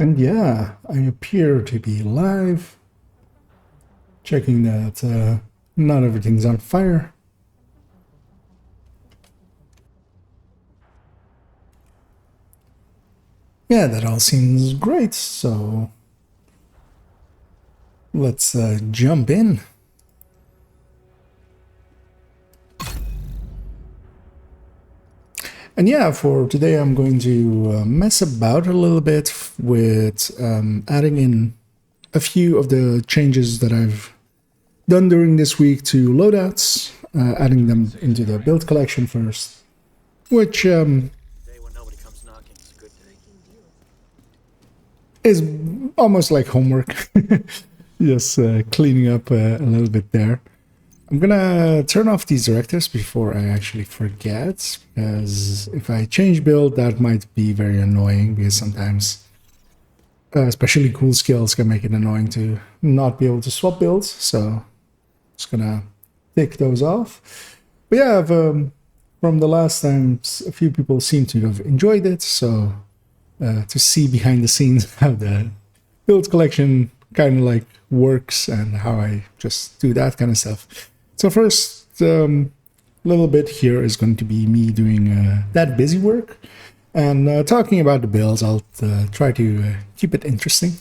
And yeah, I appear to be live. Checking that not everything's on fire. Yeah, that all seems great, so let's jump in. And yeah, for today I'm going to mess about a little bit with adding in a few of the changes that I've done during this week to loadouts, adding them into the build collection first, which is almost like homework. Just cleaning up a little bit there. I'm gonna turn off these directives before I actually forget, because if I change build, that might be very annoying, because sometimes, especially cool skills, can make it annoying to not be able to swap builds, so just gonna take those off. But yeah, from the last time, a few people seem to have enjoyed it, so to see behind the scenes how the build collection kind of like works and how I just do that kind of stuff. So first, little bit here is going to be me doing that busy work and talking about the builds. I'll try to keep it interesting.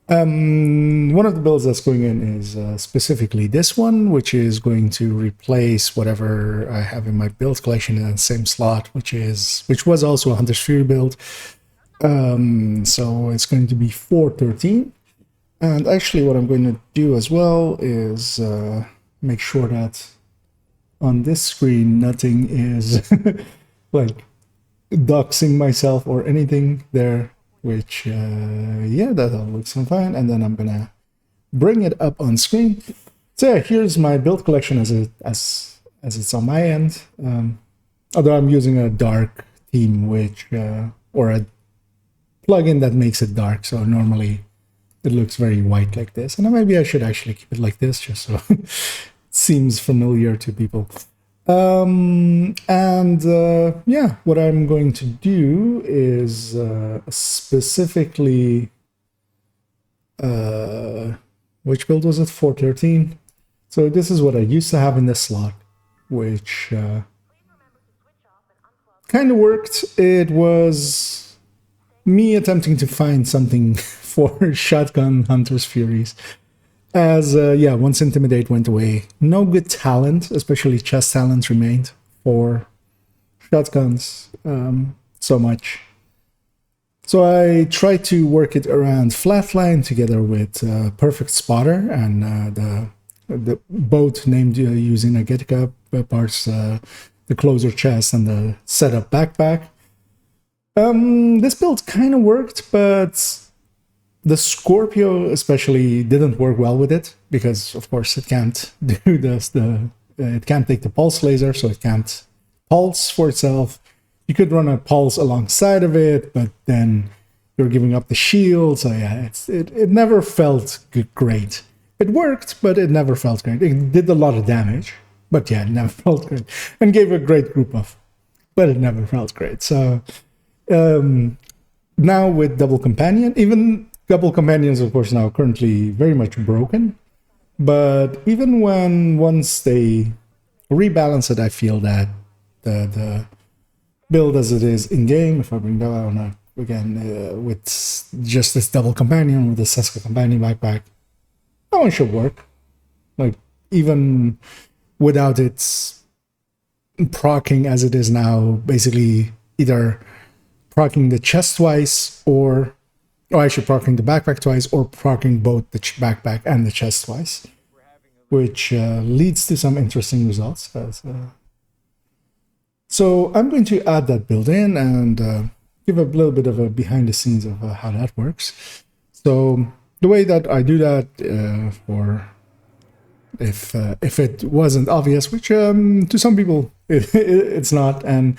One of the builds that's going in is specifically this one, which is going to replace whatever I have in my build collection in the same slot, which was also a Hunter's Fury build. So it's going to be 413. And actually what I'm going to do as well is make sure that on this screen nothing is like doxing myself or anything there, which yeah, that all looks fine. And then I'm gonna bring it up on screen. So yeah, here's my build collection as it's on my end. Although I'm using a dark theme, which or a plugin that makes it dark, so normally it looks very white like this, and maybe I should actually keep it like this just so it seems familiar to people. Yeah, what I'm going to do is specifically which build was it? 413. So this is what I used to have in this slot, which kind of worked. It was me attempting to find something for shotgun Hunter's Furies. As, yeah, once Intimidate went away, no good talent, especially chest talent, remained for shotguns so much. So I tried to work it around Flatline together with Perfect Spotter and the both named using Agetica parts, the closer chest and the setup backpack. This build kind of worked, but the Scorpio especially didn't work well with it because, of course, it can't do this. It can't take the pulse laser, so it can't pulse for itself. You could run a pulse alongside of it, but then you're giving up the shield. So yeah, it never felt great. It worked, but it never felt great. It did a lot of damage, but yeah, it never felt great, and gave a great group buff, but it never felt great. So now with Double Companion, even Double Companions, of course, now currently very much broken. But even once they rebalance it, I feel that the build as it is in game, if I bring that on again with just this Double Companion with the Seska Companion backpack, that one should work. Like even without its proccing as it is now, basically either proccing the chest twice or I should proccing the backpack twice or proccing both the backpack and the chest twice, which leads to some interesting results. So I'm going to add that build in and give a little bit of a behind the scenes of how that works. So the way that I do that, for if it wasn't obvious, which to some people it's not, and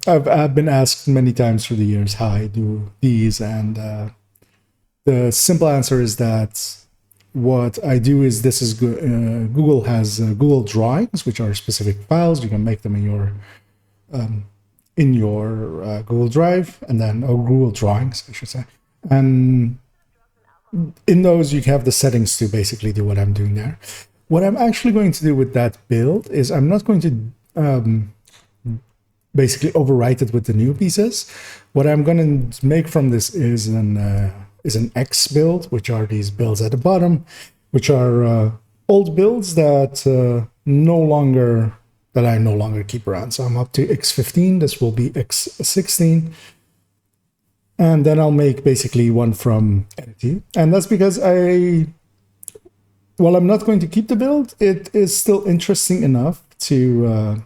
I've been asked many times through the years how I do these, and the simple answer is that what I do is this is Google has Google Drawings, which are specific files. You can make them in your in your Google Drive, and then Google Drawings, I should say. And in those, you have the settings to basically do what I'm doing there. What I'm actually going to do with that build is I'm not going to basically overwrite it with the new pieces. What I'm going to make from this is an X build, which are these builds at the bottom, which are old builds that I no longer keep around. So I'm up to X15. This will be X16. And then I'll make basically one from Entity. And that's because while I'm not going to keep the build, it is still interesting enough to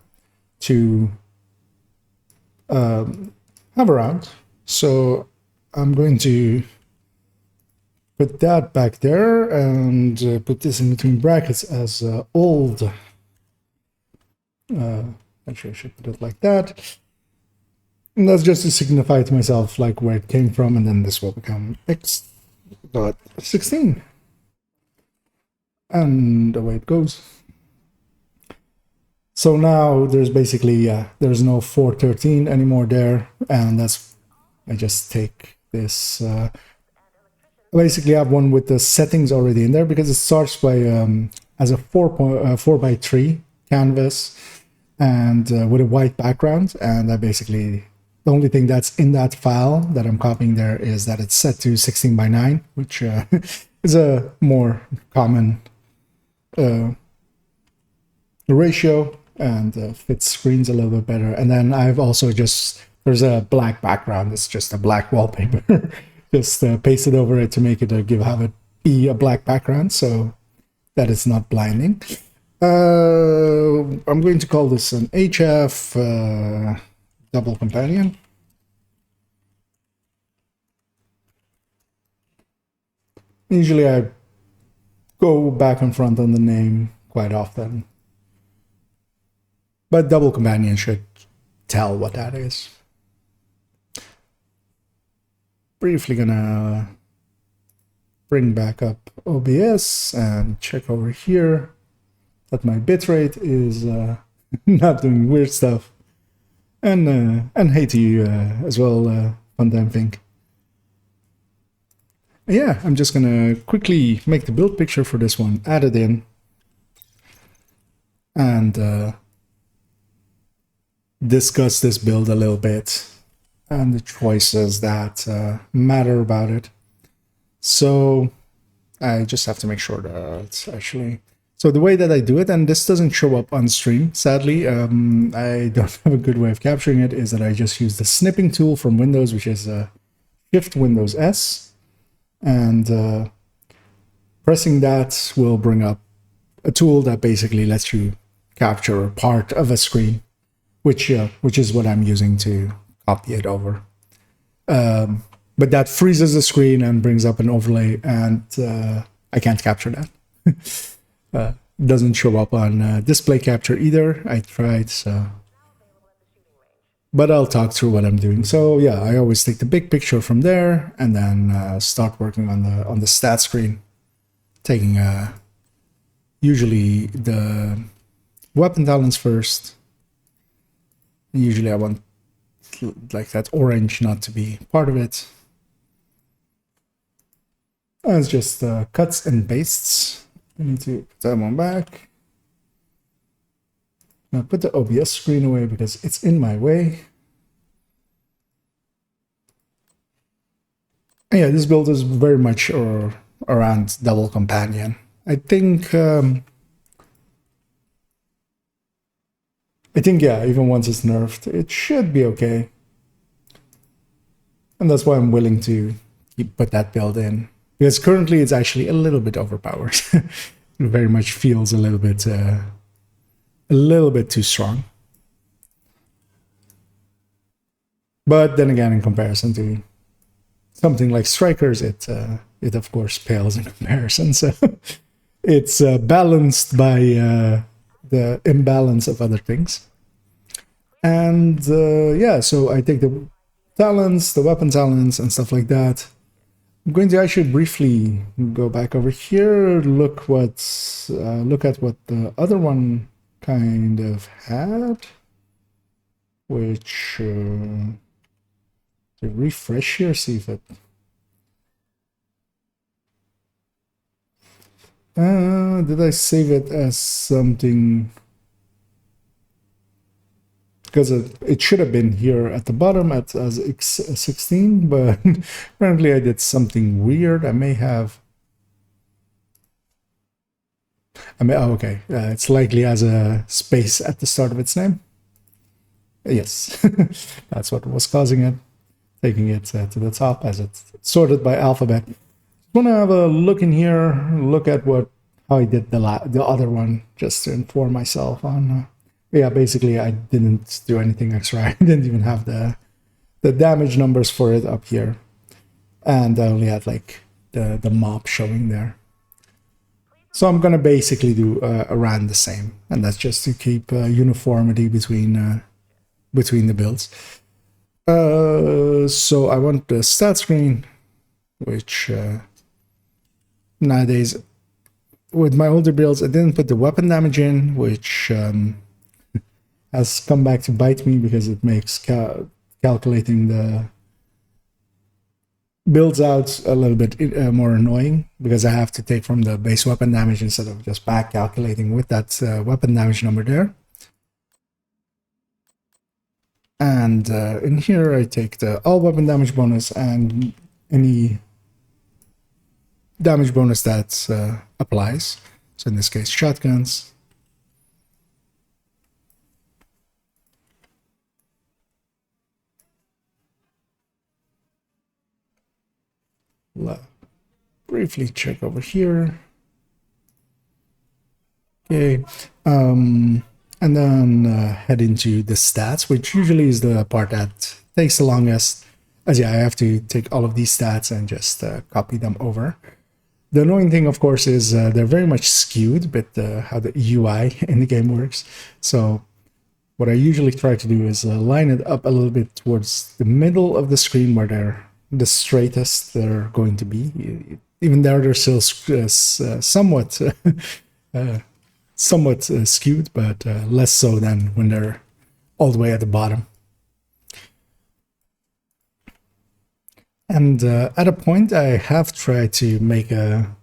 have around. So I'm going to put that back there and put this in between brackets as old. Actually, I should put it like that. And that's just to signify to myself like where it came from, and then this will become X.16. And away it goes. So now there's basically, there's no 413 anymore there, and I just take this, I basically have one with the settings already in there, because it starts by, as a 4x3 canvas, and with a white background, and I basically, the only thing that's in that file that I'm copying there is that it's set to 16:9, which is a more common ratio and fits screens a little bit better. And then I've also there's a black background. It's just a black wallpaper. Just pasted over it to make it have it be a black background so that it's not blinding. I'm going to call this an HF double companion. Usually I go back and front on the name quite often, but double companion should tell what that is. Briefly gonna bring back up OBS and check over here that my bitrate is not doing weird stuff. And hey to you as well, Fun Damn Think. Yeah, I'm just gonna quickly make the build picture for this one, add it in, and discuss this build a little bit and the choices that matter about it. So I just have to make sure that it's actually... So the way that I do it, and this doesn't show up on stream, sadly, I don't have a good way of capturing it, is that I just use the snipping tool from Windows, which is Shift Windows S, and pressing that will bring up a tool that basically lets you capture part of a screen, which is what I'm using to copy it over. But that freezes the screen and brings up an overlay, and I can't capture that. Doesn't show up on display capture either. I tried, so... But I'll talk through what I'm doing. So yeah, I always take the big picture from there and then start working on the stat screen, taking usually the weapon talents first. And usually I want like that orange not to be part of it. And it's just cuts and pastes. I need to put that one back. Now put the OBS screen away because it's in my way. And yeah, this build is very much around double companion. I think yeah, even once it's nerfed, it should be okay. And that's why I'm willing to put that build in. Because currently it's actually a little bit overpowered. It very much feels a little bit too strong. But then again, in comparison to something like Strikers, it of course pales in comparison. So it's balanced by the imbalance of other things. And yeah, so I take the talents, the weapon talents, and stuff like that. I'm going to actually briefly go back over here, look at what the other one kind of had. which to refresh here, see if it did I save it as something? Because it should have been here at the bottom as X16, but apparently I did something weird. I may have. Oh, okay. It's likely as a space at the start of its name. Yes, that's what was causing it, taking it to the top as it's sorted by alphabet. I'm gonna have a look in here, look at how I did the other one, just to inform myself on. Yeah, basically I didn't do anything extra. I didn't even have the damage numbers for it up here, and I only had like the mob showing there. So I'm gonna basically do around the same, and that's just to keep uniformity between the builds. So I want the stat screen, which nowadays with my older builds I didn't put the weapon damage in, which has come back to bite me because it makes calculating the builds out a little bit more annoying, because I have to take from the base weapon damage instead of just back calculating with that weapon damage number there. And in here I take the all weapon damage bonus and any damage bonus that applies. So in this case, shotguns. Briefly check over here. Okay, and then head into the stats, which usually is the part that takes the longest, as yeah, I have to take all of these stats and just copy them over. The annoying thing, of course, is they're very much skewed with how the UI in the game works. So what I usually try to do is line it up a little bit towards the middle of the screen where they're the straightest they're going to be. Even there, they're still somewhat skewed, but less so than when they're all the way at the bottom. And at a point, I have tried to make a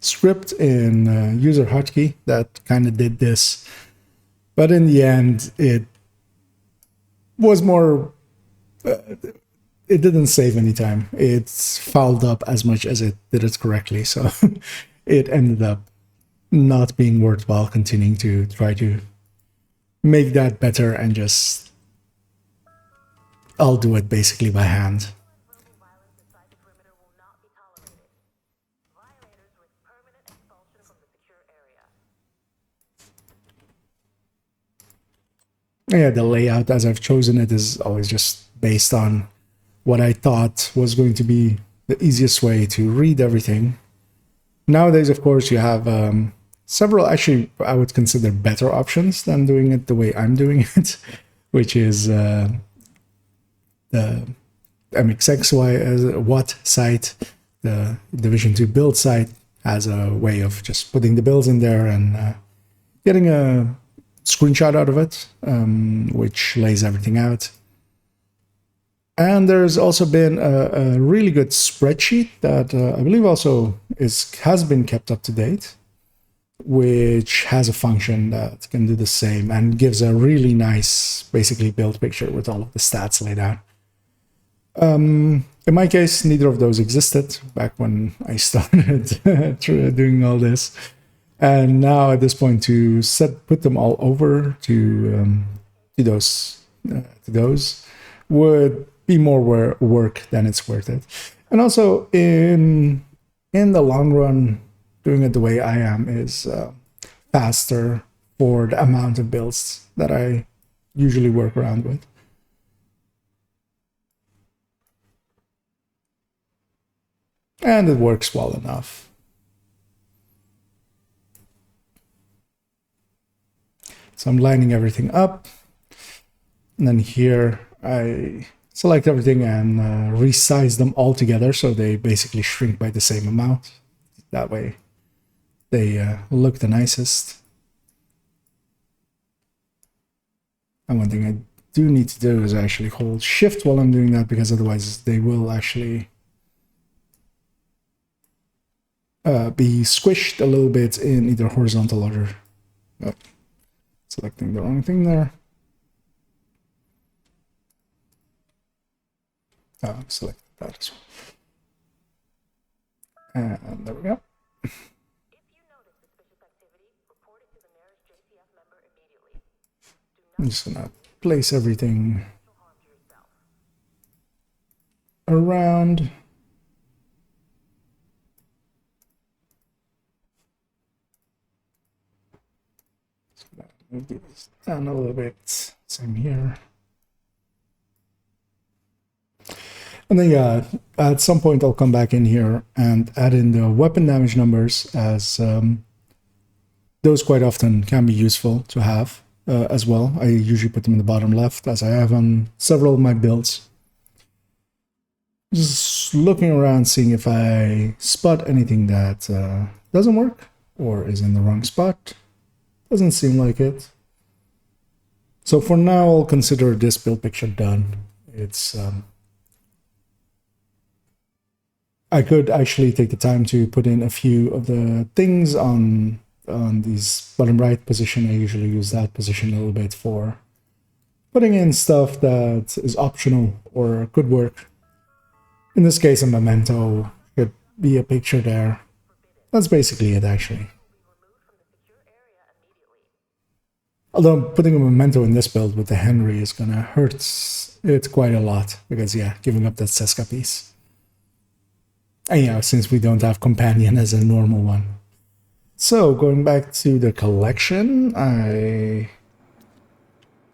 script in user hotkey that kind of did this, but in the end, it was more. It didn't save any time. It fouled up as much as it did it correctly, so it ended up not being worthwhile continuing to try to make that better, and just I'll do it basically by hand. Yeah, the layout as I've chosen it is always just based on what I thought was going to be the easiest way to read everything. Nowadays, of course, you have several, actually, I would consider better options than doing it the way I'm doing it, which is the MXXY Watt site, the Division 2 build site, has a way of just putting the builds in there and getting a screenshot out of it, which lays everything out. And there's also been a really good spreadsheet that I believe also has been kept up to date, which has a function that can do the same and gives a really nice, basically, build picture with all of the stats laid out. In my case, neither of those existed back when I started doing all this. And now at this point, to put them all over to those would be more work than it's worth it. And also in the long run, doing it the way I am is faster for the amount of builds that I usually work around with. And it works well enough. So I'm lining everything up. And then here I select everything and resize them all together so they basically shrink by the same amount. That way they look the nicest. And one thing I do need to do is actually hold shift while I'm doing that, because otherwise they will actually be squished a little bit in either horizontal or selecting the wrong thing there. Select that as well. And there we go. I'm just gonna place everything around. Move these down a little bit. Same here. And then yeah, at some point I'll come back in here and add in the weapon damage numbers, as those quite often can be useful to have as well. I usually put them in the bottom left, as I have on several of my builds. Just looking around, seeing if I spot anything that doesn't work or is in the wrong spot. Doesn't seem like it. So for now, I'll consider this build picture done. It's I could actually take the time to put in a few of the things on these bottom right position. I usually use that position a little bit for putting in stuff that is optional or could work. In this case, a memento could be a picture there. That's basically it, actually. Although putting a memento in this build with the Henry is gonna hurt it quite a lot, because yeah, giving up that Seska piece. And yeah, since we don't have companion as a normal one. So going back to the collection, I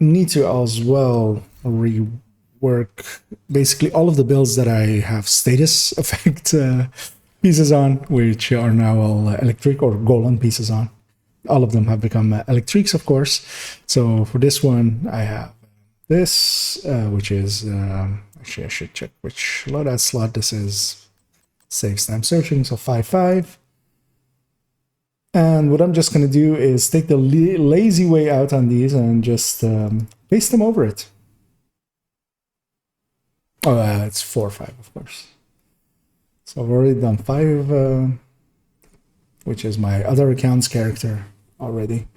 need to as well rework basically all of the builds that I have status effect pieces on, which are now all electric or golem pieces on. All of them have become electrics, of course. So for this one, I have this, which is, actually I should check which loadout slot this is. Saves time searching, so 5/5. And what I'm just going to do is take the lazy way out on these and just paste them over it. Oh, it's 4/5, of course. So I've already done 5, which is my other account's character already.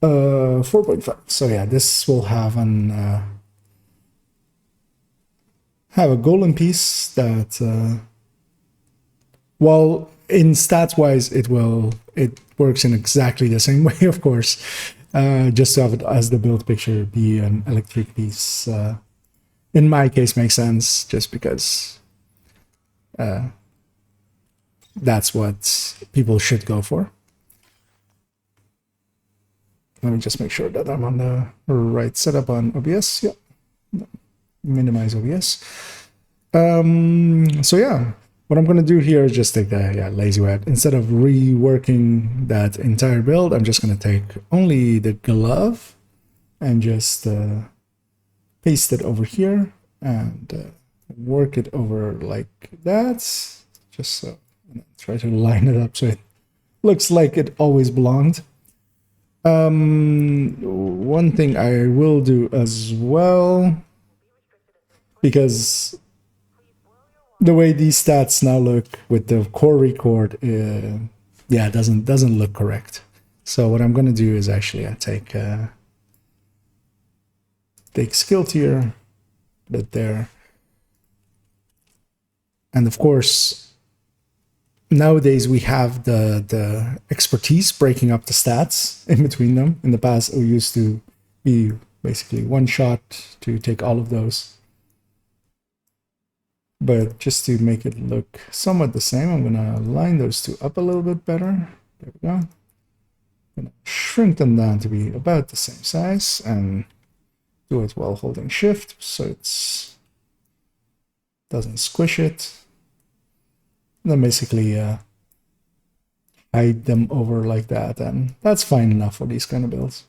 4.5. So yeah, this will have an have a golden piece that, well, in stats wise, it works in exactly the same way, of course. Just to have it as the build picture be an electric piece. In my case, makes sense, just because that's what people should go for. Let me just make sure that I'm on the right setup on OBS. Yeah, minimize OBS. So yeah, what I'm going to do here is just take the lazy way. Instead of reworking that entire build, I'm just going to take only the glove and just paste it over here and work it over like that, just so, and try to line it up so it looks like it always belonged. One thing I will do as well, because the way these stats now look with the core record, yeah, doesn't look correct. So what I'm going to do is actually take skill tier, put it there, and of course nowadays we have the expertise breaking up the stats in between them. In the past, it used to be basically one shot to take all of those. But just to make it look somewhat the same, I'm going to line those two up a little bit better. There we go. I'm going to shrink them down to be about the same size and do it while holding shift so it doesn't squish it. And then basically hide them over like that, and that's fine enough for these kind of builds.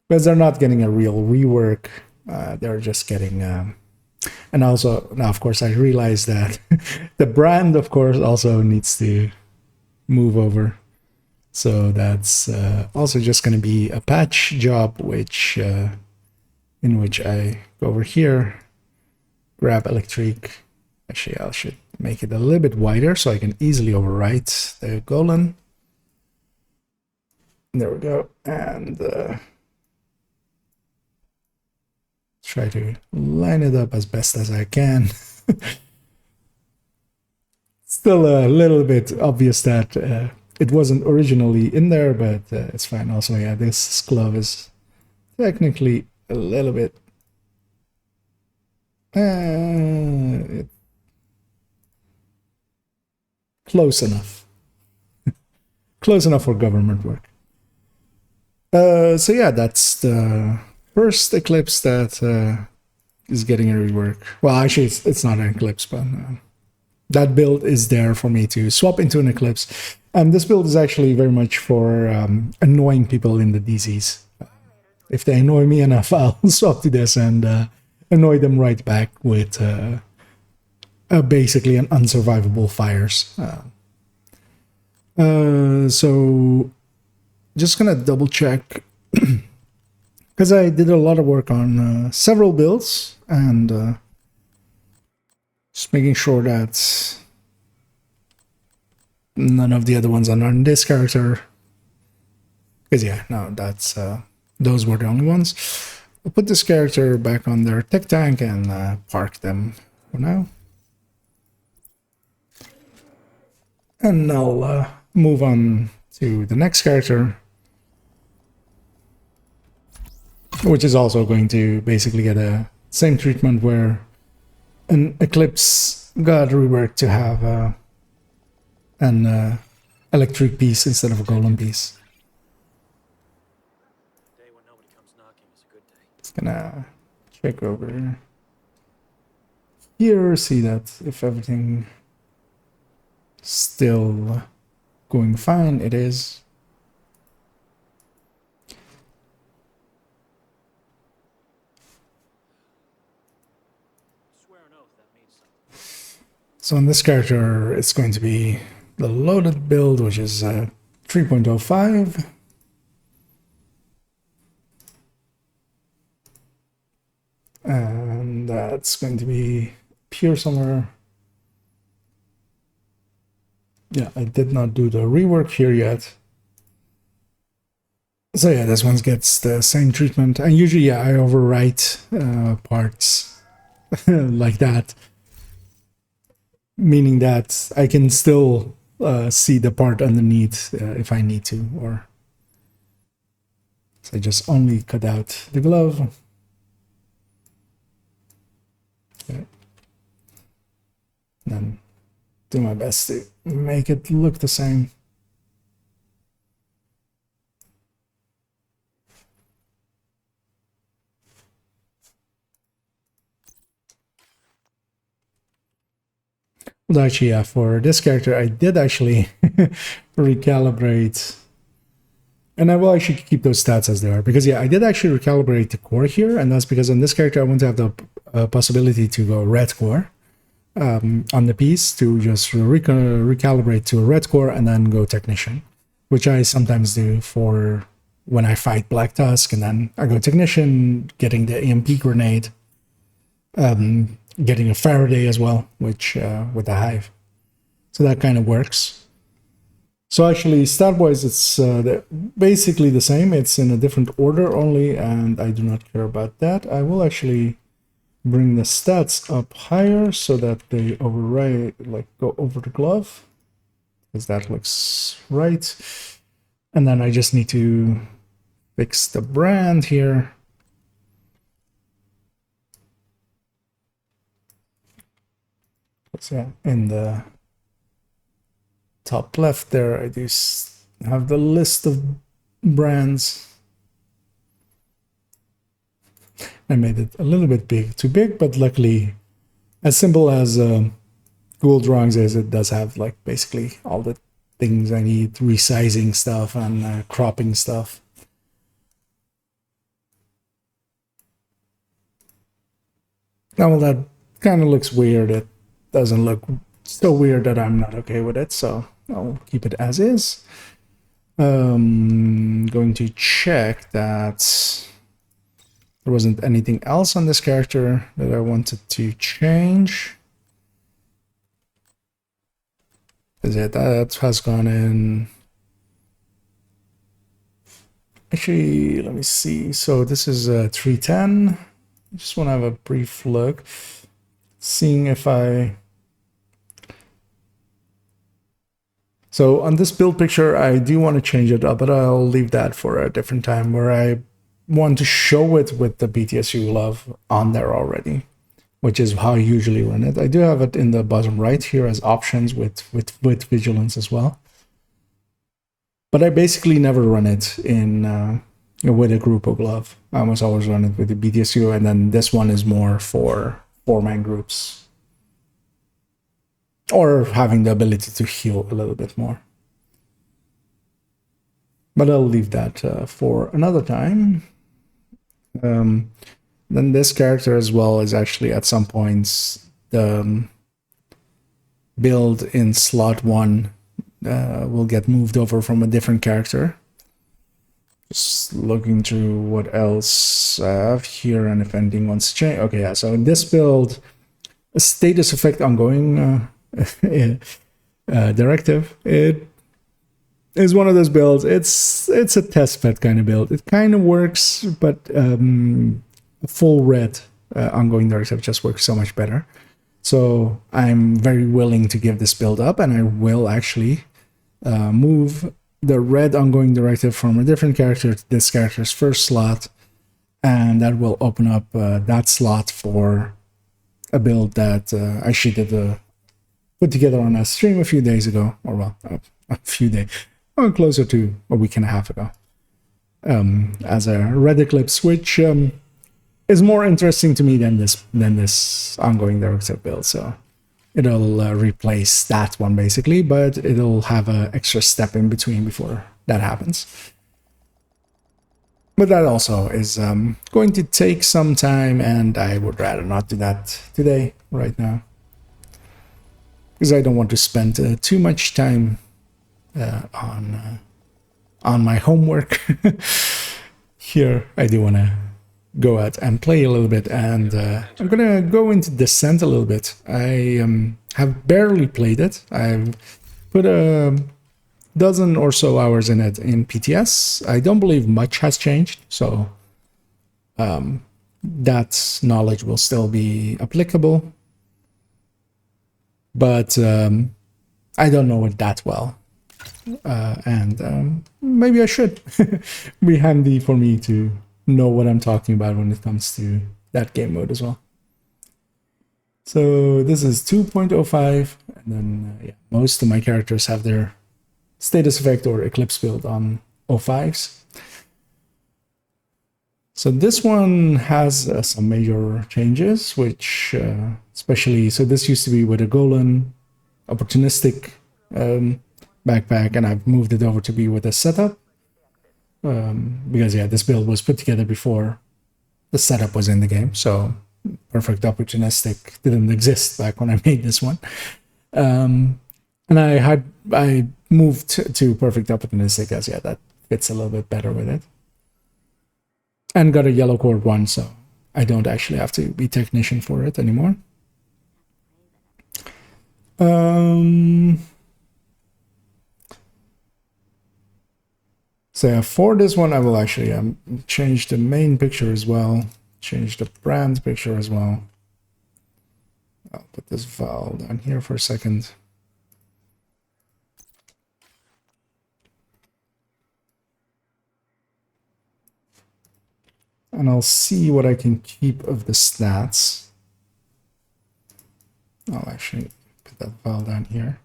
Because they're not getting a real rework, they're just getting... and also, now of course I realize that the brand of course also needs to move over. So that's also just going to be a patch job, which in which I go over here, grab electric. Actually, I should make it a little bit wider so I can easily overwrite the Golan. There we go. And try to line it up as best as I can. Still a little bit obvious that it wasn't originally in there, but it's fine. Also, yeah, this glove is technically a little bit close enough. Close enough for government work. So yeah, that's the first Eclipse that is getting a rework. Well, actually, it's not an Eclipse, but that build is there for me to swap into an Eclipse. And this build is actually very much for annoying people in the DZs. If they annoy me enough, I'll swap to this and annoy them right back with basically an unsurvivable fires. So just gonna double check because I did a lot of work on several builds and just making sure that none of the other ones are on this character. Because yeah, no, that's those were the only ones. I'll put this character back on their tech tank and park them for now. And I'll move on to the next character, which is also going to basically get a same treatment where an Eclipse got reworked to have an electric piece instead of a golem piece. Just gonna check over here, see that if everything is still going fine. It is. So on this character, it's going to be the loaded build, which is 3.05. And that's going to be pure somewhere. Yeah, I did not do the rework here yet. So yeah, this one gets the same treatment. And usually, yeah, I overwrite parts like that. Meaning that I can still see the part underneath if I need to, or so I just only cut out the glove. Okay. Then do my best to make it look the same. Well, actually, yeah, for this character, I did actually recalibrate. And I will actually keep those stats as they are. Because, yeah, I did actually recalibrate the core here. And that's because on this character, I want to have the possibility to go red core on the piece to just recalibrate to a red core and then go technician. Which I sometimes do for when I fight Black Tusk. And then I go technician, getting the EMP grenade. Getting a Faraday as well, which with the hive. So that kind of works. So actually, stat-wise, it's basically the same. It's in a different order only, and I do not care about that. I will actually bring the stats up higher so that they override, like go over the glove, because that looks right. And then I just need to fix the brand here. So in the top left there, I do have the list of brands. I made it a little bit too big, but luckily, as simple as Google Drawings is, it does have like basically all the things I need, resizing stuff and cropping stuff. Now, well, that kind of looks weird. It doesn't look so weird that I'm not okay with it, so I'll keep it as is. Going to check that there wasn't anything else on this character that I wanted to change. Is it that has gone in? Actually, let me see. So this is 310. I just want to have a brief look, seeing if I... So on this build picture, I do want to change it up, but I'll leave that for a different time where I want to show it with the BTSU glove on there already, which is how I usually run it. I do have it in the bottom right here as options with vigilance as well. But I basically never run it in with a Grupo glove. I almost always run it with the BTSU, and then this one is more for 4-man groups. Or having the ability to heal a little bit more. But I'll leave that for another time. Then this character as well is actually at some points the build in slot 1 will get moved over from a different character. Just looking through what else I have here and if anything wants to change. Okay, yeah, so in this build, a status effect ongoing directive. It is one of those builds. It's a test bed kind of build. It kind of works, but full red ongoing directive just works so much better. So I'm very willing to give this build up, and I will actually move the red ongoing directive from a different character to this character's first slot, and that will open up that slot for a build that I shooted put together on a stream a few days ago, or well, a few days, or closer to a week and a half ago, as a red eclipse, which is more interesting to me than this ongoing directive build. So it'll replace that one basically, but it'll have an extra step in between before that happens. But that also is going to take some time, and I would rather not do that today, right now, because I don't want to spend too much time on my homework. Here, I do want to go out and play a little bit, and I'm gonna go into Descent a little bit. I have barely played it. I've put a dozen or so hours in it in PTS. I don't believe much has changed, so that knowledge will still be applicable. But I don't know it that well, and maybe I should. Be handy for me to know what I'm talking about when it comes to that game mode as well. So this is 2.05, and then yeah, most of my characters have their status effect or eclipse build on 05s. So this one has some major changes, which especially, so this used to be with a Golan opportunistic backpack, and I've moved it over to be with a setup. Because yeah, this build was put together before the setup was in the game, so perfect opportunistic didn't exist back when I made this one. And I moved to perfect opportunistic, as yeah, that fits a little bit better with it. And got a yellow cord one, so I don't actually have to be technician for it anymore. So yeah, for this one, I will actually change the main picture as well, change the brand picture as well. I'll put this Val down here for a second. And I'll see what I can keep of the stats. I'll actually put that Val down here.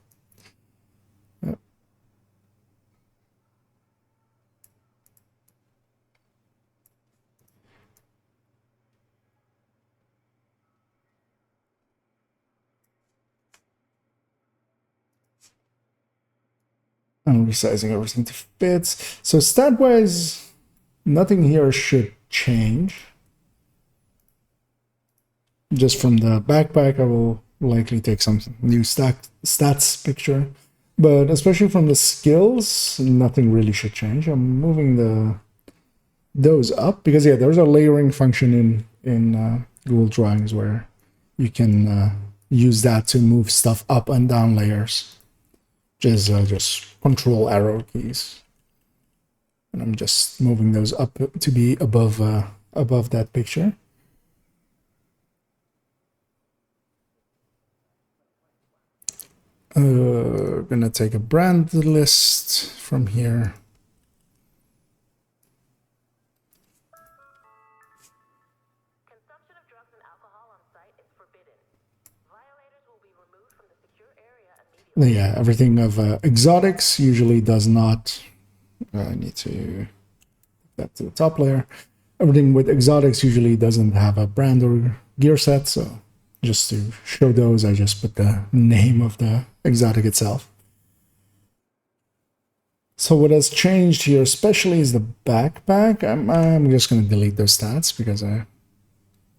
I'm resizing everything to fit. So stat-wise, nothing here should change. Just from the backpack, I will likely take some new stats picture. But especially from the skills, nothing really should change. I'm moving those up because yeah, there's a layering function in Google Drawings where you can use that to move stuff up and down layers, which is just control arrow keys. And I'm just moving those up to be above that picture. Gonna take a brand list from here. Consumption of drugs and alcohol on site is forbidden. Violators will be removed from the secure area immediately. Yeah, everything of exotics usually does not. I need to put that to the top layer. Everything with exotics usually doesn't have a brand or gear set, so just to show those, I just put the name of the exotic itself. So what has changed here especially is the backpack. I'm just going to delete those stats because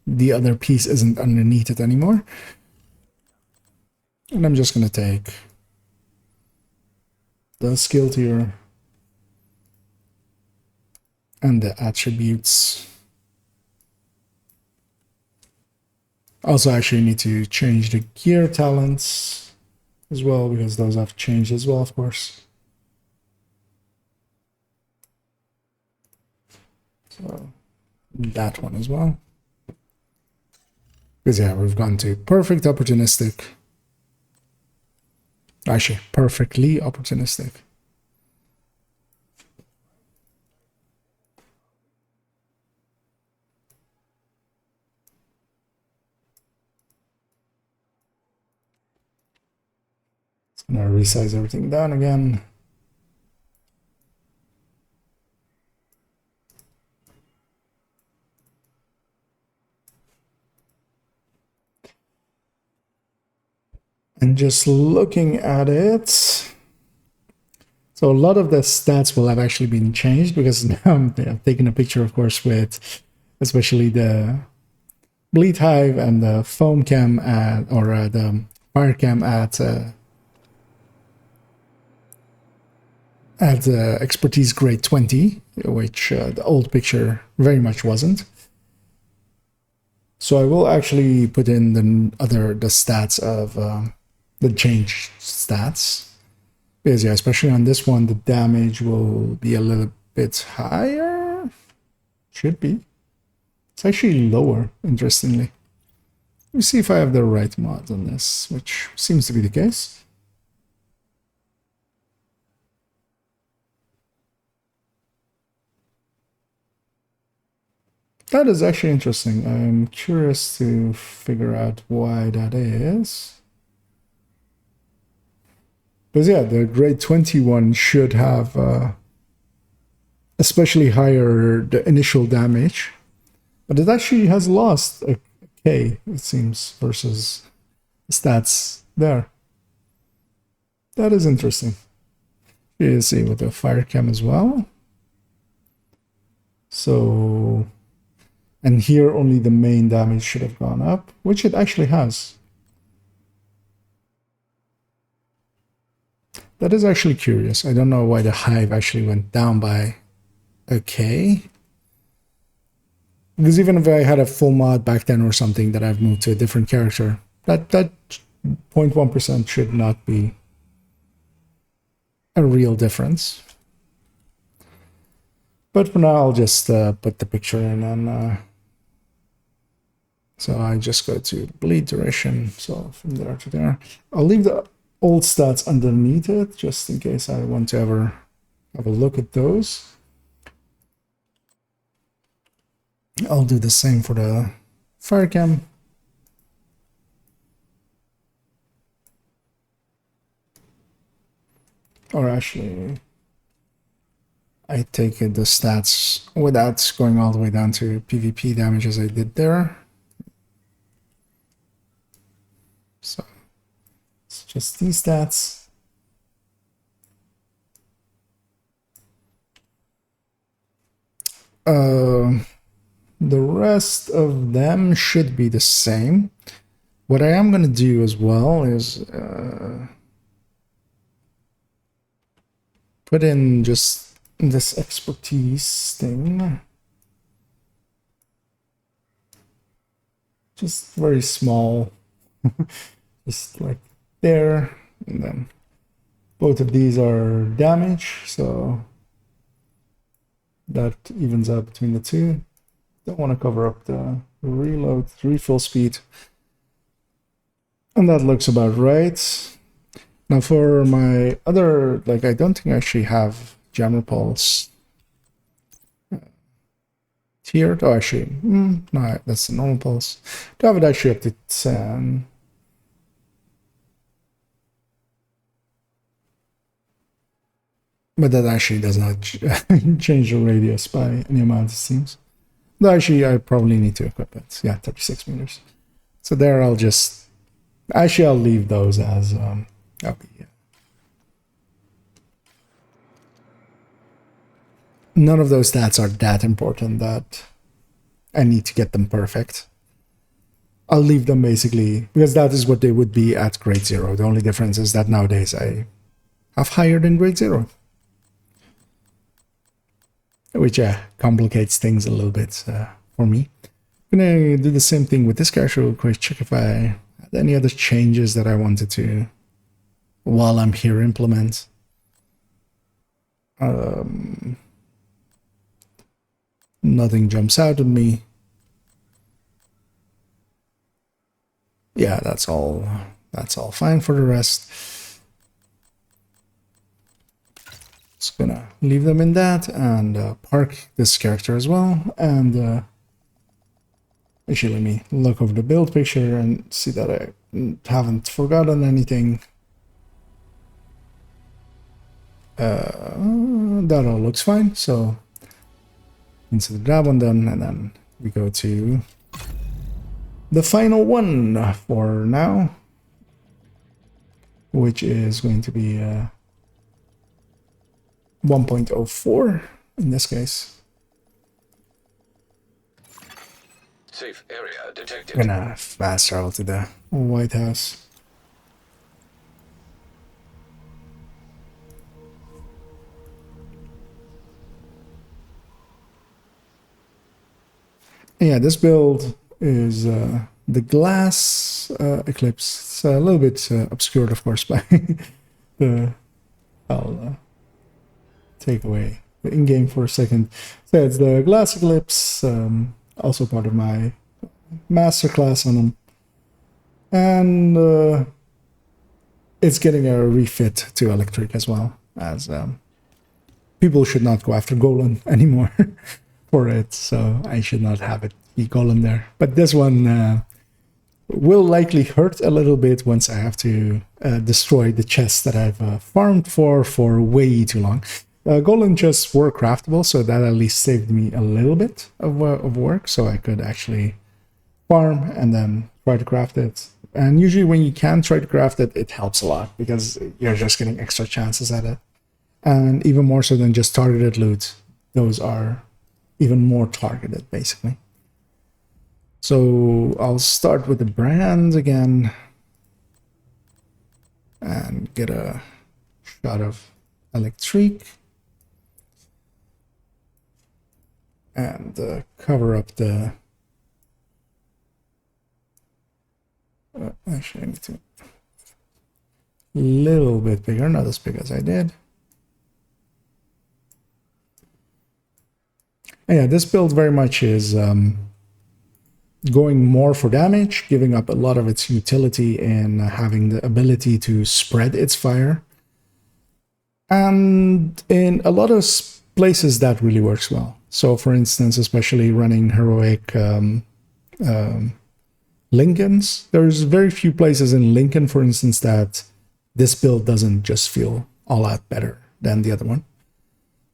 the other piece isn't underneath it anymore. And I'm just going to take the skill tier and the attributes. Also, actually need to change the gear talents as well because those have changed as well, of course. So that one as well. Because yeah, we've gone to perfect opportunistic. Actually, perfectly opportunistic. I'm gonna resize everything down again. And just looking at it, so a lot of the stats will have actually been changed because now I'm taking a picture, of course, with especially the bleed hive and the foam cam at, or the fire cam at expertise grade 20, which the old picture very much wasn't. So I will actually put in the stats of the changed stats. Because yeah, especially on this one, the damage will be a little bit higher. Should be. It's actually lower, interestingly. Let me see if I have the right mod on this, which seems to be the case. That is actually interesting. I'm curious to figure out why that is. Because yeah, the grade 21 should have especially higher the initial damage. But it actually has lost a K, it seems, versus stats there. That is interesting. You see with the fire cam as well. So, and here only the main damage should have gone up, which it actually has. That is actually curious. I don't know why the hive actually went down by a K. Because even if I had a full mod back then or something that I've moved to a different character, that 0.1% should not be a real difference. But for now, I'll just put the picture in, and so I just go to bleed duration. So from there to there, I'll leave the old stats underneath it just in case I want to ever have a look at those. I'll do the same for the fire cam. Or actually, I take the stats without going all the way down to PvP damage as I did there. So it's just these stats. The rest of them should be the same. What I am going to do as well is put in just this expertise thing. Just very small. Just like there. And then both of these are damage, so that evens out between the two. Don't want to cover up the refill speed. And that looks about right. Now for my other, like, I don't think I actually have Jammer Pulse tiered. Oh, actually, no, that's the normal pulse. Do have it actually up to 10. But that actually does not change the radius by any amount, it seems. Though actually, I probably need to equip it. Yeah, 36 meters. So there I'll just... Actually, I'll leave those as... None of those stats are that important that I need to get them perfect. I'll leave them basically, because that is what they would be at grade 0. The only difference is that nowadays I have higher than grade 0. Which complicates things a little bit for me. I'm gonna do the same thing with this character real quick, check if I had any other changes that I wanted to, while I'm here, implement. Nothing jumps out at me. Yeah, that's all fine for the rest. Just gonna leave them in that and park this character as well. And actually, let me look over the build picture and see that I haven't forgotten anything. That all looks fine. So consider that one done, and then we go to the final one for now, which is going to be 1.04 in this case. Safe area detected. I'm gonna fast travel to the White House. Yeah, this build is the glass Eclipse. It's a little bit obscured, of course, by the... I'll take away the in-game for a second. So it's the glass Eclipse, also part of my masterclass on them. And it's getting a refit to electric as well, as people should not go after Golan anymore for it, so I should not have it be Golan there. But this one will likely hurt a little bit once I have to destroy the chests that I've farmed for way too long. Golan chests were craftable, so that at least saved me a little bit of work, so I could actually farm and then try to craft it. And usually when you can try to craft it, it helps a lot, because you're just getting extra chances at it. And even more so than just targeted loot, those are even more targeted, basically. So I'll start with the brand again and get a shot of electric and cover up the... actually, I need to a little bit bigger, not as big as I did. And yeah, this build very much is going more for damage, giving up a lot of its utility in having the ability to spread its fire. And in a lot of places that really works well. So for instance, especially running heroic Lincolns, there's very few places in Lincoln, for instance, that this build doesn't just feel all out better than the other one.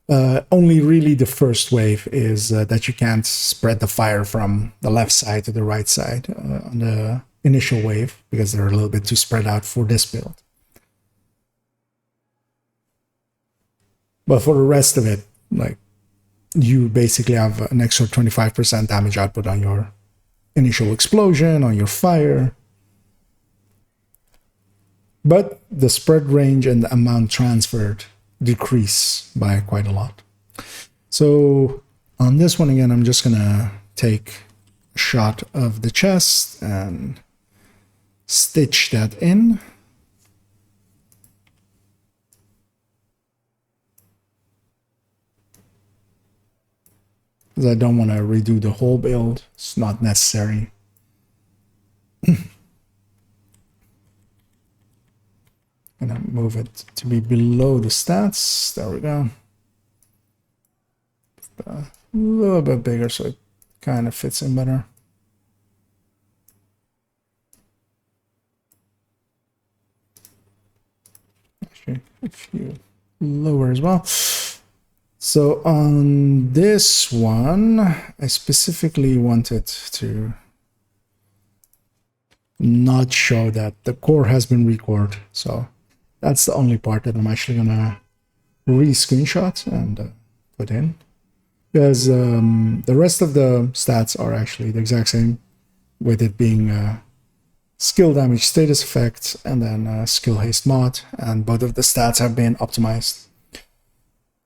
Only really the first wave is that you can't spread the fire from the left side to the right side on the initial wave, because they're a little bit too spread out for this build. But for the rest of it, like, you basically have an extra 25% damage output on your initial explosion, on your fire. But the spread range and the amount transferred decrease by quite a lot. So on this one again, I'm just gonna take a shot of the chest and stitch that in. Because I don't want to redo the whole build. It's not necessary. Gonna move it to be below the stats. There we go. A little bit bigger so it kind of fits in better. Actually, a few lower as well. So on this one, I specifically wanted to not show that the core has been recored. So that's the only part that I'm actually gonna re-screenshot and put in. Because the rest of the stats are actually the exact same, with it being skill damage status effect and then skill haste mod, and both of the stats have been optimized.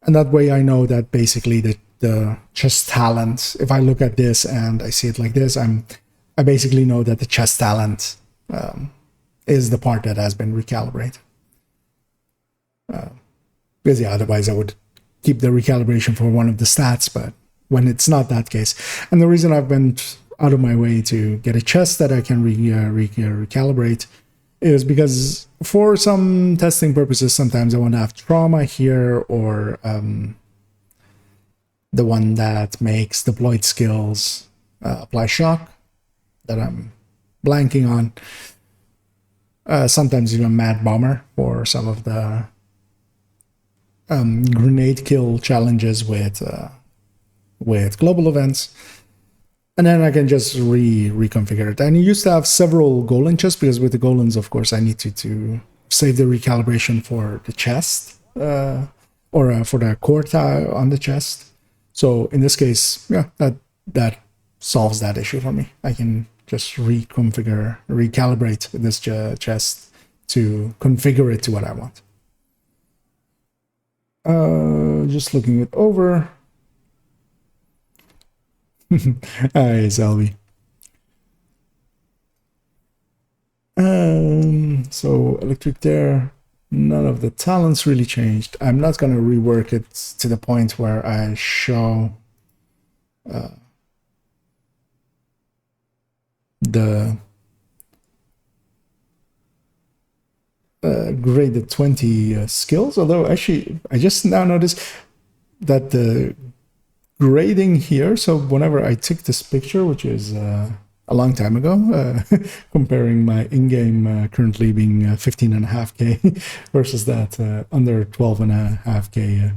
And that way I know that basically the chest talent, if I look at this and I see it like this, I basically know that the chest talent is the part that has been recalibrated. Because yeah, otherwise I would keep the recalibration for one of the stats, but when it's not that case. And the reason I've been out of my way to get a chest that I can recalibrate is because for some testing purposes, sometimes I want to have trauma here, or the one that makes deployed skills apply shock that I'm blanking on. Sometimes even Mad Bomber for some of the grenade kill challenges with global events. And then I can just reconfigure it. And you used to have several golem chests, because with the golems, of course, I need to save the recalibration for the chest, or for the core tile on the chest. So in this case, yeah, that solves that issue for me. I can just recalibrate this chest to configure it to what I want. Just looking it over. Hi, Selby. So electric there, none of the talents really changed. I'm not going to rework it to the point where I show the graded 20 skills, although actually I just now noticed that the grading here, so whenever I took this picture, which is a long time ago, comparing my in-game currently being 15.5k versus that under 12.5k,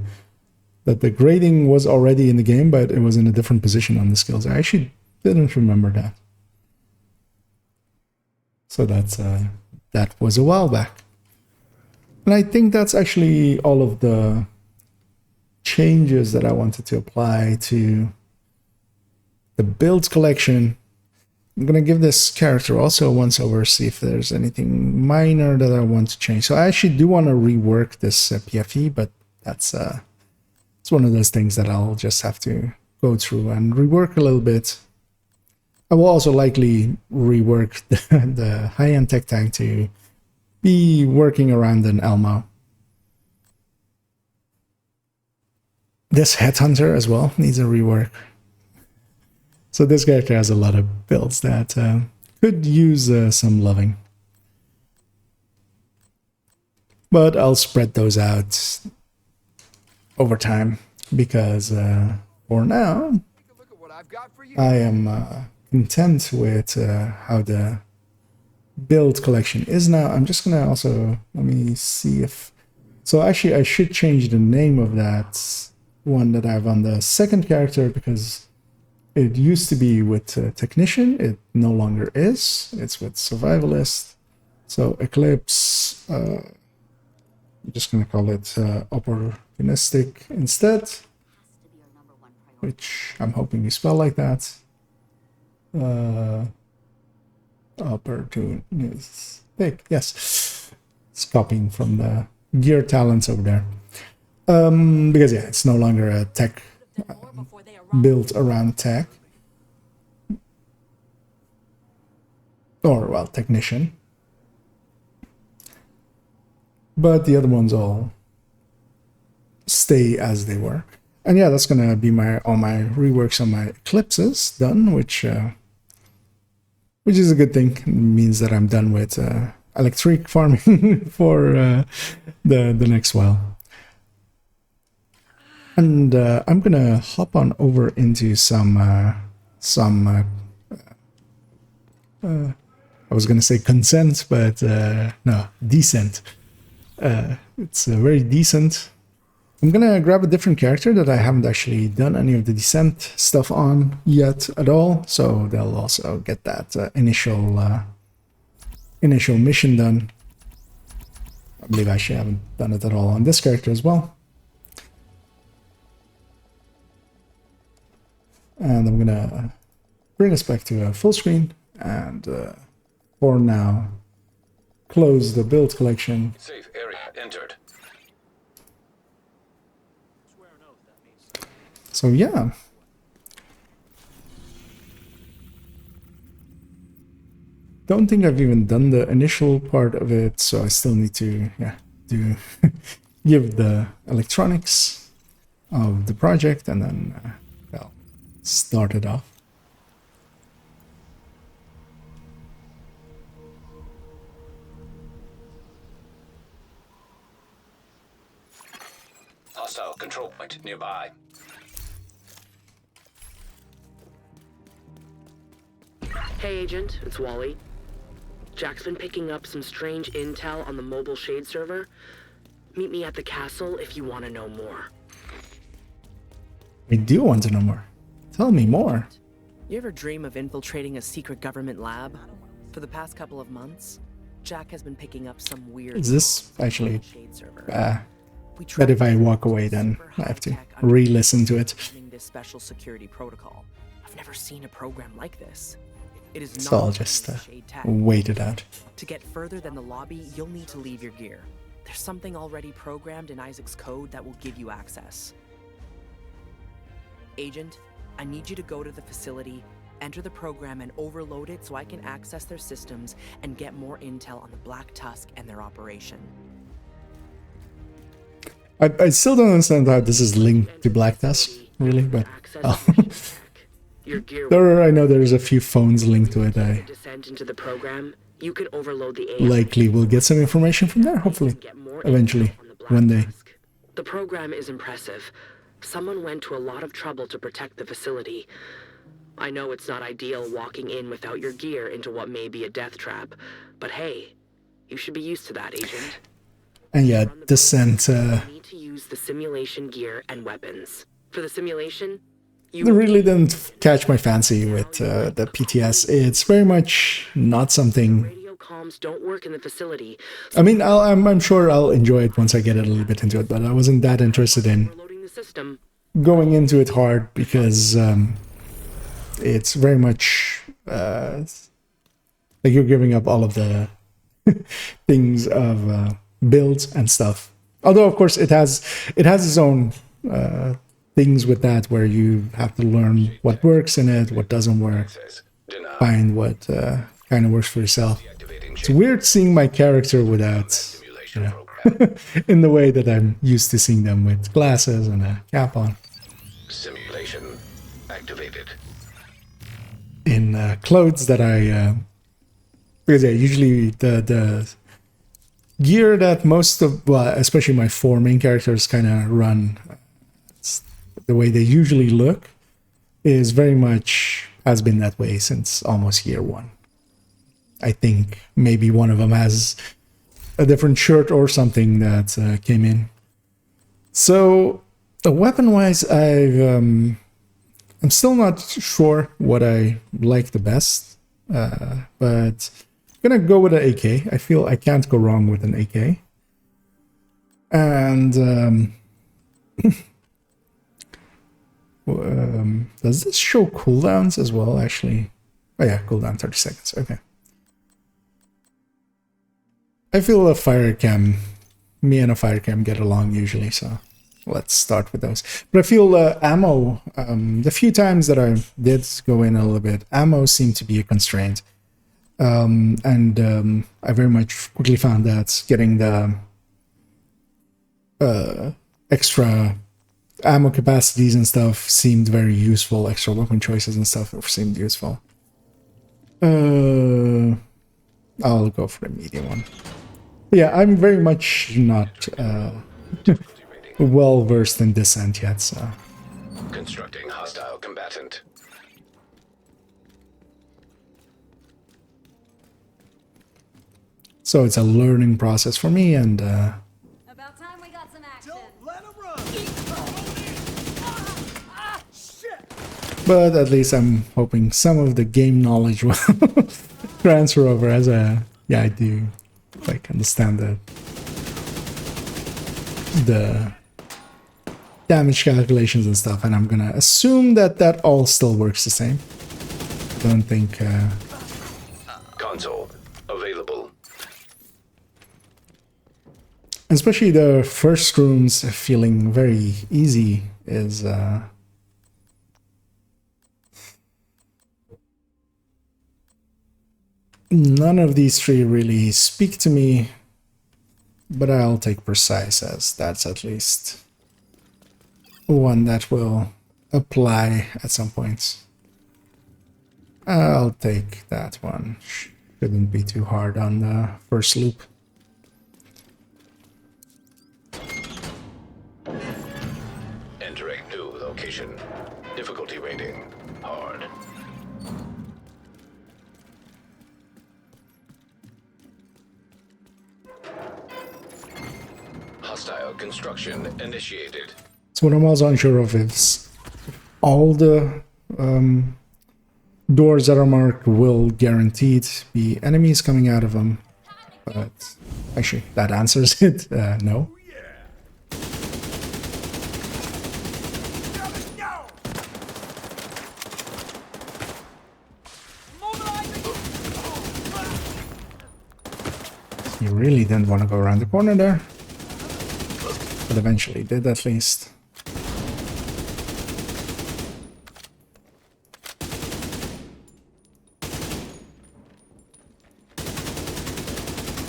that the grading was already in the game, but it was in a different position on the skills. I actually didn't remember that. So that was a while back. And I think that's actually all of the changes that I wanted to apply to the builds collection. I'm going to give this character also a once over, see if there's anything minor that I want to change. So I actually do want to rework this PFE, but that's it's one of those things that I'll just have to go through and rework a little bit. I will also likely rework the high-end tech tank to be working around an Elmo. This headhunter as well needs a rework. So this character has a lot of builds that could use some loving. But I'll spread those out over time, because for now I am content with how the build collection is now. I'm just gonna also, let me see if, so actually I should change the name of that one that I have on the second character, because it used to be with Technician. It no longer is. It's with Survivalist. So Eclipse, I'm just going to call it Opportunistic instead, which I'm hoping you spell like that. Opportunistic, yes. It's copying from the gear talents over there. Because yeah, it's no longer a tech built around tech. Or, well, technician. But the other ones all stay as they were. And yeah, that's gonna be all my reworks on my eclipses done, which is a good thing. It means that I'm done with electric farming for the next while. And I'm gonna hop on over into some I was gonna say consent, but no, decent. It's very decent. I'm gonna grab a different character that I haven't actually done any of the descent stuff on yet at all, so they'll also get that initial mission done. I believe I actually haven't done it at all on this character as well. And I'm gonna bring us back to a full screen and for now close the build collection. Safe area entered. So yeah. Don't think I've even done the initial part of it, so I still need to do give the electronics of the project and then well, start it off. Hostile control point nearby. Hey, Agent, it's Wally. Jack's been picking up some strange intel on the mobile shade server. Meet me at the castle if you want to know more. I do want to know more. Tell me more. You ever dream of infiltrating a secret government lab? For the past couple of months, Jack has been picking up some weird... Is this actually shade server. that if I walk away then I have to re-listen to it? This special security protocol. I've never seen a program like this. It is So I'll not just shade tech. wait it out. To get further than the lobby, you'll need to leave your gear. There's something already programmed in Isaac's code that will give you access. Agent, I need you to go to the facility, enter the program and overload it so I can access their systems and get more intel on the Black Tusk and their operation. I still don't understand how this is linked to Black Tusk, really, but Your gear I know there's a few phones linked to it. I descent into the program. You can overload the AI. likely will get some information from there, hopefully, Get more eventually, intel on the Black one day. Tusk. The program is impressive. Someone went to a lot of trouble to protect the facility. I know it's not ideal walking in without your gear into what may be a death trap, but hey, you should be used to that, Agent. And yeah, Descent You need to use the simulation gear and weapons. For the simulation, you really didn't catch my fancy with the PTS. It's very much not something... radio comms don't work in the facility. I mean, I'm sure I'll enjoy it once I get a little bit into it, but I wasn't that interested in Overloading the system. going into it hard because it's very much like you're giving up all of the things of builds and stuff. Although, of course, it has its own things with that where you have to learn what works in it, what doesn't work, Access denied. find what kind of works for yourself. Deactivating It's weird seeing my character without, simulation program. in the way that I'm used to seeing them with glasses and a cap on. Simulation activated. In clothes that I because yeah, usually the gear that most of, well, especially my four main characters kind of run, the way they usually look is very much has been that way since almost year one. I think maybe one of them has a different shirt or something that came in. So weapon wise, I'm still not sure what I like the best, but I'm gonna go with an AK. I feel I can't go wrong with an AK. And does this show cooldowns as well, actually? Oh yeah, cooldown 30 seconds, okay. I feel me and a fire cam get along usually, so let's start with those. But I feel ammo, the few times that I did go in a little bit, ammo seemed to be a constraint. And I very much quickly found that getting the extra ammo capacities and stuff seemed very useful. Extra weapon choices and stuff seemed useful. I'll go for the medium one. Yeah, I'm very much not well versed in Descent yet, so. Constructing hostile combatant. So it's a learning process for me, and About time we got some action. Let him run! but at least I'm hoping some of the game knowledge will transfer over as I do like understand the damage calculations and stuff, and I'm gonna assume that all still works the same. I don't think Console available. especially the first rooms feeling very easy is none of these three really speak to me, but I'll take precise as that's at least one that will apply at some points. I'll take that one. Shouldn't be too hard on the first loop. Entering new location. Difficulty rating hard. Hostile construction initiated. So what I'm also unsure of is all the doors that are marked will guaranteed be enemies coming out of them. But actually, that answers it. No. You really didn't want to go around the corner there. But eventually did, at least.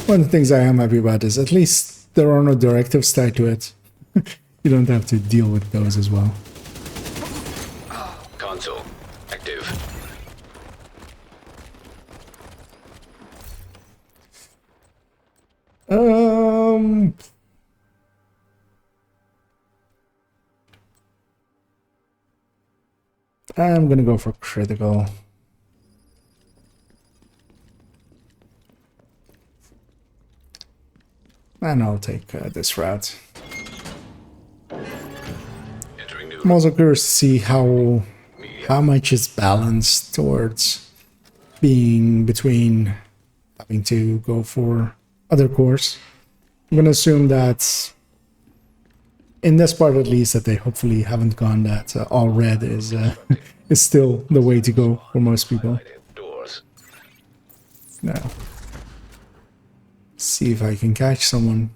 One of the things I am happy about is at least there are no directives tied to it. You don't have to deal with those as well. Console active. I'm gonna go for critical. And I'll take this route. Entering new I'm also curious to see how much is balanced towards being between having to go for other cores. I'm gonna assume that in this part at least that they hopefully haven't gone that all red is still the way to go for most people. highlighted doors. Now, see if I can catch someone.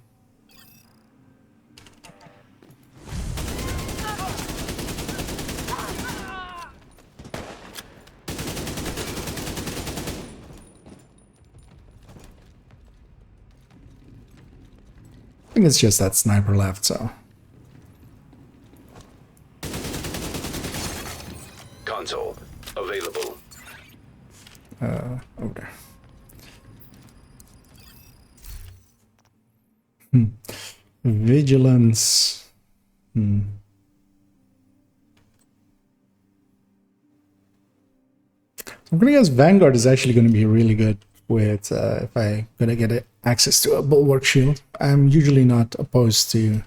I think it's just that sniper left, so. Console available. Over there. Vigilance. I'm gonna guess Vanguard is actually gonna be really good with if I gonna get access to a bulwark shield. I'm usually not opposed to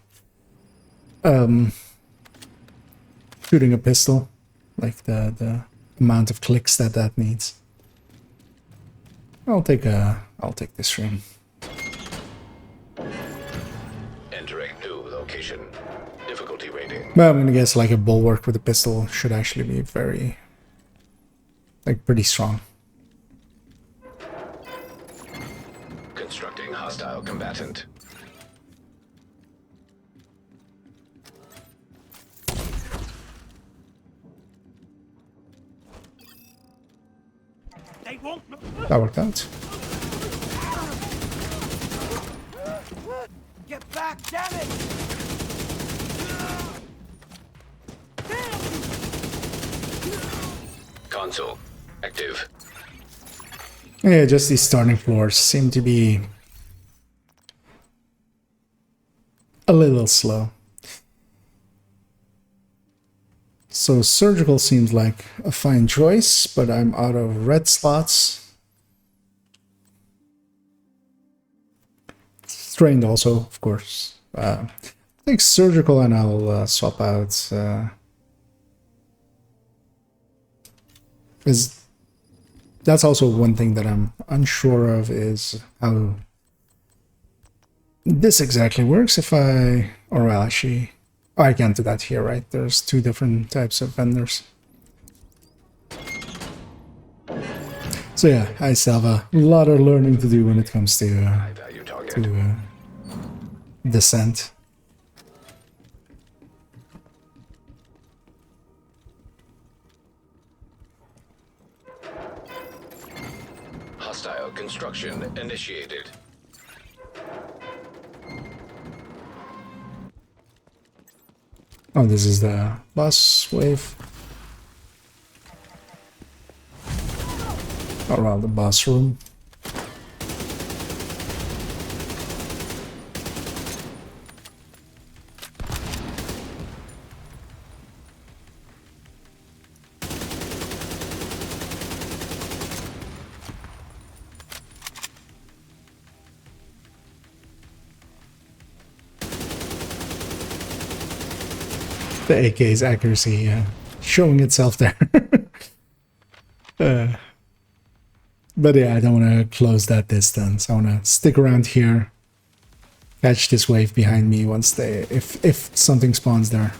shooting a pistol, like the amount of clicks that needs. I'll take this room. Entering new location. Difficulty rating. Well, I'm gonna guess like a bulwark with a pistol should actually be very, like, pretty strong. Constructing hostile combatant. That worked out. Get back, damn it! Console active. Yeah, just these starting floors seem to be a little slow. So surgical seems like a fine choice, but I'm out of red slots. Strained also, of course. I think surgical, and I'll swap out. That's also one thing that I'm unsure of, is how this exactly works. If I, or well, actually, I can't do that here, right? There's two different types of vendors. So yeah, I still have a lot of learning to do when it comes to High value target. descent. Hostile construction initiated. Oh, this is the boss wave. Or well, the boss room. The AK's accuracy showing itself there. But yeah, I don't want to close that distance. I want to stick around here, catch this wave behind me once they, if something spawns there.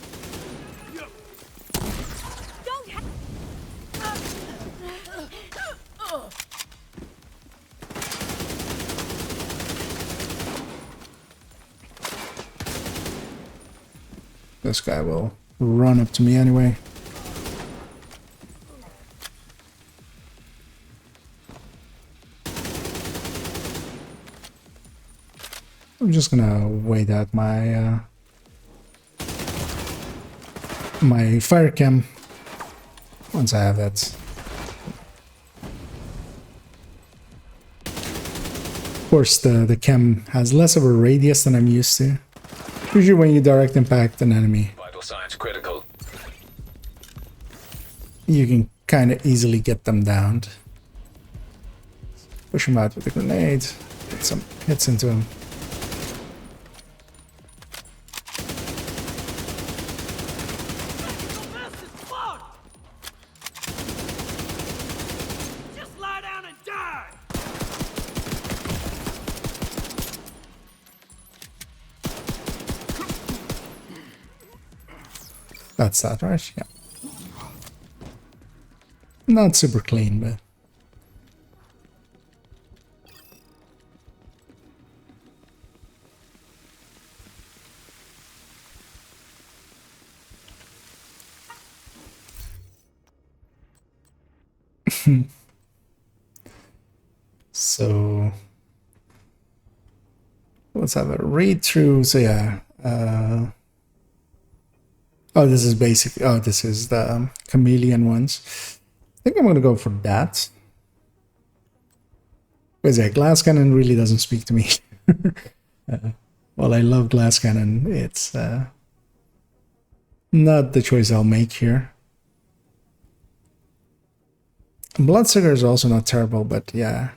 This guy will run up to me anyway. I'm just gonna wait out my my fire cam once I have that. Of course, the cam has less of a radius than I'm used to. Usually when you direct impact an enemy, Vital signs critical. you can kind of easily get them downed. Push him out with a grenade, get some hits into him. Just lie down and die! That's that, right? Yeah. Not super clean, but... So... let's have a read through. So yeah, oh, this is basic. Oh, this is the chameleon ones. I think I'm gonna go for that. Because yeah, glass cannon really doesn't speak to me. Well, I love glass cannon. It's not the choice I'll make here. Bloodsucker is also not terrible, but yeah.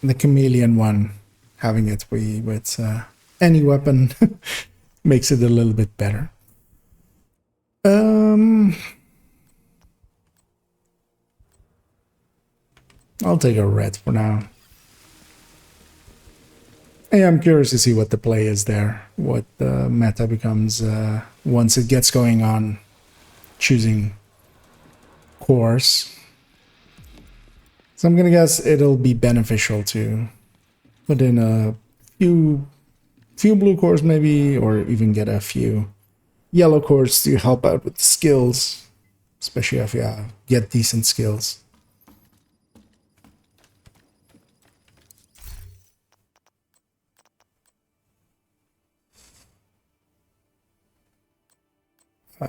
The chameleon one, having it with any weapon makes it a little bit better. I'll take a red for now. Hey, I'm curious to see what the play is there, what the meta becomes once it gets going on choosing course. So I'm gonna guess it'll be beneficial to put in a few blue cores maybe, or even get a few yellow cores to help out with skills. especially if you get decent skills. So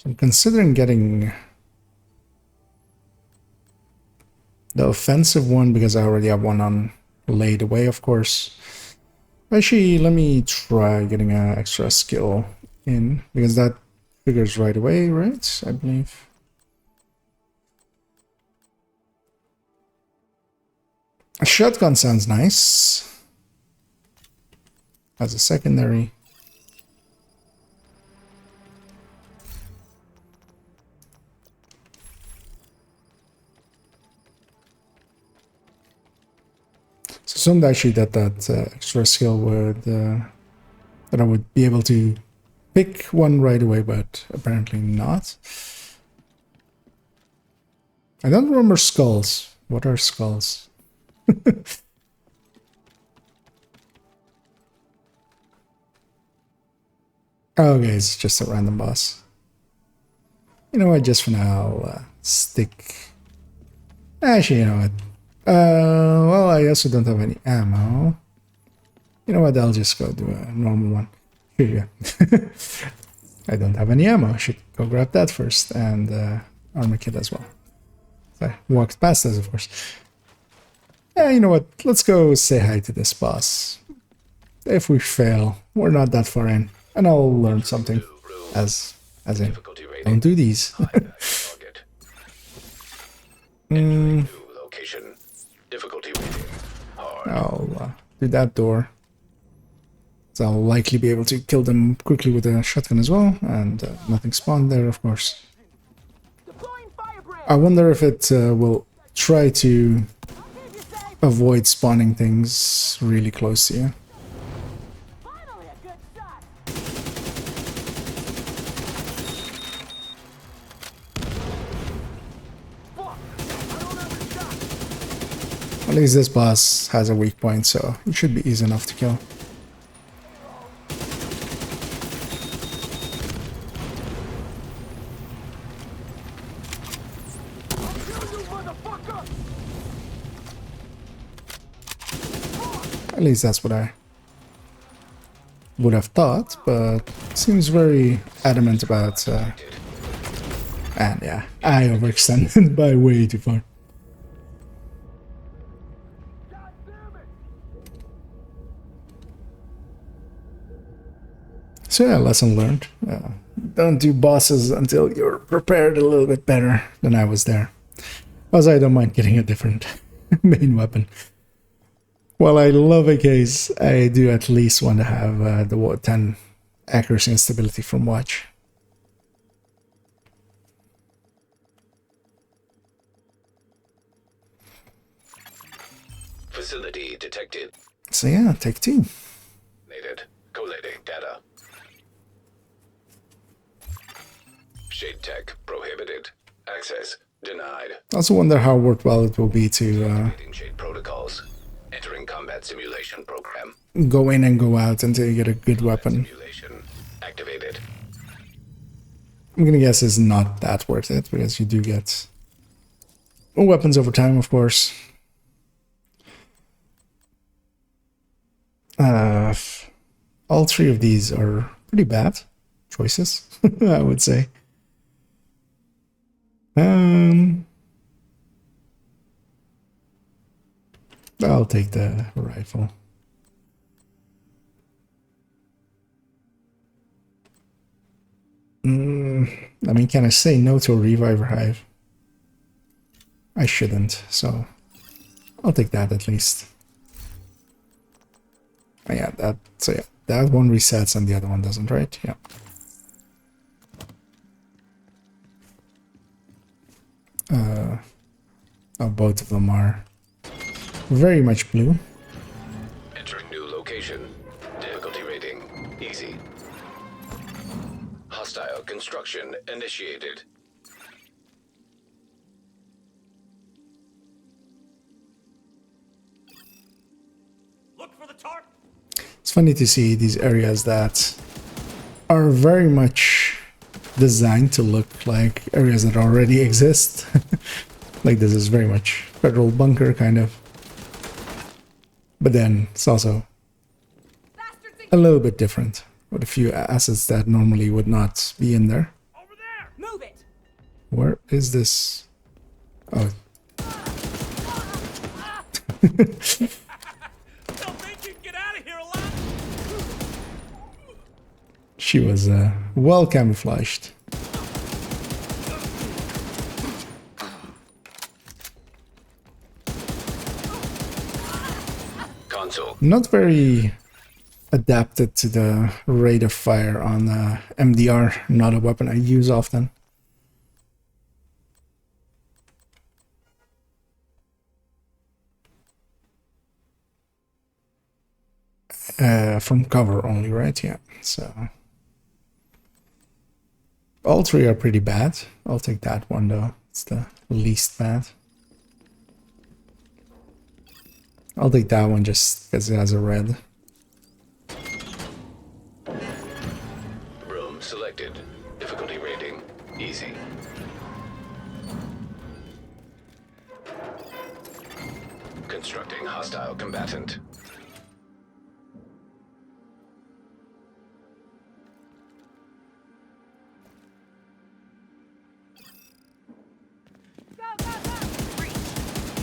I'm considering getting the offensive one because I already have one on laid away, of course. Actually, let me try getting an extra skill in because that triggers right away, right? I believe. A shotgun sounds nice as a secondary. So assumed actually that extra skill would that I would be able to pick one right away, but apparently not. I don't remember skulls. What are skulls? Okay, it's just a random boss. You know what? Just for now, I'll stick. Actually, you know what? Well, I also don't have any ammo. You know what? I'll just go do a normal one. Here, yeah. I don't have any ammo. I should go grab that first, and armor kit as well. So I walked past this, of course. Yeah, you know what? Let's go say hi to this boss. If we fail, we're not that far in, and I'll learn something. As in, Difficulty rating. don't do these. High value target. Entering new location. Difficulty rating. Hard. I'll do that door. So I'll likely be able to kill them quickly with a shotgun as well, and nothing spawned there, of course. Deploying firebrand. I wonder if it will try to avoid spawning things really close to you. Finally, a good shot. Fuck! I don't have a shot. At least this boss has a weak point, so it should be easy enough to kill. At least that's what I would have thought, but seems very adamant about and yeah, I overextended by way too far. So yeah, lesson learned. Don't do bosses until you're prepared a little bit better than I was there. As I don't mind getting a different main weapon. While I love a case, I do at least want to have the 10 accuracy and stability from watch. Facility detected. So yeah, take 2. Needed. Collating data. Shade tech prohibited. Access denied. I also wonder how worthwhile it will be to Reading shade protocols. Entering combat simulation program. go in and go out until you get a good weapon. Simulation activated. I'm gonna guess it's not that worth it, because you do get more weapons over time, of course. All 3 of these are pretty bad choices, I would say. I'll take the rifle. I mean, can I say no to a reviver hive? I shouldn't, so I'll take that at least. Oh, yeah, that one resets and the other one doesn't, right? Yeah. Oh, both of them are very much blue. Entering new location. Difficulty rating easy. Hostile construction initiated. Look for the target. As funny to see these areas that are very much designed to look like areas that already exist. Like this is very much federal bunker kind of. But then it's also a little bit different with a few assets that normally would not be in there. Over there! Move it! Where is this? Oh. Don't think you can get out of here alive! She was well camouflaged. Console. Not very adapted to the rate of fire on MDR, not a weapon I use often. From cover only, right? Yeah, so all three are pretty bad. I'll take that one though. It's the least bad. I'll take that one just because it has a red. Room selected. Difficulty rating easy. Constructing hostile combatant.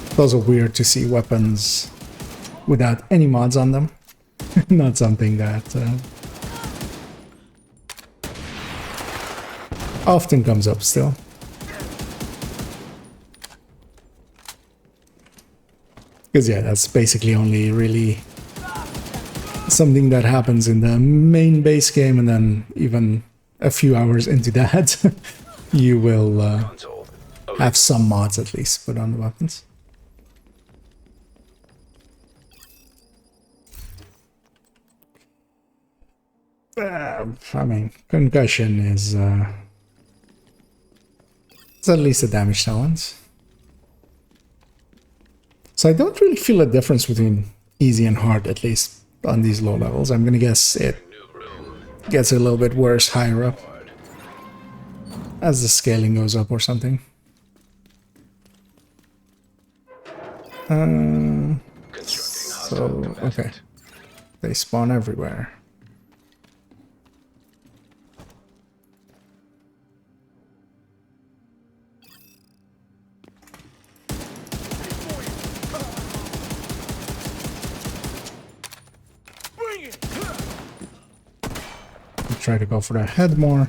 It's also weird to see weapons without any mods on them. Not something that often comes up still. Because yeah, that's basically only really something that happens in the main base game, and then even a few hours into that, you will Console. have some mods at least put on the weapons. I mean, concussion is it's at least a damage tolerance. So I don't really feel a difference between easy and hard, at least on these low levels. I'm gonna guess it New room. gets a little bit worse higher up as the scaling goes up or something. Constructing So, hostile combatant. okay. They spawn everywhere. Bring it! I'll try to go for the head more.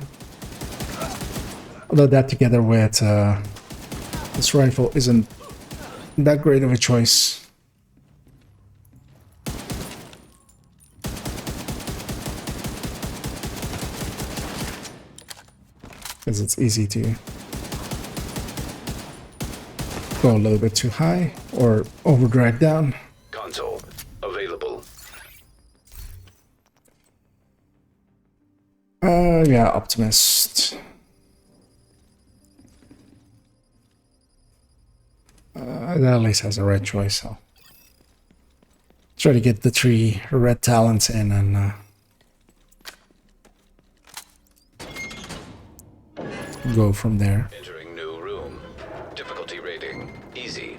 Although that together with this rifle isn't that great of a choice. Because it's easy to go a little bit too high or over drag down. Console. Available. Yeah, Optimist. It at least has a red choice, so try to get the 3 red talents in and go from there. Entering new room. Difficulty rating easy.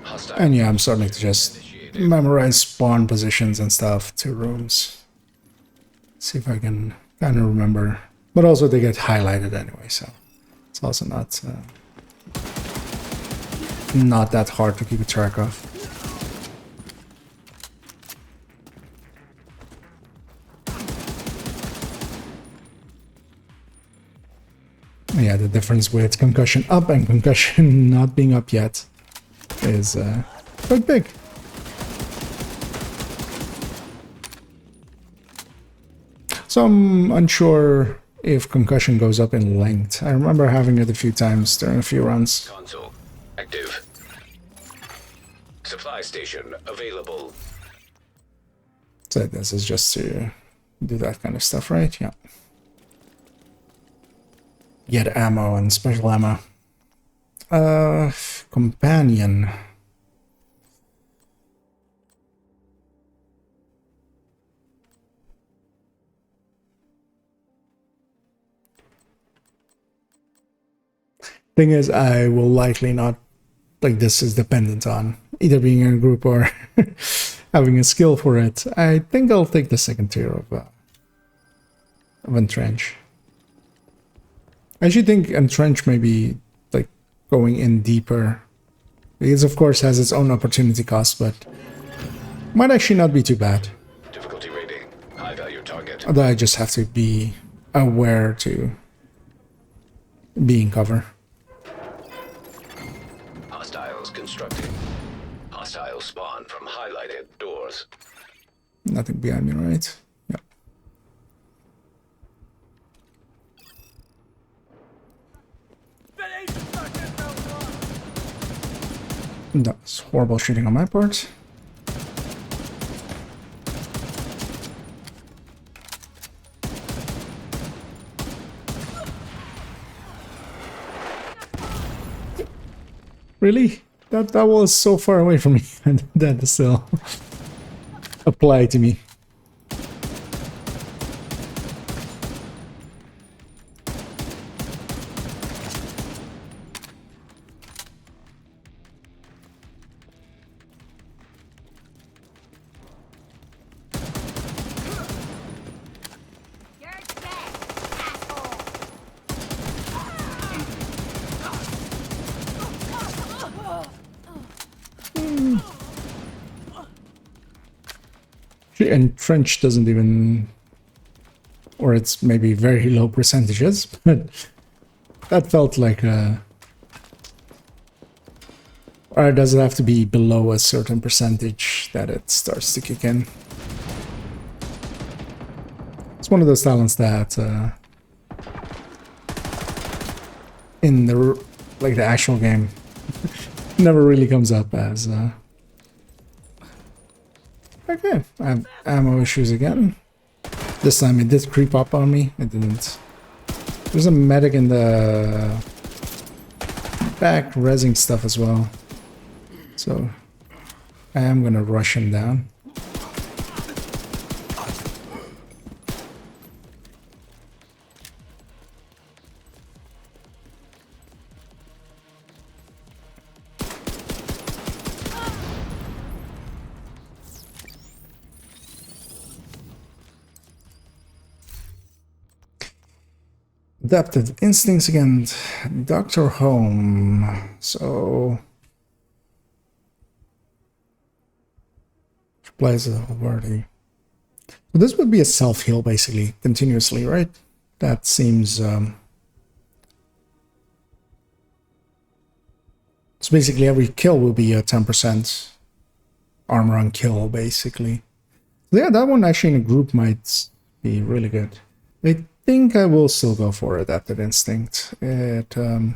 Hostile. And yeah, I'm starting to just memorize spawn positions and stuff to rooms. See if I can kind of remember. But also they get highlighted anyway, so it's also not that hard to keep a track of. Yeah, the difference with concussion up and concussion not being up yet is quite big. So I'm unsure if concussion goes up in length. I remember having it a few times during a few runs. Console. Active. Supply station available. So this is just to do that kind of stuff, right? Yeah. get ammo and special ammo. Companion. Thing is, I will likely not, like, this is dependent on either being in a group or having a skill for it. I think I'll take the second tier of Entrench. I actually think Entrench may be, like, going in deeper. It, of course, has its own opportunity cost, but might actually not be too bad. Difficulty rating. High value target. Although I just have to be aware to be in cover. Hostiles constructing. Hostiles spawn from highlighted doors. Nothing behind me, right? Yeah. That agent's not getting out of That's horrible shooting on my part. Really? That was so far away from me, and that still applied to me. You're dead, asshole. And French doesn't even, or it's maybe very low percentages, but that felt like a, or does it have to be below a certain percentage that it starts to kick in? It's one of those talents that in the, like, the actual game never really comes up as okay, I have ammo issues again. This time it did creep up on me. It didn't. There's a medic in the back rezzing stuff as well. So I am gonna rush him down. Adaptive instincts again. Doctor Home. So applies already. So this would be a self-heal basically, continuously, right? That seems so basically every kill will be a 10% armor on kill, basically. Yeah, that one actually in a group might be really good. I think I will still go for Adaptive Instinct. It I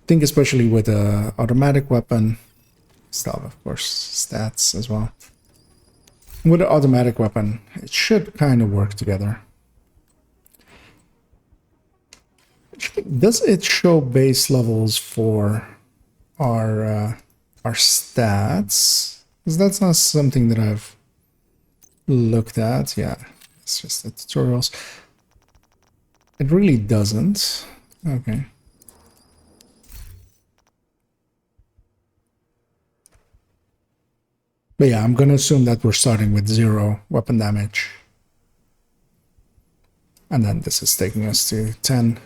think especially with a automatic weapon stuff, of course, stats as well. With an automatic weapon, it should kind of work together. Does it show base levels for our stats? Because that's not something that I've looked at. Yeah, it's just the tutorials. It really doesn't. Okay. But yeah, I'm gonna assume that we're starting with 0 weapon damage. And then this is taking us to 10.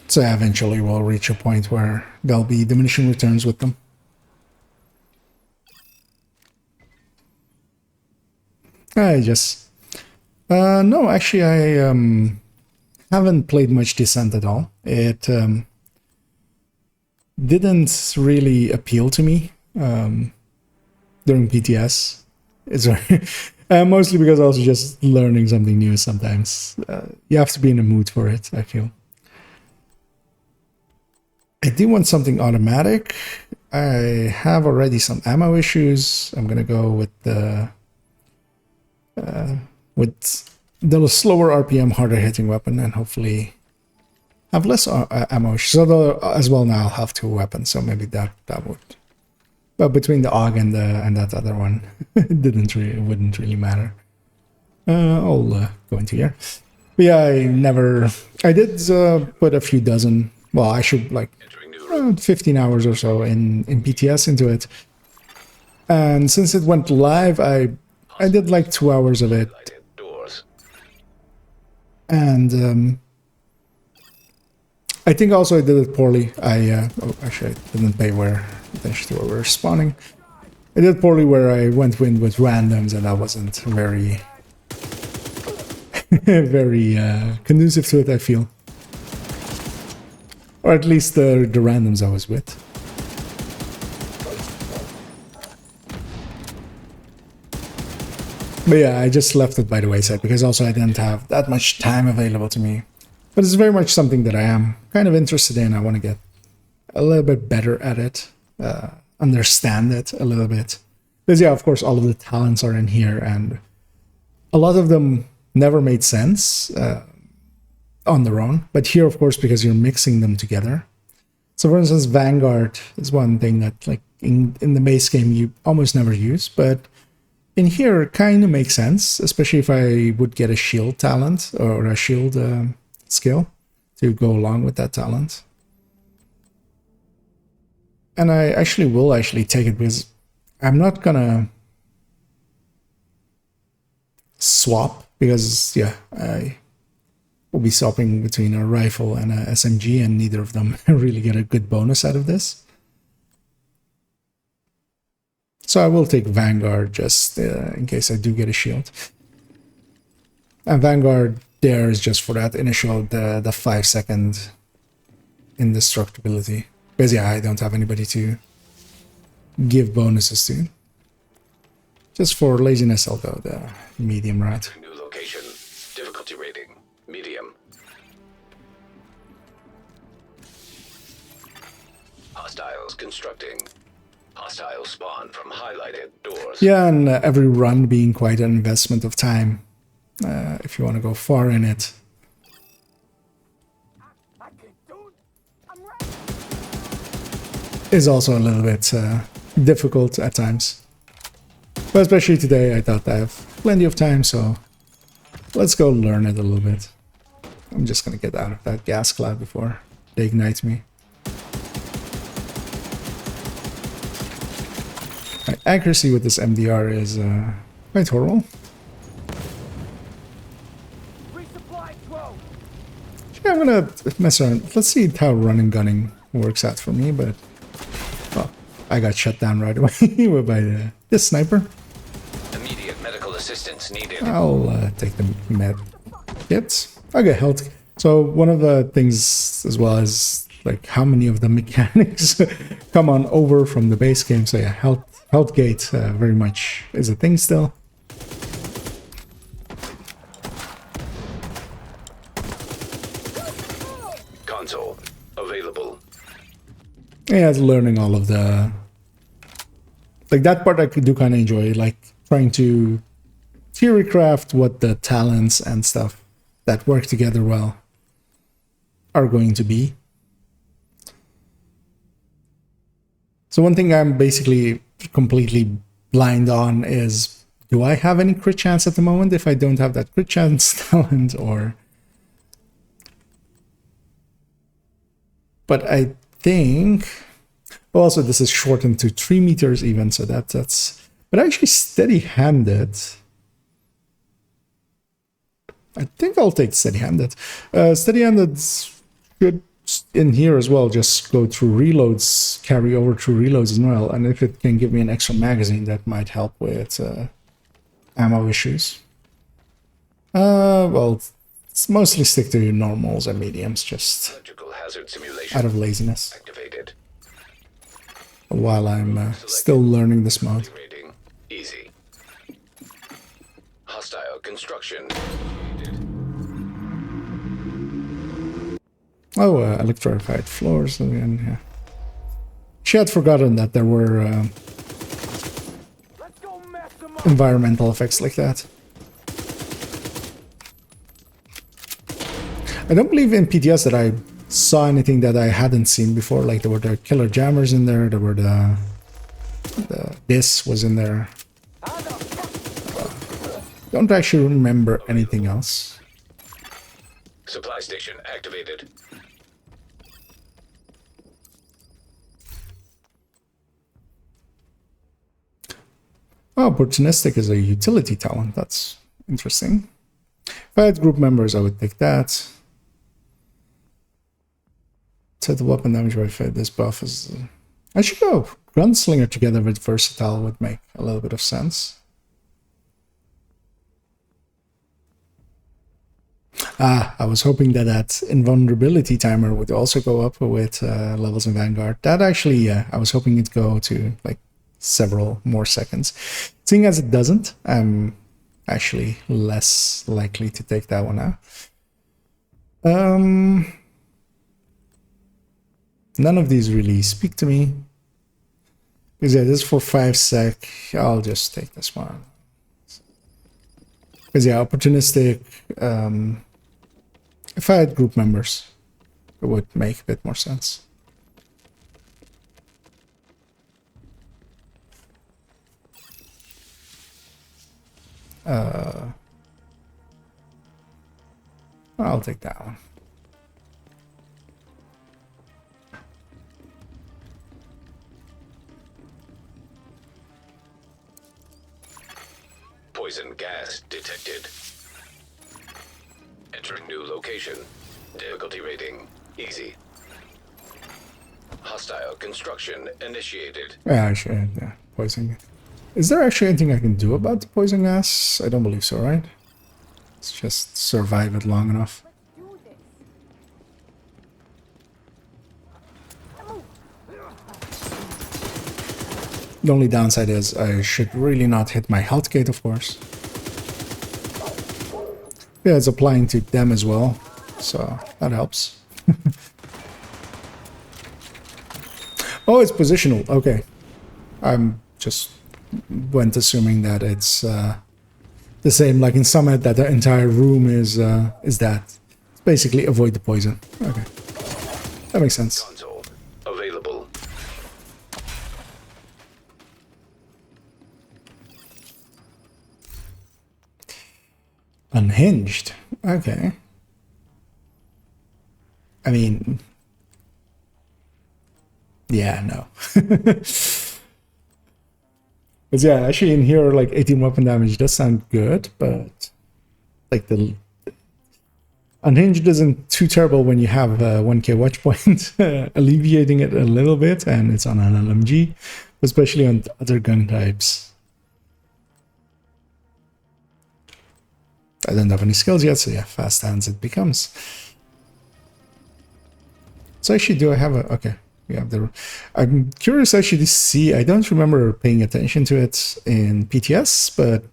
So eventually we'll reach a point where there'll be diminishing returns with them. No, actually I haven't played much Descent at all. It didn't really appeal to me during PTS. It's mostly because I was just learning something new sometimes. You have to be in the mood for it, I feel. I do want something automatic. I have already some ammo issues. I'm gonna go with the slower RPM, harder hitting weapon, and hopefully have less ammo issues. Although as well now I'll have 2 weapons, so maybe that would. But between the AUG and that other one, it wouldn't really matter. I'll go into here. But yeah, I did put a few dozen. Well, I should like around 15 hours or so in PTS into it. And since it went live, I did like 2 hours of it. Doors. And I think also I did it poorly. Actually, I didn't pay attention to where we were spawning. I did poorly where I went in with randoms, and that wasn't very, very conducive to it, I feel. Or at least the randoms I was with. But yeah, I just left it by the wayside because also I didn't have that much time available to me. But it's very much something that I am kind of interested in. I want to get a little bit better at it, understand it a little bit. Because yeah, of course, all of the talents are in here, and a lot of them never made sense on their own. But here, of course, because you're mixing them together. So for instance, Vanguard is one thing that like in the base game you almost never use, but in here it kind of makes sense, especially if I would get a shield talent or a shield skill to go along with that talent. And I will take it because I'm not gonna swap, because yeah, I will be swapping between a rifle and a SMG, and neither of them really get a good bonus out of this. So I will take Vanguard just in case I do get a shield. And Vanguard there is just for that initial, the 5-second indestructibility. Because yeah, I don't have anybody to give bonuses to. Just for laziness, I'll go the medium route. New location. Difficulty rating. Medium. Hostiles constructing. Hostile spawn from highlighted doors. Yeah, and every run being quite an investment of time. If you want to go far in it. Is also a little bit difficult at times. But especially today, I thought I have plenty of time, so let's go learn it a little bit. I'm just gonna get out of that gas cloud before they ignite me. My accuracy with this MDR is quite horrible. Yeah, I'm gonna mess around. Let's see how run and gunning works out for me, but well, I got shut down right away by this sniper. Immediate medical assistance needed. I'll take the med kits. Okay, health. So one of the things as well is like how many of the mechanics come on over from the base game. So yeah, health gate very much is a thing still. Console available. Yeah, it's learning all of the like that part I could do kind of enjoy, like trying to theory craft what the talents and stuff that work together well are going to be. So one thing I'm basically completely blind on is, do I have any crit chance at the moment if I don't have that crit chance talent, or... But I think... Also, this is shortened to 3 meters even, so that's... But actually steady-handed... I think I'll take steady-handed. Steady-handed should, in here as well, just go through reloads, carry over through reloads as well. And if it can give me an extra magazine, that might help with ammo issues. Well, it's mostly stick to normals and mediums, just Electrical hazard simulation out of laziness. activated. While I'm still learning this mode. Rating easy. Hostile construction. Oh, electrified floors again, yeah. She had forgotten that there were Let's go mess them up. environmental effects like that. I don't believe in PTS that I saw anything that I hadn't seen before. Like there were the killer jammers in there. There were the this was in there. Don't actually remember anything else. Supply station activated. Oh, opportunistic is a utility talent. That's interesting. If I had group members, I would take that. Set the weapon damage by fit. This buff is... I should go Gunslinger together with Versatile would make a little bit of sense. Ah, I was hoping that that invulnerability timer would also go up with levels in Vanguard. That actually, I was hoping it'd go to like several more seconds. Seeing as it doesn't, I'm actually less likely to take that one out. None of these really speak to me. Because yeah, this is for 5 sec. I'll just take this one. Because yeah, opportunistic. If I had group members, it would make a bit more sense. I'll take that one. Poison gas detected. Entering new location. Difficulty rating easy. Hostile construction initiated. Yeah, I should. Yeah, poison. Is there actually anything I can do about the poison gas? I don't believe so, right? Let's just survive it long enough. Do this. The only downside is I should really not hit my health gate, of course. Yeah, it's applying to them as well, so that helps. Oh, it's positional. Okay. I'm just went assuming that it's the same like in Summit, that the entire room is that. It's basically avoid the poison. Okay. That makes sense. Console available. Unhinged. Okay. I mean... Yeah, no. But yeah, actually in here, like 18 weapon damage does sound good, but like the Unhinged isn't too terrible when you have 1k watch point, alleviating it a little bit, and it's on an LMG, especially on other gun types. I don't have any skills yet, so yeah, fast hands it becomes. So actually, do I have a... Okay. We have the... I'm curious actually to see... I don't remember paying attention to it in PTS, but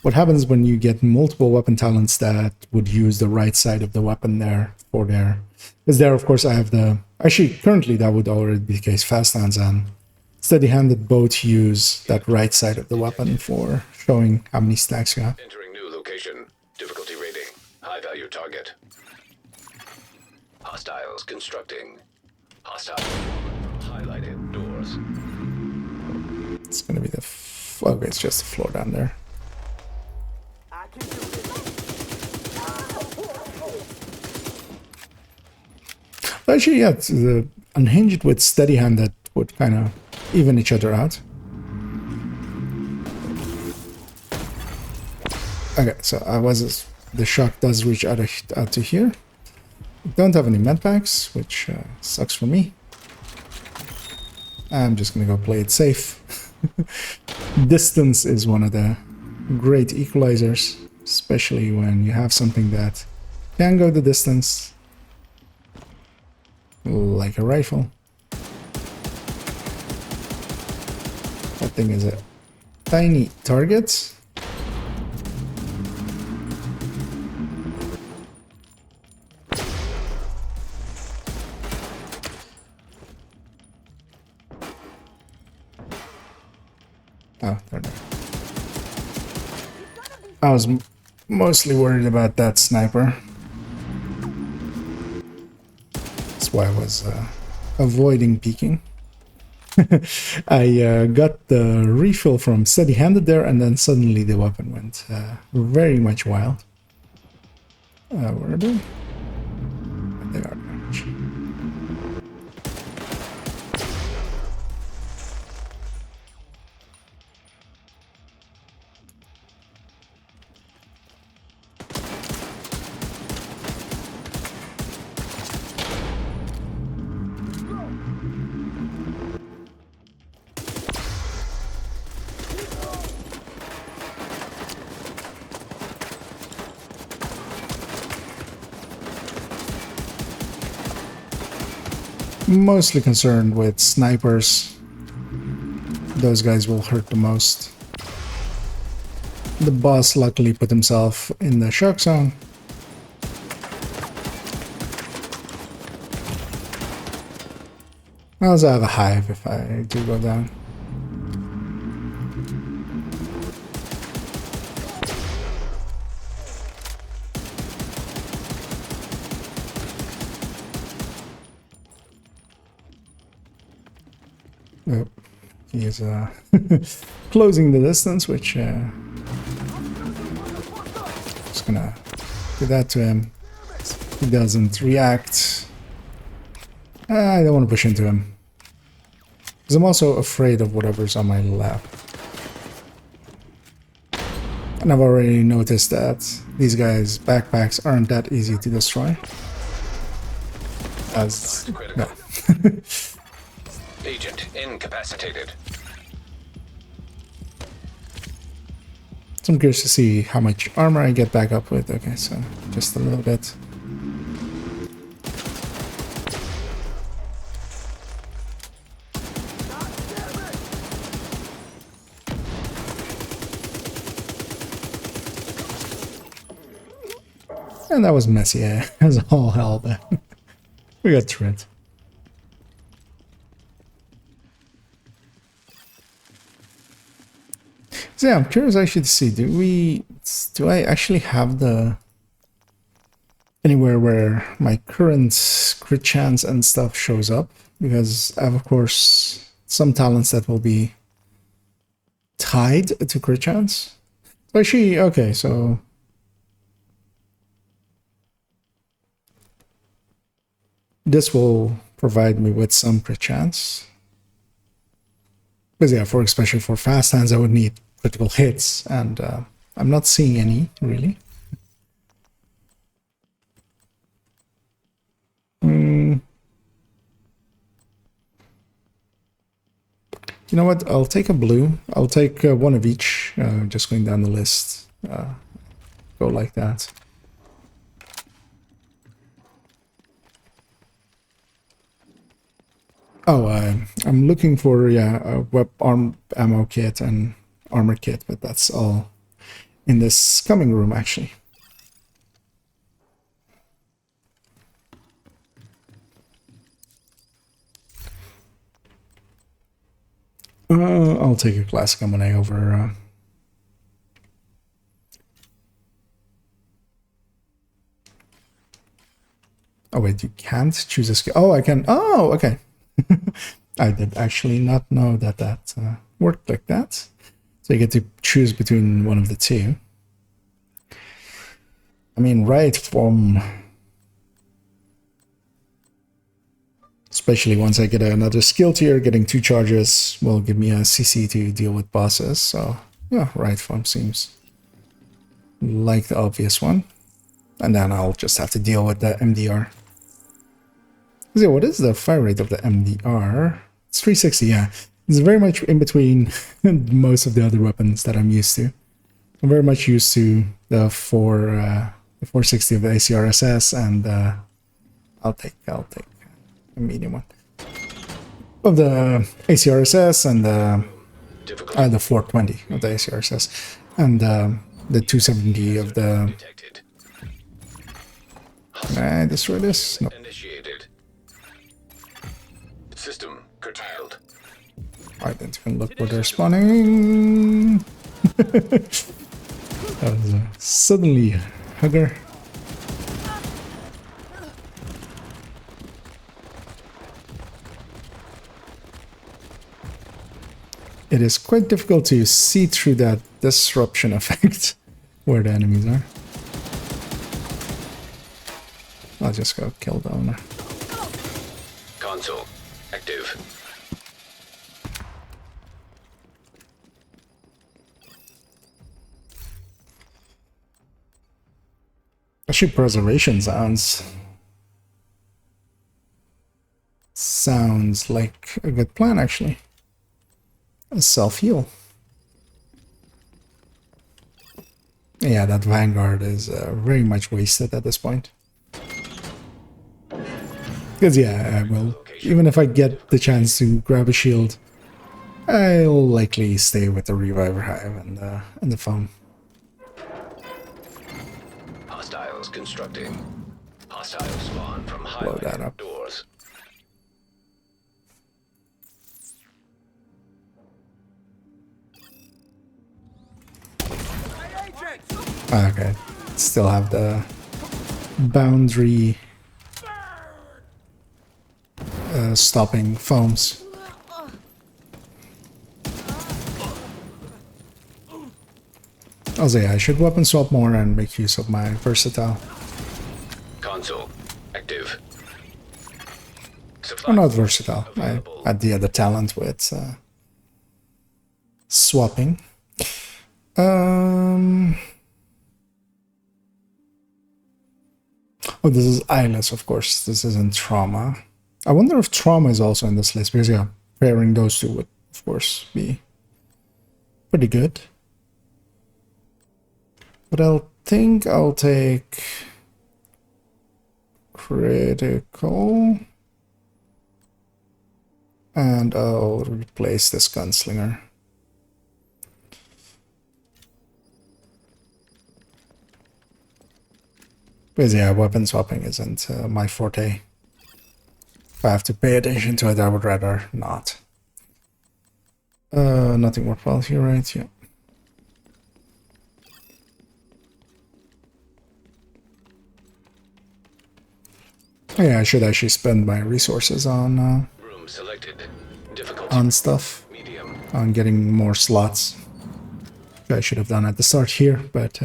what happens when you get multiple weapon talents that would use the right side of the weapon there for their... Because there, of course, I have the... Actually, currently that would already be the case. Fast hands and steady-handed both use that right side of the weapon for showing how many stacks you have. Entering new location. Difficulty rating. High value target. Hostiles constructing. Hostile. Highlighted doors. It's gonna be the... Okay, it's just the floor down there. I can do this. Actually, yeah, it's the Unhinged with steady hand that would kind of even each other out. Okay, so I was... The shock does reach out to here. Don't have any med packs, which sucks for me. I'm just gonna go play it safe. Distance is one of the great equalizers, especially when you have something that can go the distance, like a rifle. That thing is a tiny target. Oh, there they are. I was mostly worried about that sniper. That's why I was avoiding peeking. I got the refill from steady-handed there, and then suddenly the weapon went very much wild. Where are they? They are. Mostly concerned with snipers. Those guys will hurt the most. The boss luckily put himself in the shock zone. I also have a hive if I do go down. Oh, he is closing the distance, which just gonna do that to him. He doesn't react. I don't want to push into him because I'm also afraid of whatever's on my lap. And I've already noticed that these guys' backpacks aren't that easy to destroy. As no. Agent incapacitated. So I'm curious to see how much armor I get back up with. Okay, so just a little bit. And that was messy, as all hell, but we got through it. So yeah, I'm curious actually to see, do I actually have the anywhere where my current crit chance and stuff shows up? Because I have, of course, some talents that will be tied to crit chance. Actually, okay, so this will provide me with some crit chance. Because yeah, especially for fast hands, I would need critical hits, and I'm not seeing any, really. You know what? I'll take a blue. I'll take one of each, just going down the list. Go like that. Oh, I'm looking for, a web arm ammo kit and armor kit, but that's all in this coming room, actually. I'll take a classic M&A over... Oh, wait, you can't choose a skill. Oh, I can... Oh, okay. I did actually not know that that worked like that. So you get to choose between one of the two. I mean, right from... Especially once I get another skill tier, getting 2 charges will give me a CC to deal with bosses. So, yeah, right from seems like the obvious one. And then I'll just have to deal with the MDR. So what is the fire rate of the MDR? It's 360, yeah. It's very much in between most of the other weapons that I'm used to. I'm very much used to the 460 of the ACRSS, and I'll take a medium one of the ACRSS, and the 420 of the ACRSS, and the 270 of the... Can I destroy this? No. Initiated. System curtailed. I didn't even look where they're spawning. That was suddenly a hugger. It is quite difficult to see through that disruption effect where the enemies are. I'll just go kill the owner. Console active. Actually, preservation sounds like a good plan, actually. A self-heal. Yeah, that Vanguard is very much wasted at this point. Because yeah, I will. Even if I get the chance to grab a shield, I'll likely stay with the Reviver Hive and the foam. Hostiles constructing. Hostiles spawn from Blow that highlighted up. doors. Okay, still have the boundary stopping foams. I'll say I should weapon swap more and make use of my versatile. Console active. Or not versatile. I had the other talent with swapping. Oh, this is eyeless, of course. This isn't trauma. I wonder if trauma is also in this list, because yeah, pairing those two would, of course, be pretty good. But I'll think I'll take critical, and I'll replace this gunslinger. Because yeah, weapon swapping isn't my forte. If I have to pay attention to it, I would rather not. Nothing worthwhile here, right? Yeah. Yeah, I should actually spend my resources on Room selected. Difficulty on stuff, medium. on getting more slots. Which I should have done at the start here, but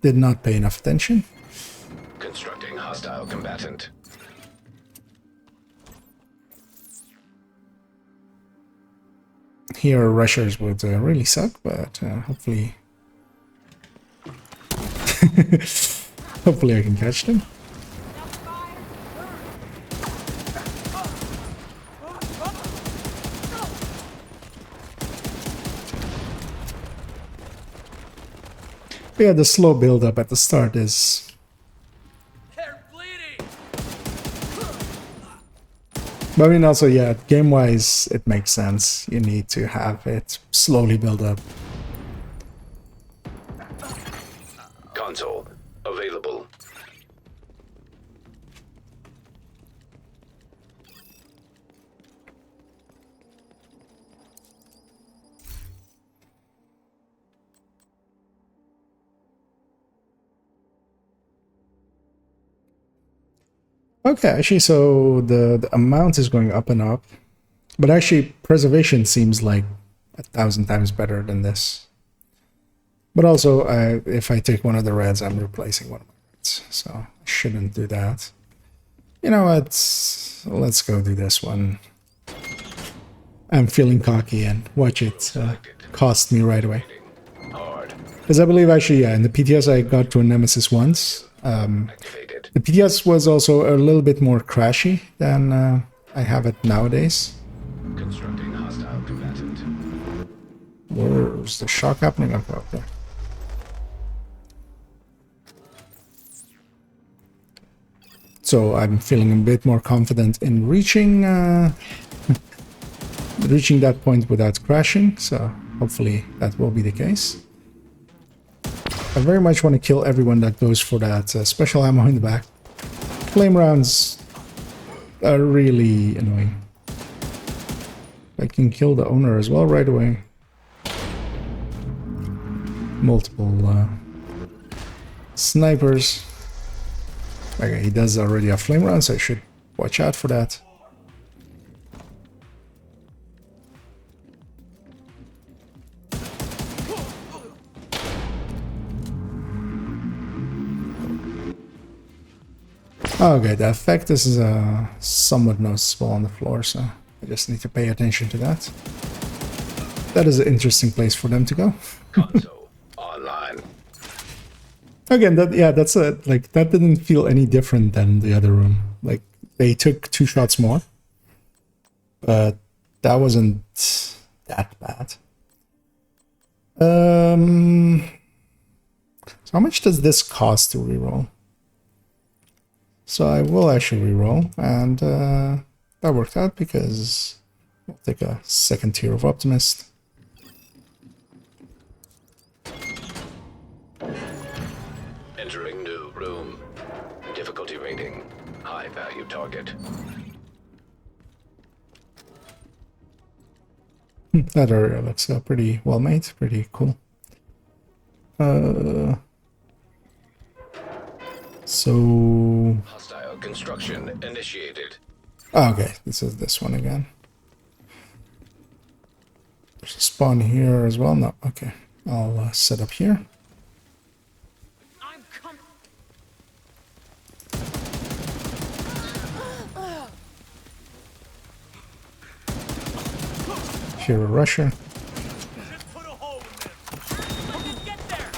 did not pay enough attention. Constructing hostile combatant. Here, rushers would really suck, but hopefully, hopefully I can catch them. Yeah, the slow build up at the start is. They're bleeding. But I mean, also, yeah, game wise, it makes sense. You need to have it slowly build up. Console available. Okay, actually, so the amount is going up and up. But actually, preservation seems like 1,000 times better than this. But also, if I take one of the reds, I'm replacing one of my reds. So I shouldn't do that. You know what? Let's go do this one. I'm feeling cocky and watch it cost me right away. Hard. Because I believe actually, yeah, in the PTS I got to a Nemesis once. Activated. The PTS was also a little bit more crashy than I have it nowadays. Constructing hostile combatant. Where's the shock happening? Okay, up there. So I'm feeling a bit more confident in reaching reaching that point without crashing. So hopefully that will be the case. I very much want to kill everyone that goes for that special ammo in the back. Flame rounds are really annoying. I can kill the owner as well right away. Multiple snipers. Okay, he does already have flame rounds, so I should watch out for that. Okay, the effect is somewhat noticeable on the floor, so I just need to pay attention to that. That is an interesting place for them to go. Console online. Again, that's like that didn't feel any different than the other room. Like they took 2 shots more, but that wasn't that bad. So how much does this cost to reroll? So I will actually reroll, and that worked out because I'll take a second tier of Optimist. Entering new room. Difficulty rating. High value target. That area looks pretty well made, pretty cool. So... Hostile construction initiated. Okay, this is this one again. There's a spawn here as well. No, okay. I'll set up here. I'm coming. Here a rusher. Just put a hole in them. Get there.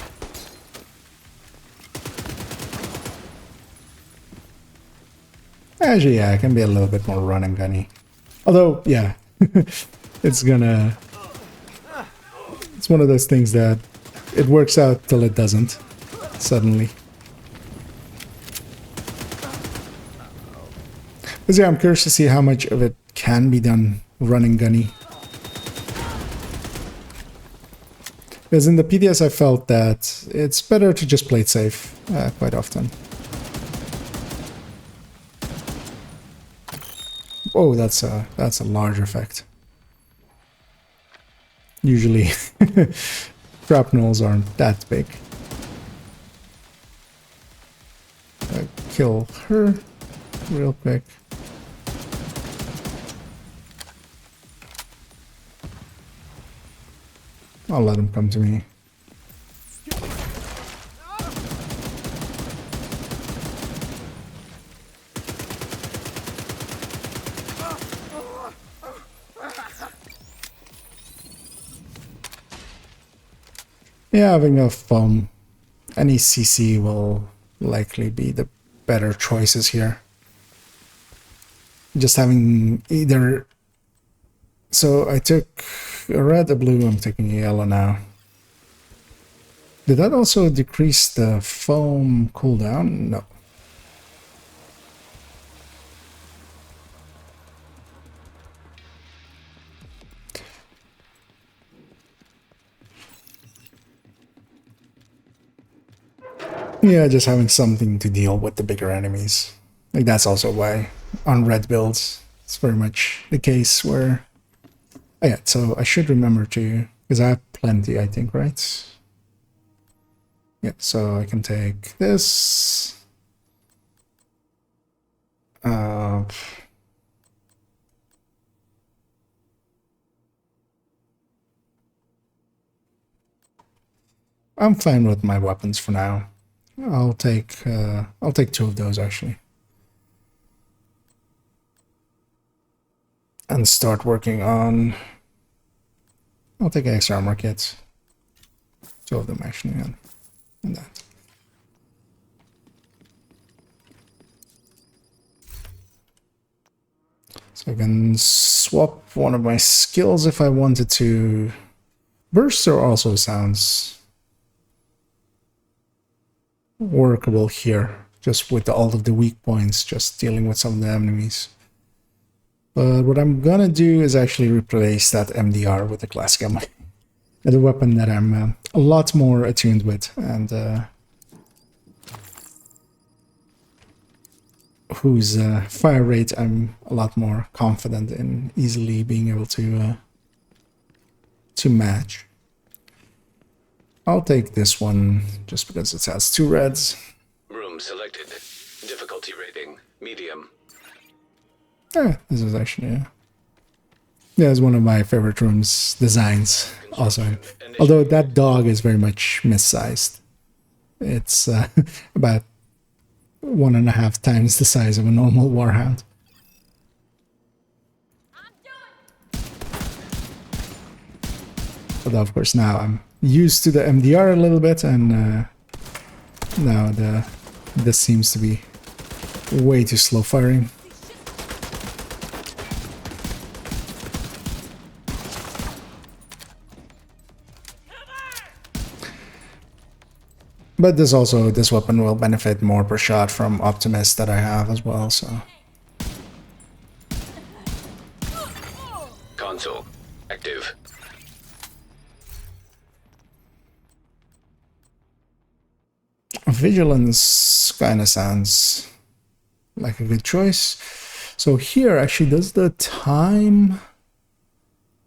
Actually, yeah, it can be a little bit more run and gunny. Although, yeah, it's gonna... It's one of those things that it works out till it doesn't, suddenly. Because yeah, I'm curious to see how much of it can be done run and gunny. Because in the PDS I felt that it's better to just play it safe quite often. Oh, that's a large effect. Usually shrapnels aren't that big. Kill her real quick. I'll let him come to me. Yeah, having a foam, any CC will likely be the better choices here. Just having either... So I took a red, a blue, I'm taking a yellow now. Did that also decrease the foam cooldown? No. Yeah, just having something to deal with the bigger enemies. Like that's also why on red builds, it's very much the case where... Oh yeah, so I should remember to... Because I have plenty, I think, right? Yeah, so I can take this. I'm fine with my weapons for now. I'll take 2 of those actually. And start working on... I'll take extra armor kits. 2 of them actually, and that. So I can swap one of my skills if I wanted to. Burster also sounds workable here, just with all of the weak points, just dealing with some of the enemies. But what I'm gonna do is actually replace that MDR with the classic ammo. The weapon that I'm a lot more attuned with, and whose fire rate I'm a lot more confident in easily being able to match. I'll take this one just because it has 2 reds. Room selected. Difficulty rating, medium. This is actually yeah, it's one of my favorite rooms designs. Also, although that dog is very much missized. It's about 1.5 times the size of a normal warhound. But of course now I'm used to the MDR a little bit, and now this seems to be way too slow firing. But this weapon will benefit more per shot from Optimist that I have as well, so. Console active. Vigilance kind of sounds like a good choice. So here, actually, does the time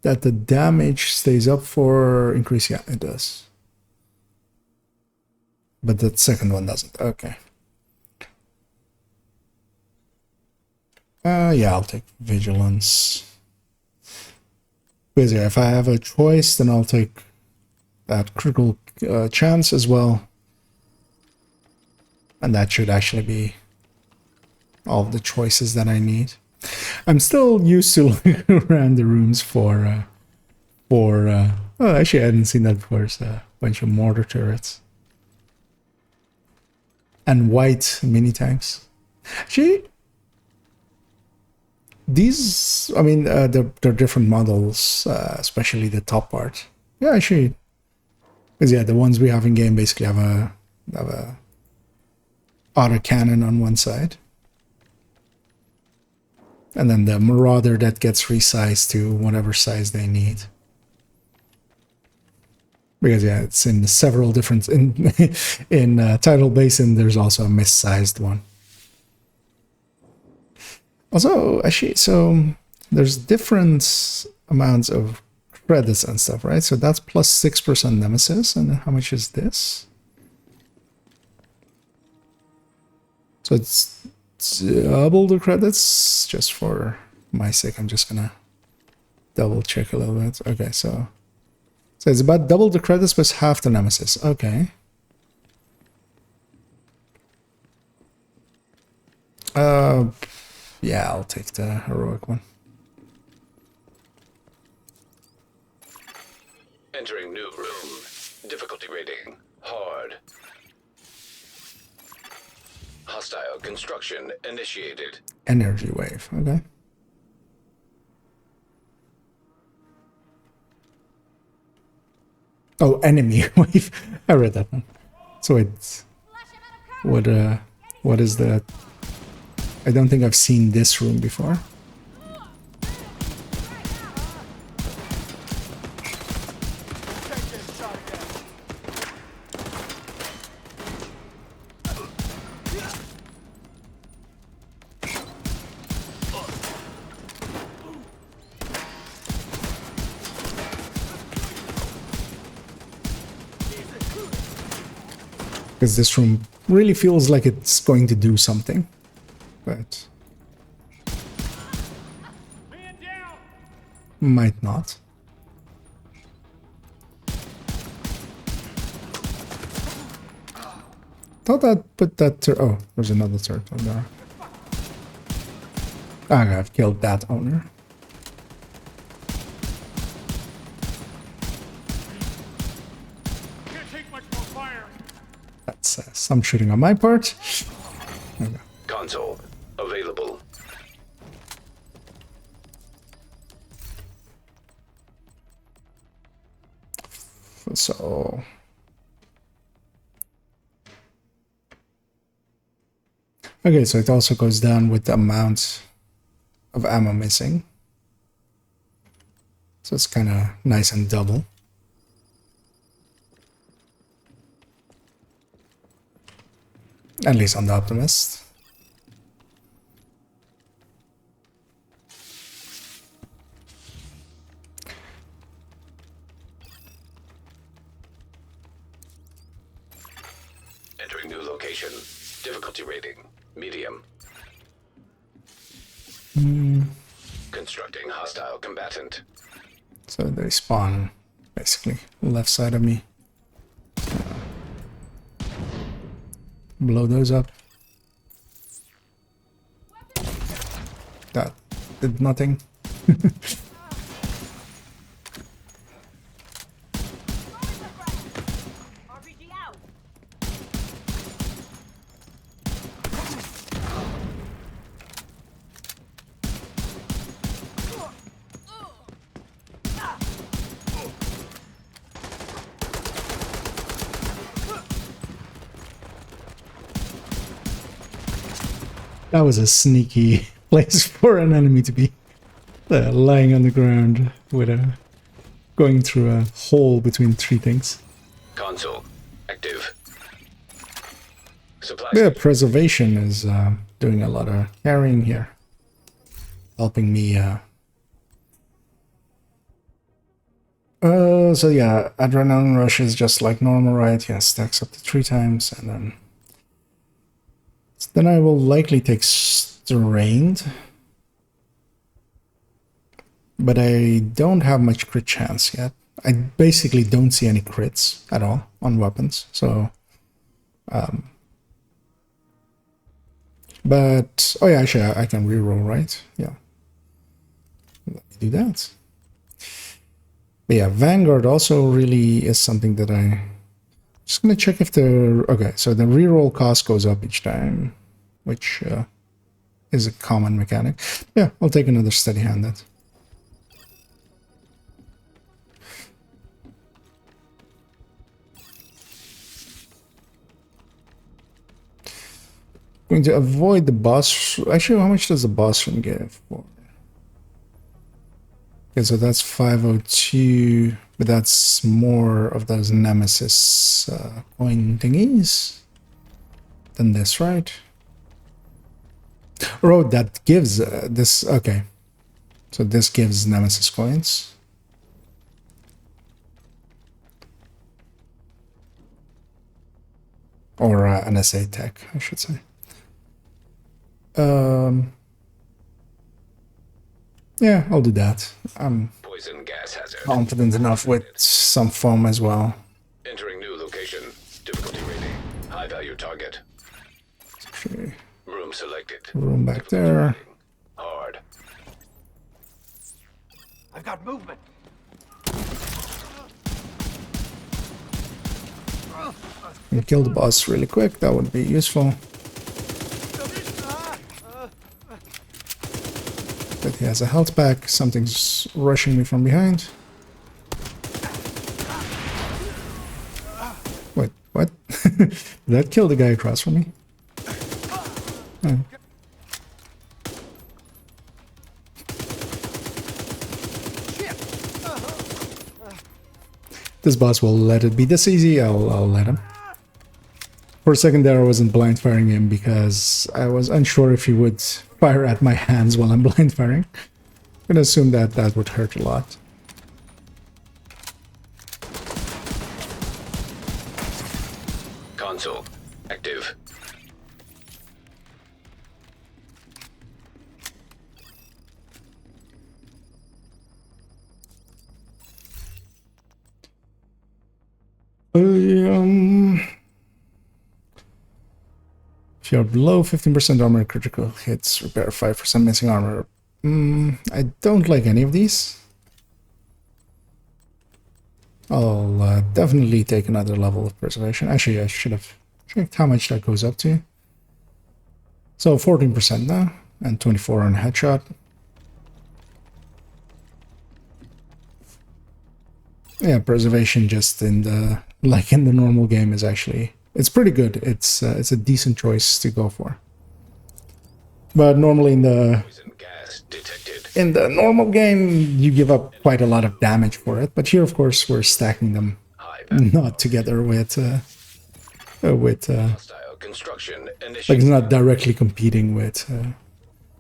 that the damage stays up for increase? Yeah, it does. But the second one doesn't. Okay. Yeah, I'll take Vigilance. Because yeah, if I have a choice, then I'll take that critical chance as well. And that should actually be all of the choices that I need. I'm still used to looking around the rooms for oh, actually I hadn't seen that before. It's a bunch of mortar turrets. And white mini tanks. Actually, these, I mean, they're different models, especially the top part. Yeah, actually, because yeah, the ones we have in game basically have a autocannon on one side, and then the Marauder that gets resized to whatever size they need. Because yeah, it's in several different in Tidal Basin. There's also a missized one. Also, actually, so there's different amounts of credits and stuff, right? So that's plus 6% Nemesis, and how much is this? So it's double the credits. Just for my sake, I'm just gonna double check a little bit. Okay, so it's about double the credits plus half the Nemesis. Okay. Yeah, I'll take the heroic one. Entering new room. Difficulty rating, hard. Hostile construction initiated. Energy wave. Okay. Oh, enemy wave. I read that one. So it's what is the? I don't think I've seen this room before. Because this room really feels like it's going to do something, but might not. Thought I'd put that oh, there's another turret on there. I've killed that owner. That's some shooting on my part. Okay. Console available. So okay, so it also goes down with the amount of ammo missing. So it's kind of nice and double. At least on the Optimist. location. Difficulty rating, medium. Constructing hostile combatant. So they spawn basically left side of me. Blow those up. That did nothing. RPG out. That was a sneaky place for an enemy to be. Lying on the ground with a going through a hole between three things. Console active. Supplies. Yeah, preservation is doing a lot of carrying here, helping me. So yeah, adrenaline rush is just like normal, right? Yeah, stacks up to 3 times, and then I will likely take strained. But I don't have much crit chance yet. I basically don't see any crits at all on weapons, so... but... oh yeah, actually I can reroll, right? Yeah. Let me do that. But yeah, Vanguard also really is something that I... just gonna check if the... okay, so the reroll cost goes up each time, which is a common mechanic. Yeah, I'll take another steady hand then. Going to avoid the boss. Actually, how much does the boss room give for? Okay, so that's 502, but that's more of those Nemesis coin thingies than this, right? Oh, that gives this. Okay, so this gives Nemesis coins. Or NSA tech, I should say. Yeah, I'll do that. I'm Poison gas hazard. confident enough with some foam as well. Entering new location. Difficulty rating. High value target. Actually, Room selected. room back there. Hard. I've got movement. And kill the boss really quick. That would be useful. But he has a health pack. Something's rushing me from behind. Wait, what? Did that kill the guy across from me? Oh. This boss will let it be this easy. I'll let him. For a second there, I wasn't blind firing him because I was unsure if he would fire at my hands while I'm blind firing. I'm gonna assume that that would hurt a lot. Console active. If you're below 15% armor, critical hits, repair 5% missing armor. I don't like any of these. I'll definitely take another level of preservation. Actually, I should have checked how much that goes up to. So 14% now, and 24 on headshot. Yeah, preservation just in the in the normal game is actually, it's pretty good. It's a decent choice to go for. But normally in the normal game you give up quite a lot of damage for it. But here, of course, we're stacking them not together with like it's not directly competing with.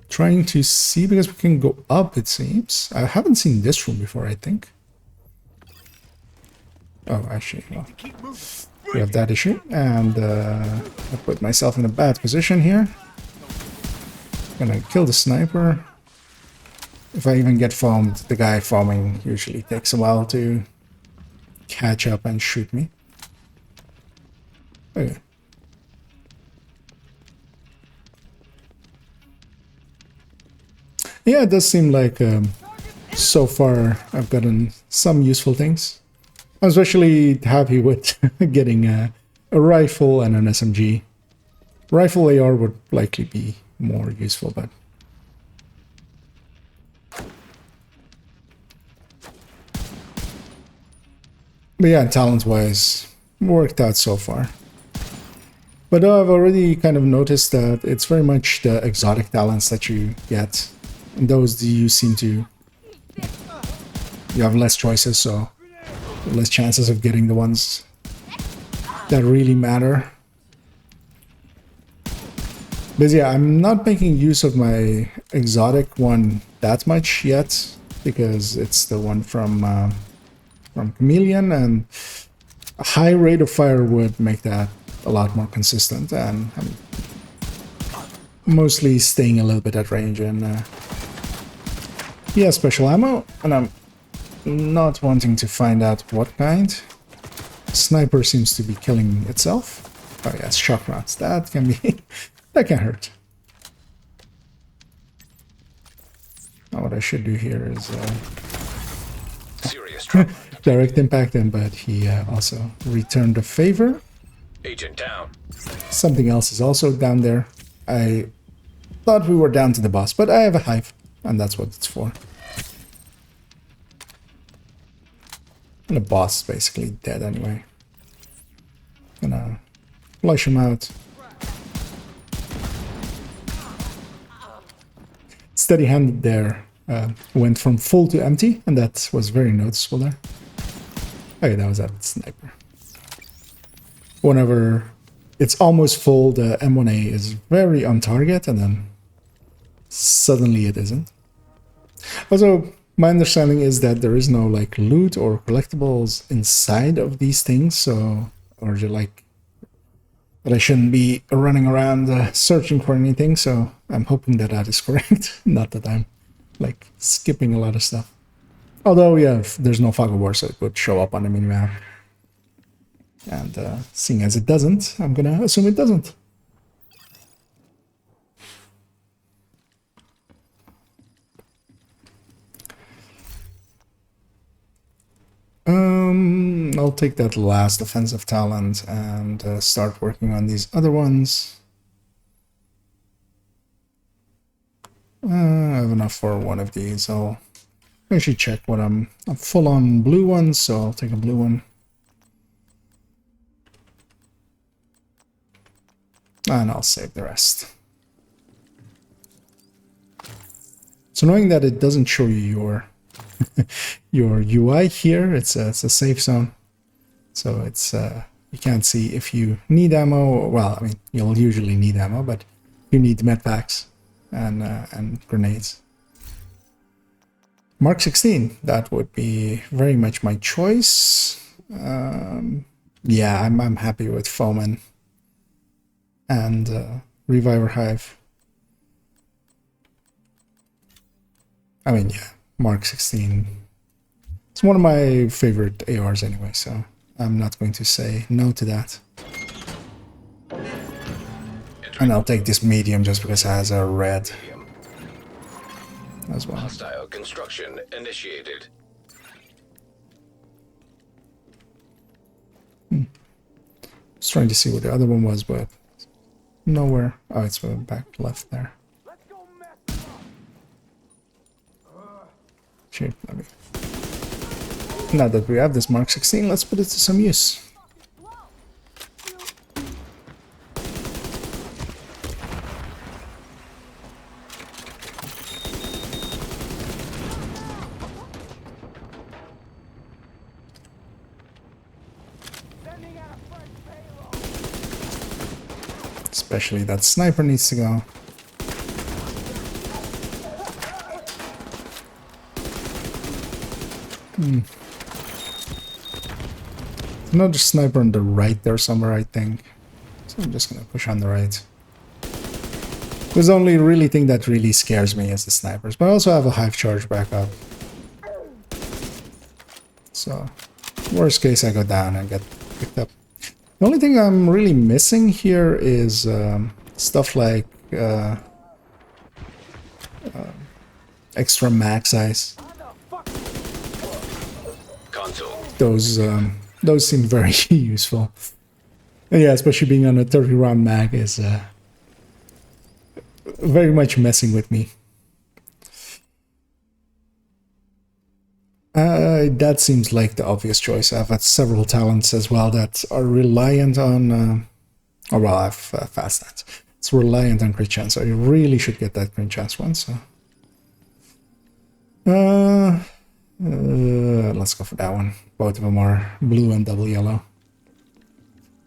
Trying to see, because we can go up, it seems. I haven't seen this room before, I think. Oh, actually, well. We have that issue, and I put myself in a bad position here. Gonna kill the sniper. If I even get foamed, the guy foaming usually takes a while to catch up and shoot me. Okay. Yeah, it does seem like so far I've gotten some useful things. I'm especially happy with getting a rifle and an SMG. Rifle AR would likely be more useful, but... But yeah, talent-wise, worked out so far. But I've already kind of noticed that it's very much the exotic talents that you get. And those you seem to... You have less choices, so less chances of getting the ones that really matter. But yeah, I'm not making use of my exotic one that much yet, because it's the one from Chameleon, and a high rate of fire would make that a lot more consistent, and I'm mostly staying a little bit at range and yeah, special ammo, and I'm not wanting to find out what kind. Sniper seems to be killing itself. Oh yeah, shock rounds. That can be that can hurt. Now what I should do here is Serious trouble. direct impact him, but he also returned a favor. Agent down. Something else is also down there. I thought we were down to the boss, but I have a hive, and that's what it's for. And the boss is basically dead anyway. Gonna flush him out. Steady-handed there went from full to empty, and that was very noticeable there. Okay, that was that sniper. Whenever it's almost full, the M1A is very on target, and then suddenly it isn't. Also, my understanding is that there is no like loot or collectibles inside of these things, so, or just like, that I shouldn't be running around searching for anything, so I'm hoping that that is correct. Not that I'm like skipping a lot of stuff. Although, yeah, if there's no fog of war, so it would show up on the minimap. And seeing as it doesn't, I'm gonna assume it doesn't. I'll take that last offensive talent and start working on these other ones. I have enough for one of these. I'll actually check what I'm full on blue ones, so I'll take a blue one. And I'll save the rest. So knowing that it doesn't show you your UI here, it's a safe zone. So it's you can't see if you need ammo. Well, I mean, you'll usually need ammo, but you need med packs and grenades. Mark 16, that would be very much my choice. Yeah, I'm happy with Foeman and Reviver Hive. I mean, yeah, Mark 16. It's one of my favorite ARs anyway, so I'm not going to say no to that. And I'll take this medium just because it has a red as well. Hostile construction initiated. Just trying to see what the other one was, but nowhere. Oh, it's back left there. Sure, let me. Now that we have this Mark 16, let's put it to some use. Especially that sniper needs to go. Another sniper on the right there somewhere, I think. So I'm just gonna push on the right. The only really thing that really scares me is the snipers, but I also have a hive charge backup. So, worst case, I go down and get picked up. The only thing I'm really missing here is stuff like extra mag size. Console. Those seem very useful. And yeah, especially being on a 30-round mag is very much messing with me. That seems like the obvious choice. I've had several talents as well that are reliant on... oh, well, I have fast hands. It's reliant on crit chance, so you really should get that crit chance one, so... let's go for that one. Both of them are blue and double yellow.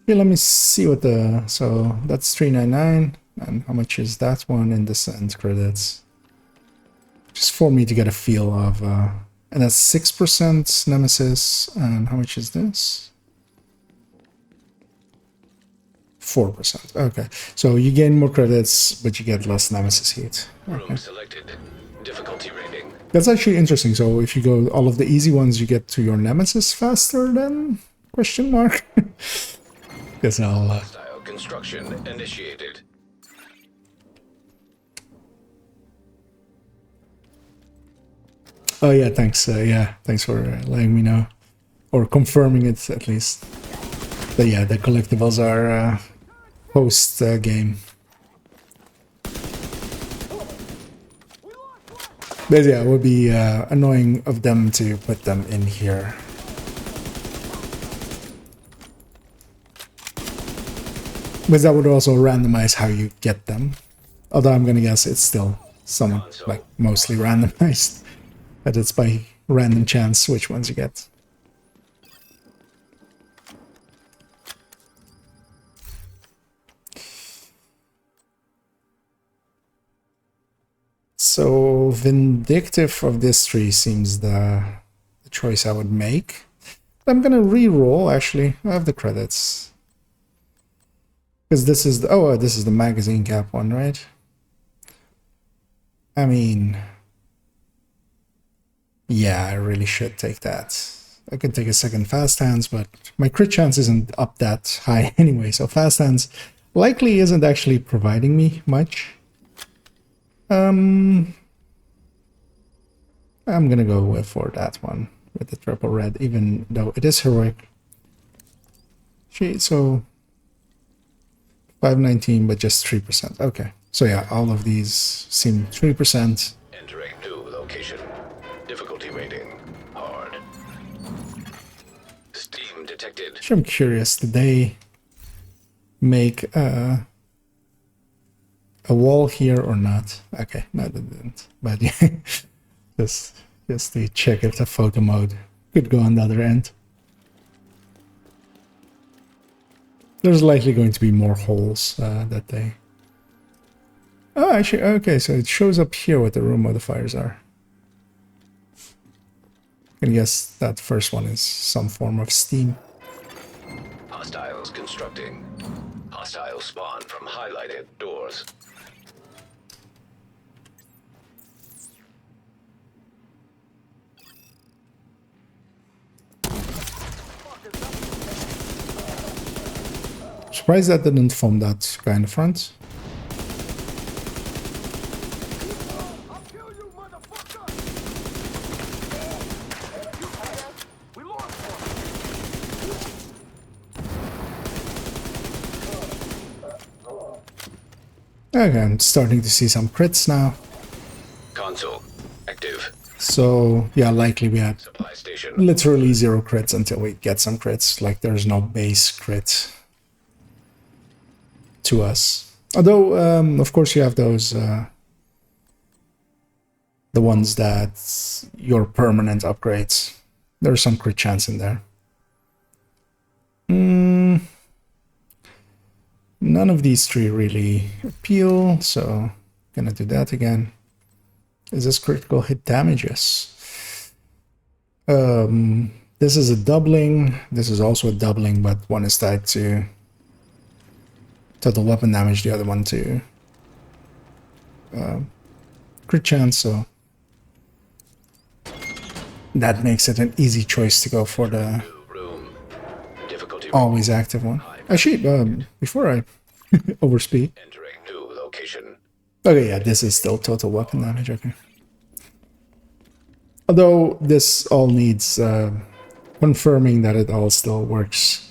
Okay, let me see what the... So, that's 399. And how much is that one in descent credits? Just for me to get a feel of... and that's 6% Nemesis. And how much is this? 4%. Okay. So you gain more credits, but you get less Nemesis heat. Okay. Room selected. Difficulty rating. That's actually interesting. So if you go all of the easy ones, you get to your Nemesis faster than... Question mark? Guess I'll... Hostile construction initiated. Oh yeah, thanks. Yeah, thanks for letting me know, or confirming it at least. But yeah, the collectibles are post game. But yeah, it would be annoying of them to put them in here. Because that would also randomize how you get them. Although I'm gonna guess it's still somewhat, like, mostly randomized. But it's by random chance which ones you get. So, Vindictive of this tree seems the choice I would make. I'm gonna re-roll, actually. I have the credits. Because this is the... Oh, this is the magazine cap one, right? I mean... Yeah, I really should take that. I can take a second fast hands, but my crit chance isn't up that high anyway, so fast hands likely isn't actually providing me much. I'm gonna go for that one with the triple red, even though it is heroic. So 519, but just 3%. Okay, so yeah, all of these seem 3%. Entering new location. Difficulty rating. Hard. Steam detected. Actually, I'm curious, did they make a wall here or not? Okay, no, they didn't. But yeah, just to check if the photo mode could go on the other end. There's likely going to be more holes that they... Oh, actually, okay, so it shows up here what the room modifiers are. I guess that first one is some form of steam. Hostiles constructing. Hostiles spawn from highlighted doors. Surprised that didn't foam that guy in the front. Okay, I'm starting to see some crits now. Console active. So, yeah, likely we had Supply station. literally 0 crits until we get some crits. Like, there's no base crit to us. Although, of course, you have those, the ones that your permanent upgrades. There's some crit chance in there. None of these three really appeal, so gonna do that again. Is this critical hit damage? Yes. The this is a doubling. This is also a doubling, but one is tied to total weapon damage, the other one to crit chance, so that makes it an easy choice to go for the always active one. Actually, before I overspeed. Entering new location. Okay, yeah, this is still total weapon damage, okay. Although this all needs confirming that it all still works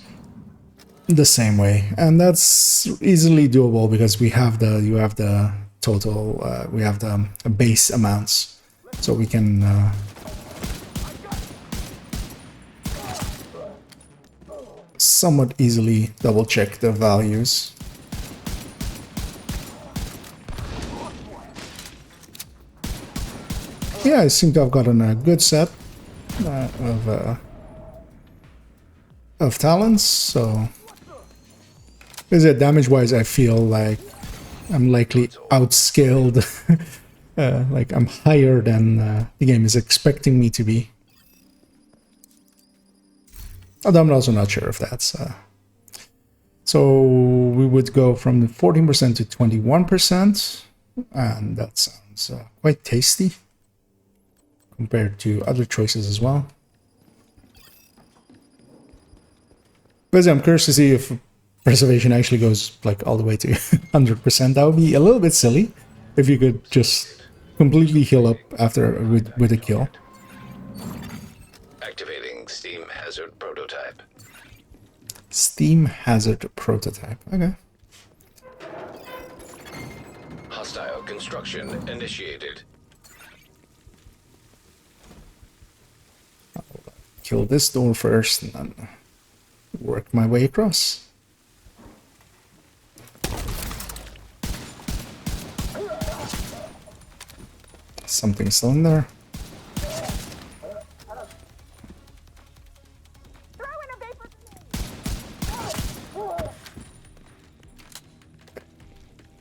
the same way, and that's easily doable because we have the total, we have the base amounts, so we can somewhat easily double check the values. Yeah, I seem to have gotten a good set of talents, so damage-wise I feel like I'm likely outscaled, like I'm higher than the game is expecting me to be. Although I'm also not sure if that's... So we would go from the 14% to 21%, and that sounds quite tasty compared to other choices as well. Because I'm curious to see if preservation actually goes like all the way to 100%. That would be a little bit silly if you could just completely heal up after with a kill. Activating Steam Hazard Prototype. Steam Hazard Prototype. Okay. Hostile construction initiated. I'll kill this door first and then work my way across. Something's still in there.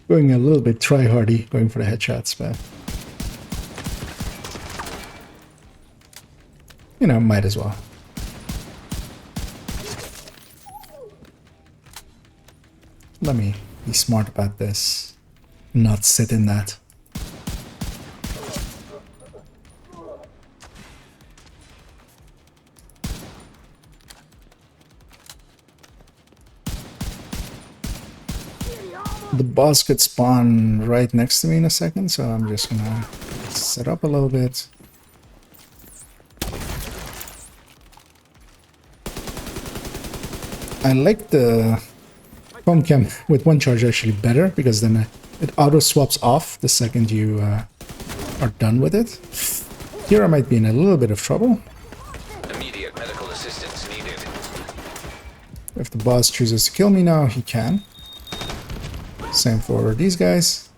Going a little bit try-hardy, going for the headshots, but you know, might as well. Let me be smart about this, not sit in that. The boss could spawn right next to me in a second, so I'm just gonna set up a little bit. I like the phone cam with one charge actually better, because then it auto swaps off the second you are done with it. Here I might be in a little bit of trouble. Immediate medical assistance needed. If the boss chooses to kill me now, he can. Same for these guys.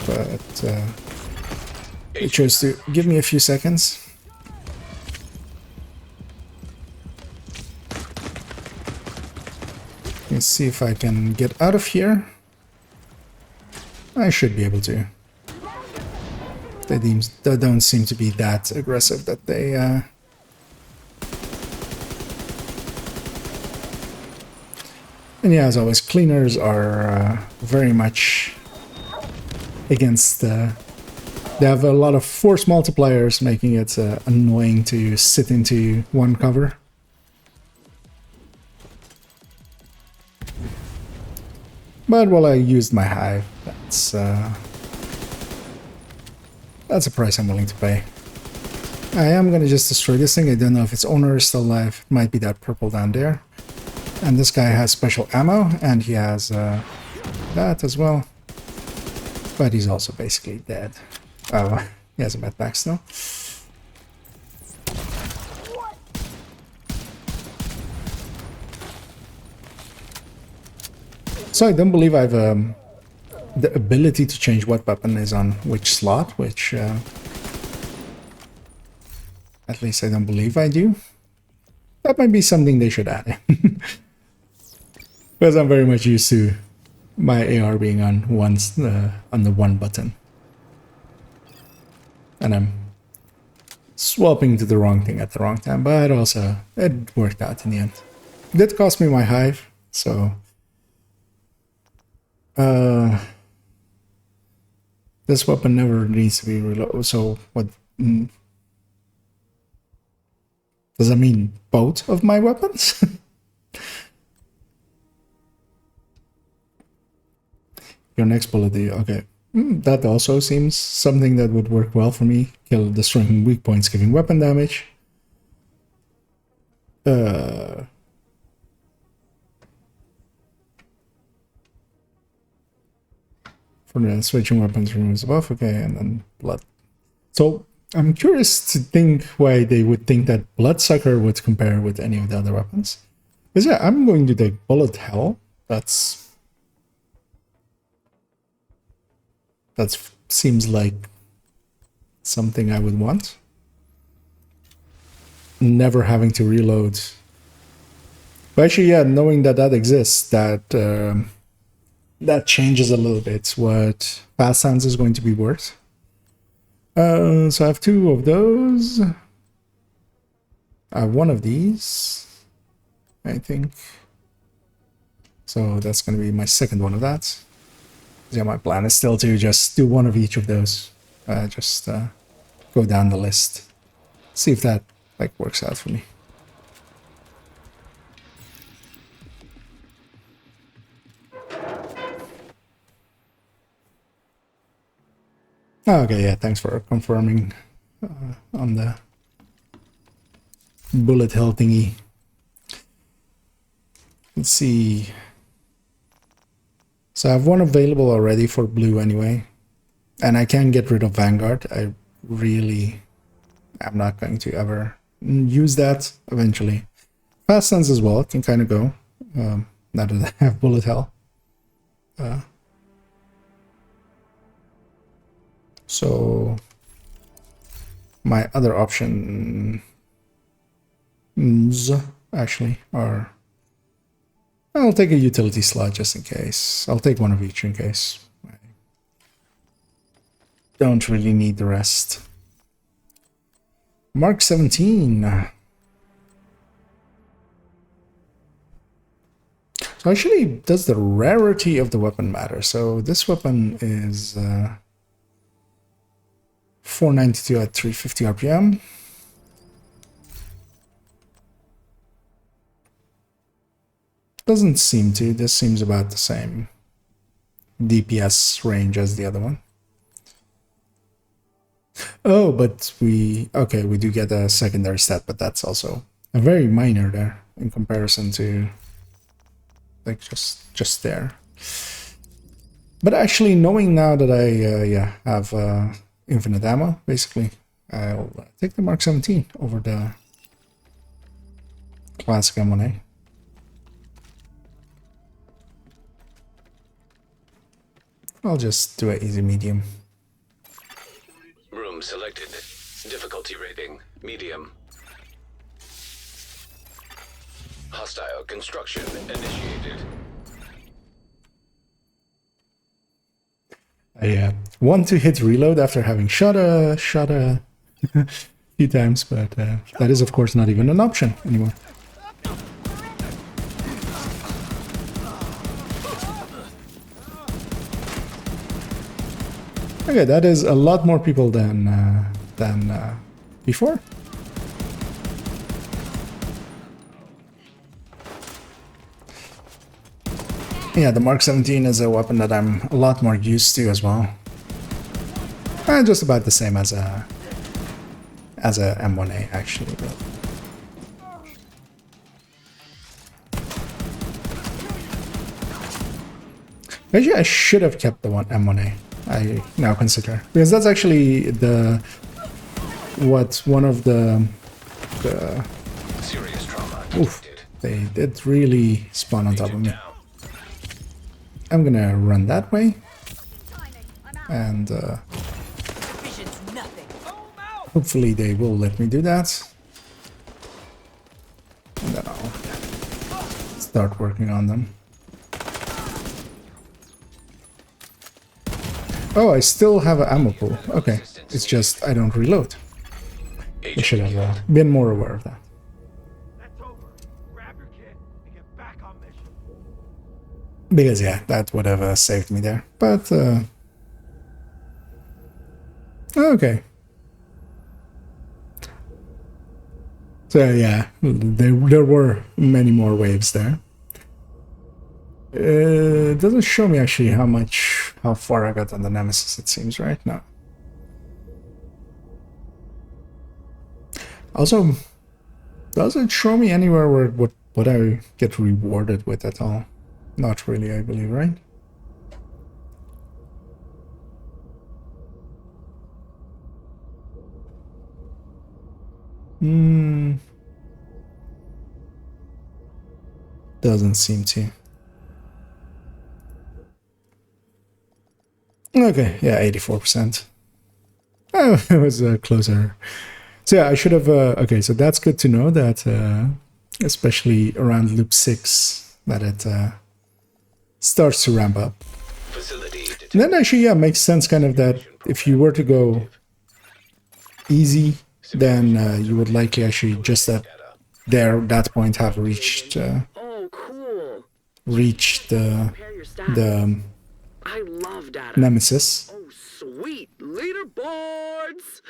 But he chose to give me a few seconds. Let's see if I can get out of here. I should be able to. They don't seem to be that aggressive that they... And yeah, as always, cleaners are very much against... they have a lot of force multipliers, making it annoying to sit into one cover. But while I used my hive, that's a price I'm willing to pay. I am gonna just destroy this thing. I don't know if its owner is still alive. It might be that purple down there. And this guy has special ammo, and he has that as well. But he's also basically dead. Oh, he has a medpack still. So I don't believe I've the ability to change what weapon is on which slot, which at least I don't believe I do. That might be something they should add in. Because I'm very much used to my AR being on on the one button. And I'm swapping to the wrong thing at the wrong time, but also it worked out in the end. It did cost me my hive, so this weapon never needs to be reloaded. So what does that mean? Both of my weapons? Your next bullet, okay. That also seems something that would work well for me. Kill destroying weak points, giving weapon damage. For the switching weapons removes the buff, okay, and then blood. So I'm curious to think why they would think that Bloodsucker would compare with any of the other weapons. Because yeah, I'm going to take Bullet Hell. That seems like something I would want. Never having to reload. But actually, yeah, knowing that that exists, that changes a little bit what Fast Hands is going to be worth. So I have 2 of those. I have 1 of these, I think. So that's going to be my second one of that. Yeah, my plan is still to just do 1 of each of those. Just go down the list. See if that works out for me. Okay, yeah, thanks for confirming on the bullet hell thingy. Let's see. So I have 1 available already for blue anyway. And I can get rid of Vanguard. I really am not going to ever use that eventually. Fast Sense as well, can kind of go. Now that I have bullet hell. So my other options actually are, I'll take a utility slot just in case. I'll take 1 of each in case. I don't really need the rest. Mark 17. So actually, does the rarity of the weapon matter? So this weapon is 492 at 350 RPM. Doesn't seem to. This seems about the same DPS range as the other one. Oh, but we do get a secondary stat, but that's also a very minor there in comparison to just there. But actually, knowing now that I have infinite ammo, basically, I'll take the Mark 17 over the classic M1A. I'll just do an easy medium. Room selected. Difficulty rating, medium. Hostile construction initiated. I want to hit reload after having shot a few times, but that is of course not even an option anymore. Okay, that is a lot more people than before. Yeah, the Mark 17 is a weapon that I'm a lot more used to as well. Just about the same as a M1A actually. But actually, I should have kept the M1A. I now consider, because that's actually one of the Serious trauma. oof, they did really spawn on top of me. I'm gonna run that way, and hopefully they will let me do that. And then I'll start working on them. Oh, I still have an ammo pool. Okay, it's just I don't reload. I should have been more aware of that. That's over. Grab your kit and get back on mission. Because, yeah, that would have saved me there. But, okay. So, yeah, there were many more waves there. It doesn't show me actually how far I got on the Nemesis, it seems, right? No. Also, does it show me anywhere where what I get rewarded with at all? Not really, I believe, right? Doesn't seem to. Okay, yeah, 84%. Oh, it was closer. So yeah, I should have, okay, so that's good to know that, especially around loop 6, that it starts to ramp up. And then actually, yeah, makes sense kind of that if you were to go easy, then you would likely actually just at that point have reached, Oh, cool. reached Prepare your staff. the I love data. Nemesis. Oh, sweet. Leaderboards!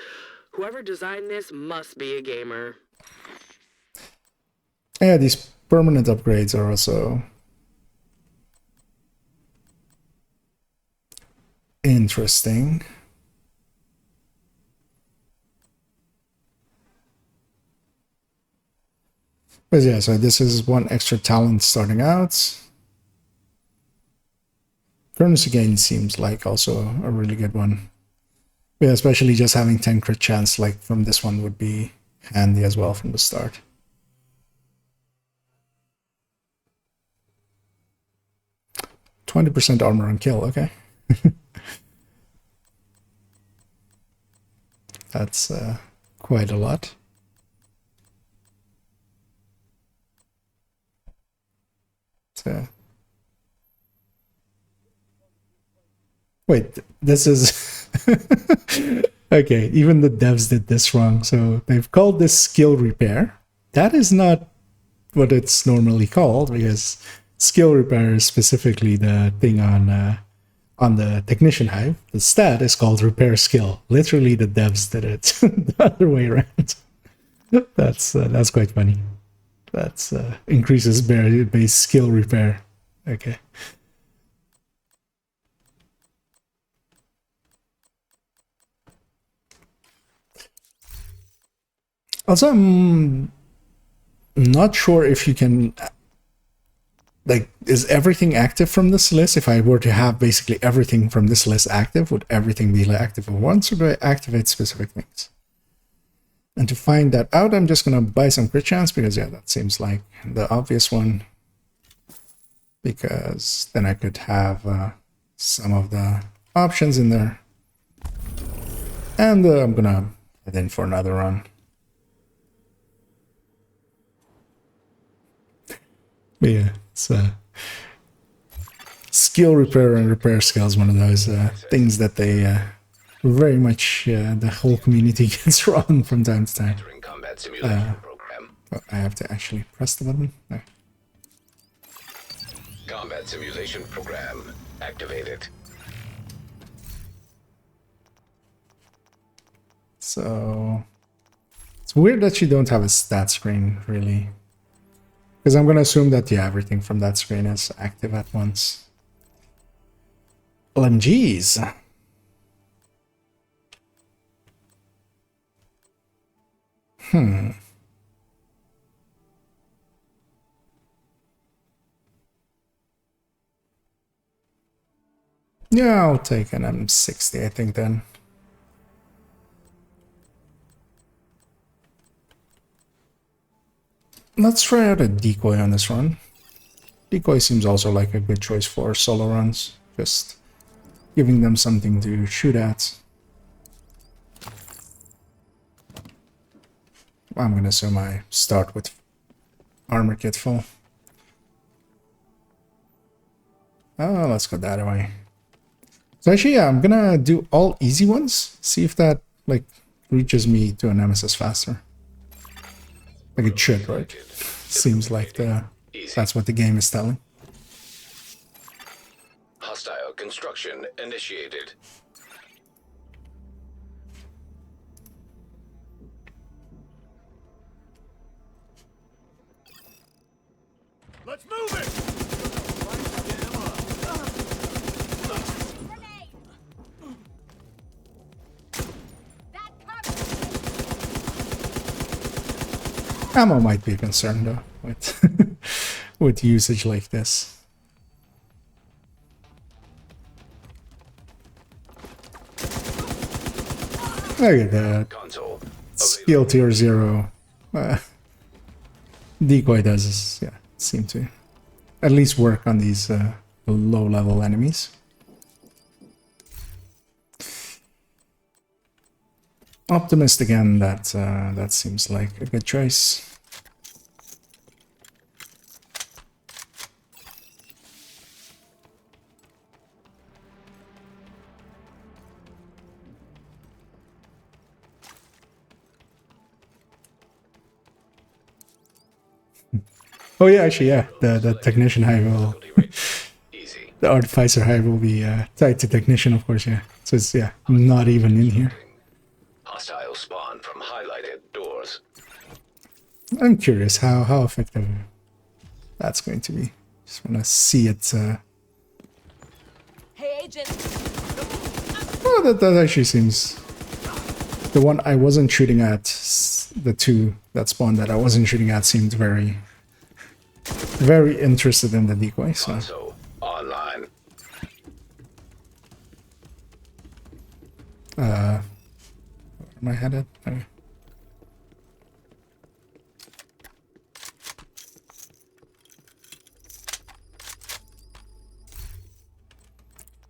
Whoever designed this must be a gamer. Yeah, these permanent upgrades are also interesting. But yeah, so this is one extra talent starting out. Currency gain seems like also a really good one. Yeah, especially just having 10 crit chance like from this one would be handy as well from the start. %20 armor on kill, okay. That's quite a lot. So, wait, this is... Okay, even the devs did this wrong. So they've called this skill repair. That is not what it's normally called, because skill repair is specifically the thing on the Technician Hive. The stat is called repair skill. Literally, the devs did it the other way around. That's quite funny. That's increases base skill repair. Okay. Also, I'm not sure if you can, like, is everything active from this list? If I were to have basically everything from this list active, would everything be active at once, or do I activate specific things? And to find that out, I'm just going to buy some crit chance, because, yeah, that seems like the obvious one. Because then I could have some of the options in there. And I'm going to head in for another run. But yeah, it's skill repair and repair skill is one of those things that they very much the whole community gets wrong from time to time. I have to actually press the button. No. Combat simulation program activated. So it's weird that you don't have a stat screen, really. Because I'm going to assume that, yeah, everything from that screen is active at once. LMGs. Yeah, I'll take an M60, I think, then. Let's try out a decoy on this run. Decoy seems also like a good choice for solo runs. Just giving them something to shoot at. I'm gonna assume I start with armor kit full. Oh, let's go that way. So actually, yeah, I'm gonna do all easy ones. See if that, like, reaches me to a nemesis faster. Like it should, right? Seems like that's what the game is telling. Hostile construction initiated. Let's move it! Grenade! That covers. Ammo might be a concern though with with usage like this. Look at that. Console. Skill tier 0. Decoy does, yeah, seem to at least work on these low-level enemies. Optimist again, that seems like a good choice. Oh yeah, actually, yeah. The technician hive will, Easy. the artificer hive will be tied to technician, of course. Yeah, so it's not even in here. Hostile spawn from highlighted doors. I'm curious how effective that's going to be. Just want to see it. Hey, agent. Oh, that actually seems. The one I wasn't shooting at, the two that spawned that I wasn't shooting at, seemed very interested in the decoy. So Console online. where am I headed? Okay.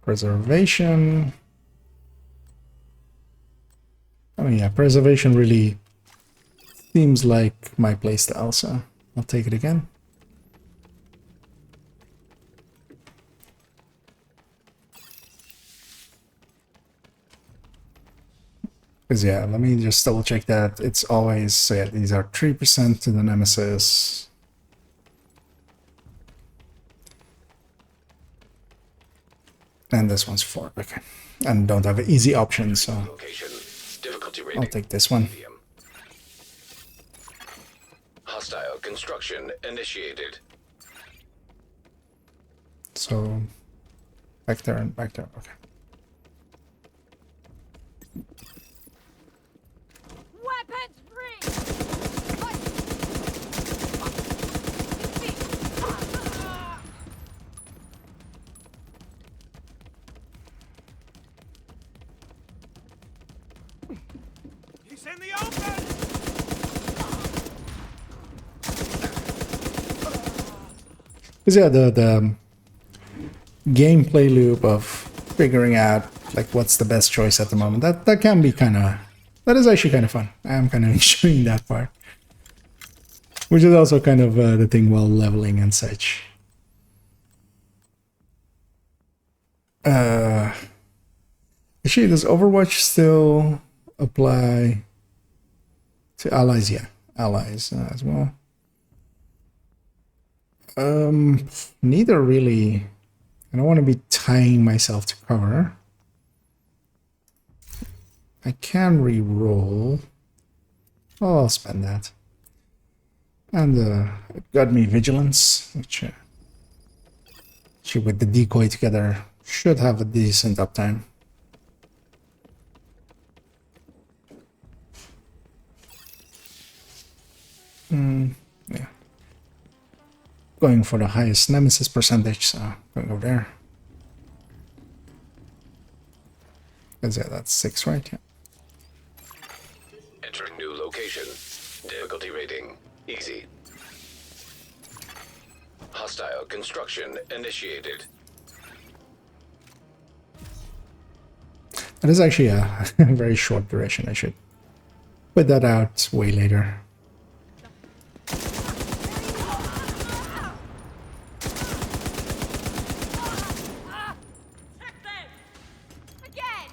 Preservation. I mean, yeah, preservation really seems like my playstyle, so I'll take it again. Because yeah, let me just double check that it's always, so yeah, these are 3% to the nemesis. And this one's 4, okay. And don't have an easy option, so Location. Difficulty rating. I'll take this one. Medium. Hostile construction initiated. So back there and back there, okay. Weapons free! He's in the open! Because yeah, the gameplay loop of figuring out like what's the best choice at the moment, that can be that is actually kind of fun. I'm kind of enjoying that part, which is also kind of the thing while leveling and such. Actually, does Overwatch still apply to allies? Yeah, allies as well. Neither really. I don't want to be tying myself to cover. I can re-roll. Oh, I'll spend that. And it got me vigilance, which with the decoy together should have a decent uptime. Yeah. Going for the highest nemesis percentage, so going over there. Because yeah, that's 6, right? Yeah. Entering new location. Difficulty rating. Easy. Hostile construction initiated. That is actually a very short duration. I should put that out way later. Again!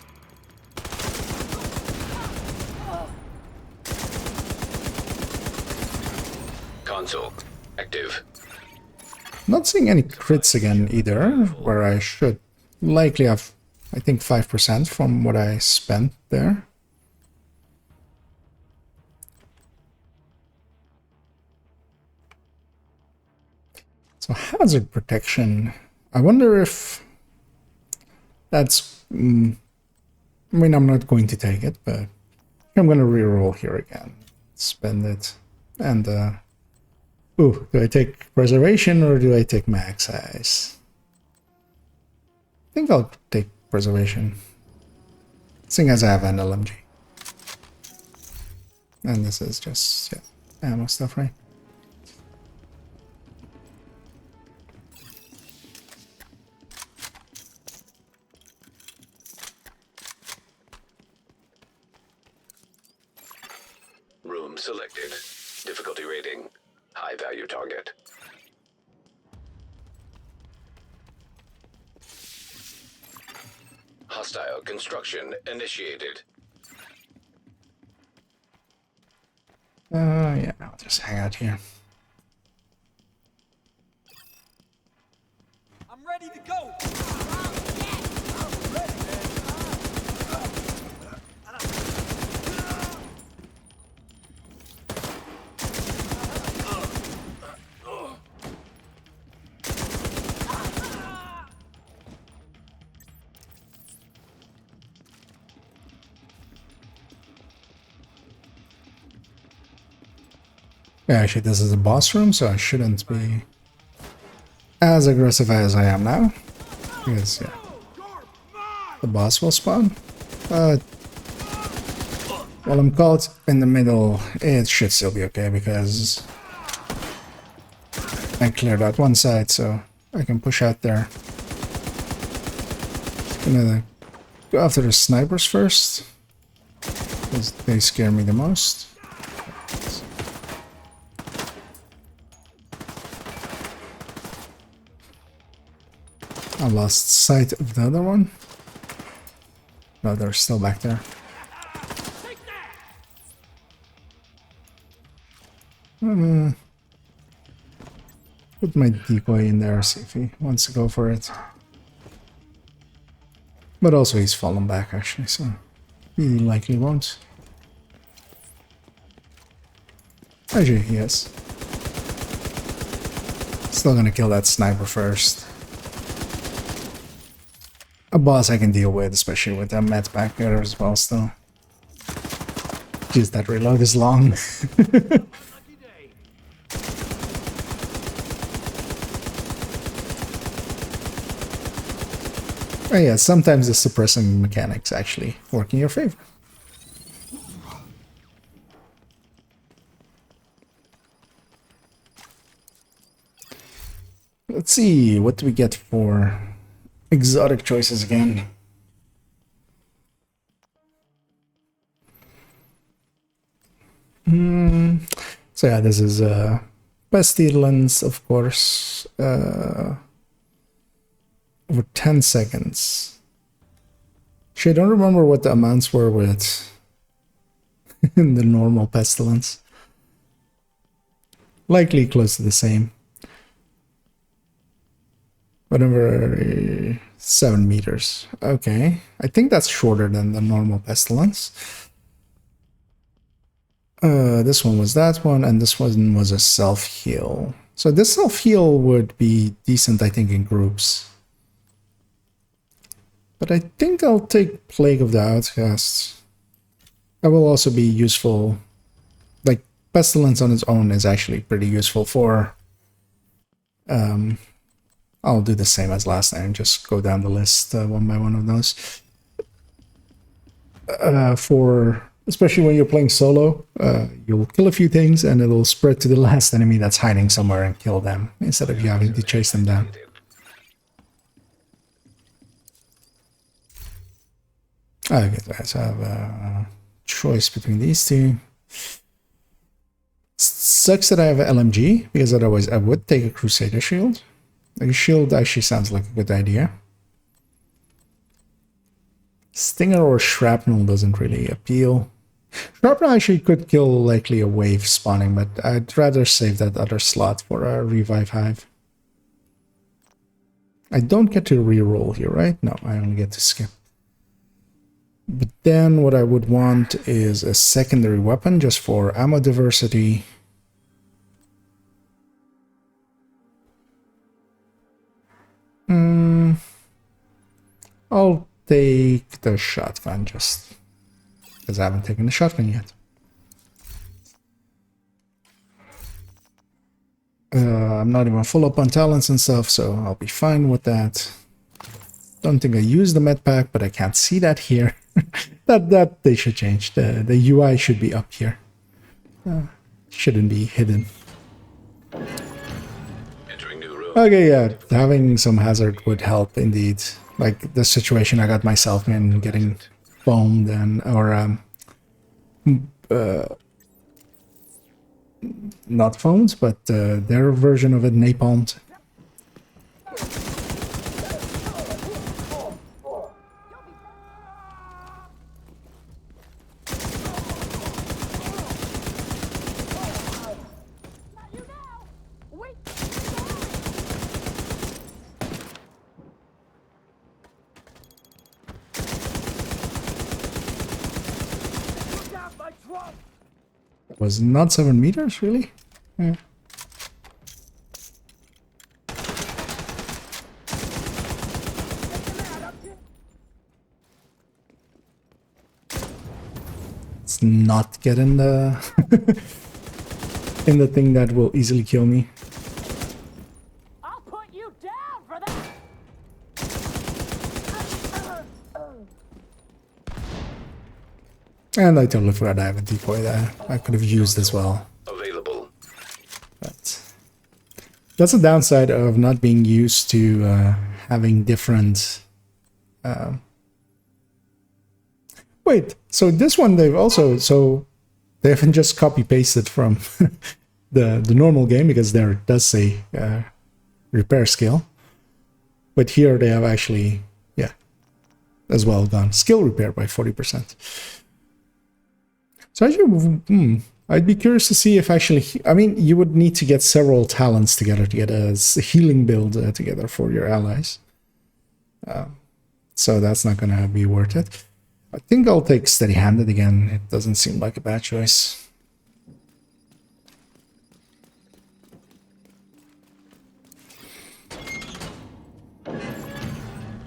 Console active. Not seeing any crits again either, where I should likely have, I think, 5% from what I spent there. So hazard protection. I wonder if that's... I mean, I'm not going to take it, but I'm going to reroll here again. Spend it. And, ooh, do I take preservation or do I take max size? I think I'll take preservation. Seeing as I have an LMG. And this is just, yeah, ammo stuff, right? Room selected. Difficulty rating. High value target. Hostile construction initiated. Yeah, I'll just hang out here. I'm ready to go. Yeah, actually, this is a boss room, so I shouldn't be as aggressive as I am now. Because, yeah, the boss will spawn. But while I'm caught in the middle, it should still be okay, because I cleared out one side, so I can push out there. Gonna go after the snipers first, because they scare me the most. I lost sight of the other one. No, they're still back there. Put my decoy in there, see if he wants to go for it. But also he's fallen back actually, so he likely won't. Actually, he is. Still gonna kill that sniper first. A boss I can deal with, especially with that med back there as well still. Jeez, that reload is long. Oh yeah, sometimes the suppressing mechanics actually work in your favor. Let's see, what do we get for exotic choices again? So yeah, this is pestilence, of course. Over 10 seconds. Actually, I don't remember what the amounts were with in the normal pestilence. Likely close to the same. Whatever, 7 meters. Okay, I think that's shorter than the normal pestilence. This one was that one, and this one was a self-heal. So this self-heal would be decent, I think, in groups. But I think I'll take Plague of the Outcasts. That will also be useful. Like, Pestilence on its own is actually pretty useful for... I'll do the same as last time, just go down the list one by one of those. Especially when you're playing solo, you'll kill a few things and it'll spread to the last enemy that's hiding somewhere and kill them, instead of you having to chase them down. Okay, so I have a choice between these two. Sucks that I have an LMG, because otherwise I would take a Crusader shield. A shield actually sounds like a good idea. Stinger or shrapnel doesn't really appeal. Sharpener actually could kill likely a wave spawning, but I'd rather save that other slot for a revive hive. I don't get to reroll here, right? No, I only get to skip. But then what I would want is a secondary weapon just for ammo diversity. I'll take the shotgun just because I haven't taken the shotgun yet. I'm not even full up on talents and stuff, so I'll be fine with that. Don't think I used the med pack, but I can't see that here. that they should change. The UI should be up here. Shouldn't be hidden. Entering new room. Okay, yeah, having some hazard would help indeed. Like the situation I got myself in, getting foamed and not foamed, but their version of it napalmed. You now! Wait! Was not 7 meters, really? Yeah. Let's not get in the in the thing that will easily kill me. I'll put you down for that! And I totally forgot I have a decoy there. I could have used as well. Available. But that's the downside of not being used to having different... Wait, so this one they've also... So they haven't just copy-pasted from the normal game, because there it does say repair skill. But here they have actually, yeah, as well gone. Skill repair by 40%. So actually, I'd be curious to see if actually, I mean, you would need to get several talents together to get a healing build together for your allies. So that's not going to be worth it. I think I'll take steady-handed again. It doesn't seem like a bad choice.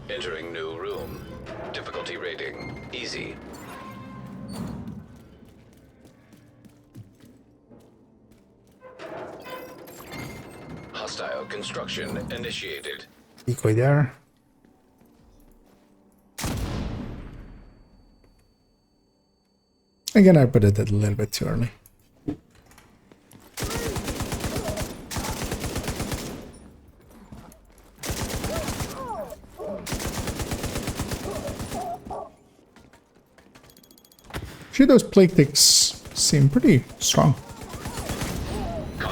Entering new room. Difficulty rating. Easy. Hostile construction initiated. Decoy there. Again, I put it a little bit too early. Actually, those plague ticks seem pretty strong.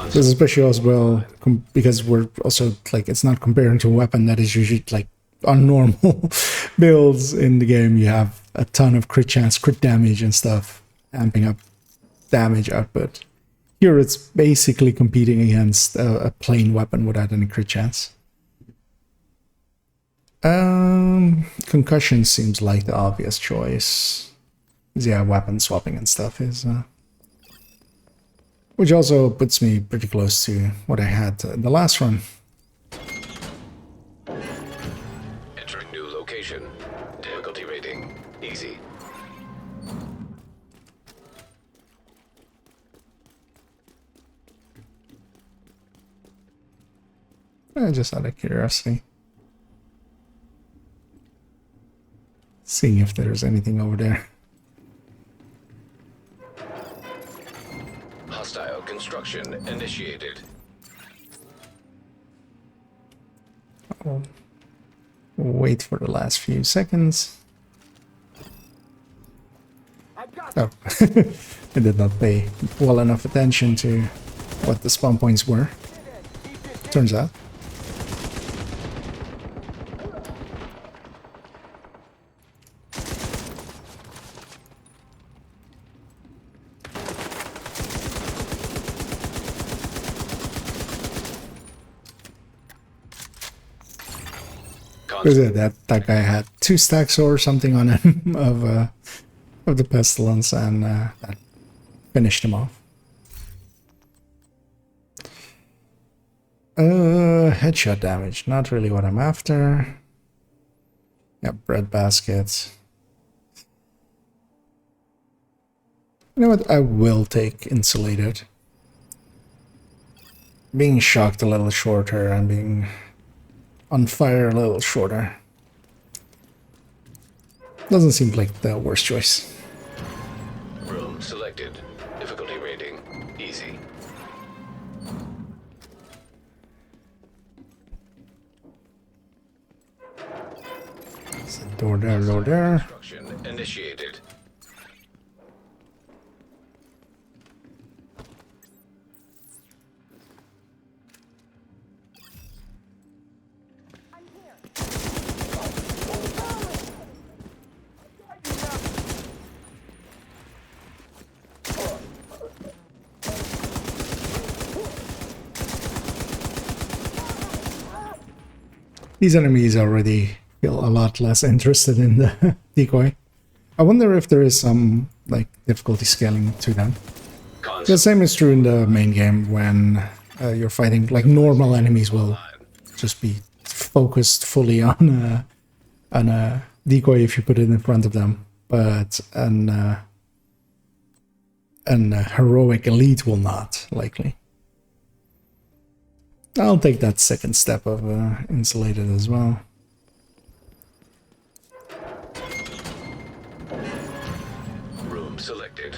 This especially as well because we're also like, it's not comparing to a weapon that is usually like on normal builds in the game. You have a ton of crit chance, crit damage and stuff, amping up damage output. Here it's basically competing against a plain weapon without any crit chance. Concussion seems like the obvious choice. Yeah, weapon swapping and stuff is... which also puts me pretty close to what I had in the last run. Entering new location. Difficulty rating. Easy. Just out of curiosity. Seeing if there's anything over there. Hostile construction initiated. I'll wait for the last few seconds. Oh, I did not pay well enough attention to what the spawn points were. Turns out. Was it that guy had 2 stacks or something on him of the pestilence, and that finished him off. Headshot damage, not really what I'm after. Yeah, bread baskets. You know what? I will take insulated. Being shocked a little shorter and being on fire a little shorter. Doesn't seem like the worst choice. Room selected. Difficulty rating easy. Door there, door there. Construction initiated. These enemies already feel a lot less interested in the decoy. I wonder if there is some like difficulty scaling to them. The same is true in the main game when you're fighting, like normal enemies will just be focused fully on a decoy if you put it in front of them, but an heroic elite will not, likely. I'll take that second step of insulated as well. Room selected.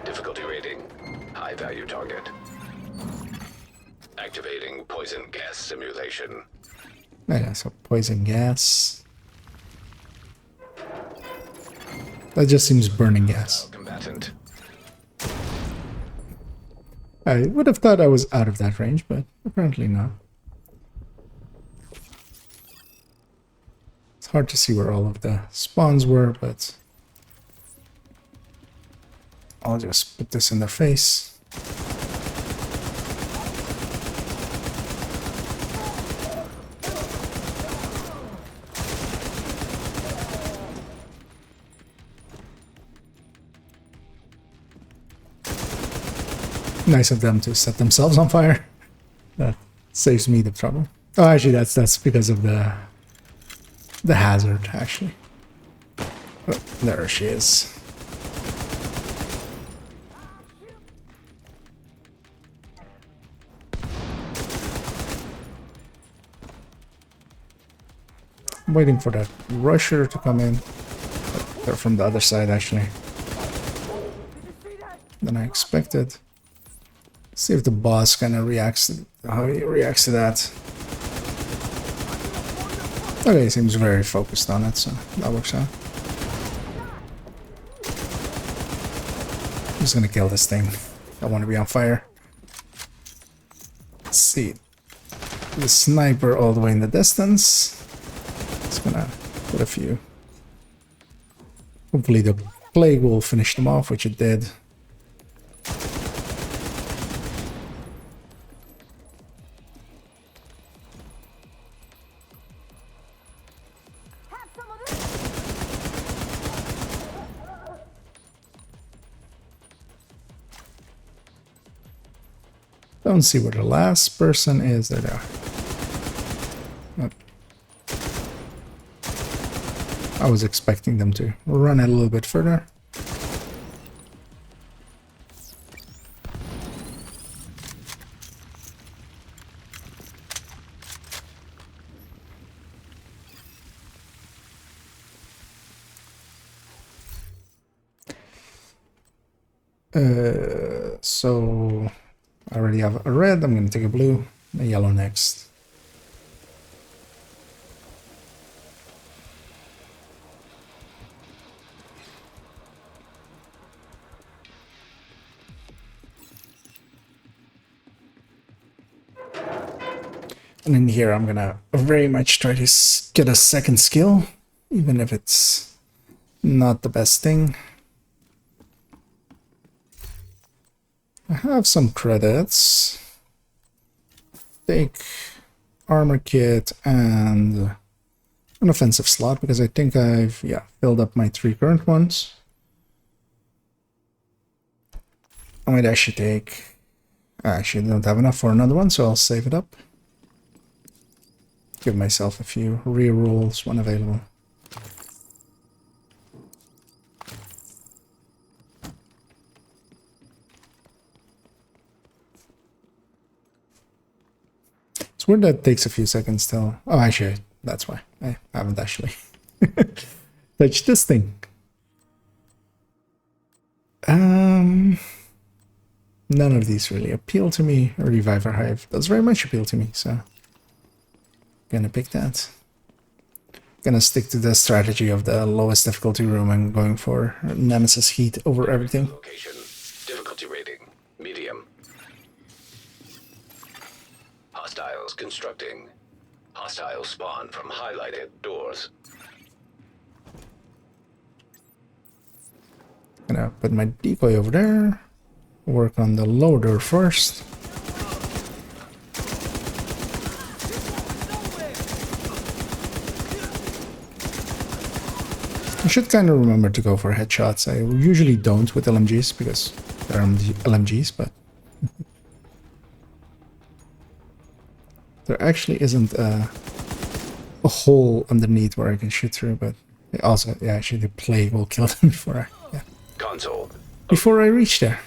Difficulty rating high value target. Activating poison gas simulation. Yeah, so poison gas. That just seems burning gas. Combatant. I would have thought I was out of that range, but apparently not. It's hard to see where all of the spawns were, but I'll just put this in their face. Nice of them to set themselves on fire. That saves me the trouble. Oh, actually, that's because of the hazard. Actually, oh, there she is. I'm waiting for that rusher to come in. They're from the other side, actually, than I expected. See if the boss kind of reacts to how he reacts to that. Okay, he seems very focused on it, so that works out. I'm just gonna kill this thing. I want to be on fire. Let's see. The sniper all the way in the distance. Just gonna put a few. Hopefully the plague will finish them off, which it did. Don't see where the last person is. There they are. Oh. I was expecting them to run a little bit further. So I already have a red. I'm going to take a blue, a yellow next. And in here, I'm going to very much try to get a second skill, even if it's not the best thing. I have some credits. Take armor kit and an offensive slot because I think I've, yeah, filled up my 3 current ones. I might actually take... I actually don't have enough for another one, so I'll save it up. Give myself a few rerolls when available. It's weird that it takes a few seconds still. Oh, actually, that's why. I haven't actually touched this thing. None of these really appeal to me. Reviver Hive does very much appeal to me, so gonna pick that. Gonna stick to the strategy of the lowest difficulty room and going for Nemesis Heat over everything. Location. Difficulty rating. Medium. Hostiles constructing. Hostiles spawn from highlighted doors. Gonna put my decoy over there. Work on the lower door first. I should kind of remember to go for headshots. I usually don't with LMGs because they're LMGs, but there actually isn't a hole underneath where I can shoot through, but also, yeah, actually the plague will kill them before I reach there.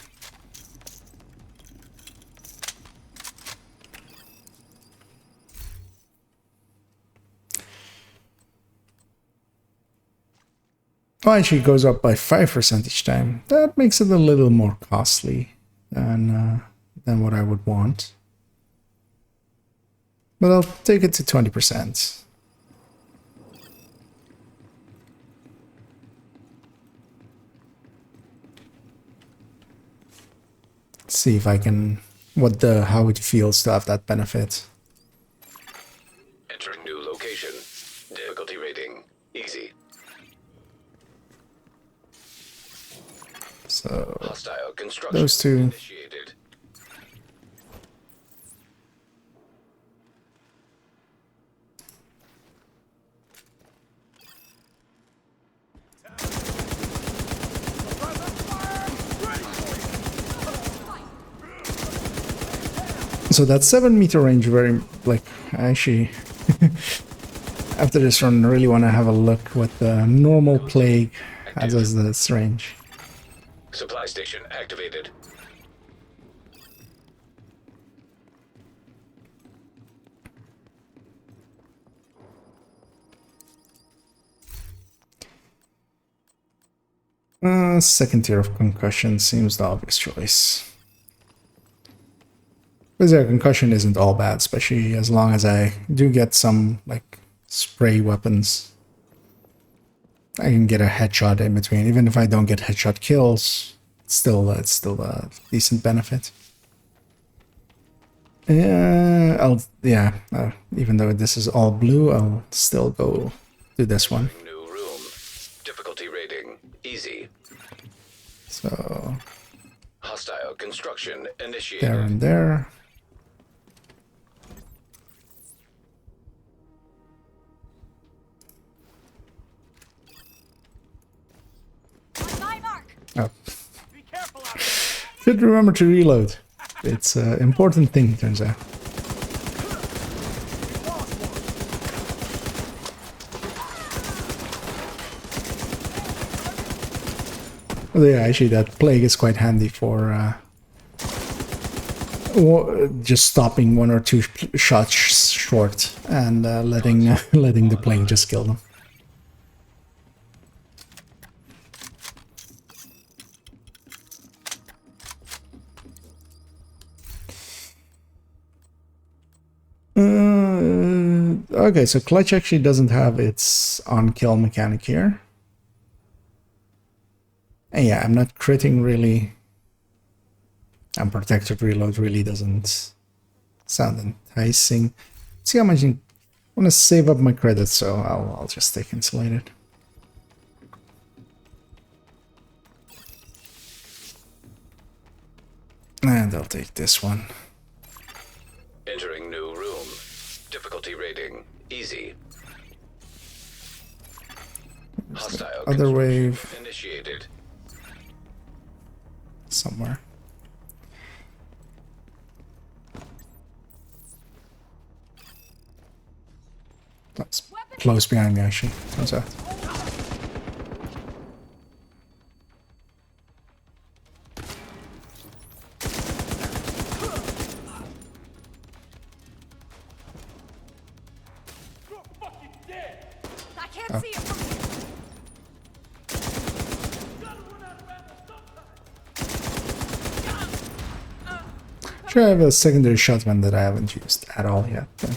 Oh, actually, it goes up by 5% each time. That makes it a little more costly than what I would want. But I'll take it to 20%. See if I can, how it feels to have that benefit. Entering new location. Difficulty rating. Easy. So Hostile construction those two. Initiated. So that 7-meter range, very, like, I actually, after this run, I really want to have a look what the normal plague has as this range. Supply station activated. Second tier of concussion seems the obvious choice. Because yeah, concussion isn't all bad, especially as long as I do get some, like, spray weapons. I can get a headshot in between. Even if I don't get headshot kills, it's still a decent benefit. Yeah, even though this is all blue, I'll still go do this one. New room. Difficulty rating. Easy. So Hostile construction initiated. there and there. Oh. Be careful out there. Should remember to reload. It's an important thing, turns out. Yeah, actually, that plague is quite handy for just stopping 1 or 2 shots short and letting the plague just kill them. Okay, so Clutch actually doesn't have its on-kill mechanic here. And yeah, I'm not critting really. And protected reload really doesn't sound enticing. See how much I want to save up my credits, so I'll just stay insulated. And I'll take this one. Entering new room. Difficulty rating. Easy. Hostile Other construction wave initiated. somewhere. That's close behind me, actually. Turns out. I can't see it from here. Sure, I have a secondary shotgun that I haven't used at all yet. But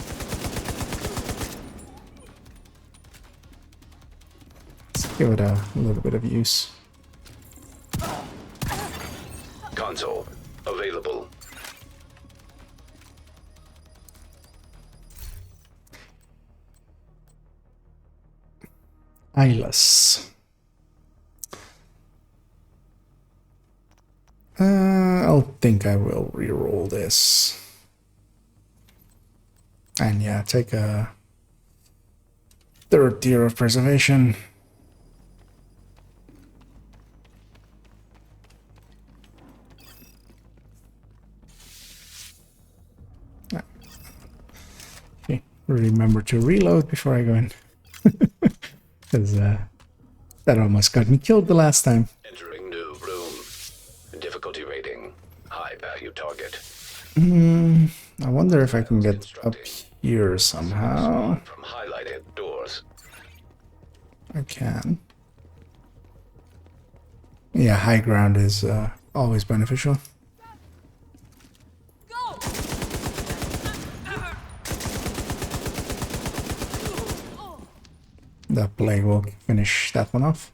let's give it a little bit of use. Console available. Eyeless. I'll think I will re-roll this. And yeah, take a third tier of preservation. Okay, remember to reload before I go in. Because that almost got me killed the last time. Entering new room. Difficulty rating. High value target. I wonder if I can get up here somehow. From highlighted doors. I can. Yeah, high ground is always beneficial. Go! The plague will finish that one off.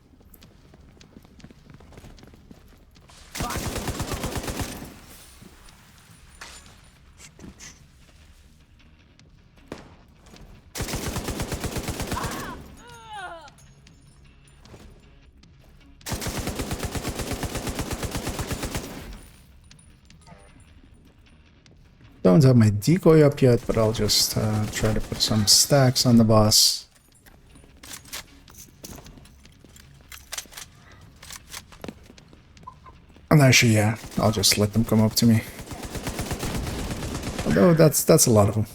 Don't have my decoy up yet, but I'll just try to put some stacks on the boss. And actually, yeah, I'll just let them come up to me. Although that's a lot of them.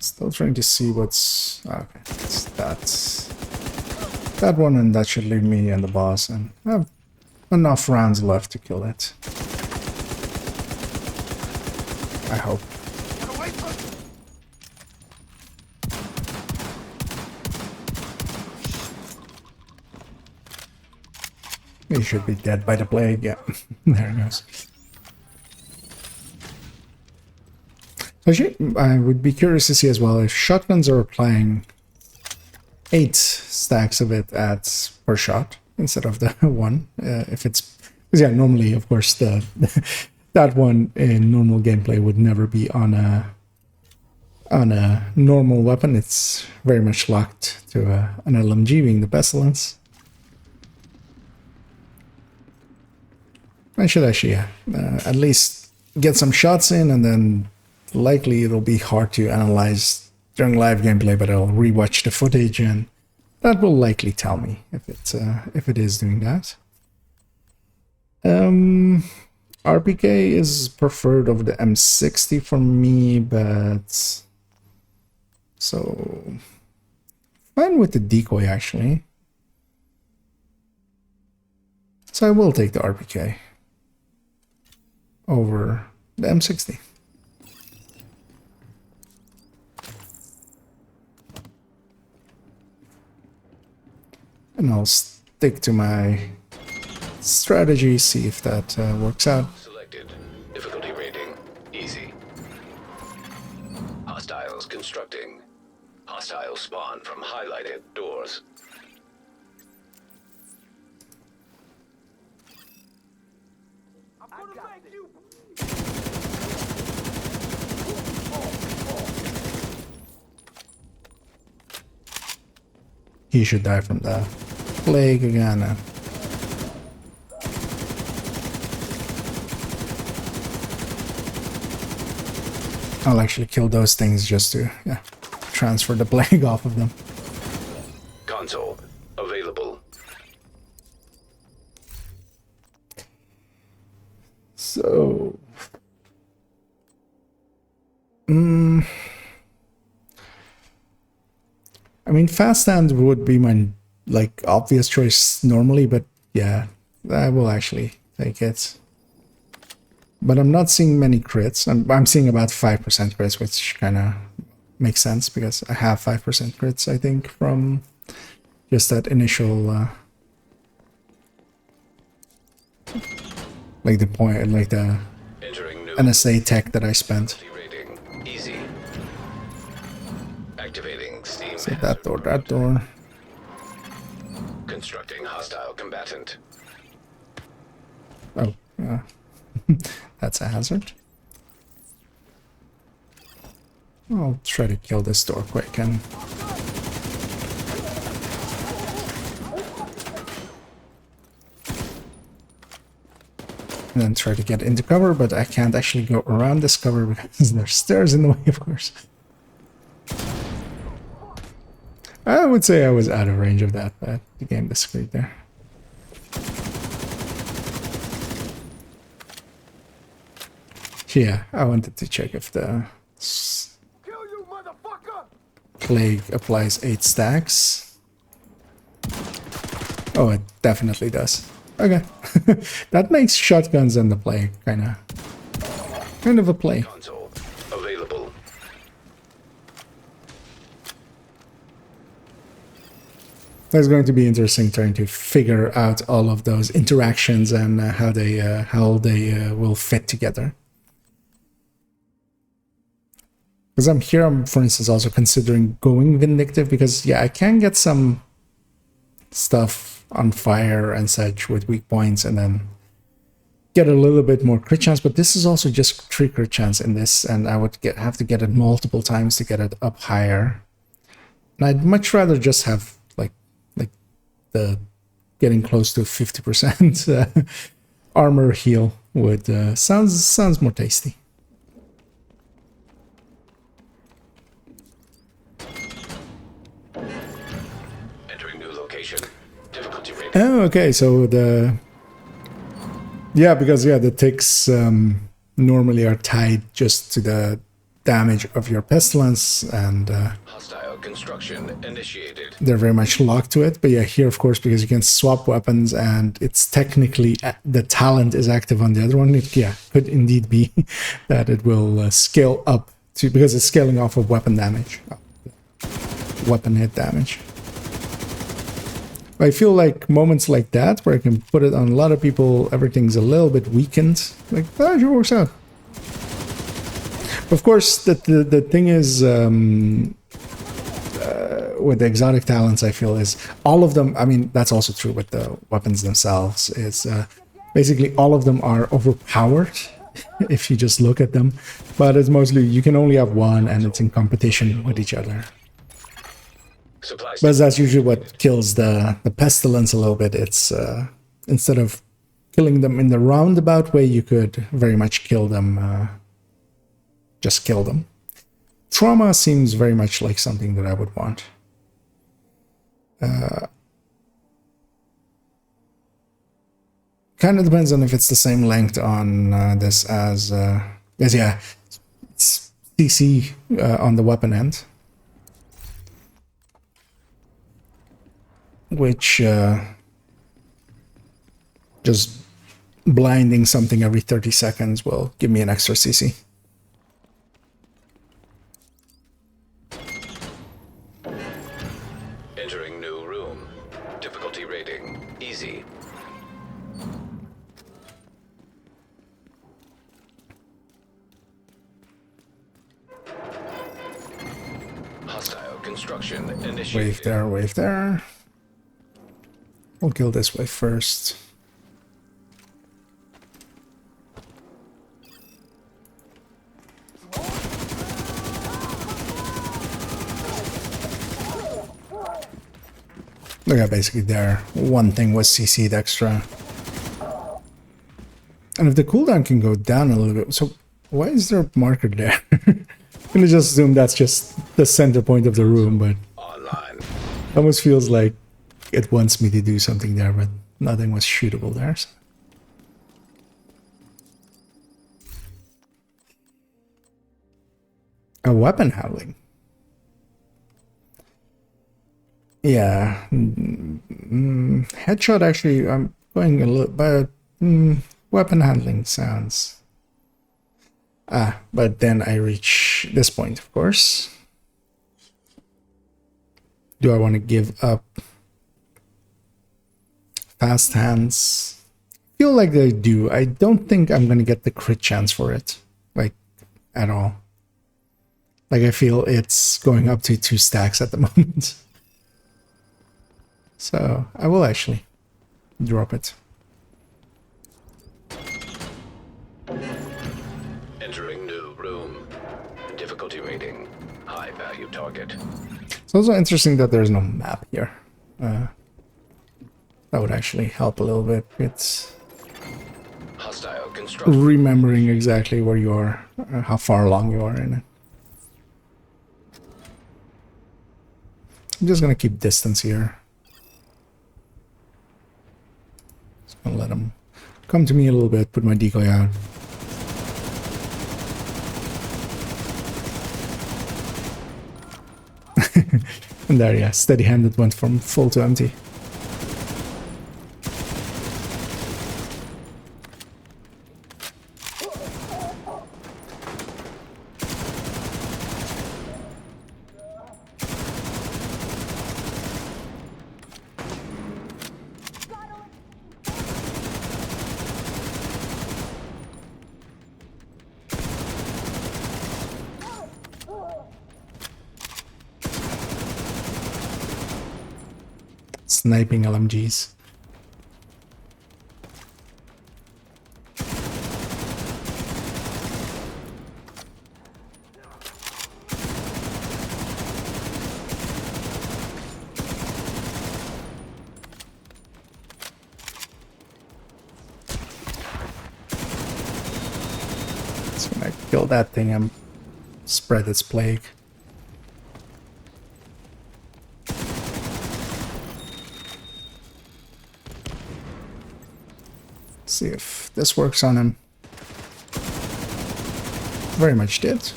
Still trying to see what's... okay, that's that one, and that should leave me and the boss, and I have enough rounds left to kill it. I hope. He should be dead by the plague, yeah. There he goes. Actually, I would be curious to see as well if shotguns are applying 8 stacks of it at per shot instead of the 1. If it's... because yeah, normally, of course, the that one in normal gameplay would never be on a normal weapon. It's very much locked to an LMG, being the Pestilence. I should actually, yeah, at least get some shots in, and then likely it'll be hard to analyze during live gameplay, but I'll rewatch the footage, and that will likely tell me if it is doing that. RPK is preferred over the M60 for me, but so fine with the decoy actually. So I will take the RPK over the M60. And I'll stick to my strategy, see if that works out. Selected. Difficulty rating. Easy. Hostiles constructing. Hostiles spawn from highlighted doors. He should die from the plague again. I'll actually kill those things just to transfer the plague off of them. Console available. So, I mean, fast hand would be my like obvious choice normally, but yeah, I will actually take it. But I'm not seeing many crits. I'm seeing about 5% crits, which kind of makes sense because I have 5% crits, I think, from just that initial like the point, like the NSA tech that I spent. Easy. Activating steam. So that door. Constructing hostile combatant. Oh, that's a hazard. I'll try to kill this door quick and then try to get into cover, but I can't actually go around this cover because there's stairs in the way, of course. I would say I was out of range of that, but the game discreet there. Yeah, I wanted to check if the plague applies 8 stacks. Oh, it definitely does. Okay. That makes shotguns and the plague kind of a play. Console available. That's going to be interesting trying to figure out all of those interactions and how they will fit together. Because I'm here, for instance, also considering going vindictive because yeah, I can get some stuff on fire and such with weak points and then get a little bit more crit chance, but this is also just 3 crit chance in this, and I would have to get it multiple times to get it up higher. And I'd much rather just have like the getting close to 50% armor heal would sounds more tasty. Oh, okay, so the... Yeah, because, yeah, the ticks normally are tied just to the damage of your pestilence, and hostile construction initiated. They're very much locked to it. But yeah, here, of course, because you can swap weapons, and it's technically... the talent is active on the other one. It, yeah, could indeed be that it will scale up to... Because it's scaling off of weapon damage. Weapon hit damage. I feel like moments like that, where I can put it on a lot of people, everything's a little bit weakened. Like, that sure works out. Of course, the thing is, with the exotic talents, I feel, is all of them, I mean, that's also true with the weapons themselves, is basically all of them are overpowered, if you just look at them. But it's mostly, you can only have one, and it's in competition with each other. But that's usually what kills the pestilence a little bit. It's instead of killing them in the roundabout way, you could very much kill them, just kill them. Trauma seems very much like something that I would want. Kind of depends on if it's the same length on this as yeah, it's CC on the weapon end. Which just blinding something every 30 seconds will give me an extra CC. Entering new room. Difficulty rating easy. Hostile construction initiated. Wave there, wave there. We'll kill this way first. Look at basically there. One thing was CC'd extra. And if the cooldown can go down a little bit, so why is there a marker there? gonna just assume that's just the center point of the room, but Online. it almost feels like it wants me to do something there, but nothing was shootable there. So. A weapon handling. Yeah. Headshot actually, I'm going a little, but weapon handling sounds. But then I reach this point, of course. Do I want to give up fast hands? I feel like I do. I don't think I'm going to get the crit chance for it, like, at all. Like, I feel it's going up to 2 stacks at the moment. So, I will actually drop it. Entering new room. Difficulty rating. High value target. It's also interesting that there's no map here. That would actually help a little bit. It's Hostile construction. remembering exactly where you are, how far along you are in it. I'm just gonna keep distance here. Just gonna let him come to me a little bit, put my decoy out. And there, yeah, steady-handed went from full to empty. Sniping LMGs. Just gonna kill that thing and spread its plague. See if this works on him. Very much did.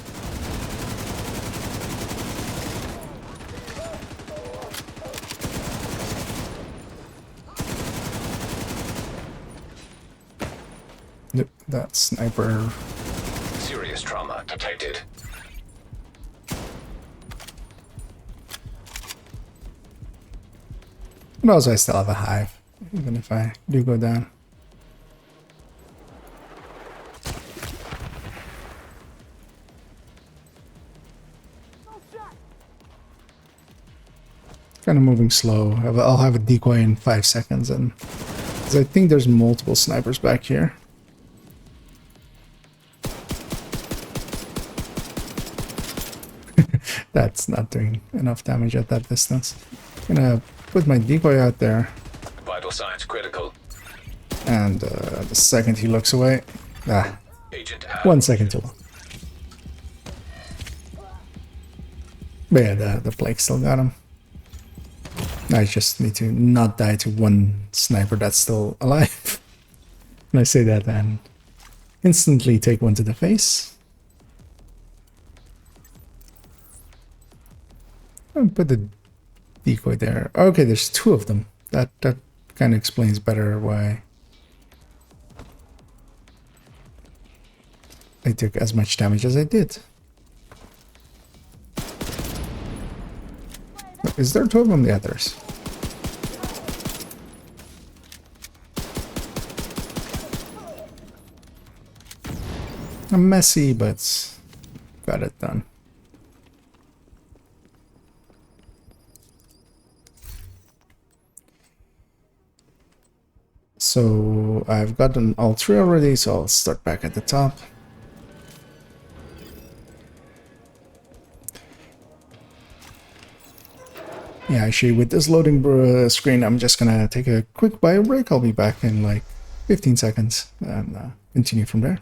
Nope, that sniper. Serious trauma detected. But also I still have a hive, even if I do go down. Kind of moving slow. I'll have a decoy in 5 seconds, and 'cause I think there's multiple snipers back here. That's not doing enough damage at that distance. I'm gonna put my decoy out there, Vital signs critical. and the second he looks away, Agent 1 second too long. But yeah, the plague still got him. I just need to not die to one sniper that's still alive. When I say that, and instantly take one to the face. And put the decoy there. Okay, there's 2 of them. That kind of explains better why I took as much damage as I did. Is there 2 of them? Yeah, there's. I'm messy, but got it done. So I've gotten all 3 already, so I'll start back at the top. Yeah, actually, with this loading screen, I'm just gonna take a quick bio break. I'll be back in like 15 seconds and continue from there.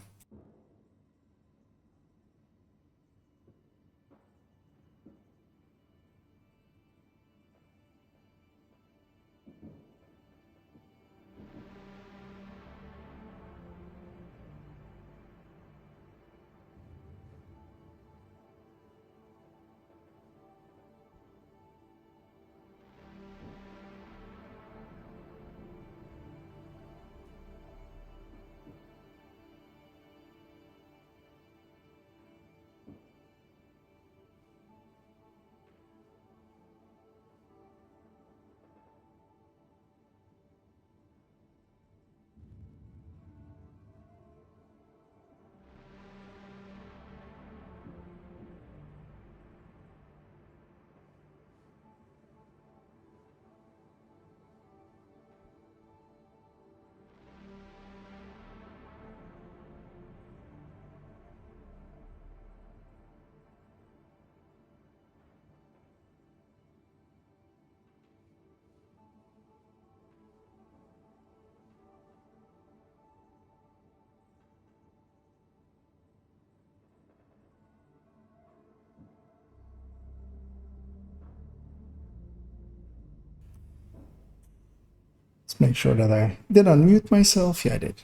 Let's make sure that I did unmute myself. Yeah, I did.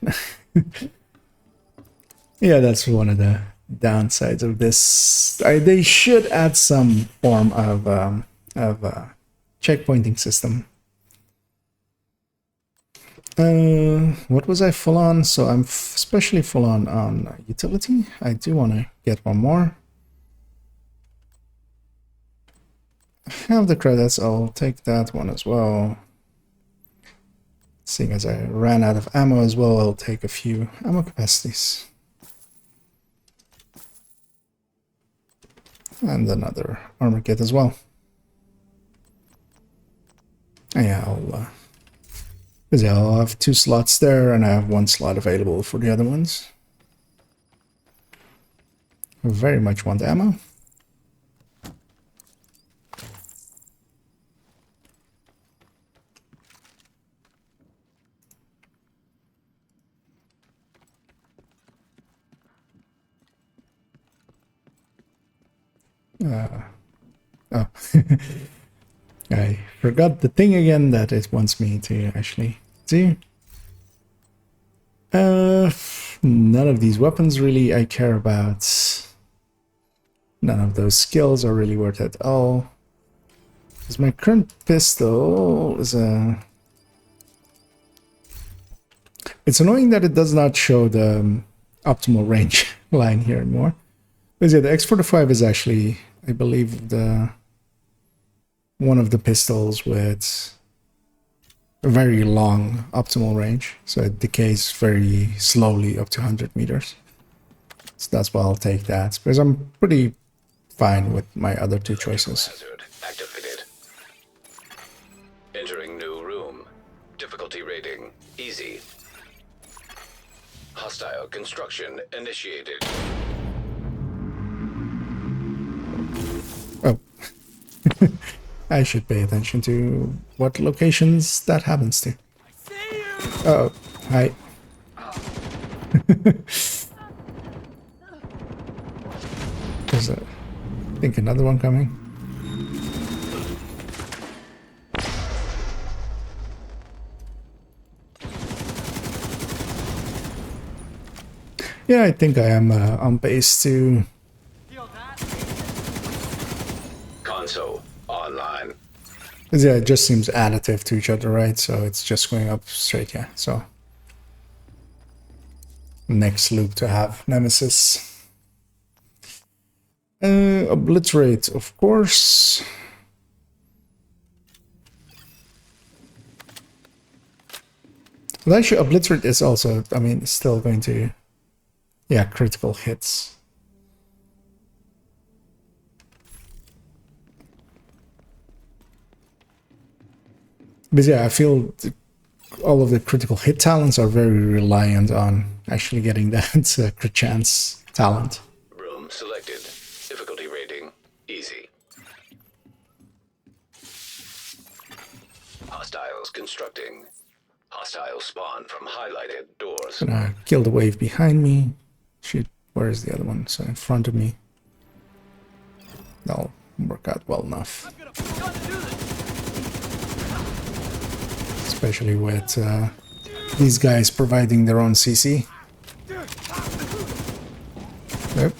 Yeah, that's one of the downsides of this. They should add some form of checkpointing system. What was I full on? So I'm especially full on utility. I do want to get one more. I have the credits. I'll take that one as well. Seeing as I ran out of ammo as well, I'll take a few ammo capacities. And another armor kit as well. And yeah, I'll have 2 slots there, and I have 1 slot available for the other ones. I very much want ammo. Oh, I forgot the thing again that it wants me to actually do. None of these weapons really I care about. None of those skills are really worth it at all. Because my current pistol is a... It's annoying that it does not show the optimal range line here anymore. Because yeah, the X45 is actually, I believe, one of the pistols with a very long optimal range. So it decays very slowly up to 100 meters. So that's why I'll take that. Because I'm pretty fine with my other 2 choices. Hazard activated. Entering new room. Difficulty rating easy. Hostile construction initiated. Oh. I should pay attention to what locations that happens to. Oh, hi. There's I think another one coming. Yeah, I think I am on base to... Console online. Yeah, it just seems additive to each other, right? So it's just going up straight, yeah. So next loop to have Nemesis. Obliterate, of course. Well, actually, Obliterate is also, I mean, still going to... Yeah, critical hits. But yeah, I feel all of the critical hit talents are very reliant on actually getting that crit chance talent. Room selected. Difficulty rating easy. Hostiles constructing. Hostiles spawn from highlighted doors. Gonna kill the wave behind me. Shoot, where is the other one? So in front of me. That'll work out well enough. Especially with these guys providing their own CC. Nope.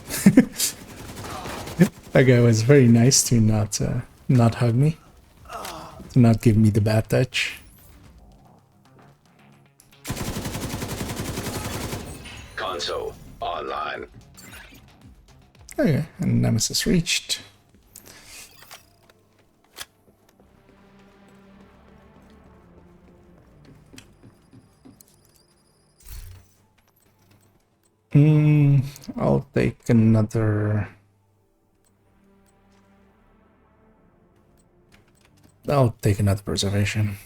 That guy was very nice to not hug me. To not give me the bad touch. Console online. Okay, and Nemesis reached. I'll take another... I'll take another preservation.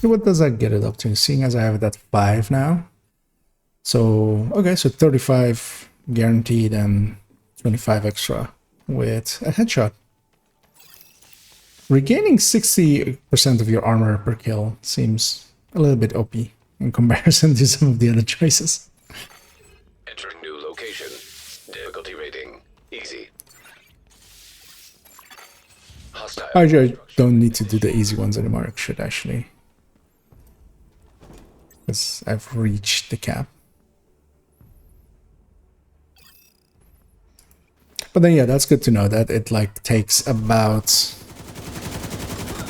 What does that get it up to? Seeing as I have it at 5 now. So, okay, so 35 guaranteed and 25 extra with a headshot. Regaining 60% of your armor per kill seems a little bit OP in comparison to some of the other choices. Entering new location. Difficulty rating easy. Hostile. I don't need to do the easy ones anymore. I should actually because I've reached the cap. But then yeah, that's good to know that it like takes about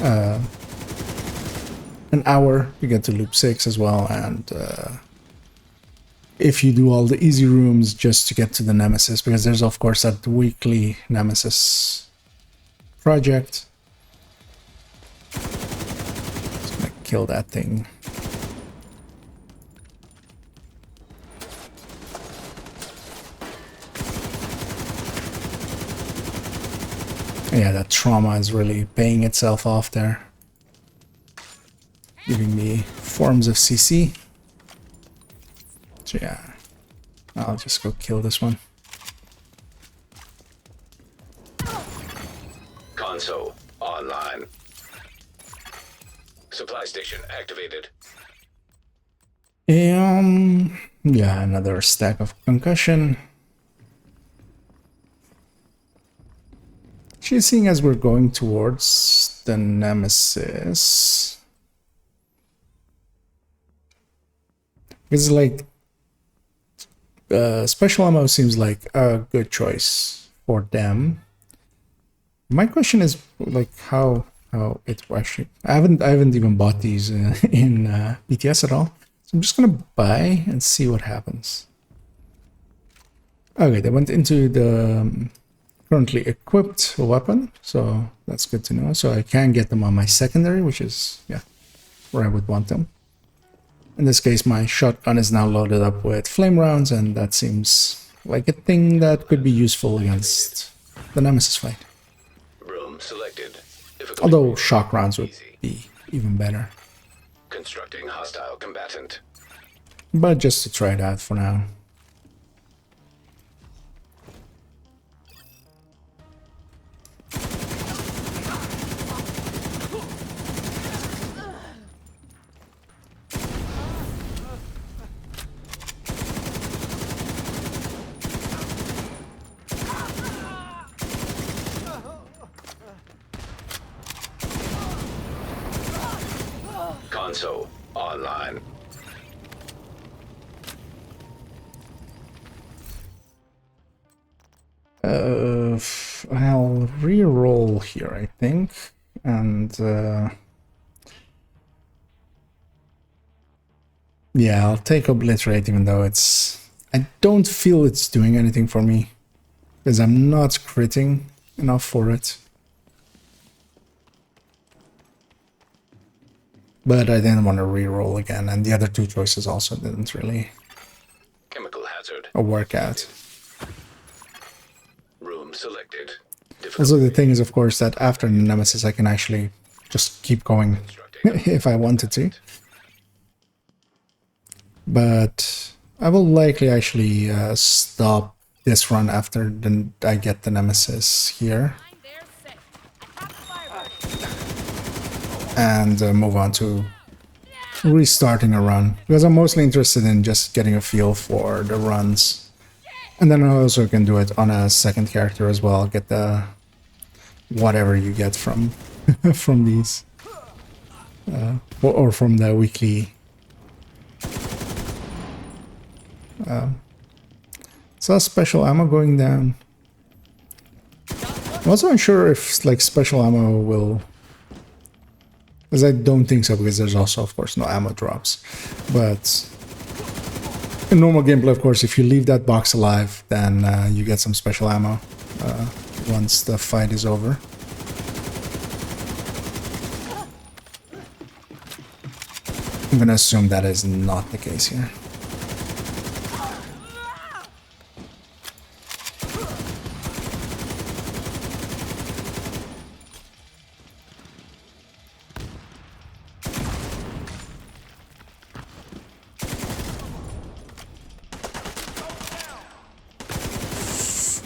an hour to get to loop 6 as well, and if you do all the easy rooms just to get to the Nemesis, because there's of course that weekly Nemesis project. Just gonna kill that thing. Yeah, that trauma is really paying itself off there. Giving me forms of CC. So yeah, I'll just go kill this one. Console online. Supply station activated. Yeah, another stack of concussion. Actually, seeing as we're going towards the Nemesis, because like special ammo seems like a good choice for them. My question is like how it actually. I haven't even bought these in BTS at all. So I'm just gonna buy and see what happens. Okay, they went into the currently equipped weapon, so that's good to know. So I can get them on my secondary, which is yeah, where I would want them. In this case, my shotgun is now loaded up with flame rounds, and that seems like a thing that could be useful against the Nemesis fight. Room selected. Difficulty Although shock rounds would be even better. constructing hostile combatant. But just to try it out for now. Console online. I'll re-roll here, I think, and yeah, I'll take Obliterate, even though I don't feel it's doing anything for me, because I'm not critting enough for it. But I didn't want to re-roll again, and the other two choices also didn't really Chemical hazard. work out. Room selected. Also, the thing is, of course, that after the Nemesis, I can actually just keep going if I wanted to. But I will likely actually stop this run after I get the Nemesis here. And move on to restarting a run, because I'm mostly interested in just getting a feel for the runs, and then I also can do it on a second character as well, get the whatever you get from from these or from the weekly so special ammo going down. I'm also unsure if like special ammo will, because I don't think so, because there's also, of course, no ammo drops. But in normal gameplay, of course, if you leave that box alive, then you get some special ammo once the fight is over. I'm gonna assume that is not the case here.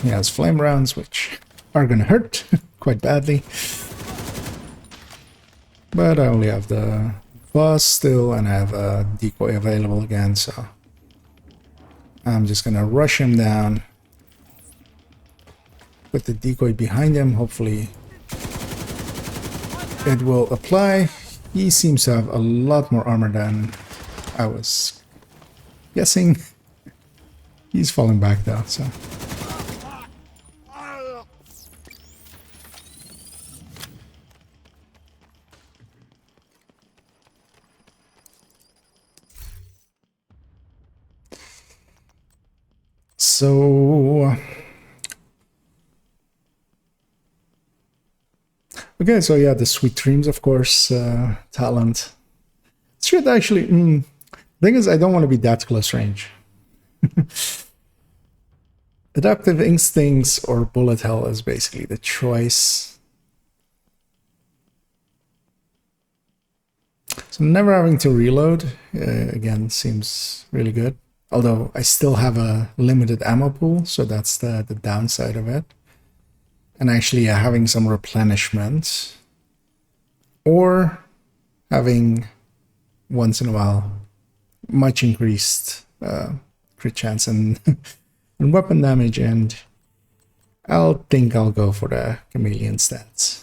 He has flame rounds, which are gonna hurt quite badly. But I only have the boss still, and I have a decoy available again, so I'm just gonna rush him down. Put the decoy behind him, hopefully it will apply. He seems to have a lot more armor than I was guessing. He's falling back though, so. So, okay, so yeah, the Sweet Dreams, of course, talent. Should actually, thing is, I don't want to be that close range. Adaptive Instincts or Bullet Hell is basically the choice. So never having to reload, again, seems really good. Although I still have a limited ammo pool, so that's the downside of it. And actually having some replenishment. Or having, once in a while, much increased crit chance and, and weapon damage, and I'll go for the chameleon stats.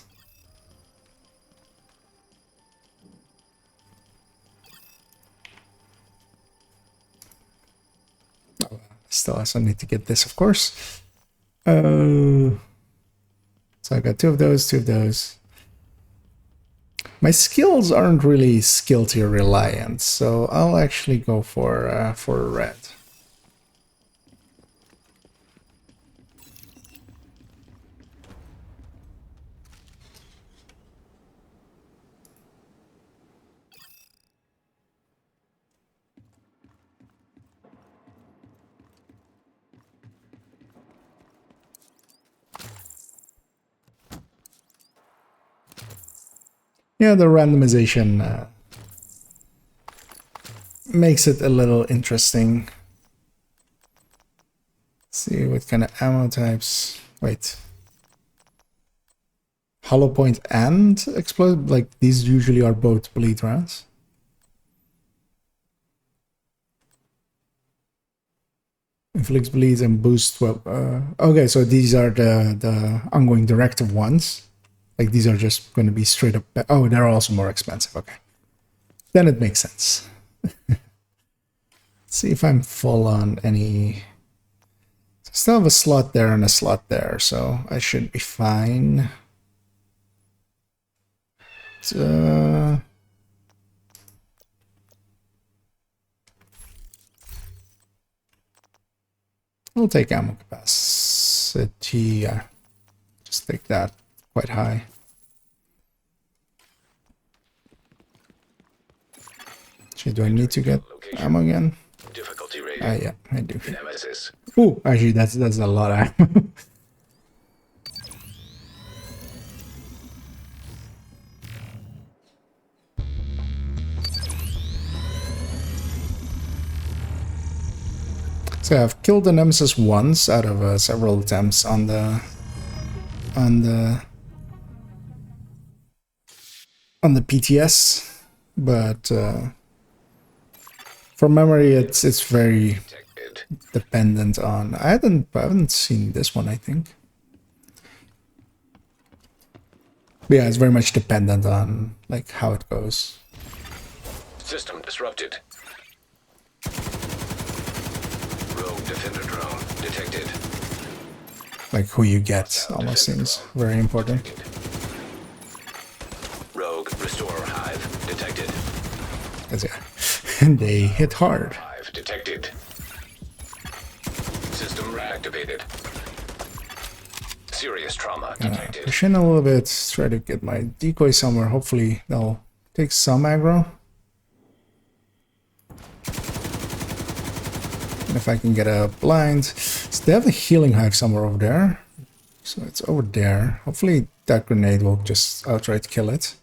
Still also need to get this, of course. So I got two of those. My skills aren't really skill tier reliant, so I'll actually go for red. Yeah, the randomization makes it a little interesting. Let's see what kind of ammo types. Wait. Hollow point and explode? Like, these usually are both bleed rounds. Inflicts bleeds and boosts. Well, okay, so these are the ongoing directive ones. Like, these are just going to be straight up. Oh, they're also more expensive. Okay. Then it makes sense. Let's see if I'm full on any. I still have a slot there and a slot there, so I should be fine. We'll take ammo capacity. Just take that quite high. Actually, do I need to get ammo again? Difficulty rating. Yeah, I do. Nemesis. Oh, actually, that's a lot of ammo. So I've killed the Nemesis once out of several attempts on the PTS, but from memory, it's very dependent on. I haven't seen this one, I think. But yeah, it's very much dependent on like how it goes. System disrupted. Rogue defender drone detected. Like who you get almost seems very important. Rogue restore hive detected. 'Cause, yeah, they hit hard. Hive detected. System reactivated. Serious trauma detected. Push in a little bit, try to get my decoy somewhere. Hopefully they'll take some aggro. And if I can get a blind. So they have a healing hive somewhere over there. So it's over there. Hopefully that grenade will just outright kill it.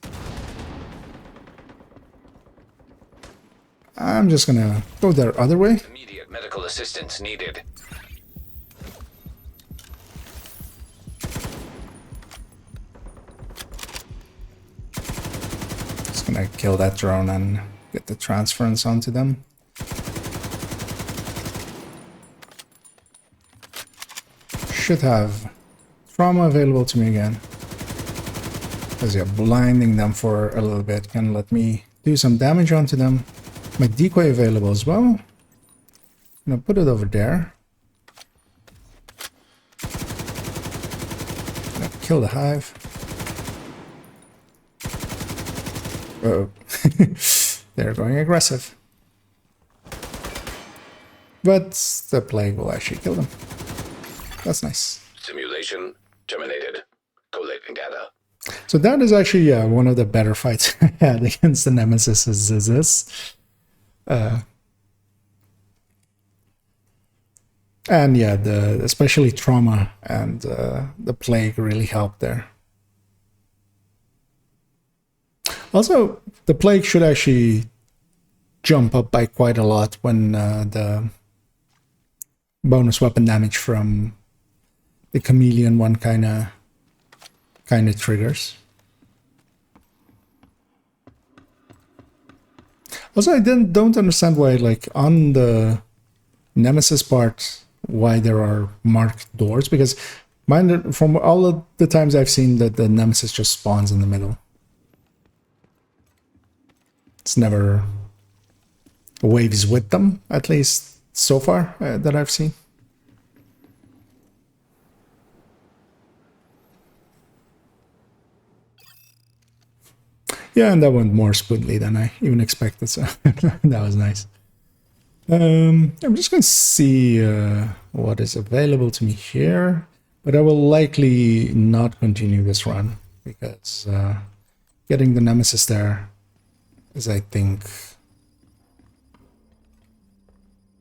I'm just gonna go the other way. Immediate medical assistance needed. Just gonna kill that drone and get the transference onto them. Should have trauma available to me again. Because yeah, blinding them for a little bit can let me do some damage onto them. my decoy available as well. I'm gonna put it over there. Gonna kill the hive. Uh-oh. They're going aggressive. But the plague will actually kill them. That's nice. Simulation terminated. Collating data. So that is actually one of the better fights I had against the Nemesis is this. And yeah, especially trauma and the plague really helped there. Also, the plague should actually jump up by quite a lot when the bonus weapon damage from the chameleon one kind of triggers. Also, I don't understand why, like, on the Nemesis part, why there are marked doors, because from all of the times I've seen that the Nemesis just spawns in the middle. It's never waves with them, at least so far that I've seen. Yeah, and that went more smoothly than I even expected, so that was nice. I'm just going to see what is available to me here, but I will likely not continue this run, because getting the Nemesis there is, I think,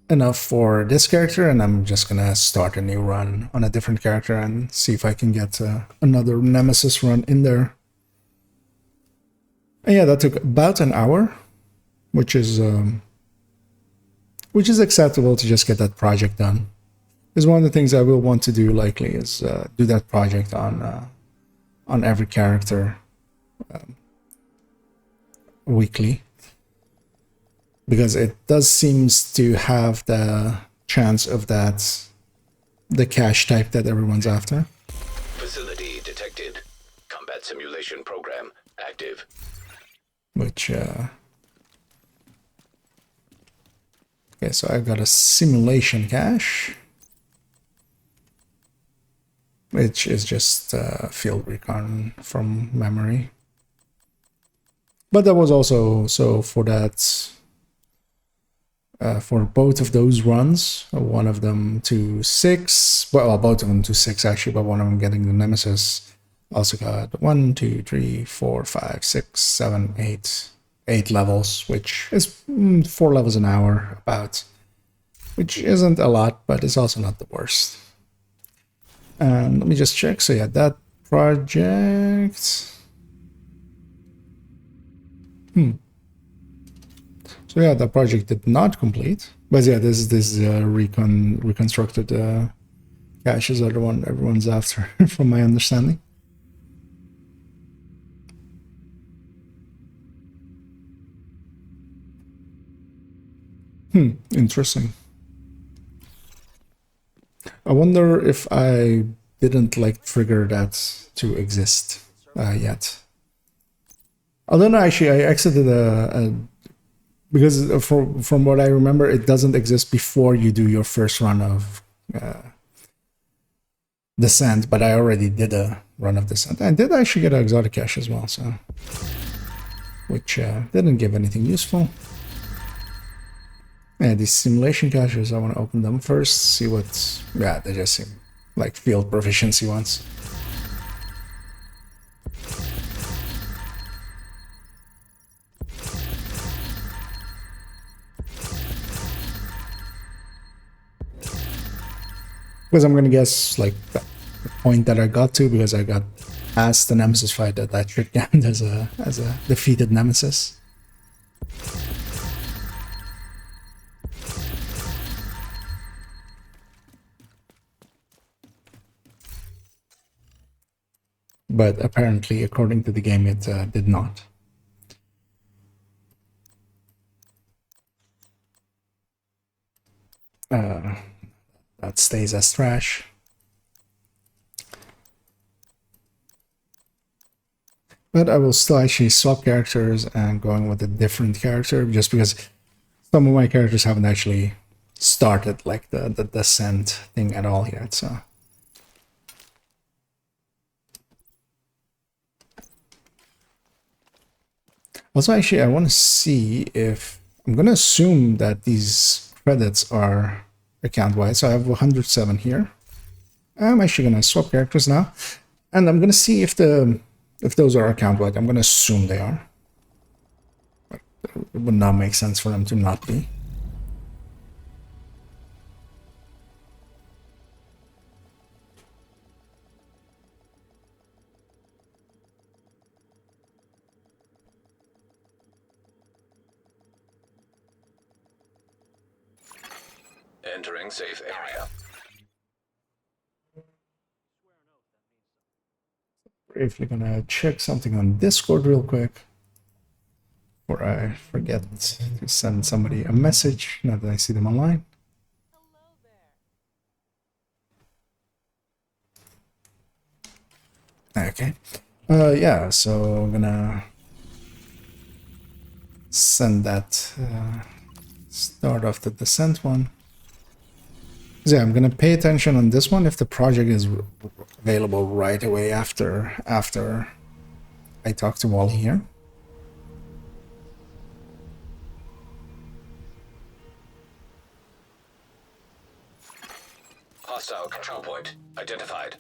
enough for this character, and I'm just going to start a new run on a different character and see if I can get another Nemesis run in there. And yeah, that took about an hour, which is acceptable to just get that project done. Is one of the things I will want to do likely is do that project on every character weekly, because it does seems to have the chance of the cache type that everyone's after. Facility detected. Combat simulation program active. Which okay, so I've got a simulation cache, which is just field recon from memory. But that was also, so for that, for both of those runs, one of them to 6, well, both of them to 6 actually, but one of them getting the Nemesis, also got 1, 2, 3, 4, 5, 6, 7, 8 levels, which is 4 levels an hour about, which isn't a lot, but it's also not the worst. And let me just check. So yeah, that project. So yeah, that project did not complete. But yeah, this reconstructed caches are the one everyone's after, from my understanding. Interesting. I wonder if I didn't like trigger that to exist yet. I don't know, actually, I exited because from what I remember, it doesn't exist before you do your first run of Descent, but I already did a run of Descent. I did actually get an exotic cache as well, so, which didn't give anything useful. Yeah, these simulation caches, I want to open them first, see what, yeah, they just seem like field proficiency ones. Because I'm going to guess, like, the point that I got to, because I got past the Nemesis fight, that I tricked down as a defeated Nemesis. But apparently, according to the game, it did not. That stays as trash. But I will still actually swap characters and going with a different character, just because some of my characters haven't actually started like the descent thing at all yet, so. Also, actually, I want to see if... I'm going to assume that these credits are account-wide, so I have 107 here. I'm actually going to swap characters now, and I'm going to see if those are account-wide. I'm going to assume they are. But it would not make sense for them to not be. Entering safe area. Briefly gonna check something on Discord real quick before I forget to send somebody a message now that I see them online. Okay. Yeah, so I'm gonna send that start off the descent one. So yeah, I'm gonna pay attention on this one if the project is available right away after I talk to Wally here. Hostile control point identified.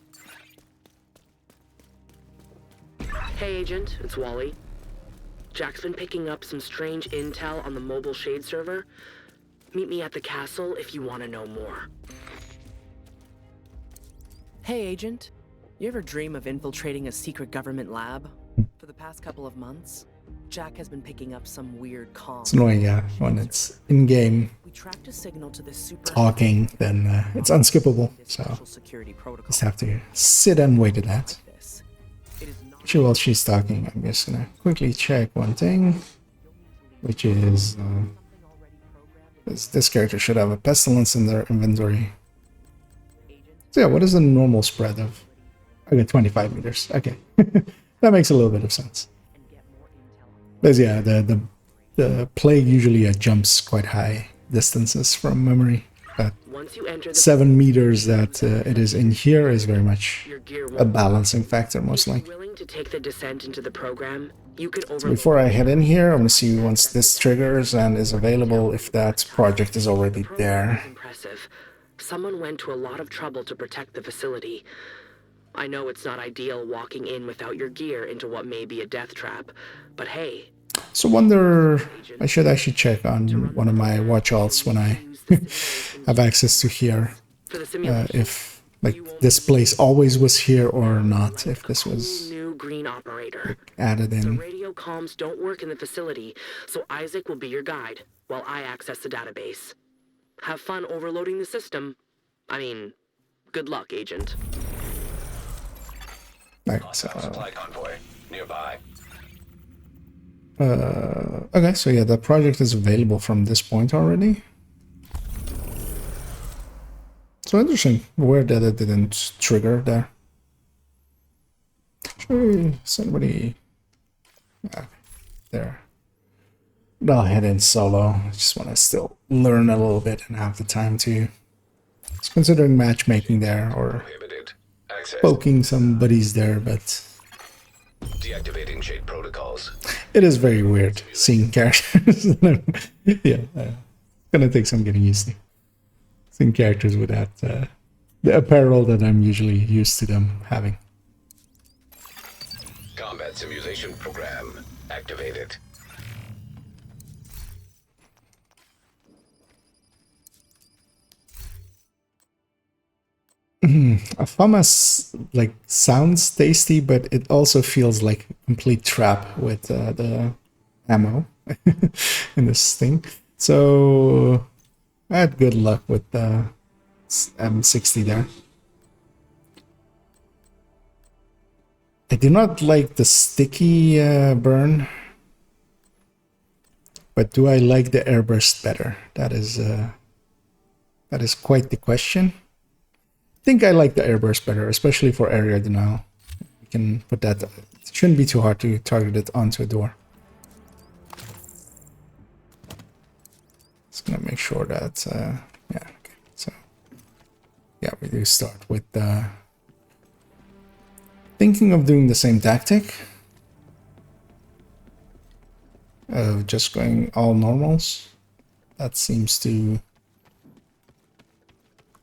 Hey, Agent, it's Wally. Jack's been picking up some strange intel on the mobile shade server. Meet me at the castle if you want to know more. Hey, Agent. You ever dream of infiltrating a secret government lab? For the past couple of months, Jack has been picking up some weird comms. It's annoying, yeah, when it's in-game We tracked a signal to this super talking, then it's unskippable, so security protocol. just have to sit and wait at that. This. It is not Actually, while she's talking, I'm just gonna quickly check one thing, which is this character should have a pestilence in their inventory. So yeah, what is the normal spread of? Okay, 25 meters. Okay, that makes a little bit of sense. But yeah, the plague usually jumps quite high distances from memory. But once you enter the 7 meters that it is in here is very much your gear a balancing factor, most likely. willing to take the descent into the program, you could So over before I head in here, I'm gonna see once this triggers and is available if that project is already there. Impressive. Someone went to a lot of trouble to protect the facility. I know it's not ideal walking in without your gear into what may be a death trap, but hey, So wonder, I should actually check on one of my watch alts when I have access to here, for the simulation, if like this place always was here or not, if this was new green operator. added The in. radio comms don't work in the facility, so Isaac will be your guide while I access the database. Have fun overloading the system. I mean, good luck, Agent. Right, Hostile supply convoy nearby. okay, so yeah, the project is available from this point already. So interesting, weird that it didn't trigger there. Sure, somebody there. But I'll head in solo. I just want to still learn a little bit and have the time to. It's considering matchmaking there or Prohibited. Access. poking some buddies there, but Deactivating shade protocols. it is very weird seeing characters. Yeah, gonna take some getting used to. Seeing characters without the apparel that I'm usually used to them having. Combat simulation program activated. A FAMAS like sounds tasty, but it also feels like a complete trap with the ammo in this thing. So I had good luck with the M60 there. I do not like the sticky burn, but do I like the airburst better? That is quite the question. I think I like the airburst better, especially for area denial. You can put that. It shouldn't be too hard to target it onto a door. gonna make sure that yeah, okay. So yeah, we do start with thinking of doing the same tactic of just going all normals. That seems to,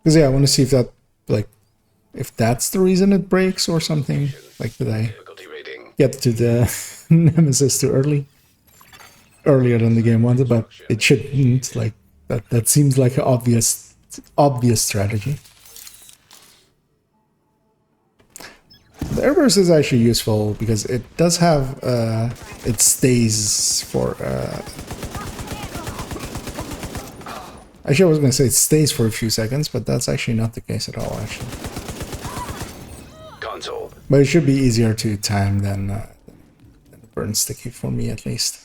because yeah, I want to see if that, like, if that's the reason it breaks or something. Like, did I Difficulty rating. get to the Nemesis too earlier than the game wanted? But it shouldn't. Like, that seems like an obvious strategy. The airburst is actually useful because it does have it stays for actually I was gonna say it stays for a few seconds, but that's actually not the case at all, actually. Console. But it should be easier to time than burn sticky for me, at least.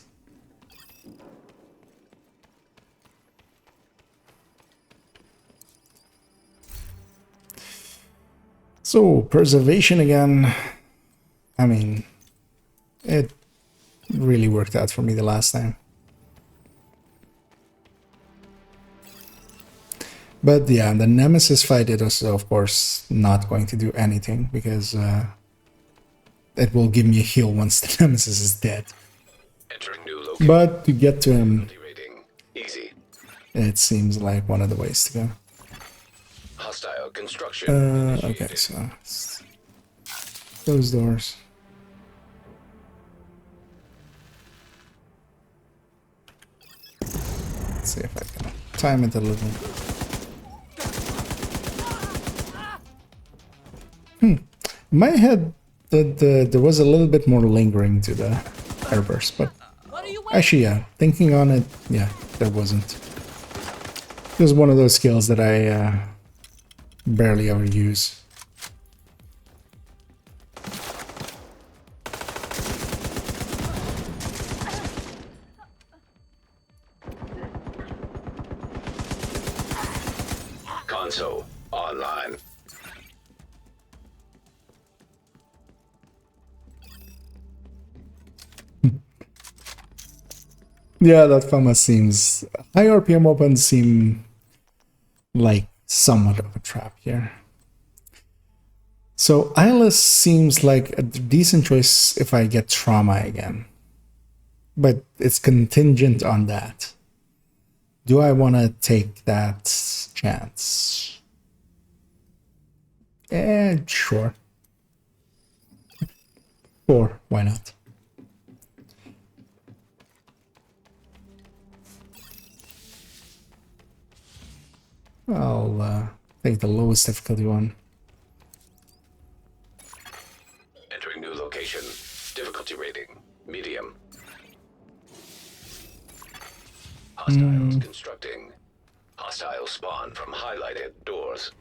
So, preservation again. I mean, it really worked out for me the last time. But yeah, the Nemesis fight, it was of course not going to do anything because it will give me a heal once the Nemesis is dead. Entering new location. But to get to him, Difficulty rating. Easy. it seems like one of the ways to go. Hostile construction. Okay, initiated. so those doors. Let's see if I can time it a little. In my head, there was a little bit more lingering to the airburst, but actually, yeah, thinking on it, yeah, there wasn't. It was one of those skills that I barely ever use. Console online. Yeah, that FAMA seems... High RPM weapons seem like somewhat of a trap here. So Eyeless seems like a decent choice if I get trauma again. But it's contingent on that. Do I want to take that chance? Sure. Sure, why not? I'll take the lowest difficulty one. Entering new location. Difficulty rating. Medium. Hostiles constructing. Hostile spawn from highlighted doors.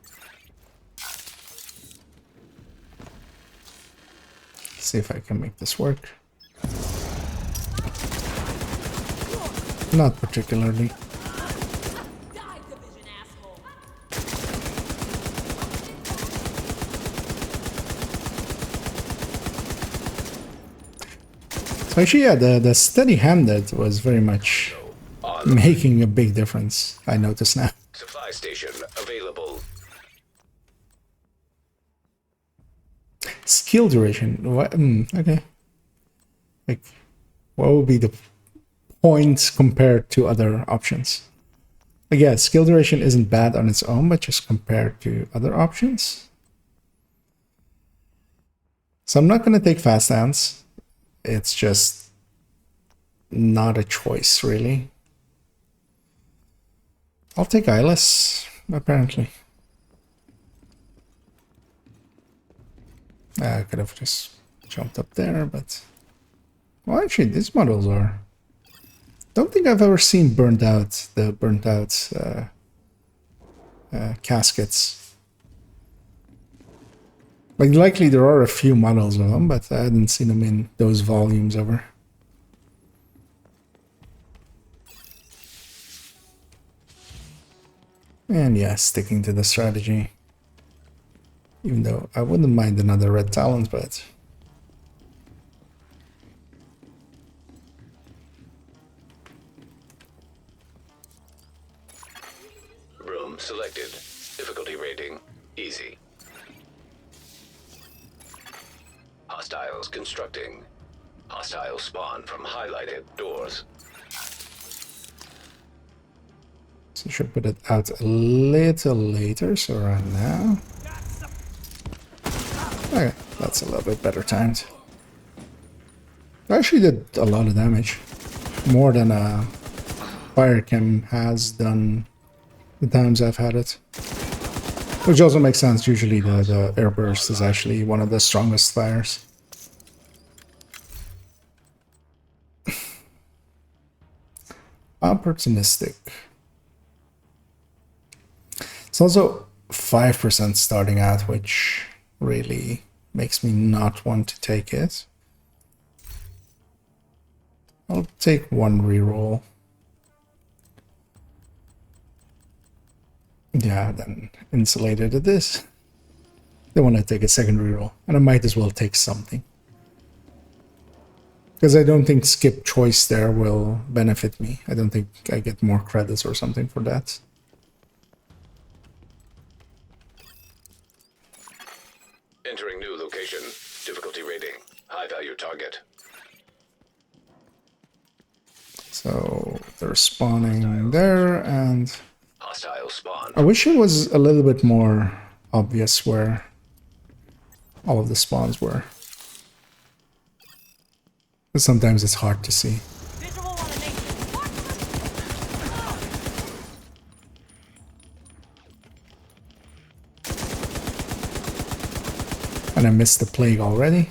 See if I can make this work. Not particularly. So actually, yeah, the steady-handed was very much making a big difference, I notice now. Supply station available. Skill duration. What? Okay. Like, what would be the points compared to other options? Like, yeah, skill duration isn't bad on its own, but just compared to other options. So I'm not going to take fast hands. It's just not a choice, really. I'll take Eyeless, apparently. I could have just jumped up there, but... Well, actually, these models are... Don't think I've ever seen the burnt out caskets. Like, likely there are a few models of them, but I hadn't seen them in those volumes ever. And yeah, sticking to the strategy. Even though I wouldn't mind another red talent, but... room selected. Difficulty rating, easy. Hostiles constructing. Hostiles spawn from highlighted doors. So I should put it out a little later, so right now. Okay, that's a little bit better timed. I actually did a lot of damage. More than a fire chem has done the times I've had it. Which also makes sense. Usually the air burst is actually one of the strongest fires. Opportunistic. It's also 5% starting out, which really makes me not want to take it. I'll take one reroll. Yeah, then insulated at this. Then want to take a second reroll, and I might as well take something. Because I don't think skip choice there will benefit me. I don't think I get more credits or something for that. Entering new location. Difficulty rating, high value target. So they're spawning there, and Hostile spawn. I wish it was a little bit more obvious where all of the spawns were. But sometimes it's hard to see. Visual on a nation. Watch And I missed the plague already.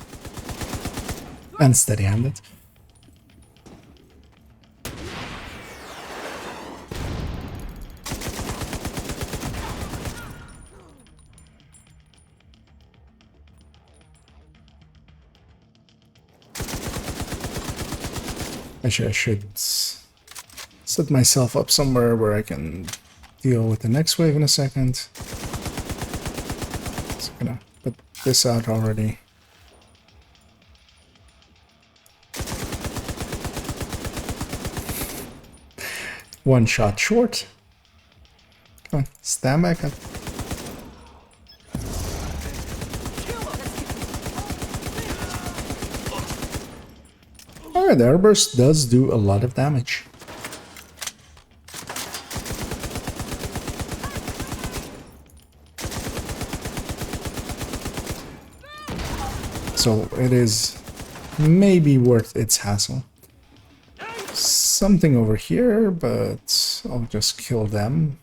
And steady-handed. Actually, I should set myself up somewhere where I can deal with the next wave in a second. So I'm gonna put this out already. One shot short. Come on, stand back up. Alright, the airburst does do a lot of damage. So it is maybe worth its hassle. Something over here, but I'll just kill them.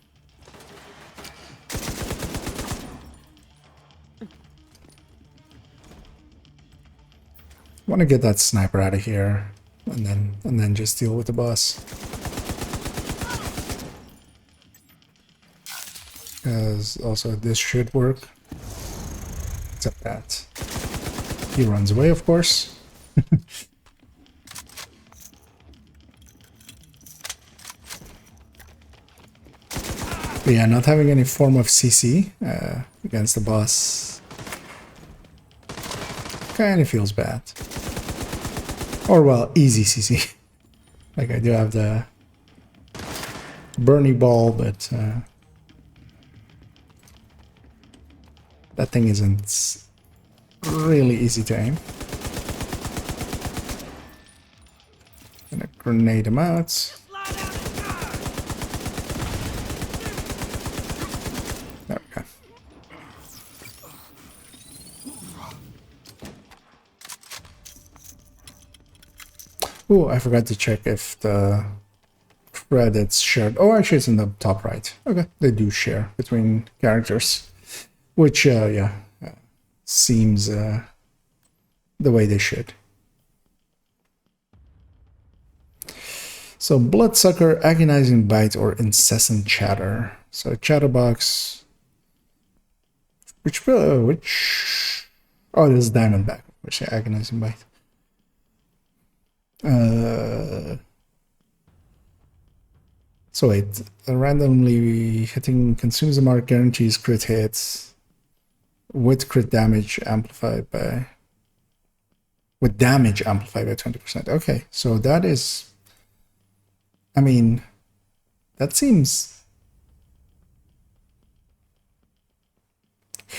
Want to get that sniper out of here, and then just deal with the boss. Because also this should work, except that he runs away, of course. But yeah, not having any form of CC against the boss kind of feels bad. Or, well, easy CC. Like, I do have the Bernie ball, but that thing isn't really easy to aim. Gonna grenade him out. There we go. Oh, I forgot to check if the credits shared. Oh, actually, it's in the top right. Okay, they do share between characters, which, yeah, seems the way they should. So, bloodsucker, agonizing bite, or incessant chatter. So, chatterbox, which, oh, this is diamondback, which is agonizing bite. So wait, randomly hitting consumes the mark, guarantees crit hits with crit damage amplified by with damage amplified by 20%. Okay, so that is, I mean, that seems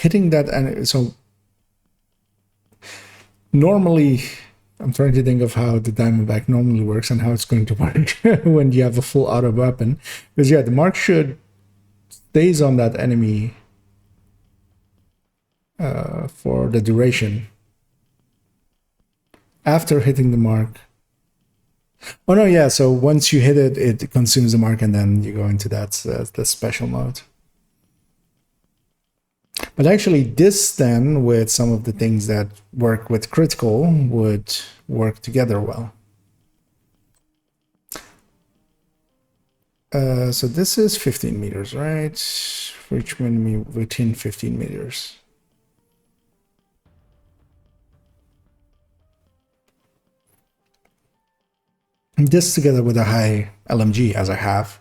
hitting that, and so normally I'm trying to think of how the Diamondback normally works and how it's going to work when you have a full auto weapon. Because yeah, the mark should stays on that enemy for the duration after hitting the mark. Oh no, yeah, so once you hit it, it consumes the mark and then you go into that the special mode. But actually this then, with some of the things that work with critical, would work together well. So this is 15 meters, right? For each enemy within 15 meters. This together with a high LMG, as I have,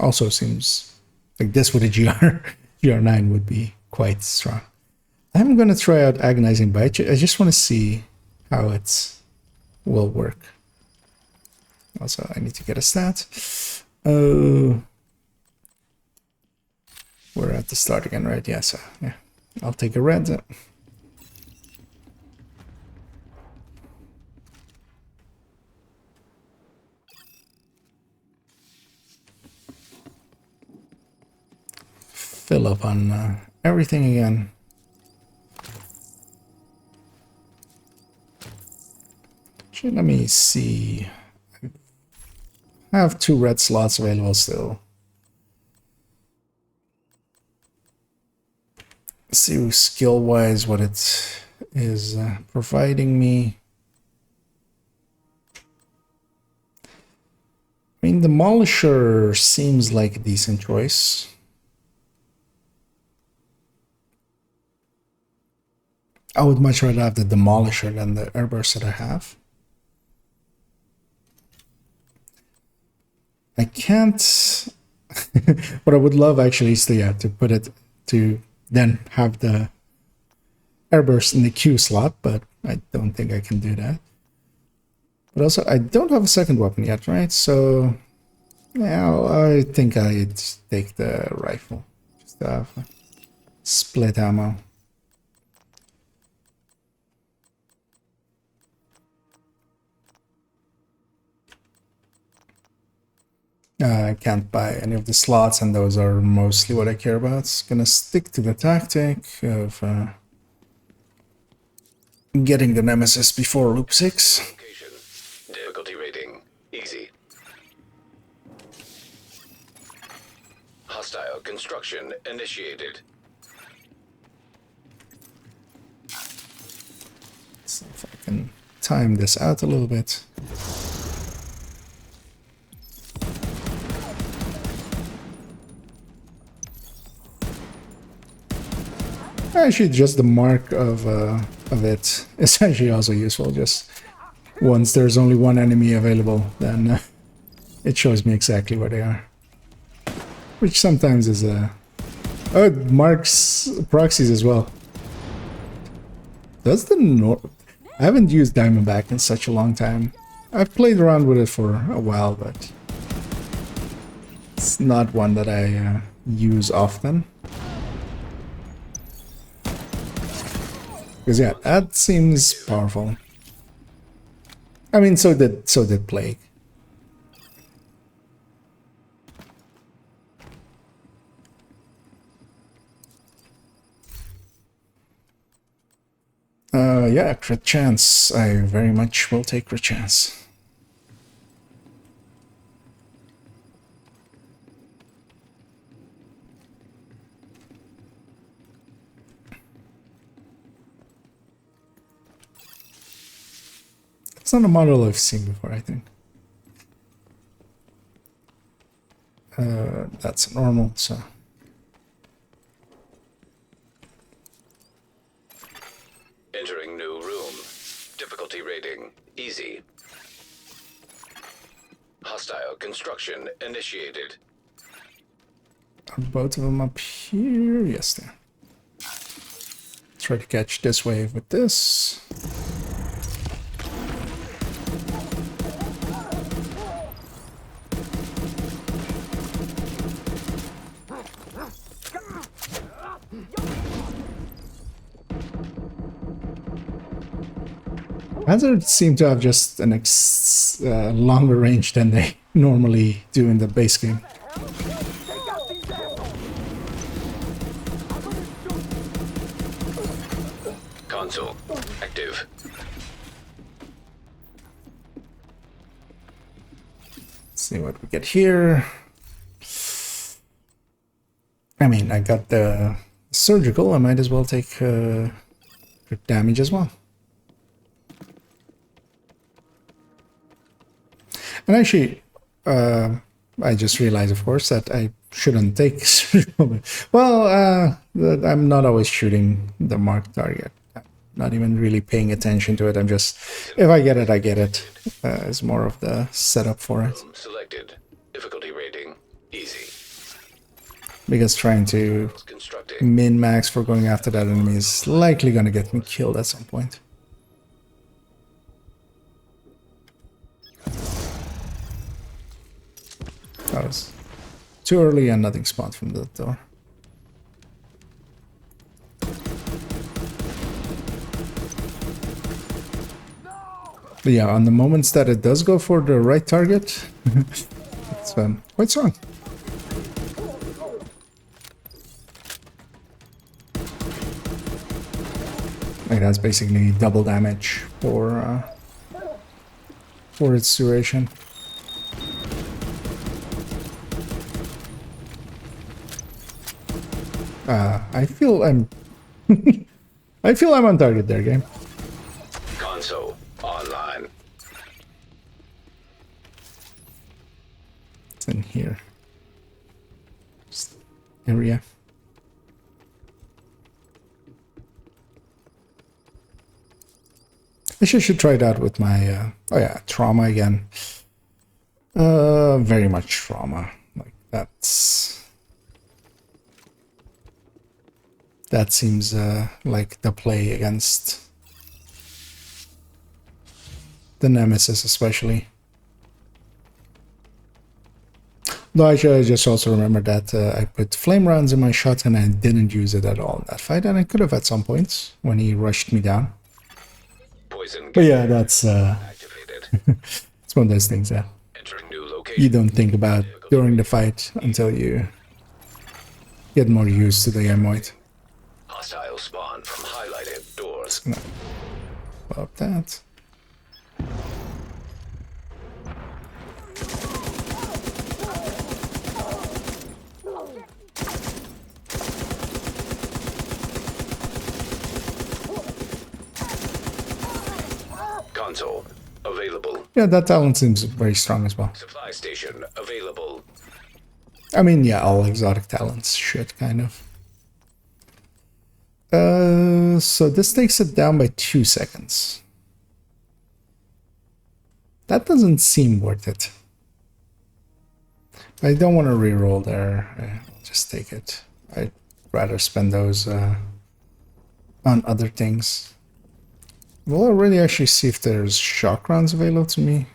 also seems like this with a GR9 would be quite strong. I'm going to try out Agonizing Bite. I just want to see how it will work. Also, I need to get a stat. We're at the start again, right? Yeah, so yeah, I'll take a red. Fill up on everything again. Let me see. I have 2 red slots available still. Let's see skill-wise what it is providing me. I mean, Demolisher seems like a decent choice. I would much rather have the Demolisher than the Airburst that I have. I can't... what I would love actually is to, yeah, to put it to then have the Airburst in the Q slot, but I don't think I can do that. But also, I don't have a second weapon yet, right? So, yeah, I think I'd take the rifle. Just to have split ammo. I can't buy any of the slots, and those are mostly what I care about. Gonna stick to the tactic of getting the Nemesis before Loop 6. Location. Difficulty rating. Easy. Hostile construction initiated. So if I can time this out a little bit. Actually, just the mark of it is actually also useful. Just once there's only one enemy available, then it shows me exactly where they are. Which sometimes is oh, it marks proxies as well. Does the I haven't used Diamondback in such a long time. I've played around with it for a while, but it's not one that I use often. Because yeah, that seems powerful. I mean, so did Plague. Yeah, crit chance. I very much will take crit chance. It's not a model I've seen before, I think. That's normal, so... Entering new room. Difficulty rating. Easy. Hostile construction initiated. Are both of them up here? Yes, there. Try to catch this wave with this. Hazards seem to have just an longer range than they normally do in the base game. Console active. Let's see what we get here. I mean, I got the surgical. I might as well take good damage as well. And actually, I just realized, of course, that I shouldn't take surgical. Well, I'm not always shooting the marked target. I'm not even really paying attention to it. I'm just, if I get it, I get it. It's more of the setup for it. Selected. Difficulty rating easy. Because trying to Constructing. min-max for going after that enemy is likely going to get me killed at some point. That was too early and nothing spawned from the door. But yeah, on the moments that it does go for the right target, it's quite strong. Like that's basically double damage for its duration. I feel I'm I feel I'm on target there, game. Console online. It's in here. Just area. I should try that with my oh yeah, trauma again. Very much trauma. Like that seems like the play against the Nemesis, especially. Though I should just also remember that I put flame rounds in my shotgun and I didn't use it at all in that fight, and I could have at some points when he rushed me down. Poison. But yeah, that's Activated. it's one of those things that Entering new location. you don't think about during the fight until you get more used to the amoid. Hostile spawn from highlighted doors. About that. Console available. Yeah, that talent seems very strong as well. Supply station available. I mean, yeah, all exotic talents should kind of. So this takes it down by 2 seconds. That doesn't seem worth it. I don't want to reroll there. I'll just take it. I'd rather spend those on other things. Will I really actually see if there's shock rounds available to me?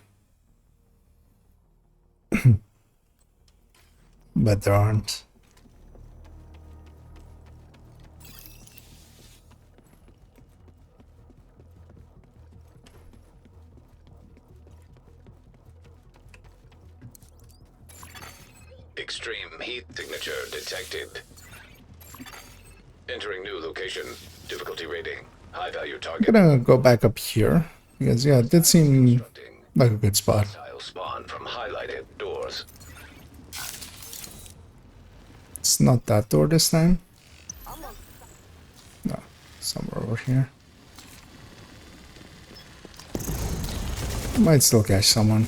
But there aren't. Extreme heat signature detected. Entering new location. Difficulty rating. High value target. I'm gonna go back up here because yeah, it did seem Constructing. like a good spot. Hostile spawn from highlighted doors. It's not that door this time. No, somewhere over here. Might still catch someone.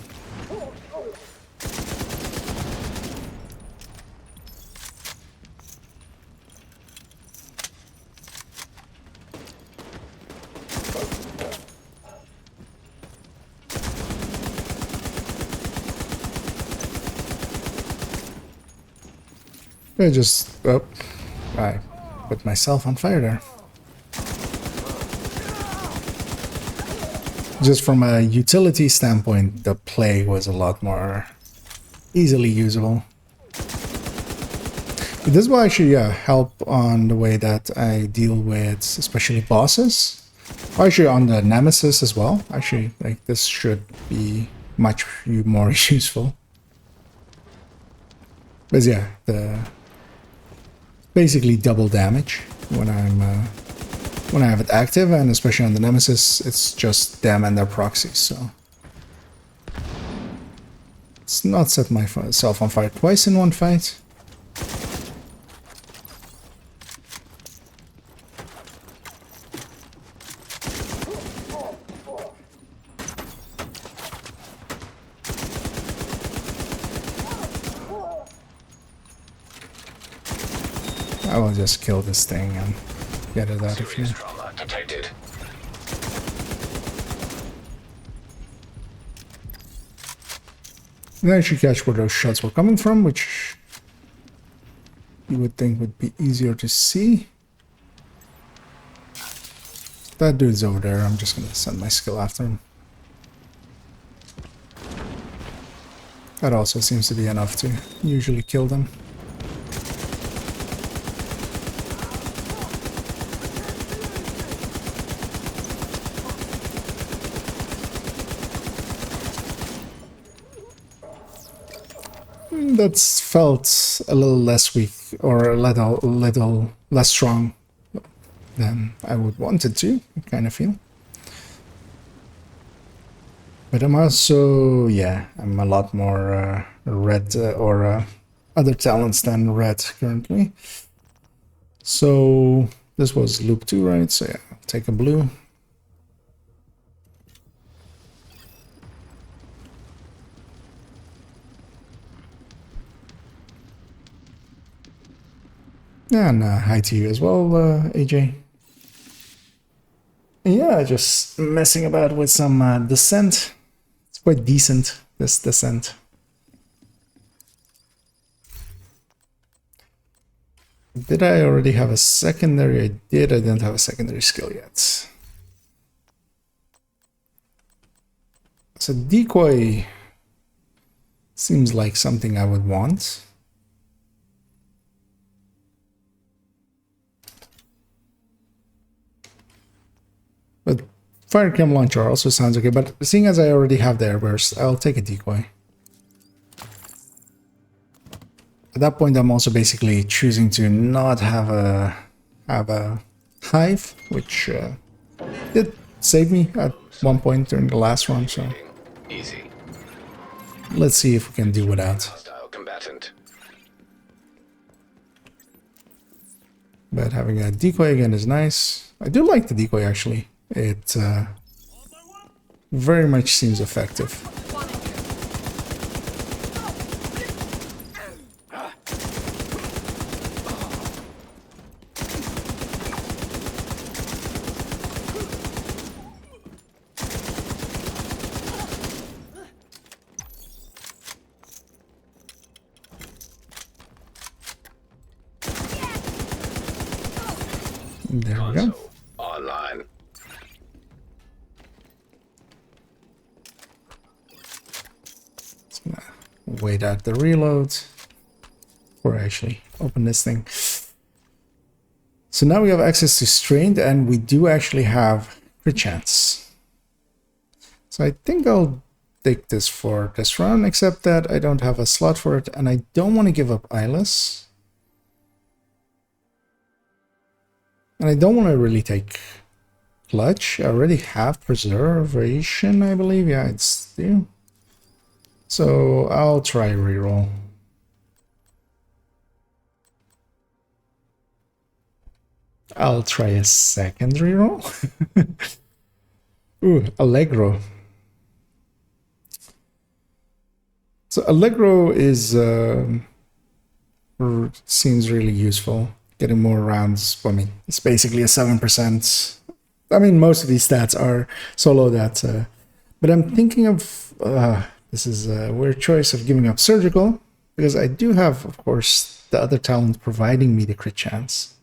I just, oh, I put myself on fire there. Just from a utility standpoint, the play was a lot more easily usable. This will actually help on the way that I deal with especially bosses. Actually, on the Nemesis as well. Actually, like this should be much more useful. But yeah, the basically double damage when I have it active, and especially on the Nemesis, it's just them and their proxies. So it's not set myself on fire twice in one fight. I will just kill this thing and get it out of here. Serious trauma detected. And I should catch where those shots were coming from, which you would think would be easier to see. That dude's over there. I'm just gonna send my skill after him. That also seems to be enough to usually kill them. That's felt a little less weak, or a little less strong than I would want it to, I kind of feel. But I'm also, yeah, I'm a lot more red or other talents than red currently. So this was loop 2, right? So yeah, I'll take a blue. And hi to you as well, AJ. Yeah, just messing about with some descent. It's quite decent, this descent. Did I already have a secondary? I did. I didn't have a secondary skill yet. So decoy seems like something I would want. But fire cam launcher also sounds okay, but seeing as I already have the airburst, I'll take a decoy. At that point, I'm also basically choosing to not have a hive, which did save me at one point during the last run. So Easy. let's see if we can do without. Hostile combatant. But having a decoy again is nice. I do like the decoy actually. It very much seems effective. There we go. Online. Wait out the reload or actually open this thing. So now we have access to strained, and we do actually have crit chance. So I think I'll take this for this round, except that I don't have a slot for it, and I don't want to give up eyeless. And I don't want to really take clutch. I already have preservation, I believe. Yeah, it's there. So I'll try reroll. I'll try a second reroll. Ooh, Allegro. So Allegro is seems really useful. Getting more rounds. I mean, it's basically a 7%. I mean, most of these stats are solo that. But I'm thinking of this is a weird choice of giving up surgical, because I do have, of course, the other talent providing me the crit chance.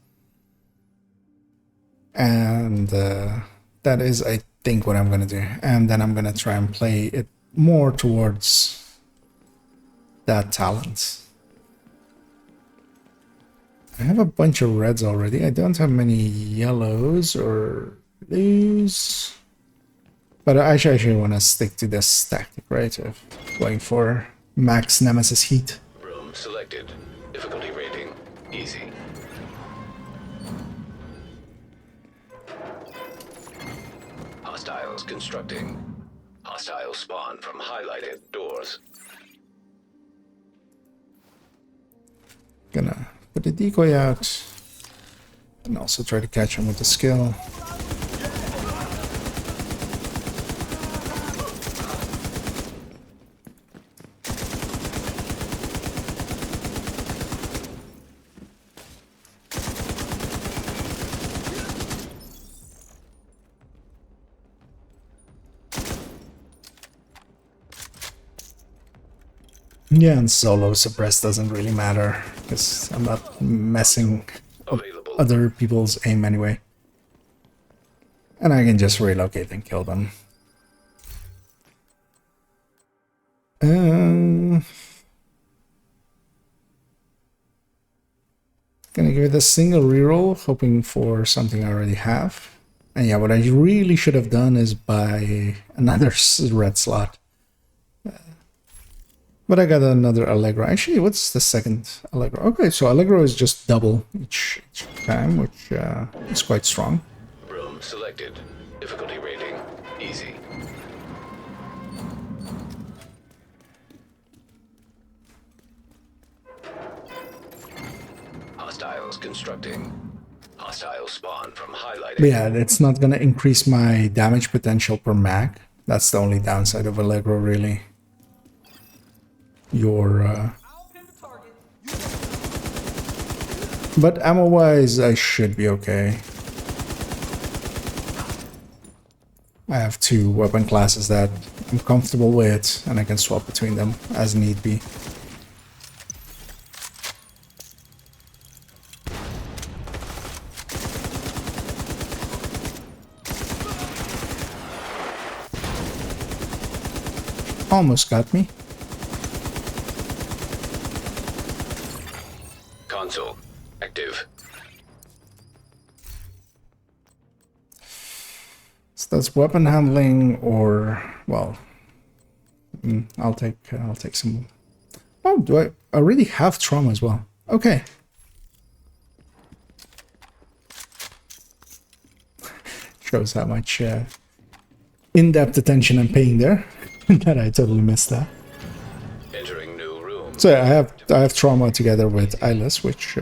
And that is, I think, what I'm going to do. And then I'm going to try and play it more towards that talent. I have a bunch of reds already. I don't have many yellows, or lose. But I actually want to stick to this tactic, right? Of going for max Nemesis heat. Room selected. Difficulty rating easy. Hostiles constructing. Hostiles spawn from highlighted doors. Gonna put the decoy out. And also try to catch him with the skill. Yeah, and solo suppress doesn't really matter, because I'm not messing up Available. other people's aim anyway. And I can just relocate and kill them. Gonna give it a single reroll, hoping for something I already have. And yeah, what I really should have done is buy another red slot. But I got another Allegro. Actually, what's the second Allegro? Okay, so Allegro is just double each time, which is quite strong. Room selected. Difficulty rating easy. Hostiles constructing. Hostiles spawn from highlighted. But yeah, it's not gonna increase my damage potential per mag. That's the only downside of Allegro, really. But ammo-wise, I should be okay. I have two weapon classes that I'm comfortable with, and I can swap between them as need be. Almost got me. Console active. So that's weapon handling, or well, I'll take some. Oh, do I already have trauma as well? Okay. Shows how much in-depth attention I'm paying there. That I totally missed that. Entering new room. So yeah, I have trauma together with Eyeless, which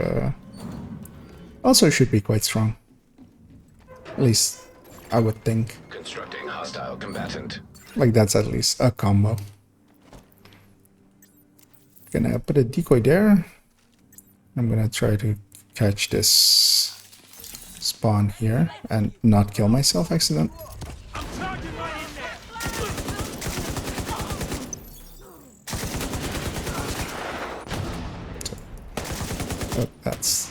also should be quite strong. At least I would think. Constructing hostile combatant. Like that's at least a combo. Gonna put a decoy there. I'm gonna try to catch this spawn here and not kill myself accident. I'm charging right in there. Oh, that's...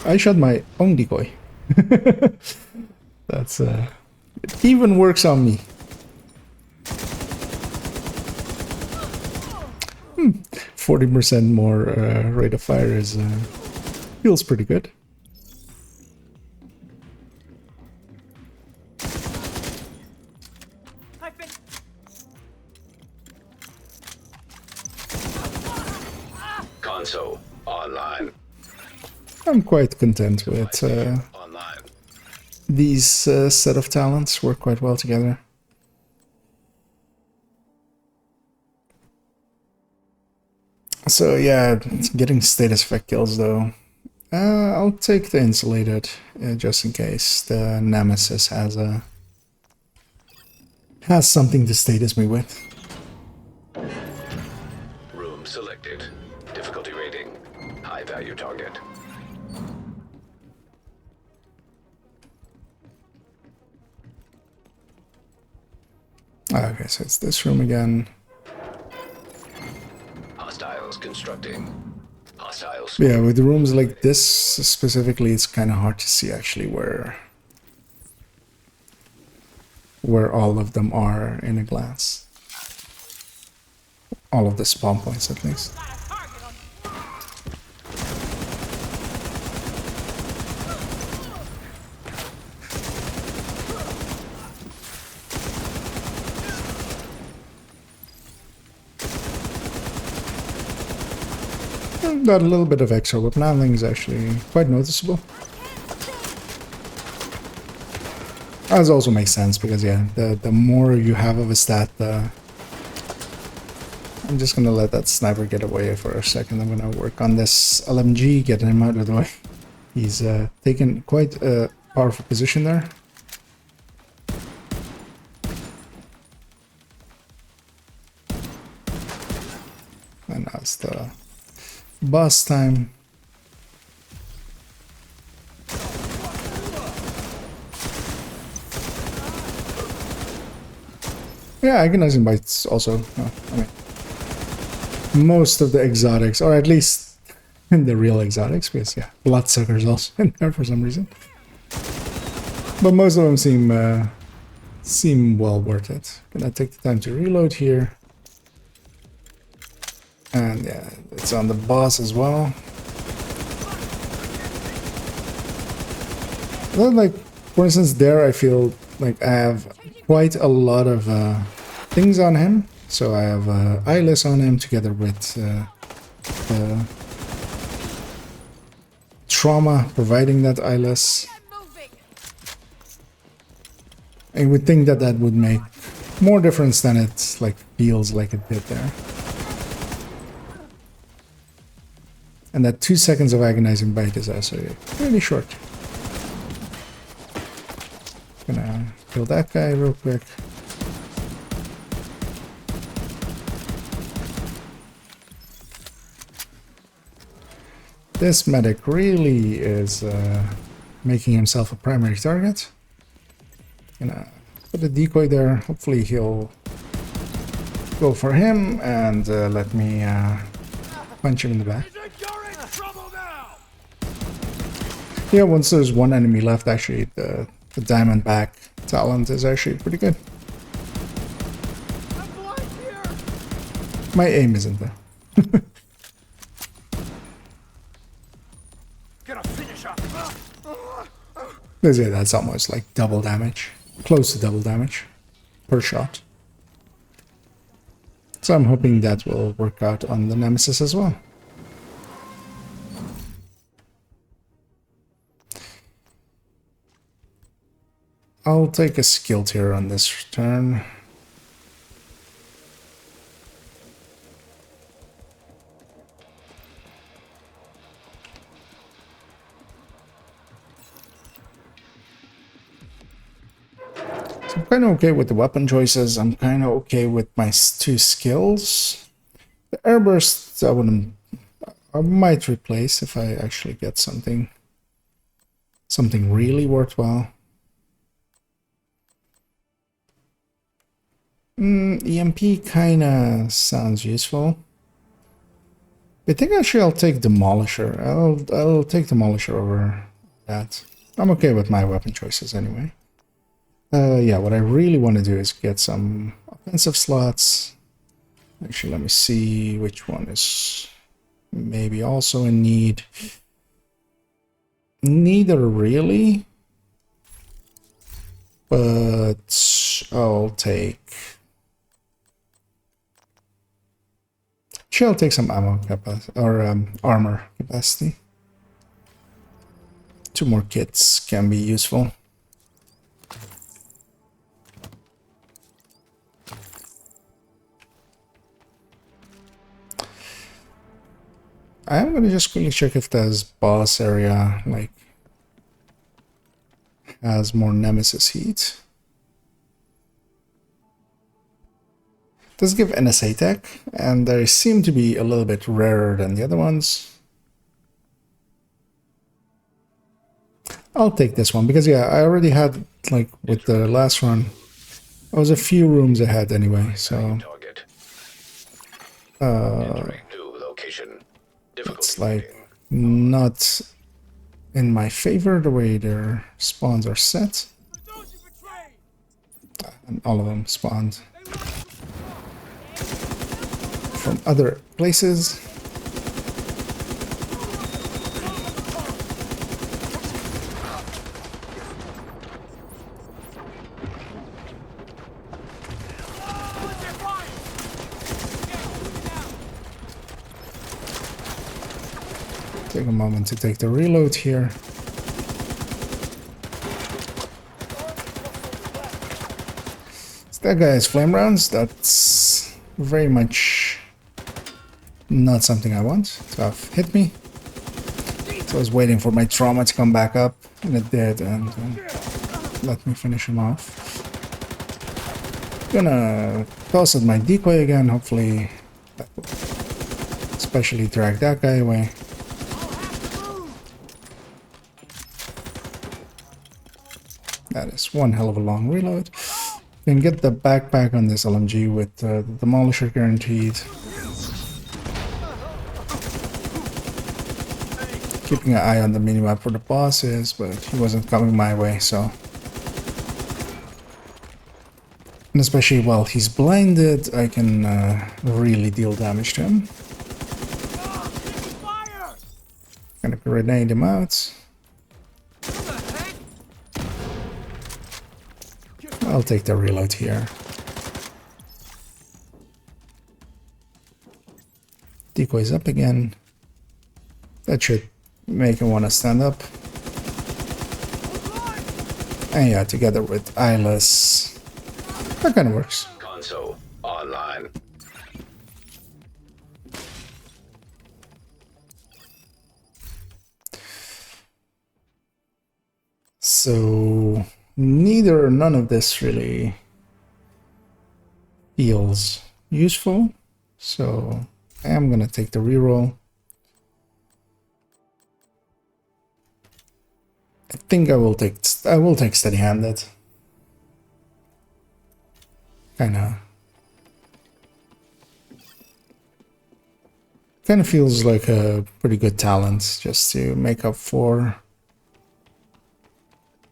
I shot my own decoy. That's it even works on me. 40% more rate of fire is feels pretty good. I've been Console online. I'm quite content with Online. these set of talents work quite well together. So yeah, getting status effect kills though. I'll take the insulated just in case the Nemesis has something to status me with. Room selected. Difficulty rating high value target. Okay, so it's this room again. Hostiles constructing. Hostiles. Yeah, with rooms like this specifically, it's kind of hard to see actually where all of them are in a glance. All of the spawn points at least. got a target on you. That little bit of extra weapon handling is actually quite noticeable. That also makes sense because, yeah, the more you have of a stat, I'm just gonna let that sniper get away for a second. I'm gonna work on this LMG, get him out of the way. He's taken quite a powerful position there. And now it's the boss time. Yeah, agonizing bites also. I mean, most of the exotics, or at least the real exotics, because yeah, bloodsuckers also in there for some reason. But most of them seem well worth it. Gonna take the time to reload here. And yeah, it's on the boss as well. Well, like, for instance, there I feel like I have quite a lot of things on him. So I have eyeless on him together with trauma providing that eyeless. I would think that that would make more difference than it like feels like it did there. And that 2 seconds of agonizing bite is actually really short. Gonna kill that guy real quick. This medic really is making himself a primary target. Gonna put a decoy there. Hopefully he'll go for him and let me punch him in the back. Yeah, once there's one enemy left, actually, the Diamondback talent is actually pretty good. My aim isn't there. Yeah, that's almost like double damage. Close to double damage per shot. So I'm hoping that will work out on the Nemesis as well. I'll take a skill tier on this turn. So I'm kind of okay with the weapon choices. I'm kind of okay with my 2 skills. The airburst I might replace if I actually get something really worthwhile. EMP kind of sounds useful. I think actually I'll take Demolisher. I'll take Demolisher over that. I'm okay with my weapon choices anyway. Yeah, what I really want to do is get some offensive slots. Actually, let me see which one is maybe also in need. Neither really, but I'll take... I'll take some ammo capacity, or armor capacity. 2 more kits can be useful. I'm gonna just quickly check if this boss area like has more Nemesis heat. Does give NSA tech, and they seem to be a little bit rarer than the other ones. I'll take this one because yeah, I already had, like with the last run, I was a few rooms ahead anyway, so it's like not in my favor the way their spawns are set. And all of them spawned from other places. take a moment to take the reload here. So that guy has flame rounds. That's very much not something I want to have hit me. So I was waiting for my trauma to come back up, and it did, and let me finish him off. Gonna toss out my decoy again, hopefully that will especially drag that guy away. That is one hell of a long reload. Can get the backpack on this LMG with the Demolisher guaranteed. Keeping an eye on the minimap for the bosses, but he wasn't coming my way, so... And especially while he's blinded, I can really deal damage to him. Gonna grenade him out. I'll take the reload here. Decoy's up again. That should make him want to stand up. And yeah, together with Eyeless, that kind of works. Console online. So none of this really feels useful. So I am gonna take the reroll. I think I will take steady-handed. Kinda feels like a pretty good talent just to make up for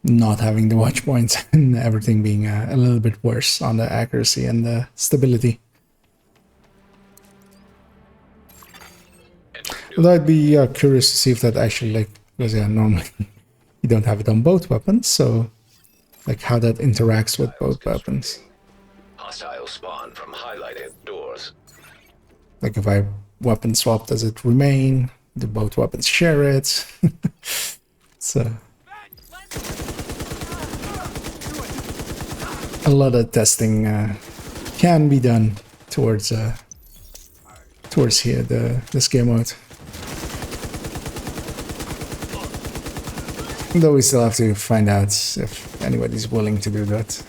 not having the watch points and everything being a little bit worse on the accuracy and the stability. Although I'd be curious to see if that actually, like, because yeah, normally you don't have it on both weapons, so like how that interacts with both weapons. Hostile spawn from highlighted doors. Like if I weapon swap, does it remain? Do both weapons share it? So a lot of testing can be done towards here this game mode. Though we still have to find out if anybody's willing to do that.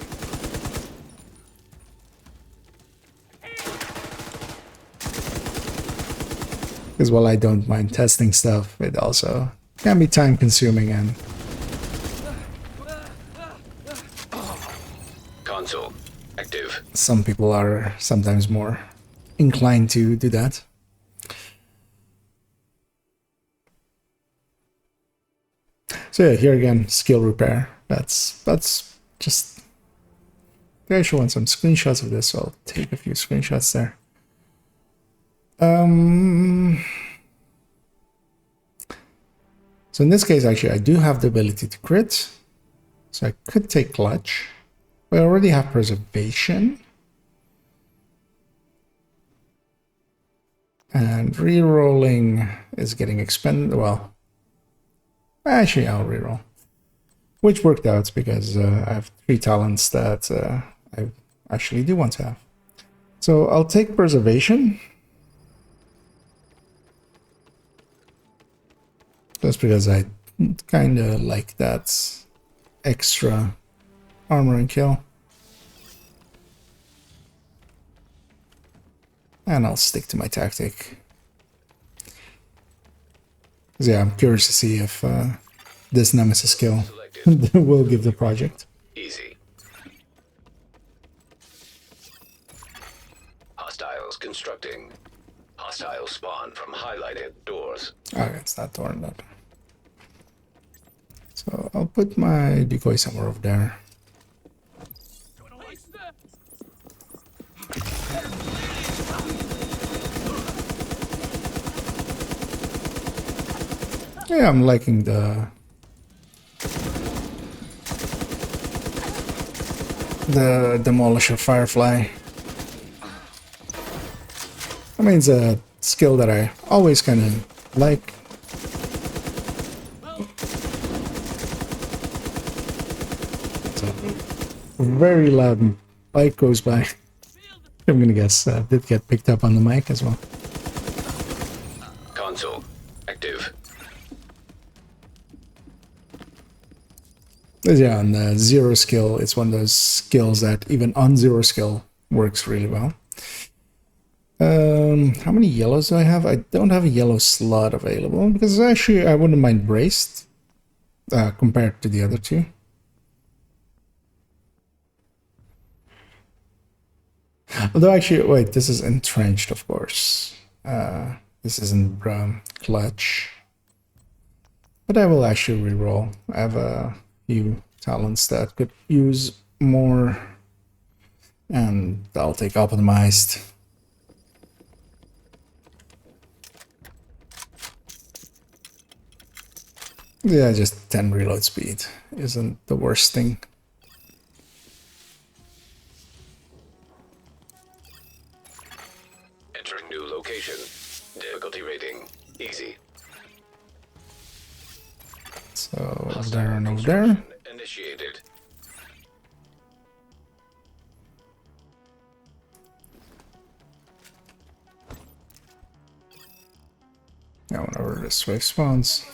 Because while I don't mind testing stuff, it also can be time consuming, and Console active. some people are sometimes more inclined to do that. So yeah, here again, skill repair. That's just... I actually want some screenshots of this, so I'll take a few screenshots there. So in this case, actually, I do have the ability to crit. So I could take clutch. We already have preservation. And rerolling is getting expended. Well, actually, I'll reroll. Which worked out because I have 3 talents that I actually do want to have. So I'll take preservation. Just because I kind of like that extra armor and kill. And I'll stick to my tactic. Yeah, I'm curious to see if this Nemesis skill will give the project. Easy. Hostiles constructing. Hostile spawn from highlighted doors. Okay, it's not torn up. So I'll put my decoy somewhere over there. Yeah, I'm liking the Demolisher Firefly. I mean, it's a skill that I always kind of like. very loud bike goes by. I'm gonna guess did get picked up on the mic as well. Console active. But yeah, on the 0 skill, it's one of those skills that even on 0 skill works really well. How many yellows do I have? I don't have a yellow slot available because actually I wouldn't mind braced compared to the other two. Although actually, wait, this is entrenched, of course. This isn't clutch. But I will actually reroll. I have a few talents that could use more. And I'll take optimized. Yeah, just 10 reload speed isn't the worst thing. Entering new location. Difficulty rating easy. So over there and over there. Initiated. Now whenever this wave spawns.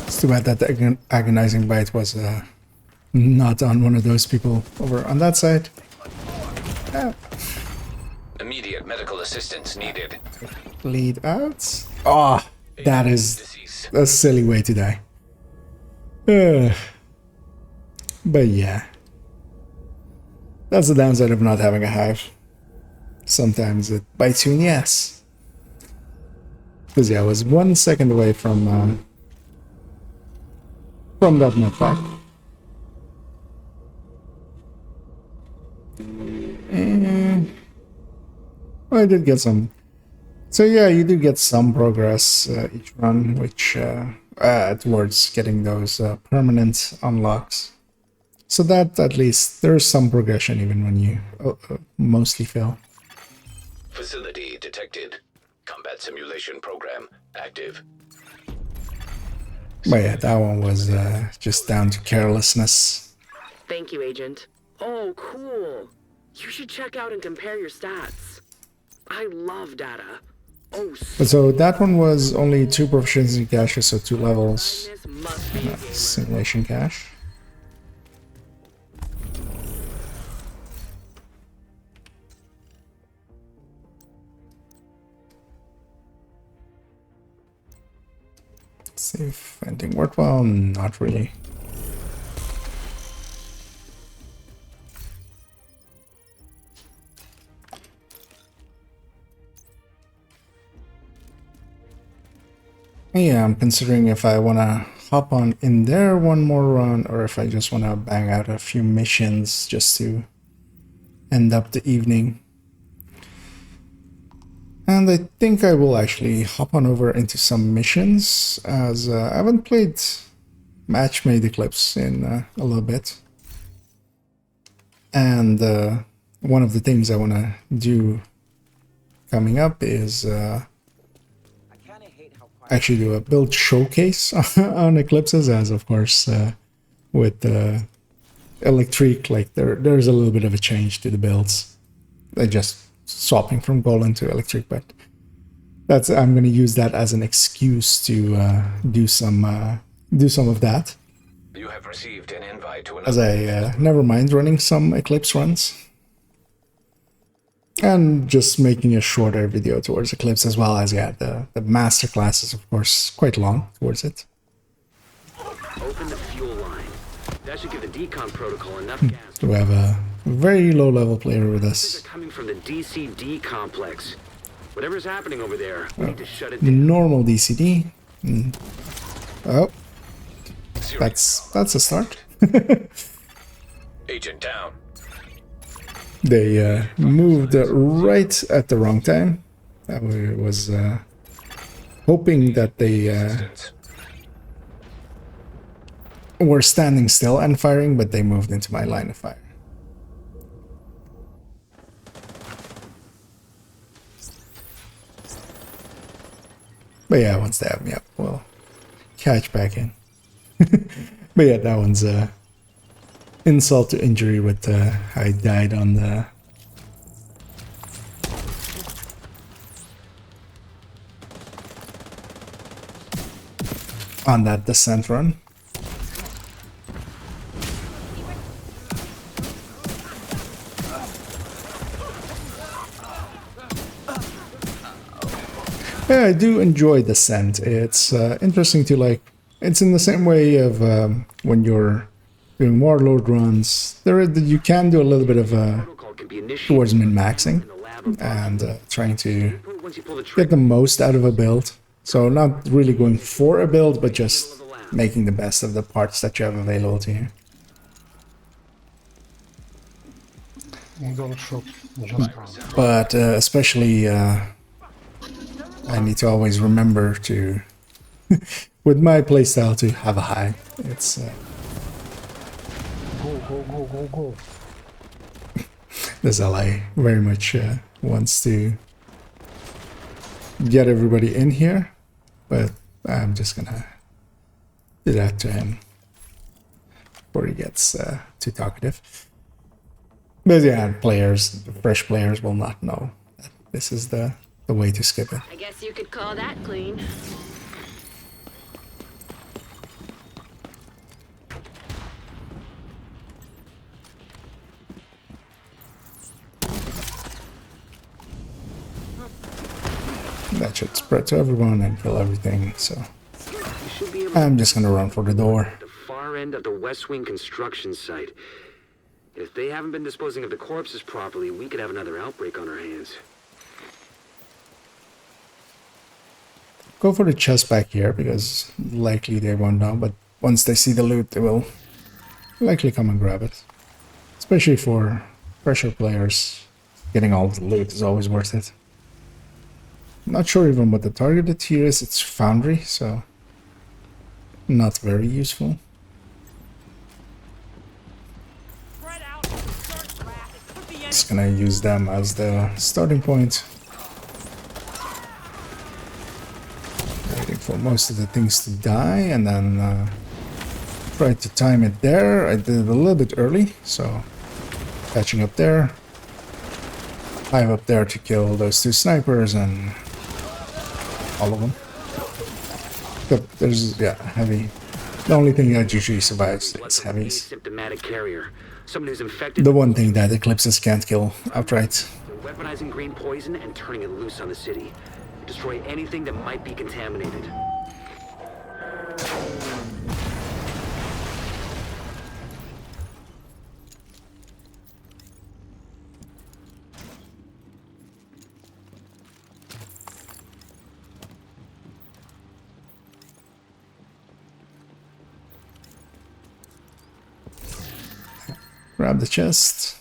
It's too bad that the agonizing bite was not on one of those people over on that side. Immediate medical assistance needed. Bleed out. Oh, that is Disease. a silly way to die. But yeah. That's the downside of not having a hive. Sometimes it bites you in the ass. Because yeah, I was 1 second away from that knockback. And well, I did get some. So yeah, you do get some progress each run, which towards getting those permanent unlocks. So that at least there's some progression even when you mostly fail. Facility detected. Combat simulation program active. But yeah, that one was just down to carelessness. Thank you, Agent. Oh, cool. You should check out and compare your stats. I love data. Oh, But so that one was only 2 proficiency caches, so 2 levels. this must be a gamer. Simulation cache. Let's see if anything worthwhile. Not really. Yeah, I'm considering if I want to hop on in there one more run or if I just want to bang out a few missions just to end up the evening. And I think I will actually hop on over into some missions as I haven't played Match Made Eclipse in a little bit. And one of the things I want to do coming up is actually do a build showcase on Eclipses, as of course with Electric, like there's a little bit of a change to the builds. They're just swapping from Golden to Electric, but I'm going to use that as an excuse to do some of that. You have received an invite to As another. I never mind running some Eclipse runs. And just making a shorter video towards Eclipse as well as, yeah, the masterclass is, of course, quite long towards it. Open the fuel line. That should give the decon protocol enough gas. We have a very low-level player with They're us. coming from the DCD complex. Whatever's happening over there, we need to shut it The down. normal DCD. Oh, Serious. that's a start. Agent down. They moved right at the wrong time. I was hoping that they Assistance. were standing still and firing, but they moved into my line of fire. But yeah, once they have me up, we'll catch back in. But yeah, that one's insult to injury with I died on the that descent run. Yeah, I do enjoy Descent. It's interesting to like. It's in the same way of when you're doing warlord runs. You can do a little bit of towards min-maxing and trying to get the most out of a build. So not really going for a build, but just making the best of the parts that you have available to you. But especially, I need to always remember to, with my playstyle, to have a high. It's Go. this ally very much wants to get everybody in here, but I'm just gonna do that to him before he gets too talkative. But yeah, fresh players will not know that this is the way to skip it. I guess you could call that clean. That should spread to everyone and kill everything, so I'm just gonna run for the door. The far end of the West Wing construction site. If they haven't been disposing of the corpses properly, we could have another outbreak on our hands. Go for the chest back here, because likely they won't know, but once they see the loot, they will likely come and grab it. Especially for fresher players, getting all the loot is always worth it. I'm not sure even what the targeted here is. It's Foundry, so not very useful. Just gonna use them as the starting point. Waiting for most of the things to die, and then try to time it there. I did it a little bit early, so catching up there. Hive up there to kill those two snipers and all of them. But there's, yeah, heavy. The only thing that usually survives is heavies. Asymptomatic carrier. Someone who's infected. The one thing that Eclipses can't kill outright. They're weaponizing green poison and turning it loose on the city. Destroy anything that might be contaminated. Grab the chest.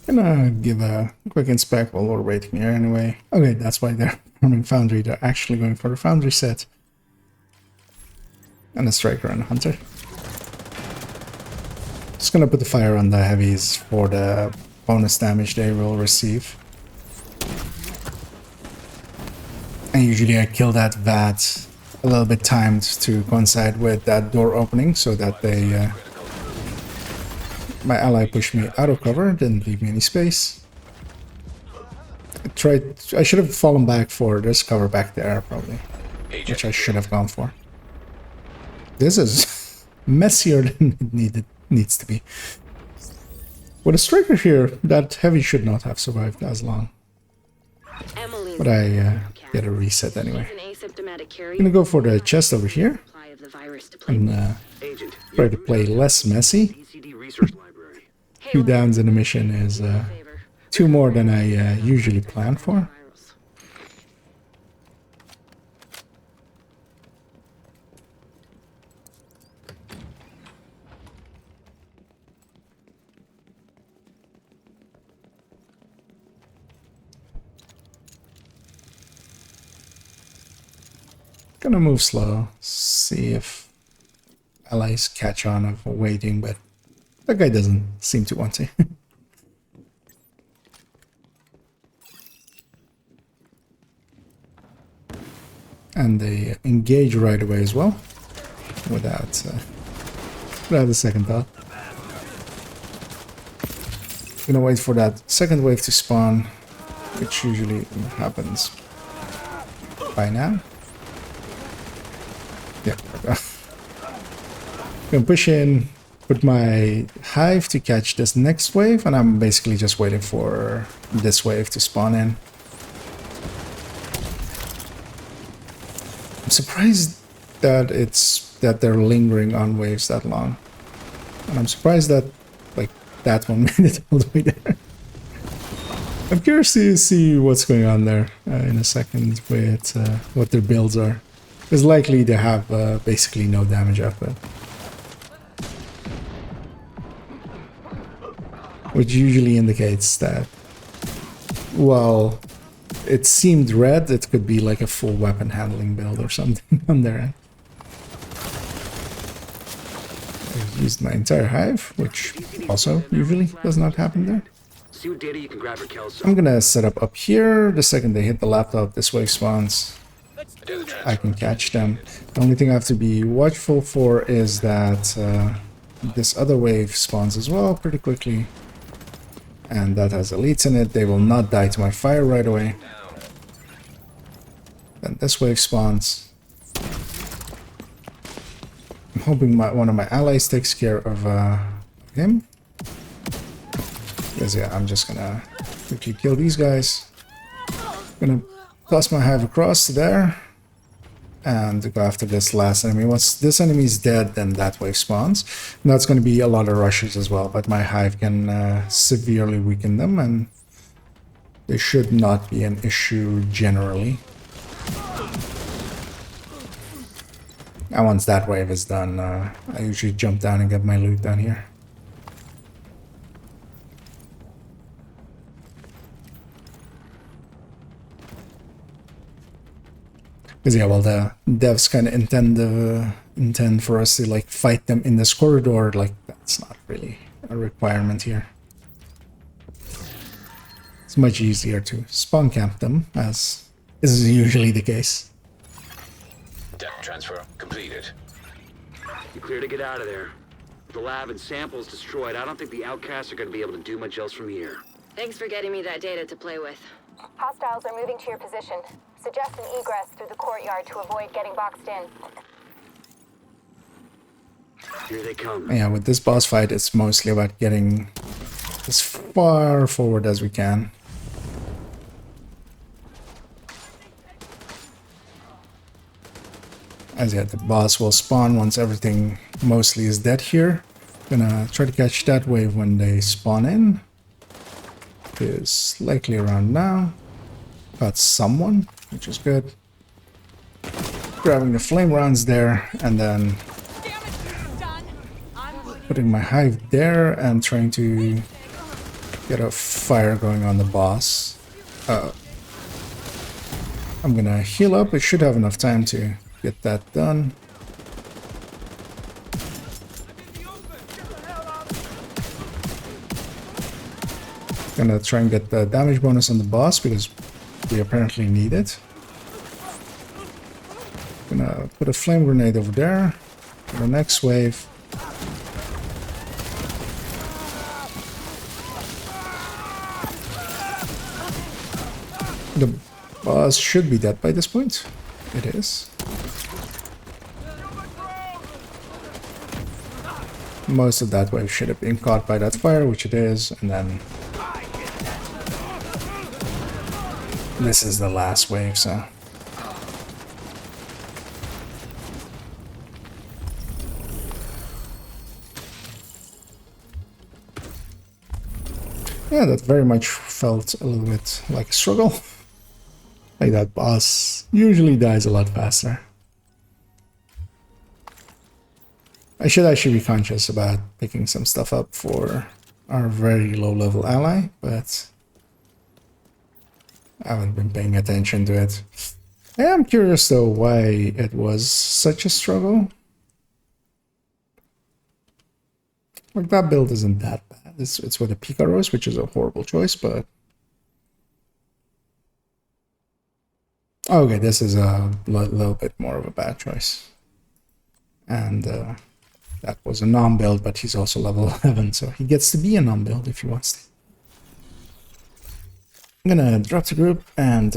Gonna give a quick inspect while we're waiting here anyway. Okay, that's why they're farming Foundry. They're actually going for the Foundry set. And a Striker and a Hunter. Just gonna put the fire on the heavies for the bonus damage they will receive. And usually I kill that vat a little bit timed to coincide with that door opening so that they my ally pushed me out of cover, didn't leave me any space. I should have fallen back for this cover back there probably, which I should have gone for. This is messier than it needs to be. With a Striker here, that heavy should not have survived as long. But I get a reset anyway. I'm gonna go for the chest over here and try to play less messy. 2 downs in the mission is 2 more than I usually plan for. Gonna move slow, see if allies catch on of waiting, but that guy doesn't seem to want to. And they engage right away as well, without a second thought. Gonna wait for that second wave to spawn, which usually happens by now. Yeah, there we go. Gonna push in, put my hive to catch this next wave, and I'm basically just waiting for this wave to spawn in. I'm surprised that they're lingering on waves that long, and I'm surprised that like that one made it all the way there. I'm curious to see what's going on there in a second with what their builds are. It's likely they have basically no damage output, which usually indicates that, well, it seemed red, it could be like a full weapon handling build or something on their end. I've used my entire hive, which also usually does not happen there. See what data you can grab for Kelso. I'm gonna set up here. The second they hit the laptop, this wave spawns. I can catch them. The only thing I have to be watchful for is that this other wave spawns as well pretty quickly. And that has elites in it. They will not die to my fire right away. Then this wave spawns. I'm hoping one of my allies takes care of him. Because yeah, I'm just gonna quickly kill these guys. Gonna toss my hive across to there. And go after this last enemy. Once this enemy is dead, then that wave spawns. And that's going to be a lot of rushes as well, but my hive can severely weaken them, and they should not be an issue generally. And once that wave is done, I usually jump down and get my loot down here. Because yeah, well, the devs kind of intend for us to like fight them in this corridor. Like, that's not really a requirement here. It's much easier to spawn camp them, as is usually the case. Data transfer completed. You clear to get out of there. With the lab and samples destroyed, I don't think the outcasts are going to be able to do much else from here. Thanks for getting me that data to play with. Hostiles are moving to your position. Suggest an egress through the courtyard to avoid getting boxed in. Here they come. Yeah, with this boss fight, it's mostly about getting as far forward as we can. As yet, the boss will spawn once everything mostly is dead here. Gonna try to catch that wave when they spawn in. Is likely around now. Got someone, which is good. Grabbing the flame rounds there, and then putting my hive there and trying to get a fire going on the boss. I'm gonna heal up. I should have enough time to get that done. Gonna try and get the damage bonus on the boss because we apparently need it. Gonna put a flame grenade over there for the next wave. The boss should be dead by this point. It is. Most of that wave should have been caught by that fire, which it is, and then this is the last wave, so yeah, that very much felt a little bit like a struggle. Like, that boss usually dies a lot faster. I should actually be conscious about picking some stuff up for our very low level ally, but I haven't been paying attention to it. I am curious though why it was such a struggle. Like, that build isn't that bad. It's with a Picaros, which is a horrible choice, but... Okay, this is a little bit more of a bad choice. And that was a non-build, but he's also level 11, so he gets to be a non-build if he wants to. I'm gonna drop the group and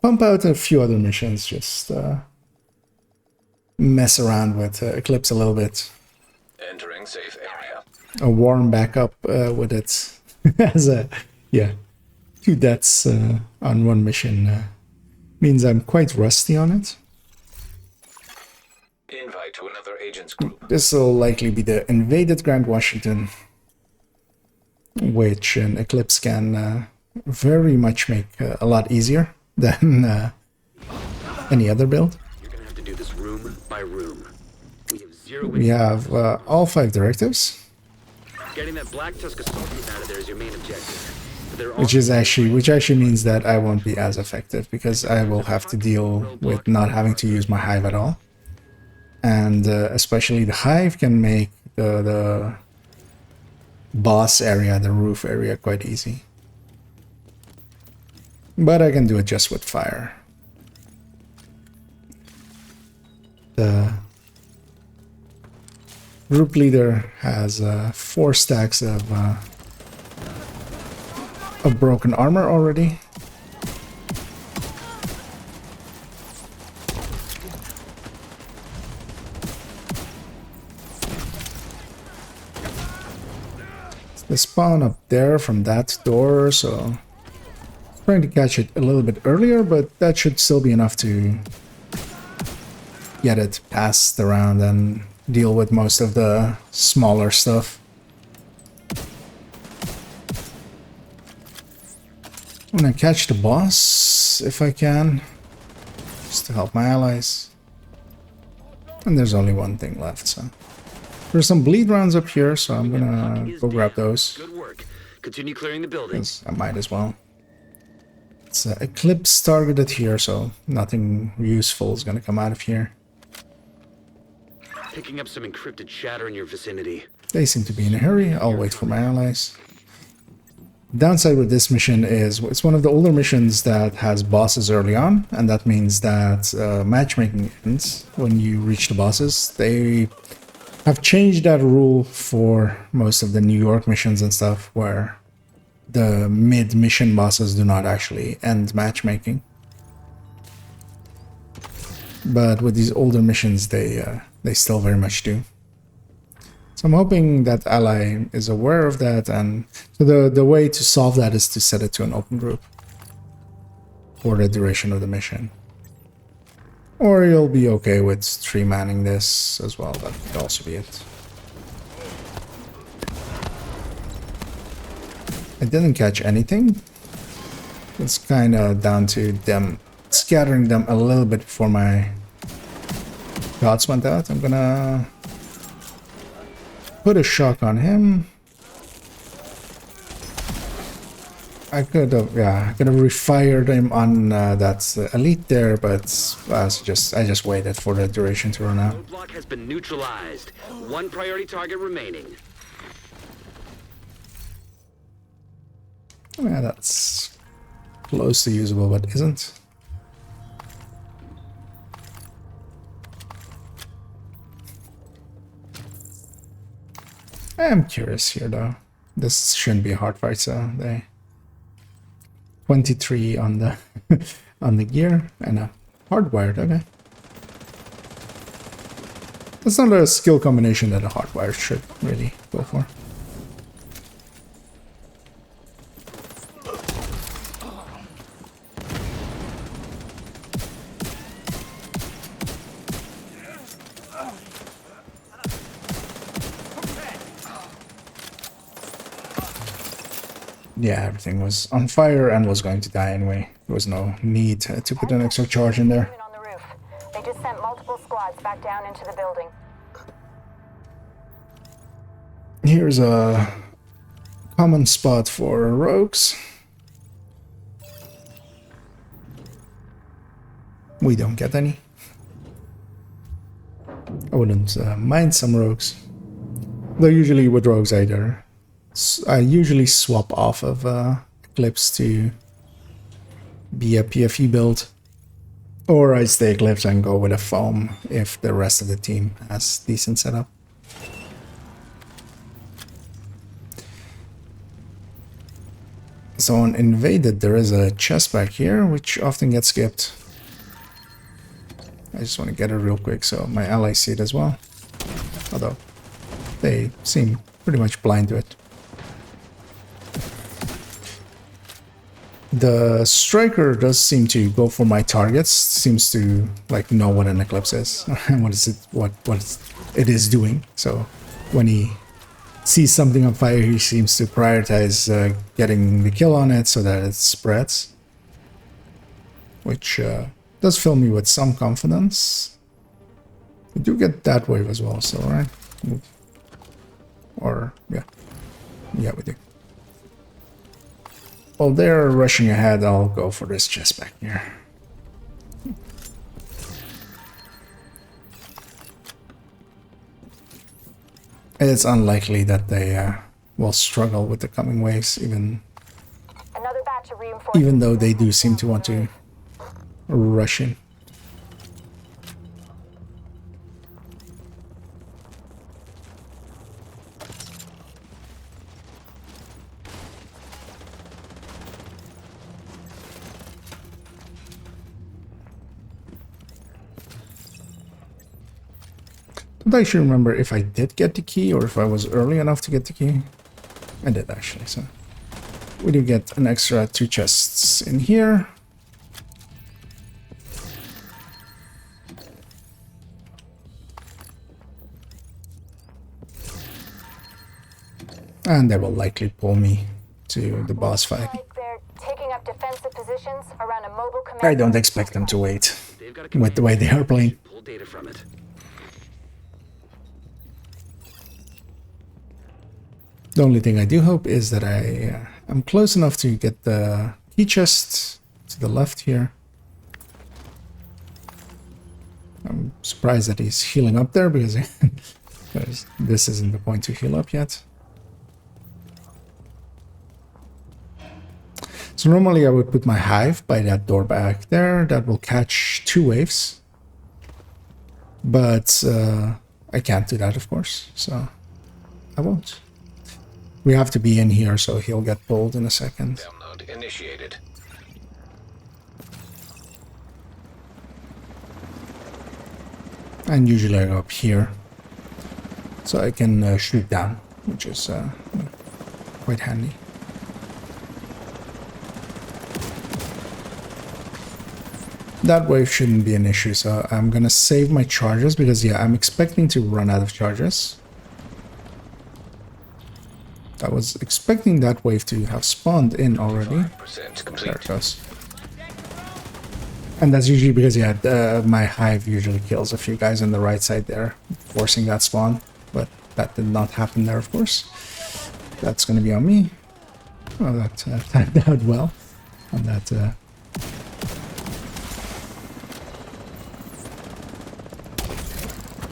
pump out a few other missions, just mess around with Eclipse a little bit. Entering safe area. A warm backup with it as a, yeah, 2 deaths on 1 mission means I'm quite rusty on it. Invite to another agent's group. This will likely be the invaded Grand Washington, which an Eclipse can very much make a lot easier than any other build. You're gonna have to do this room by room. We have 0 We have all 5 directives, Getting that black tusk assault out of there is your main objective. which actually means that I won't be as effective because I will have to deal with not having to use my hive at all. And especially the hive can make the boss area, the roof area, quite easy. But I can do it just with fire. The group leader has 4 stacks of broken armor already. They spawn up there from that door, so trying to catch it a little bit earlier, but that should still be enough to get it passed around and deal with most of the smaller stuff. I'm gonna catch the boss if I can, just to help my allies. And there's only 1 thing left, so there's some bleed rounds up here, so I'm gonna go grab those. Good work. Continue clearing the building. 'Cause I might as well. It's Eclipse targeted here, so nothing useful is gonna come out of here. Picking up some encrypted chatter in your vicinity. They seem to be in a hurry. I'll wait for my allies. Downside with this mission is it's one of the older missions that has bosses early on, and that means that matchmaking ends when you reach the bosses. They have changed that rule for most of the New York missions and stuff, where the mid-mission bosses do not actually end matchmaking. But with these older missions, they still very much do. So I'm hoping that ally is aware of that, and so the way to solve that is to set it to an open group for the duration of the mission. Or you'll be okay with 3-manning this as well, that could also be it. I didn't catch anything. It's kind of down to them scattering them a little bit before my shots went out. I'm gonna put a shock on him. I could have refired him on that elite there, but I just waited for the duration to run out. Roadblock has been neutralized. 1 priority target remaining. Yeah, that's close to usable, but isn't. I am curious here, though. This shouldn't be a hard fight, so they 23 on the on the gear and a hardwired. Okay, that's not a skill combination that a hardwired should really go for. Yeah, everything was on fire and was going to die anyway. There was no need to put an extra charge in there. On the roof. They just sent multiple squads back down into the building. Here's a common spot for rogues. We don't get any. I wouldn't mind some rogues. Though usually with rogues I usually swap off of Eclipse to be a PFE build. Or I stay Eclipse and go with a foam if the rest of the team has decent setup. So on Invaded there is a chest back here which often gets skipped. I just want to get it real quick so my allies see it as well. Although they seem pretty much blind to it. The striker does seem to go for my targets, seems to like know what an eclipse is and what it is doing. So when he sees something on fire, he seems to prioritize getting the kill on it so that it spreads, which does fill me with some confidence. We do get that wave as well, so right? Or yeah, we do. While they're rushing ahead, I'll go for this chest back here. It's unlikely that they will struggle with the coming waves, even though they do seem to want to rush in. I should remember if I did get the key or if I was early enough to get the key. I did actually, so we do get an extra 2 chests in here. And they will likely pull me to the boss fight. I don't expect them to wait with the way they are playing. The only thing I do hope is that I am close enough to get the key chest to the left here. I'm surprised that he's healing up there because this isn't the point to heal up yet. So normally I would put my hive by that door back there. That will catch 2 waves. But I can't do that, of course, so I won't. We have to be in here, so he'll get pulled in a second. Download initiated. And usually I go up here, so I can shoot down, which is quite handy. That wave shouldn't be an issue, so I'm gonna save my charges because yeah, I'm expecting to run out of charges. I was expecting that wave to have spawned in already. There it goes. And that's usually because, yeah, my hive usually kills a few guys on the right side there, forcing that spawn. But that did not happen there, of course. That's going to be on me. Oh, that timed out well on that.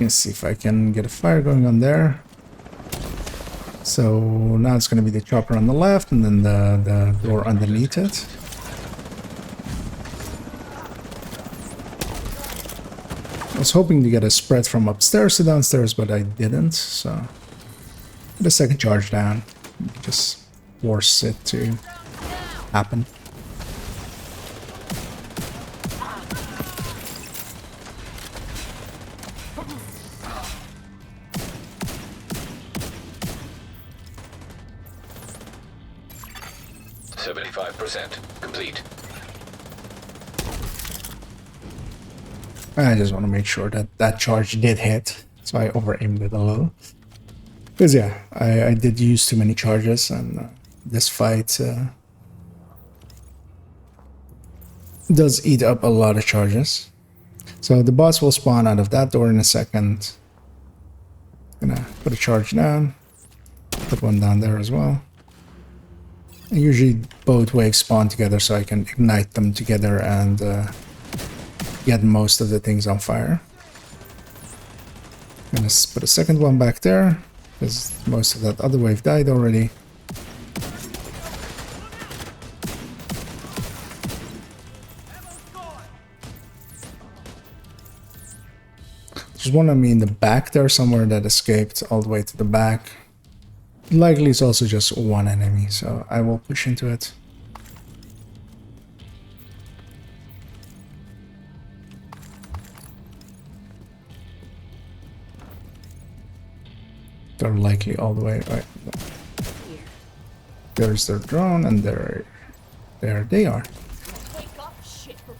Let's see if I can get a fire going on there. So now it's going to be the chopper on the left and then the door underneath it. I was hoping to get a spread from upstairs to downstairs, but I didn't, so the second charge down, just force it to happen. Complete. I just want to make sure that that charge did hit, so I over-aimed it a little. Because yeah, I did use too many charges, and this fight does eat up a lot of charges. So the boss will spawn out of that door in a second. Gonna put a charge down, put one down there as well. And usually both waves spawn together so I can ignite them together and get most of the things on fire. Gonna put a second one back there, Because most of that other wave died already. There's one on me in the back there somewhere that escaped all the way to the back. Likely it's also just one enemy, so I will push into it. They're likely all the way right. There's their drone, and there they are.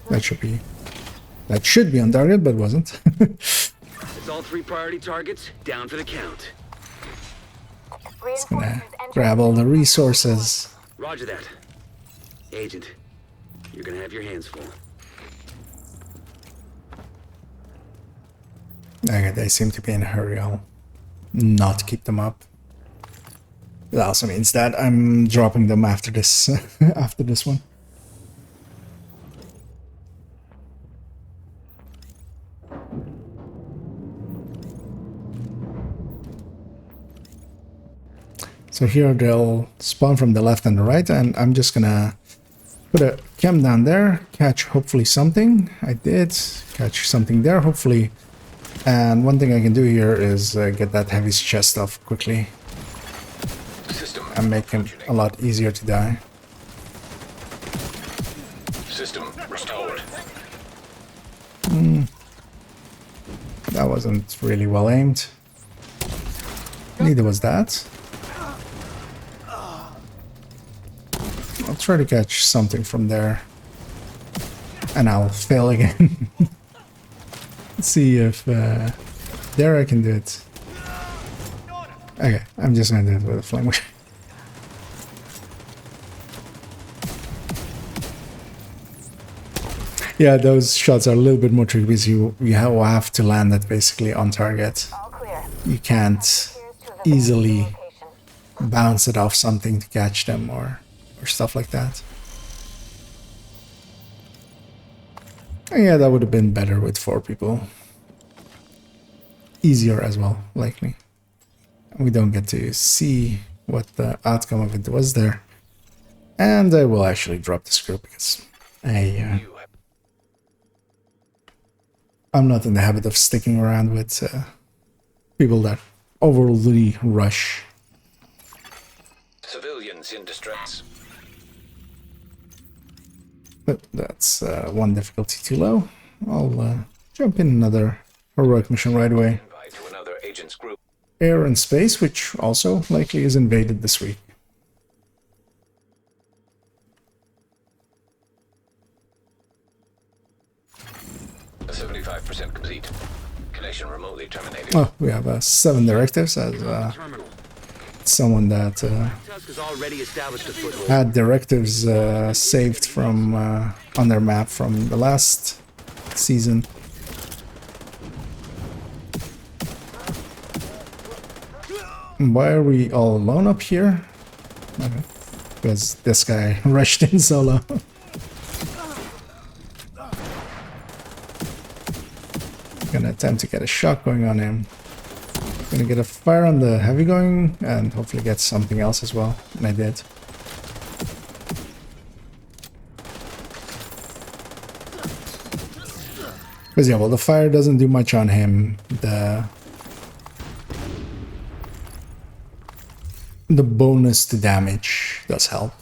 That should be on target, but wasn't. It's all 3 priority targets down for the count. It's gonna grab all the resources. Roger that. Agent, you're gonna have your hands full. Okay, they seem to be in a hurry. I'll not keep them up. That also means that I'm dropping them after this after this one. So here they'll spawn from the left and the right, and I'm just gonna put a cam down there, catch hopefully something. I did catch something there, hopefully. And one thing I can do here is get that heavy's chest off quickly and make him a lot easier to die. System restored. That wasn't really well aimed. Neither was that. I'll try to catch something from there. And I'll fail again. Let's see if there I can do it. Okay, I'm just gonna do it with a flame wheel. Yeah, those shots are a little bit more tricky because you have to land it basically on target. All clear. You can't easily bounce it off something to catch them or stuff like that. And yeah, that would have been better with 4 people. Easier as well, likely. We don't get to see what the outcome of it was there. And I will actually drop this group because I'm not in the habit of sticking around with people that overly rush. Civilians in distress. But that's one difficulty too low. I'll jump in another heroic mission right away. Invite to another agent's group. Air and space, which also likely is invaded this week. A 75% complete. Connection remotely terminated. Oh, we have 7 directives as Terminal. someone that Tusk has already established a foothold. had directives saved from on their map from the last season. Why are we all alone up here? Okay. Because this guy rushed in solo. Gonna attempt to get a shot going on him. Gonna get a fire on the heavy going and hopefully get something else as well. And I did. Because yeah, well, the fire doesn't do much on him. The bonus to damage does help.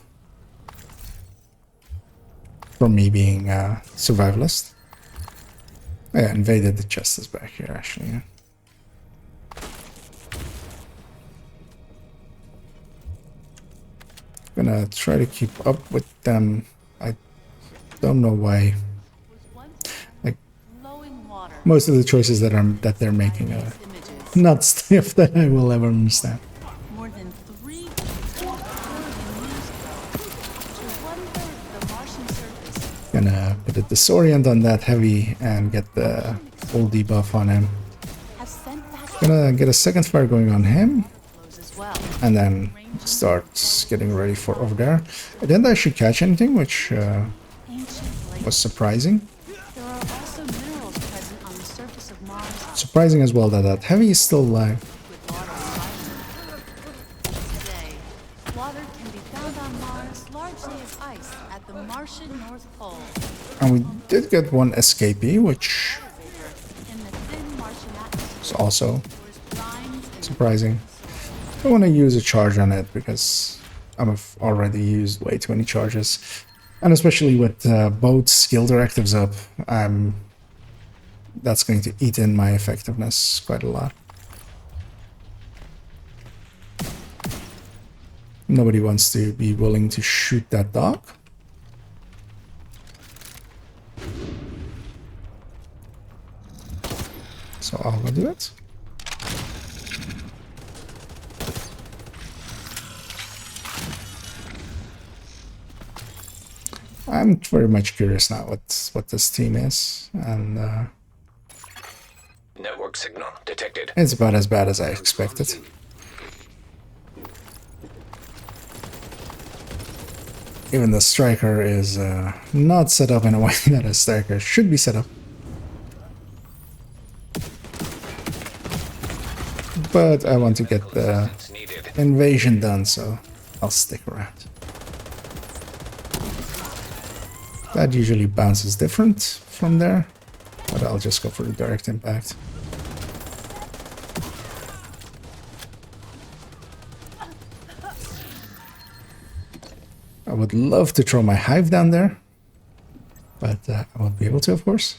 From me being a survivalist. Yeah, invaded the chest is back here actually. Yeah. Gonna try to keep up with them. I don't know why. Like most of the choices that they're making are not stuff that I will ever understand. More than 3 the Martian surface. Gonna put a disorient on that heavy and get the full debuff on him. Have sent back Gonna get a second fire going on him. flows as well. And then start getting ready for over there. I didn't actually catch anything, which Ancient lake. was surprising. There are also minerals present on the surface of Mars Surprising as well that that heavy is still alive. with water environment. And we did get one escapee, which is also surprising. I want to use a charge on it because I've already used way too many charges. And especially with both skill directives up, that's going to eat in my effectiveness quite a lot. Nobody wants to be willing to shoot that dog. So I'll go do it. I'm very much curious now what this team is, and Network signal detected. it's about as bad as I expected. Even the striker is not set up in a way that a striker should be set up. But I want to get the invasion done, so I'll stick around. That usually bounces different from there, but I'll just go for the direct impact. I would love to throw my hive down there, but I won't be able to, of course.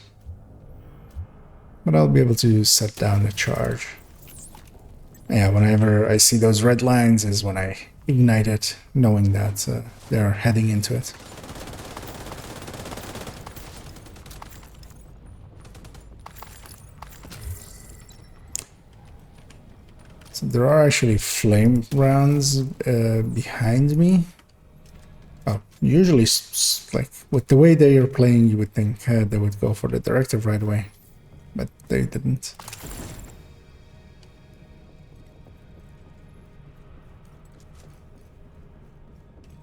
But I'll be able to set down a charge. Yeah, whenever I see those red lines is when I ignite it, knowing that they're heading into it. So there are actually flame rounds behind me. Oh, usually, like with the way they are playing, you would think they would go for the directive right away, but they didn't.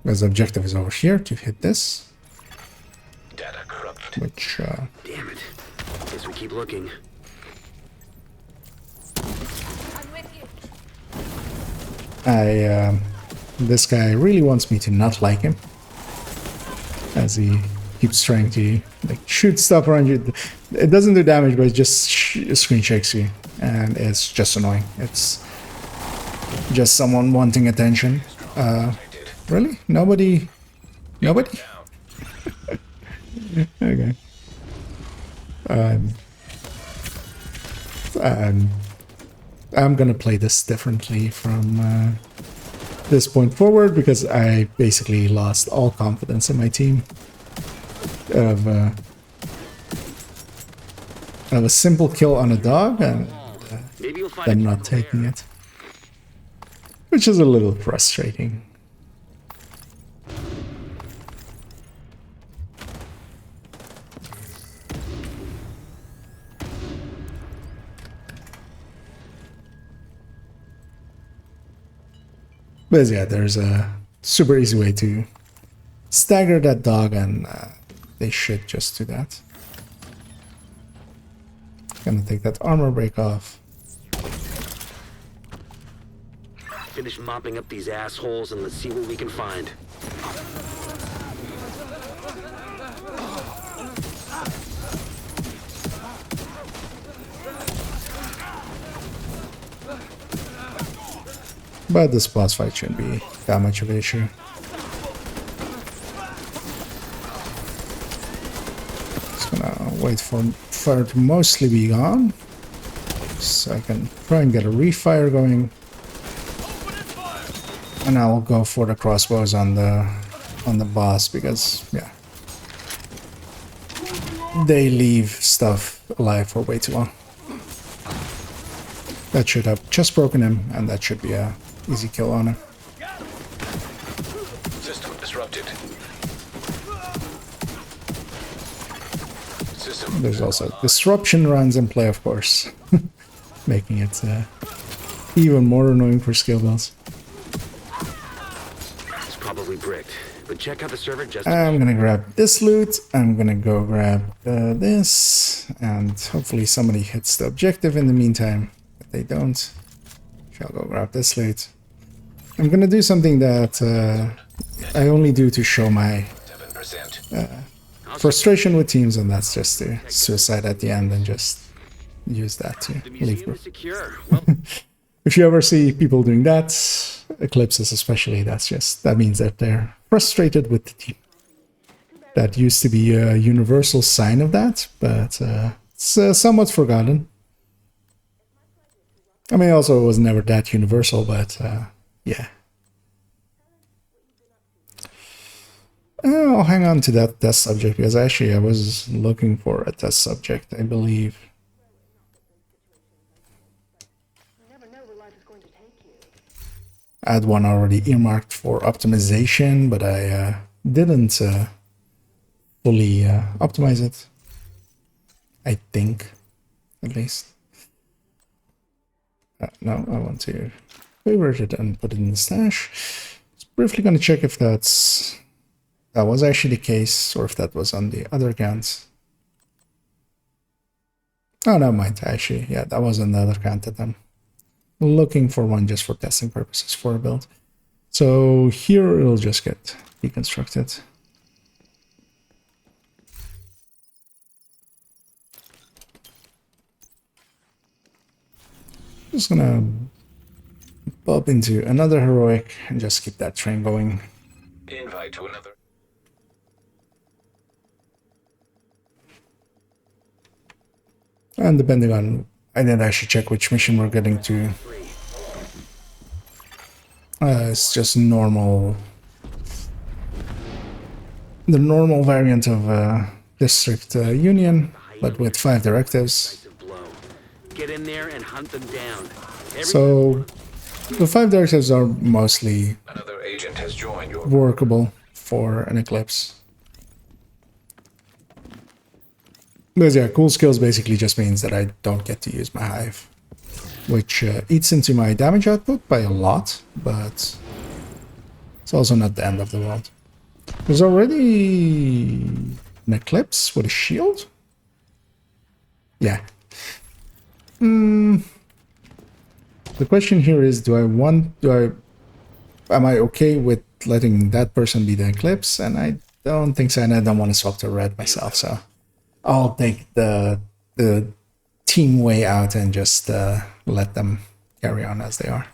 Because the objective is over here to hit this. Data corrupted. Which, Damn it. Guess we keep looking. this guy really wants me to not like him, as he keeps trying to like shoot stuff around you. It doesn't do damage, but it just screen shakes you, and it's just annoying. It's just someone wanting attention. Really? Nobody? Nobody? Okay. I'm gonna play this differently from this point forward, because I basically lost all confidence in my team of a simple kill on a dog and them not taking it, which is a little frustrating. But yeah, there's a super easy way to stagger that dog, and they should just do that. Gonna take that armor break off. Finish mopping up these assholes and let's see what we can find. But this boss fight shouldn't be that much of an issue. Just gonna wait for fire to mostly be gone, so I can try and get a refire going. And I'll go for the crossbows on the boss, because yeah, they leave stuff alive for way too long. That should have just broken him, and that should be a easy kill on him. System disrupted. System. There's also disruption runs in play, of course, making it even more annoying for skill builds. It's probably bricked, but check out the server just. I'm gonna grab this loot. I'm gonna go grab this, and hopefully somebody hits the objective in the meantime. If they don't, I'll go grab this loot. I'm gonna do something that I only do to show my frustration with teams, and that's just the suicide at the end, and just use that to leave group. If you ever see people doing that, eclipses especially, that means that they're frustrated with the team. That used to be a universal sign of that, but it's somewhat forgotten. I mean, also it was never that universal, but yeah. I'll hang on to that test subject because actually I was looking for a test subject, I believe. I had one already earmarked for optimization, but I didn't fully optimize it. I think, at least. No, I want to favorite it and put it in the stash. Just briefly going to check if that was actually the case, or if that was on the other account. Oh, no, mind, actually. Yeah, that was on the other account that I'm looking for one just for testing purposes for a build. So here it'll just get deconstructed. Just gonna bump into another heroic and just keep that train going. Invite to another. And depending on, I didn't actually check which mission we're getting to. It's just normal. The normal variant of District Union, but with 5 directives. Get in there and hunt them down. So the 5 directives are mostly Another agent has joined your workable for an Eclipse. Because yeah, cool skills basically just means that I don't get to use my hive, which eats into my damage output by a lot, but it's also not the end of the world. There's already an Eclipse with a shield? Yeah. The question here is, am I okay with letting that person be the Eclipse? And I don't think so, and I don't want to swap to red myself, so I'll take the team way out and just let them carry on as they are.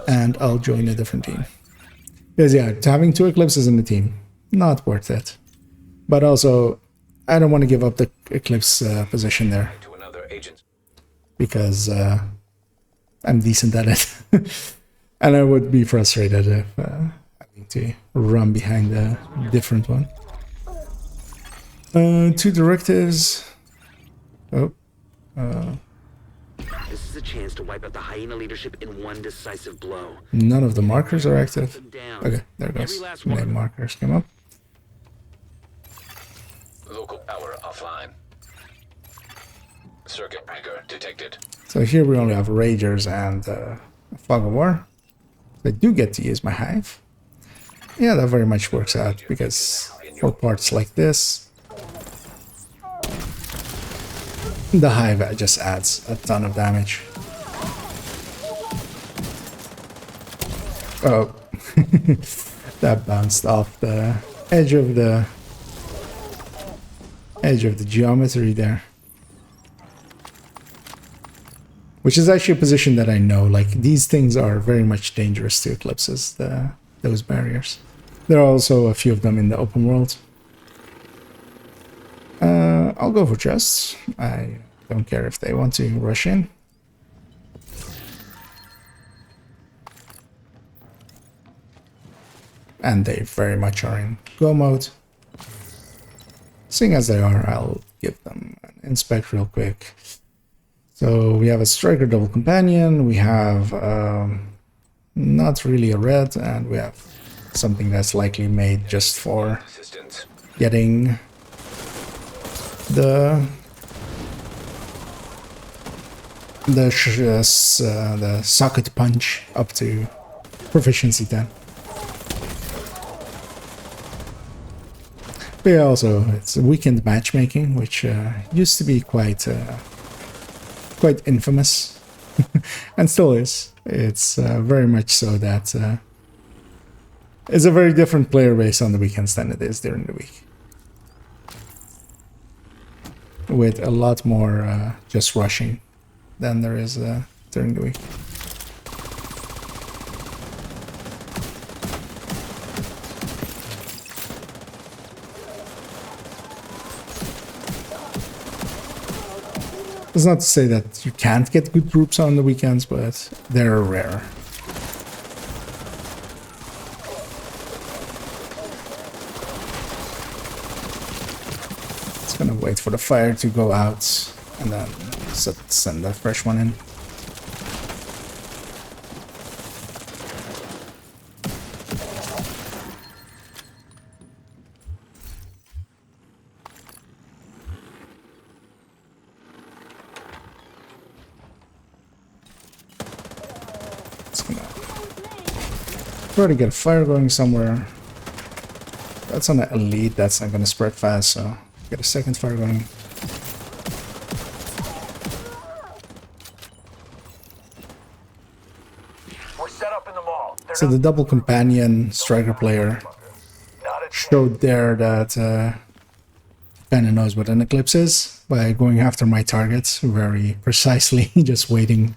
And I'll join a different team. Because yeah, having 2 Eclipses in the team, not worth it. But also, I don't want to give up the Eclipse position there. Because I'm decent at it. And I would be frustrated if having to run behind a different one. 2 directives. Oh. This is a chance to wipe out the hyena leadership in one decisive blow. None of the markers are active. Okay, there it goes. Name markers come up. local power offline. Circuit breaker detected. So here we only have Ragers and a Fog of War. I do get to use my hive. Yeah, that very much works out, because for parts like this, the hive just adds a ton of damage. Oh, that bounced off the edge of the geometry there. Which is actually a position that I know, like, these things are very much dangerous to eclipses, those barriers. There are also a few of them in the open world. I'll go for chests. I don't care if they want to rush in. And they very much are in go mode. Seeing as they are, I'll give them an inspect real quick. So we have a striker double companion, we have not really a red, and we have something that's likely made just for getting the socket punch up to proficiency 10. But yeah, also it's weekend matchmaking, which used to be quite infamous, and still is. It's very much so that it's a very different player base on the weekends than it is during the week. with a lot more just rushing than there is during the week. It's not to say that you can't get good groups on the weekends, but they're rare. Just gonna wait for the fire to go out and then send a fresh one in. Try to get a fire going somewhere. That's on an elite, that's not gonna spread fast, so get a second fire going. We're set up in the mall. So the double companion striker player showed there that kind of knows what an eclipse is by going after my targets very precisely, just waiting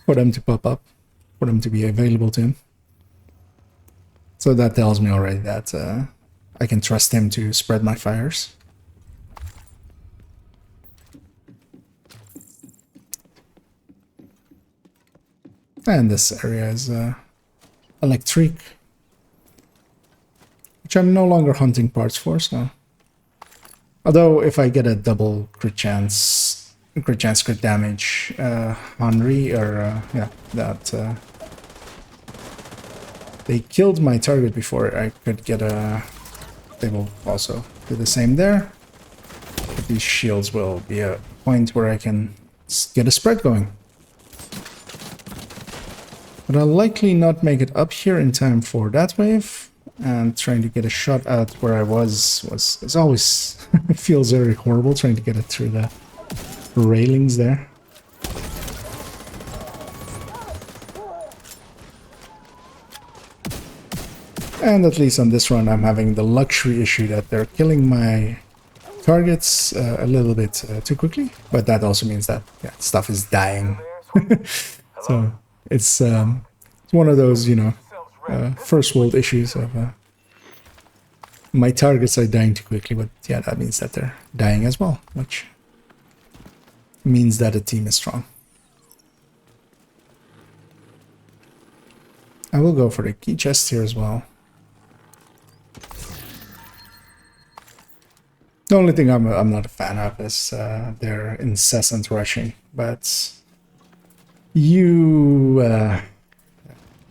for them to pop up, for them to be available to him. So that tells me already that I can trust him to spread my fires. And this area is electric, which I'm no longer hunting parts for, so... Although if I get a double crit chance, crit damage, Henry, or yeah, that... They killed my target before I could get a... They will also do the same there. But these shields will be a point where I can get a spread going. But I'll likely not make it up here in time for that wave. And trying to get a shot out where I was it's always... it feels very horrible trying to get it through the railings there. And at least on this run, I'm having the luxury issue that they're killing my targets a little bit too quickly. But that also means that stuff is dying. So it's one of those, you know, first world issues of my targets are dying too quickly. But yeah, that means that they're dying as well, which means that the team is strong. I will go for the key chest here as well. The only thing I'm not a fan of is their incessant rushing, but you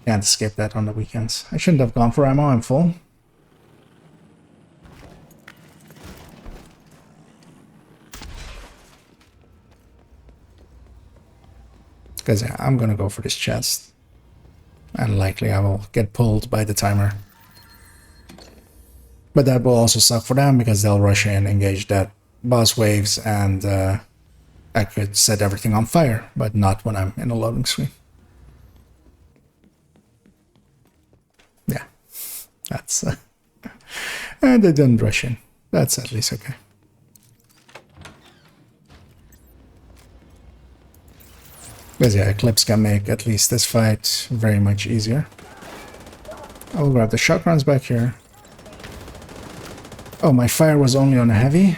can't escape that on the weekends. I shouldn't have gone for ammo, I'm full. Because yeah, I'm gonna go for this chest. And likely I will get pulled by the timer. But that will also suck for them because they'll rush in, engage that boss waves, and I could set everything on fire, but not when I'm in a loading screen. Yeah, that's... and they didn't rush in. That's at least okay. Because yeah, Eclipse can make at least this fight very much easier. I'll grab the shotguns back here. Oh, my fire was only on a heavy.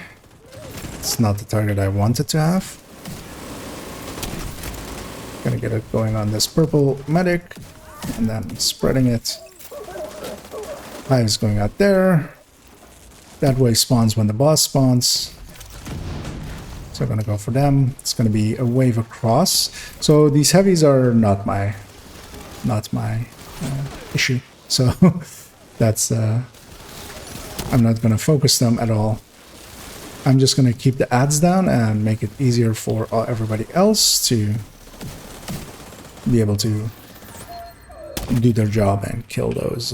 It's not the target I wanted to have. Gonna get it going on this purple medic, and then spreading it. Hive's going out there. That way spawns when the boss spawns. So I'm gonna go for them. It's gonna be a wave across. So these heavies are not my issue. So that's I'm not gonna focus them at all. I'm just gonna keep the ads down and make it easier for everybody else to be able to do their job and kill those.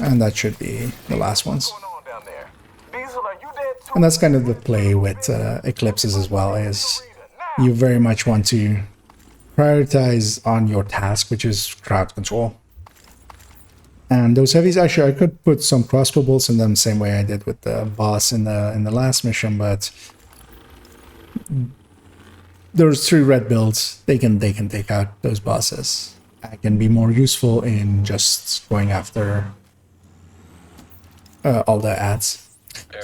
And that should be the last ones. And that's kind of the play with eclipses as well, is you very much want to prioritize on your task, which is crowd control. And those heavies, actually, I could put some crossbow bolts in them, same way I did with the boss in the last mission, but there's 3 red builds. They can take out those bosses. I can be more useful in just going after all the ads.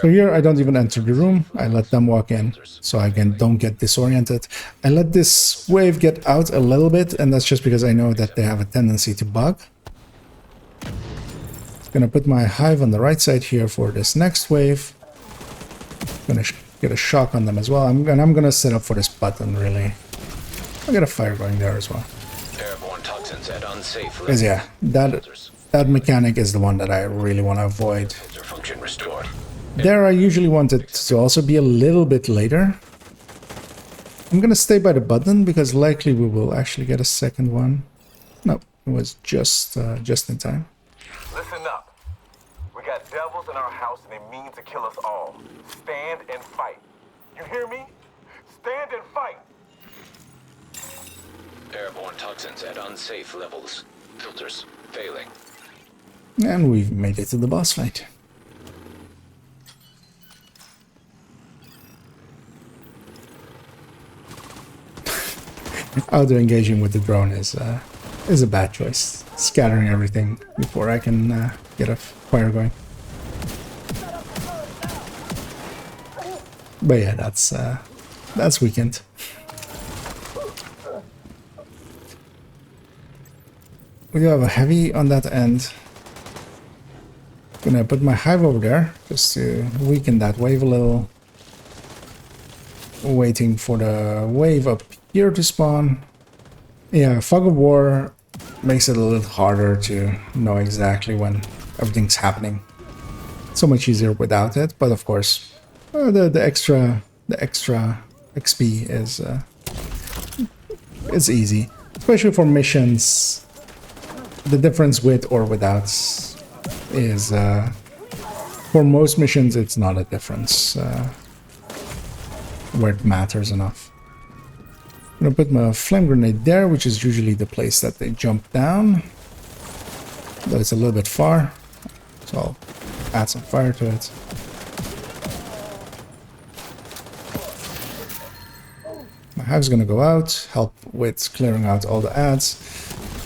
So here I don't even enter the room. I let them walk in, so I don't get disoriented. I let this wave get out a little bit, and that's just because I know that they have a tendency to bug. Gonna put my hive on the right side here for this next wave. Gonna get a shock on them as well. I'm gonna set up for this button, really. I'll get a fire going there as well. Airborne toxins at unsafe Because yeah, that mechanic is the one that I really want to avoid. function restored. There I usually want it to also be a little bit later. I'm gonna stay by the button because likely we will actually get a second one. No, it was just in time. Listen up. We got devils in our house and they mean to kill us all. Stand and fight. You hear me? Stand and fight. Airborne toxins at unsafe levels. Filters failing. And we've made it to the boss fight. Auto engaging with the drone is a bad choice. Scattering everything before I can get a fire going. But yeah, that's weekend. We do have a heavy on that end. Gonna put my hive over there just to weaken that wave a little. Waiting for the wave up here to spawn. Yeah, Fog of War makes it a little harder to know exactly when everything's happening. So much easier without it, but of course, the extra XP is it's easy, especially for missions. The difference with or without is for most missions it's not a difference where it matters enough. I'm gonna put my flame grenade there, which is usually the place that they jump down, though it's a little bit far, so I'll add some fire to it. My hive's gonna go out, help with clearing out all the ads.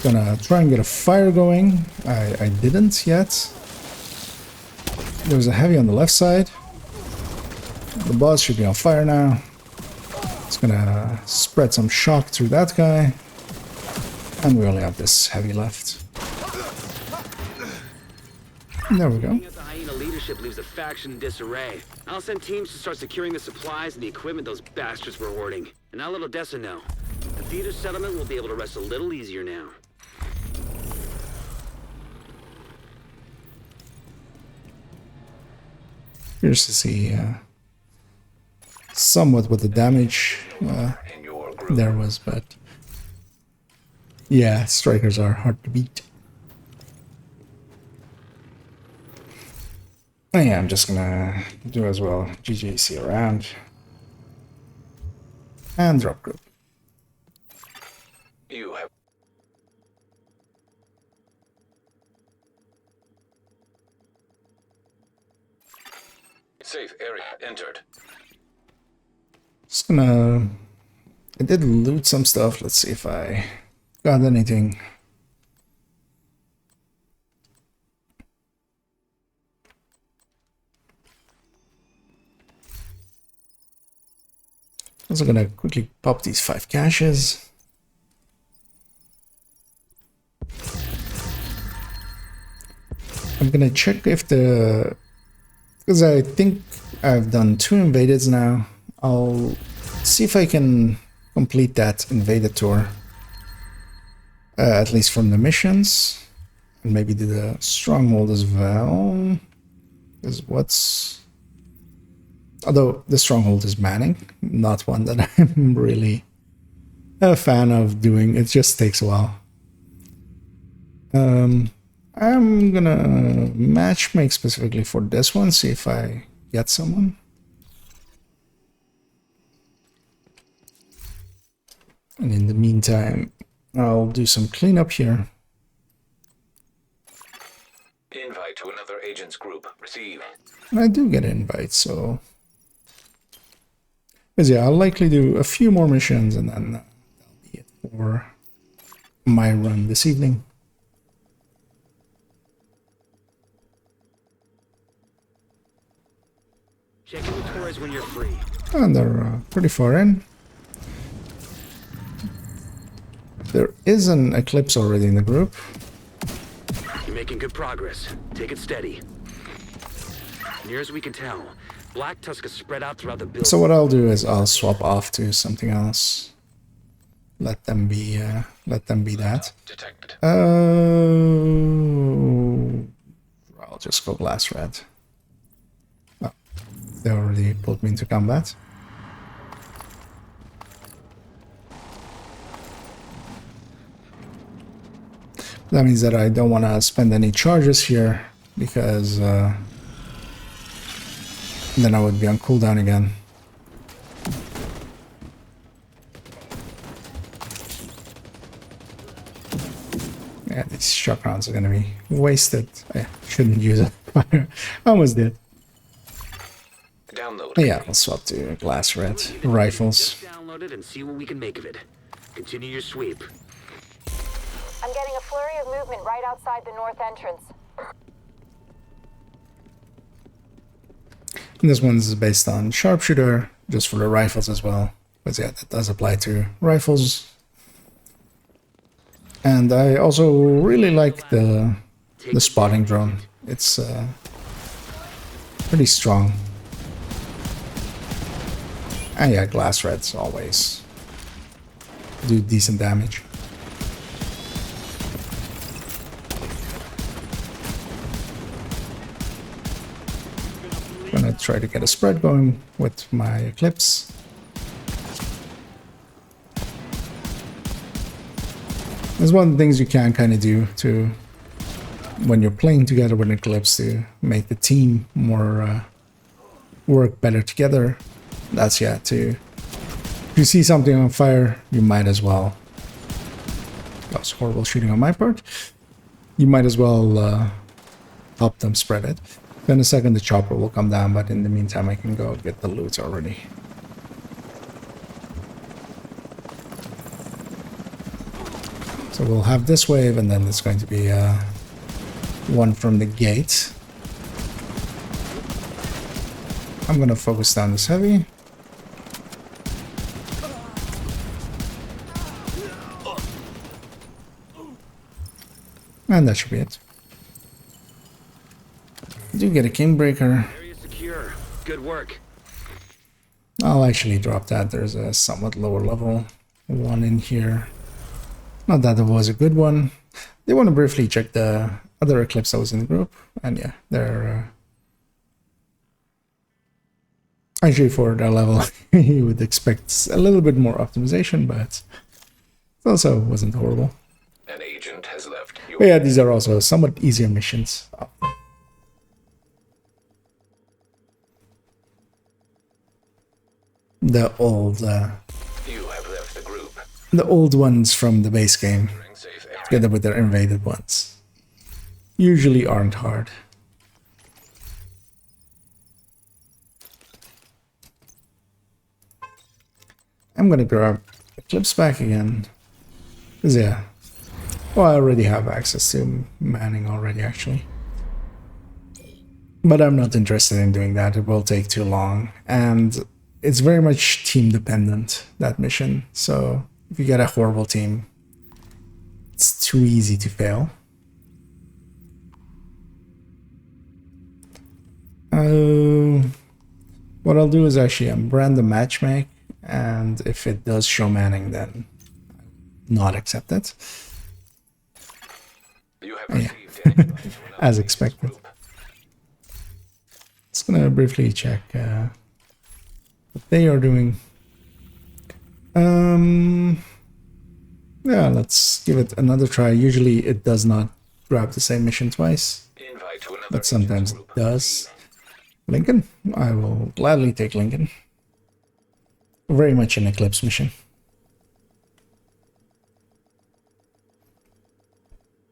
Gonna try and get a fire going. I didn't yet. There's a heavy on the left side. The boss should be on fire now. It's gonna spread some shock through that guy. And we only have this heavy left. There we go. The hyena leadership leaves the faction in disarray. I'll send teams to start securing the supplies and the equipment those bastards were hoarding. And now let Odessa know. The theater settlement will be able to rest a little easier now. Here's to see somewhat what the damage there was, but yeah, strikers are hard to beat. Oh yeah, I'm just gonna do as well GGC around and drop group. You have safe area entered. Just gonna... I did loot some stuff. Let's see if I got anything. Also gonna quickly pop these 5 caches. I'm gonna check if the... because I think I've done 2 invadeds now. I'll see if I can complete that invaded tour. At least from the missions. And maybe do the stronghold as well. Because what's... although the stronghold is manning. Not one that I'm really a fan of doing. It just takes a while. I'm gonna matchmake specifically for this one, see if I get someone. And in the meantime, I'll do some cleanup here. Receive. And I do get invites, so... Because yeah, I'll likely do a few more missions and then that'll be it for my run this evening. Check inventories when you're free. And they're pretty far in. There is an Eclipse already in the group. You're making good progress. Take it steady. Near as we can tell, Black Tusk is spread out throughout the building. So what I'll do is I'll swap off to something else. Let them be that. Detected. I'll just go glass red. Oh, they already put me into combat. That means that I don't want to spend any charges here because then I would be on cooldown again. Yeah, these shock rounds are gonna be wasted. I shouldn't use it. I almost did. Download. Yeah, I'll swap to glass red rifles. Just download it and see what we can make of it. Continue your sweep. I'm getting a flurry of movement right outside the north entrance. And this one's based on sharpshooter, just for the rifles as well. But yeah, that does apply to rifles. And I also really like the spotting drone. It's pretty strong. And yeah, glass reds always do decent damage. Gonna try to get a spread going with my Eclipse. That's one of the things you can kind of do to when you're playing together with an Eclipse to make the team more work better together. That's yeah, to if you see something on fire, you might as well. That was horrible shooting on my part. You might as well help them spread it. In a second the chopper will come down, but in the meantime I can go get the loot already. So we'll have this wave and then it's going to be one from the gate. I'm gonna focus down this heavy. And that should be it. Do get a Kingbreaker. Area secure. Good work. I'll actually drop that. There's a somewhat lower level one in here. Not that it was a good one. They want to briefly check the other Eclipse that was in the group. And yeah, they're... actually for their level, you would expect a little bit more optimization, but it also wasn't horrible. An agent has left. But yeah, these are also somewhat easier missions. The old... you have left the group. The old ones from the base game, together with their invaded ones, usually aren't hard. I'm gonna grab Eclipse back again. Cause yeah, well, I already have access to manning already actually. But I'm not interested in doing that, it will take too long. And it's very much team dependent, that mission. So if you get a horrible team, it's too easy to fail. What I'll do is actually unbrand the matchmake, and if it does show manning, then not accept it. You have received as expected. Just gonna briefly check what they are doing. Yeah, let's give it another try. Usually it does not grab the same mission twice, but sometimes it does. Lincoln? I will gladly take Lincoln. Very much an Eclipse mission.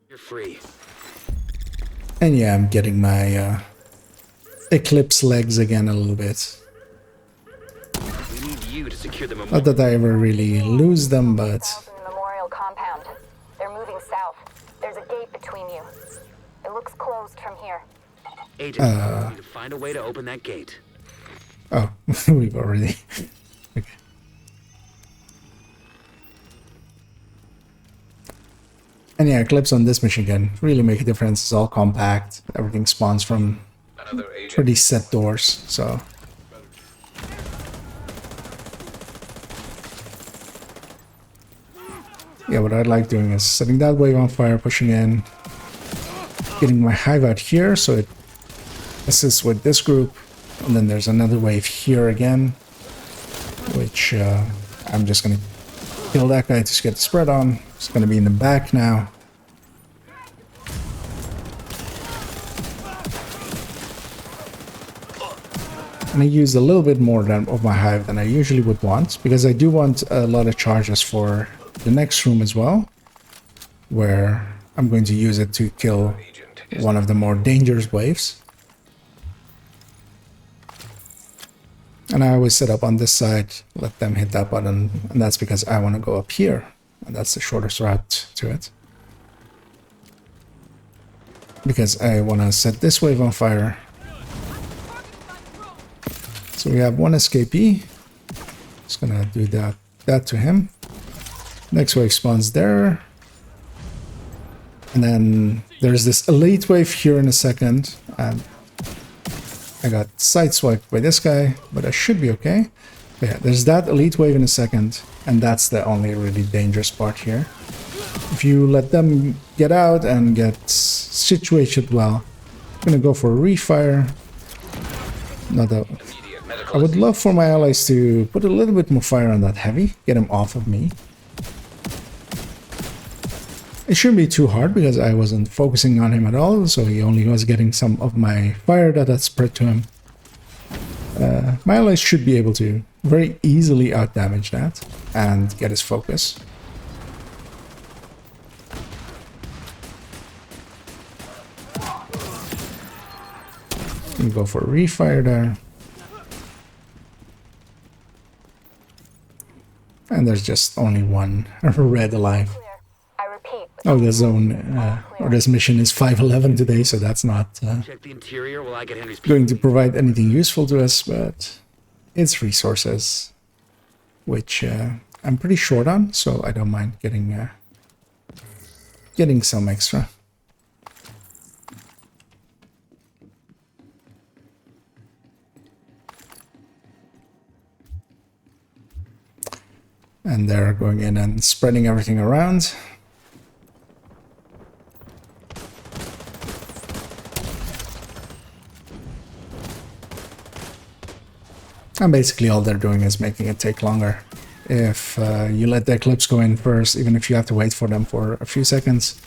You're free. And yeah, I'm getting my Eclipse legs again a little bit. We need you to secure the Not that I ever really lose them, but In the memorial compound. They're moving south. There's a gate between you. It looks closed from here. Agent, we need to find a way to open that gate. oh, we've already. Okay. And yeah, Eclipse on this mission can really make a difference. It's all compact. Everything spawns from Another agent. pretty set doors, so. Yeah, what I like doing is setting that wave on fire, pushing in, getting my hive out here so it assists with this group, and then there's another wave here again, which I'm just gonna kill that guy to get the spread on. It's gonna be in the back now. And I used a little bit more of my hive than I usually would want, because I do want a lot of charges for the next room as well, where I'm going to use it to kill one of the more dangerous waves. And I always set up on this side, let them hit that button, and that's because I want to go up here, and that's the shortest route to it. Because I want to set this wave on fire. So we have one escapee. Just gonna do that to him. Next wave spawns there. And then there's this elite wave here in a second. And I got sideswiped by this guy, but I should be okay. But yeah, there's that elite wave in a second. And that's the only really dangerous part here. If you let them get out and get situated well, I'm gonna go for a refire. Not that. I would love for my allies to put a little bit more fire on that heavy, get him off of me. It shouldn't be too hard because I wasn't focusing on him at all, so he only was getting some of my fire that had spread to him. My allies should be able to very easily outdamage that and get his focus. Can go for a refire there. And there's just only one red alive. I repeat. Oh, the zone, or this mission is 511 today, so that's not Check the interior while I get Henry's going to provide anything useful to us, but it's resources, which I'm pretty short on, so I don't mind getting some extra. And they're going in and spreading everything around. And basically all they're doing is making it take longer. If you let the Eclipse go in first, even if you have to wait for them for a few seconds,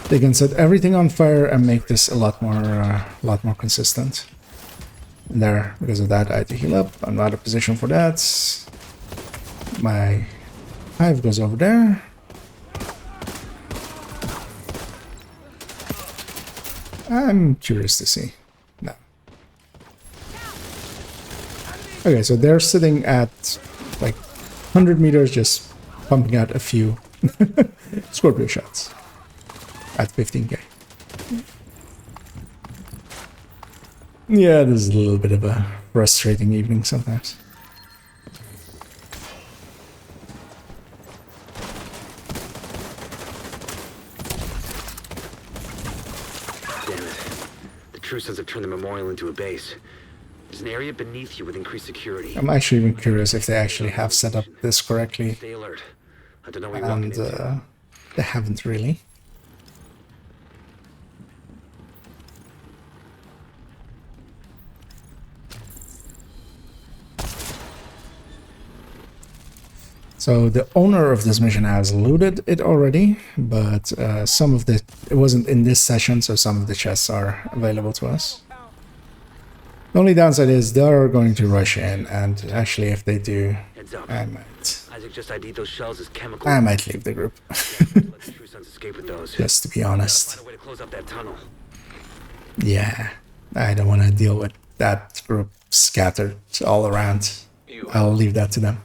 they can set everything on fire and make this a lot more consistent. And there, because of that, I had to heal up. I'm not in a position for that. My hive goes over there. I'm curious to see. No. Okay, so they're sitting at like 100 meters, just pumping out a few Scorpio shots at 15k. Yeah, this is a little bit of a frustrating evening sometimes. True sons have turned the memorial into a base. There's an area beneath you with increased security. I'm actually even curious if they actually have set up this correctly. Stay alert. I don't know what you're walking And into. they haven't really. So the owner of this mission has looted it already, but some of it wasn't in this session, so some of the chests are available to us. The only downside is they're going to rush in, and actually if they do, Heads up. I might Isaac just ID'd those shells as chemical. leave the group. Let the True Sons escape with those. Just to be Gotta honest. find a way to close up that tunnel. Yeah. I don't want to deal with that group scattered all around. I'll leave that to them.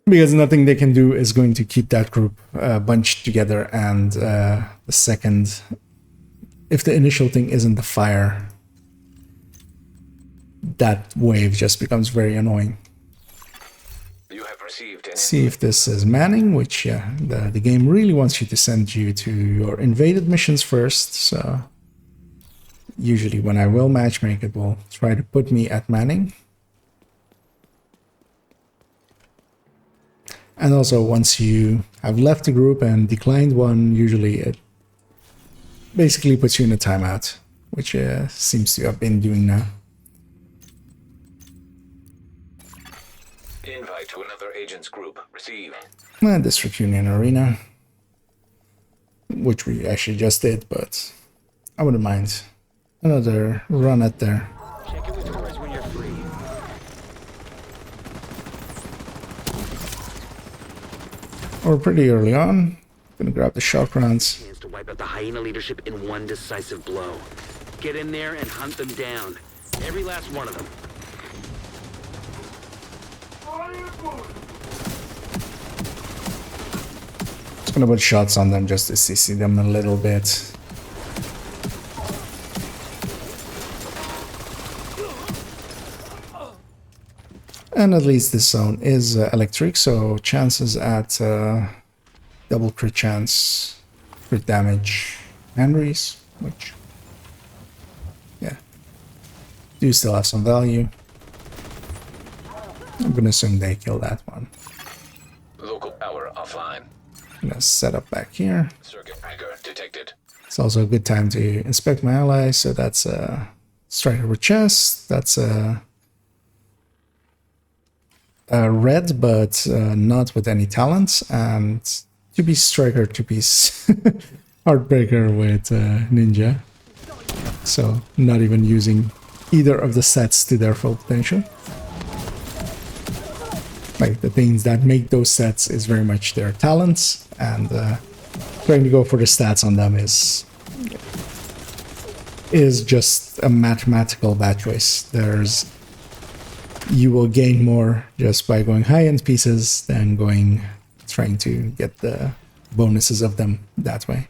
Because nothing they can do is going to keep that group bunched together, and the second, if the initial thing isn't the fire, that wave just becomes very annoying. You have received an See if this is manning, which yeah, the game really wants you to send you to your invaded missions first, so usually when I will matchmake it will try to put me at manning. And also once you have left the group and declined one, usually it basically puts you in a timeout, which seems to have been doing now. invite to another agent's group. Receive. District Union Arena, which we actually just did, but I wouldn't mind another run at there. Check in with Torres when you're free. We're pretty early on. Gonna grab the shock rounds. Chance to wipe out the hyena leadership in one decisive blow. Get in there and hunt them down. Every last one of them. Just gonna put shots on them just to CC them a little bit. And at least this zone is electric, so chances at double crit chance, crit damage, Henrys, which, yeah, do still have some value. I'm gonna assume they kill that one. Local power offline. I'm gonna set up back here. Circuit breaker detected. It's also a good time to inspect my allies, so that's a striker with chest, that's a red, but not with any talents, and 2-piece striker, 2-piece heartbreaker with ninja. So not even using either of the sets to their full potential. Like the things that make those sets is very much their talents, and trying to go for the stats on them is just a mathematical bad choice. You will gain more just by going high-end pieces than trying to get the bonuses of them that way.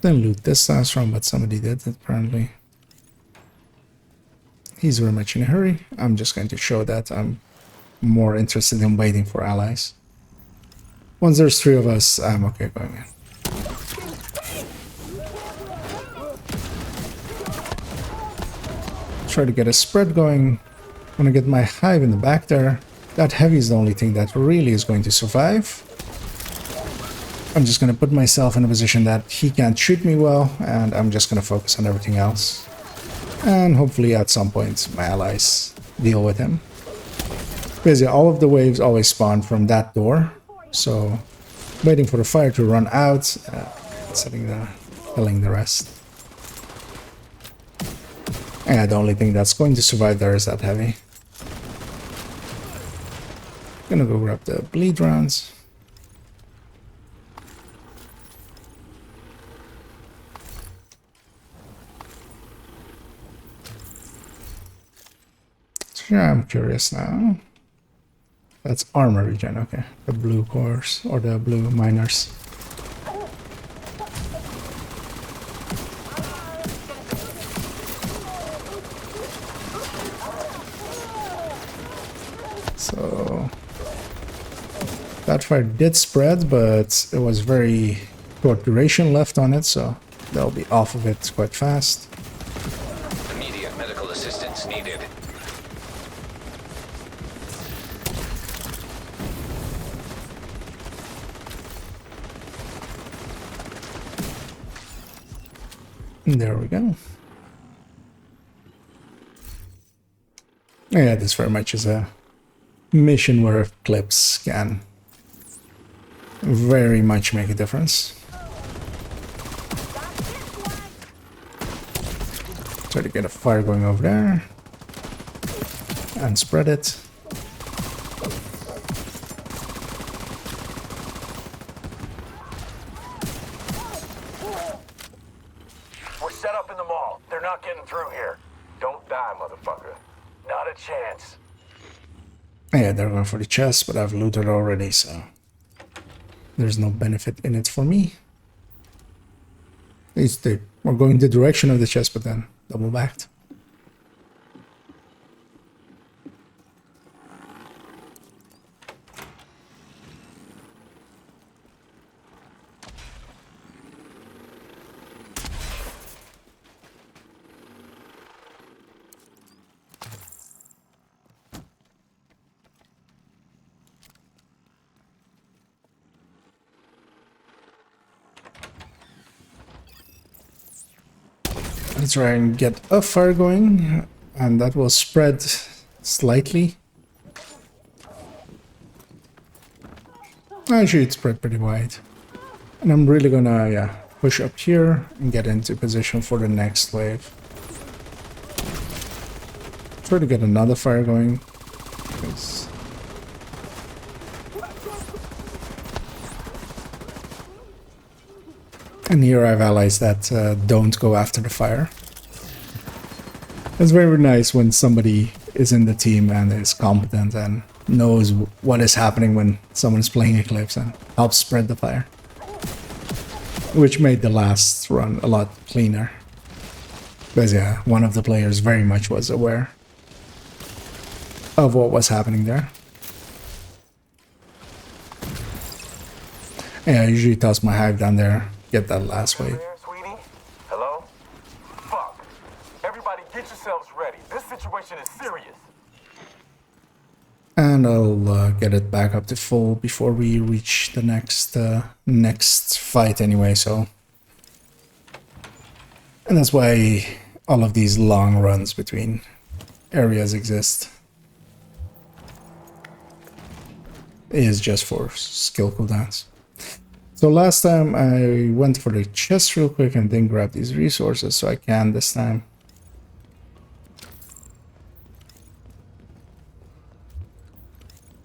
Didn't loot this last round, but somebody did apparently. He's very much in a hurry. I'm just going to show that I'm more interested in waiting for allies. Once there's 3 of us, I'm okay going in. Try to get a spread going. I'm gonna get my hive in the back there. That heavy is the only thing that really is going to survive. I'm just gonna put myself in a position that he can't shoot me well, and I'm just gonna focus on everything else. And hopefully at some point my allies deal with him. Basically, all of the waves always spawn from that door, so waiting for the fire to run out, killing the rest. And the only thing that's going to survive there is that heavy. Gonna go grab the bleed rounds. So yeah, I'm curious now. That's armor regen, okay. The blue cores, or the blue miners. So that fire did spread, but it was very short duration left on it, so they'll be off of it quite fast. Immediate medical assistance needed. There we go. Yeah, this very much is a mission where clips can very much make a difference. Try to get a fire going over there. And spread it. We're set up in the mall. They're not getting through here. Don't die, motherfucker. Not a chance. Yeah, they're going for the chest, but I've looted already, so there's no benefit in it for me. At least they were going the direction of the chest, but then double backed. Let's try and get a fire going, and that will spread slightly. Actually, it spread pretty wide. And I'm really gonna, yeah, push up here and get into position for the next wave. Try to get another fire going. And here I've allies that don't go after the fire. It's very nice when somebody is in the team and is competent and knows what is happening when someone is playing Eclipse and helps spread the fire. Which made the last run a lot cleaner. Because yeah, one of the players very much was aware of what was happening there. Yeah, I usually toss my hive down there. Get that last wave. There, sweetie? Hello? Fuck. Everybody get yourselves ready. This situation is serious. And I'll get it back up to full before we reach the next fight anyway, so. And that's why all of these long runs between areas exist. Is just for skill cooldowns. So last time I went for the chest real quick and then grabbed these resources, so I can this time.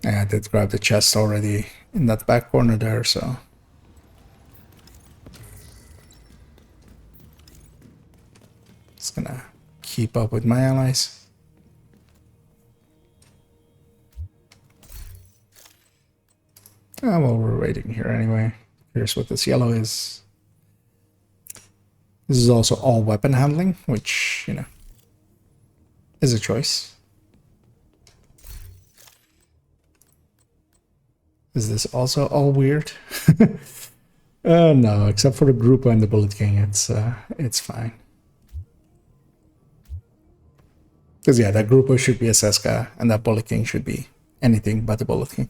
Yeah, I did grab the chest already in that back corner there, so. Just gonna keep up with my allies. Well, we're waiting here anyway. Here's what this yellow is. This is also all weapon handling, which, you know, is a choice. Is this also all weird? No, except for the group and the Bullet King, it's fine. Because yeah, that group should be a Seska, and that Bullet King should be anything but a Bullet King.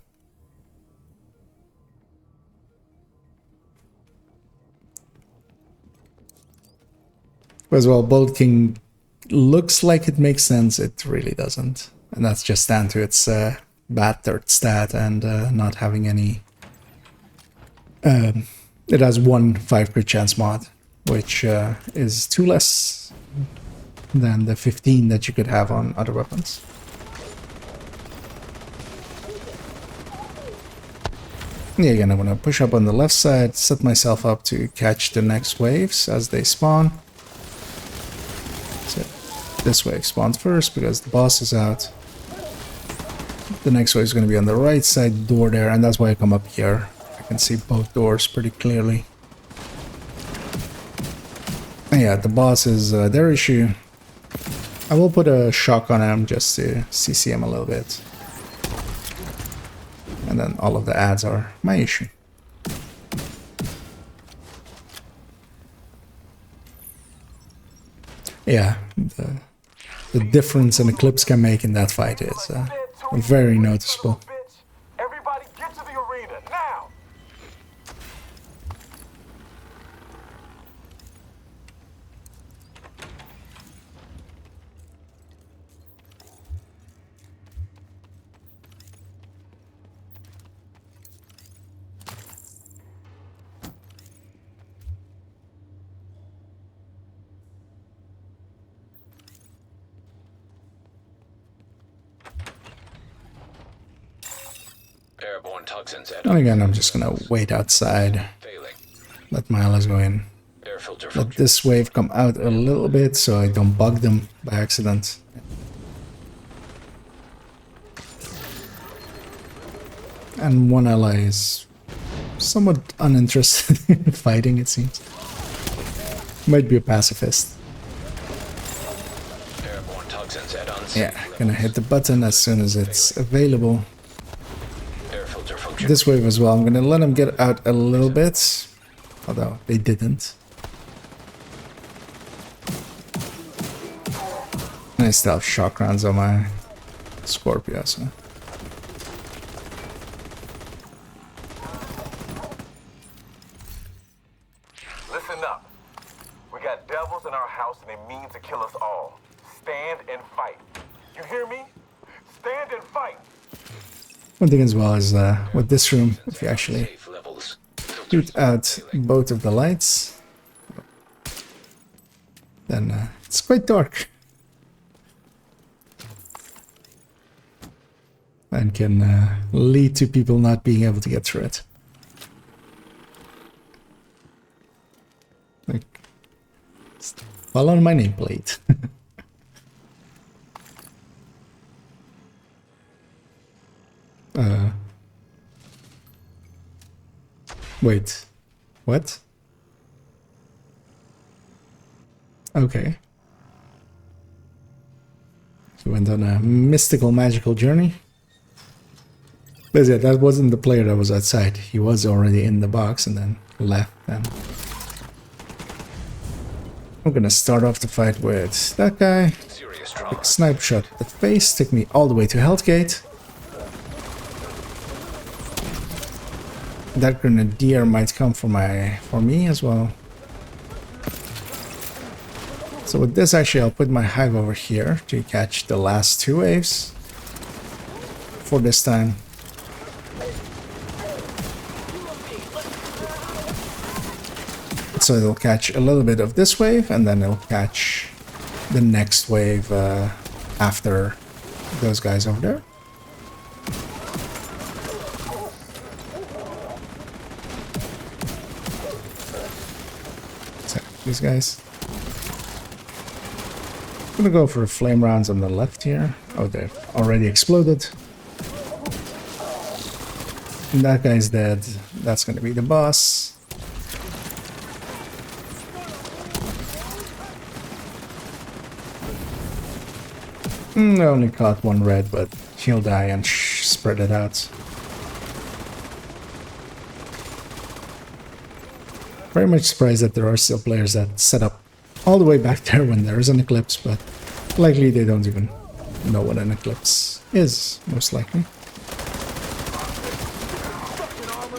As well, Bullet King looks like it makes sense, it really doesn't. And that's just down to its bad third stat and not having any... it has 1 5 crit chance mod, which is 2 less than the 15 that you could have on other weapons. Yeah, again, I'm gonna push up on the left side, set myself up to catch the next waves as they spawn. So this wave spawns first because the boss is out. The next wave is going to be on the right side door there, and that's why I come up here. I can see both doors pretty clearly. And yeah, the boss is their issue. I will put a shock on him just to CC him a little bit. And then all of the ads are my issue. Yeah, the difference an Eclipse can make in that fight is very noticeable. Everybody get to the arena now. Airborne toxins And again, I'm just gonna wait outside. failing. Let my allies go in. Air filter Let function. this wave come out a little bit so I don't bug them by accident. And one ally is somewhat uninterested in fighting, it seems. Might be a pacifist. Airborne toxins at unsafe Yeah, gonna levels. hit the button as soon as it's available. Air filter function. This wave as well. I'm gonna let them get out a little bit. Although they didn't. And I still have shock rounds on my Scorpio, so. Listen up. We got devils in our house and they mean to kill us all. Stand and fight. You hear me? Stand and fight. One thing as well is with this room, if you actually Safe levels. shoot out both of the lights, then it's quite dark. And can lead to people not being able to get through it. Like, follow my nameplate. Wait, what? Okay. So we went on a mystical, magical journey. But yeah, that wasn't the player that was outside. He was already in the box and then left. And I'm gonna start off the fight with that guy. Serious trauma. Snipe shot at the face, take me all the way to Healthgate. That grenadier might come for me as well. So with this, actually, I'll put my hive over here to catch the last two waves for this time. So it'll catch a little bit of this wave, and then it'll catch the next wave after those guys over there. So these guys. I'm gonna go for flame rounds on the left here. Oh, they've already exploded. And that guy's dead. That's gonna be the boss. I only caught one red, but he'll die and spread it out. Very much surprised that there are still players that set up all the way back there when there is an eclipse, but likely they don't even know what an eclipse is, most likely.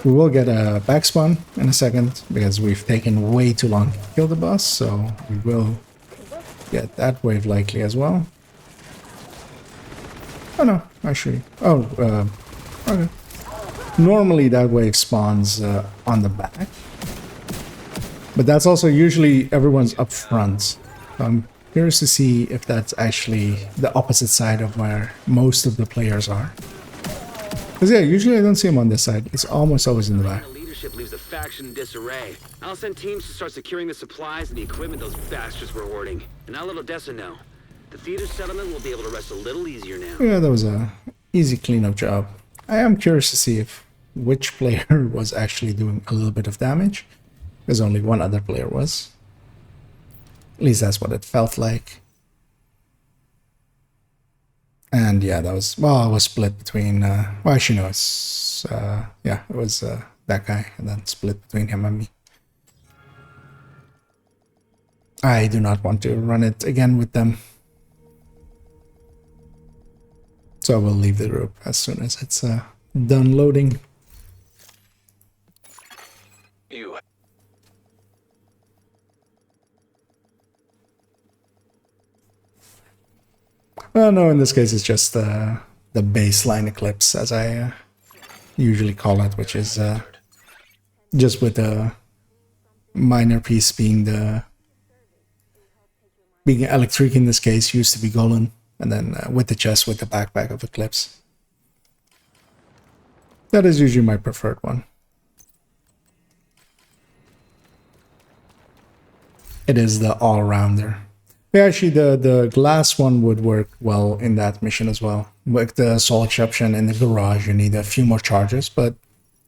We will get a backspawn in a second, because we've taken way too long to kill the boss, so we will get that wave likely as well. Oh no, actually. Oh, okay. Normally that wave spawns on the back. But that's also usually everyone's up front. So I'm curious to see if that's actually the opposite side of where most of the players are. Because yeah, usually I don't see them on this side. It's almost always in the back. The leadership leaves the faction in disarray. I'll send teams to start securing the supplies and the equipment those bastards were hoarding. And I'll let Odessa know. The theater settlement will be able to rest a little easier now. Yeah, that was a easy cleanup job. I am curious to see if which player was actually doing a little bit of damage. Because only one other player was. At least that's what it felt like. And yeah, that was, well, it was split between, well, actually no, it's, yeah, it was that guy, and then split between him and me. I do not want to run it again with them. So I will leave the group as soon as it's done loading. You. Well, no, in this case it's just the baseline eclipse, as I usually call it, which is just with the minor piece being electric in this case, used to be Golan, and then with the chest with the backpack of Eclipse. That is usually my preferred one. It is the all-rounder. Yeah, actually, the glass one would work well in that mission as well. With the sole exception in the garage, you need a few more charges, but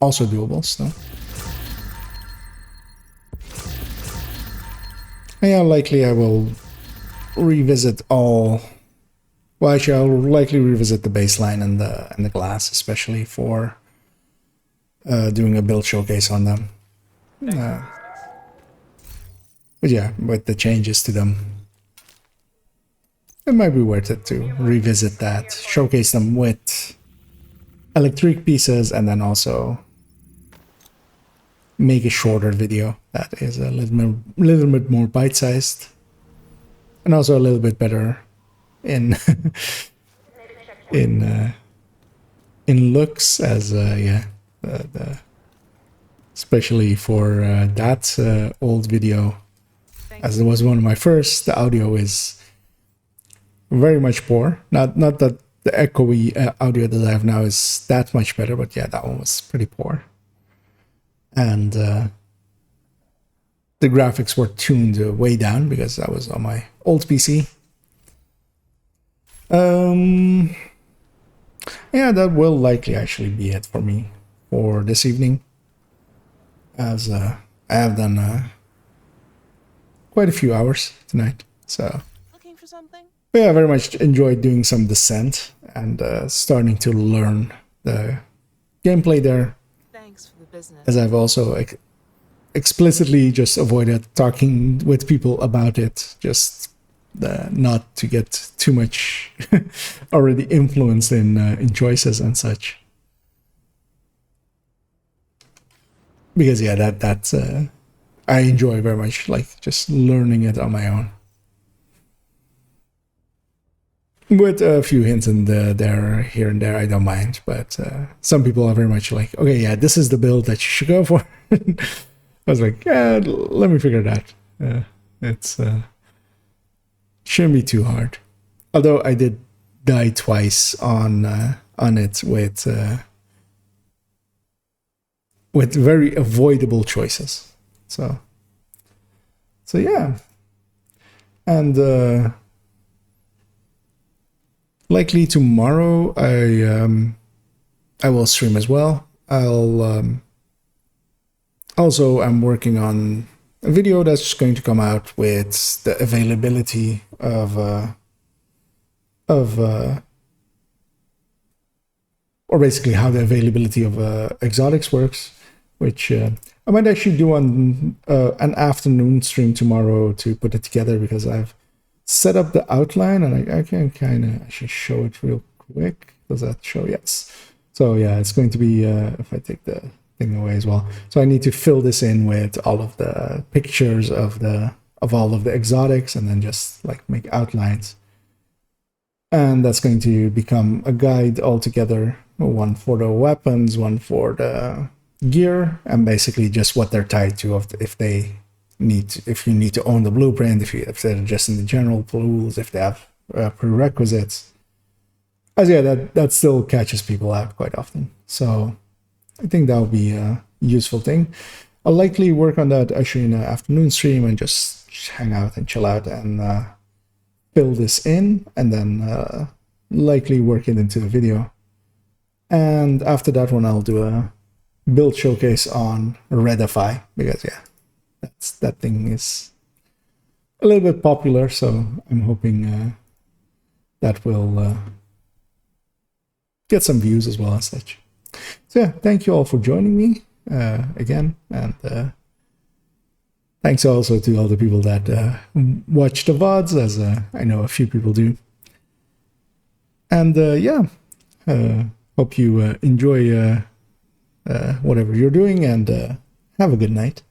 also doable still. Yeah, likely I will revisit all. Well, actually, I'll likely revisit the baseline and the glass, especially for doing a build showcase on them. But yeah, with the changes to them, it might be worth it to revisit that, showcase them with electric pieces, and then also make a shorter video that is a little bit more bite-sized, and also a little bit better in in looks, as yeah, especially for that old video, as it was one of my first. The audio is very much poor. Not that the echoey audio that I have now is that much better, but yeah, that one was pretty poor. And the graphics were tuned way down because that was on my old PC. Yeah, that will likely actually be it for me for this evening, as I have done quite a few hours tonight. So Looking for something? yeah, I very much enjoyed doing some Descent and starting to learn the gameplay there. Thanks for the business. As I've also explicitly just avoided talking with people about it, just not to get too much already influenced in choices and such. Because yeah, that's I enjoy very much, like, just learning it on my own. With a few hints in there, here and there, I don't mind. But some people are very much like, okay, yeah, this is the build that you should go for. I was like, yeah, let me figure it out. It's shouldn't be too hard. Although I did die twice on it with very avoidable choices. So yeah, and likely tomorrow I will stream as well. I'll also, I'm working on a video that's going to come out with the availability of or basically how the availability of exotics works, which I might actually do on an afternoon stream tomorrow to put it together, because I've set up the outline, and I can kind of actually show it real quick. Does that show? Yes. So yeah, it's going to be, if I take the thing away as well. So I need to fill this in with all of the pictures of all of the exotics, and then just like make outlines. And that's going to become a guide altogether. One for the weapons, one for the gear, and basically just what they're tied to. If you need to own the blueprint, if they're just in the general rules, if they have prerequisites. As yeah, that still catches people out quite often. So I think that would be a useful thing. I'll likely work on that actually in an afternoon stream and just hang out and chill out and fill this in, and then likely work it into a video. And after that one, I'll do a build showcase on Redify, because yeah, that thing is a little bit popular, so I'm hoping that will get some views as well as such. So yeah, thank you all for joining me again, and thanks also to all the people that watch the VODs, as I know a few people do. And yeah, hope you enjoy whatever you're doing, and have a good night.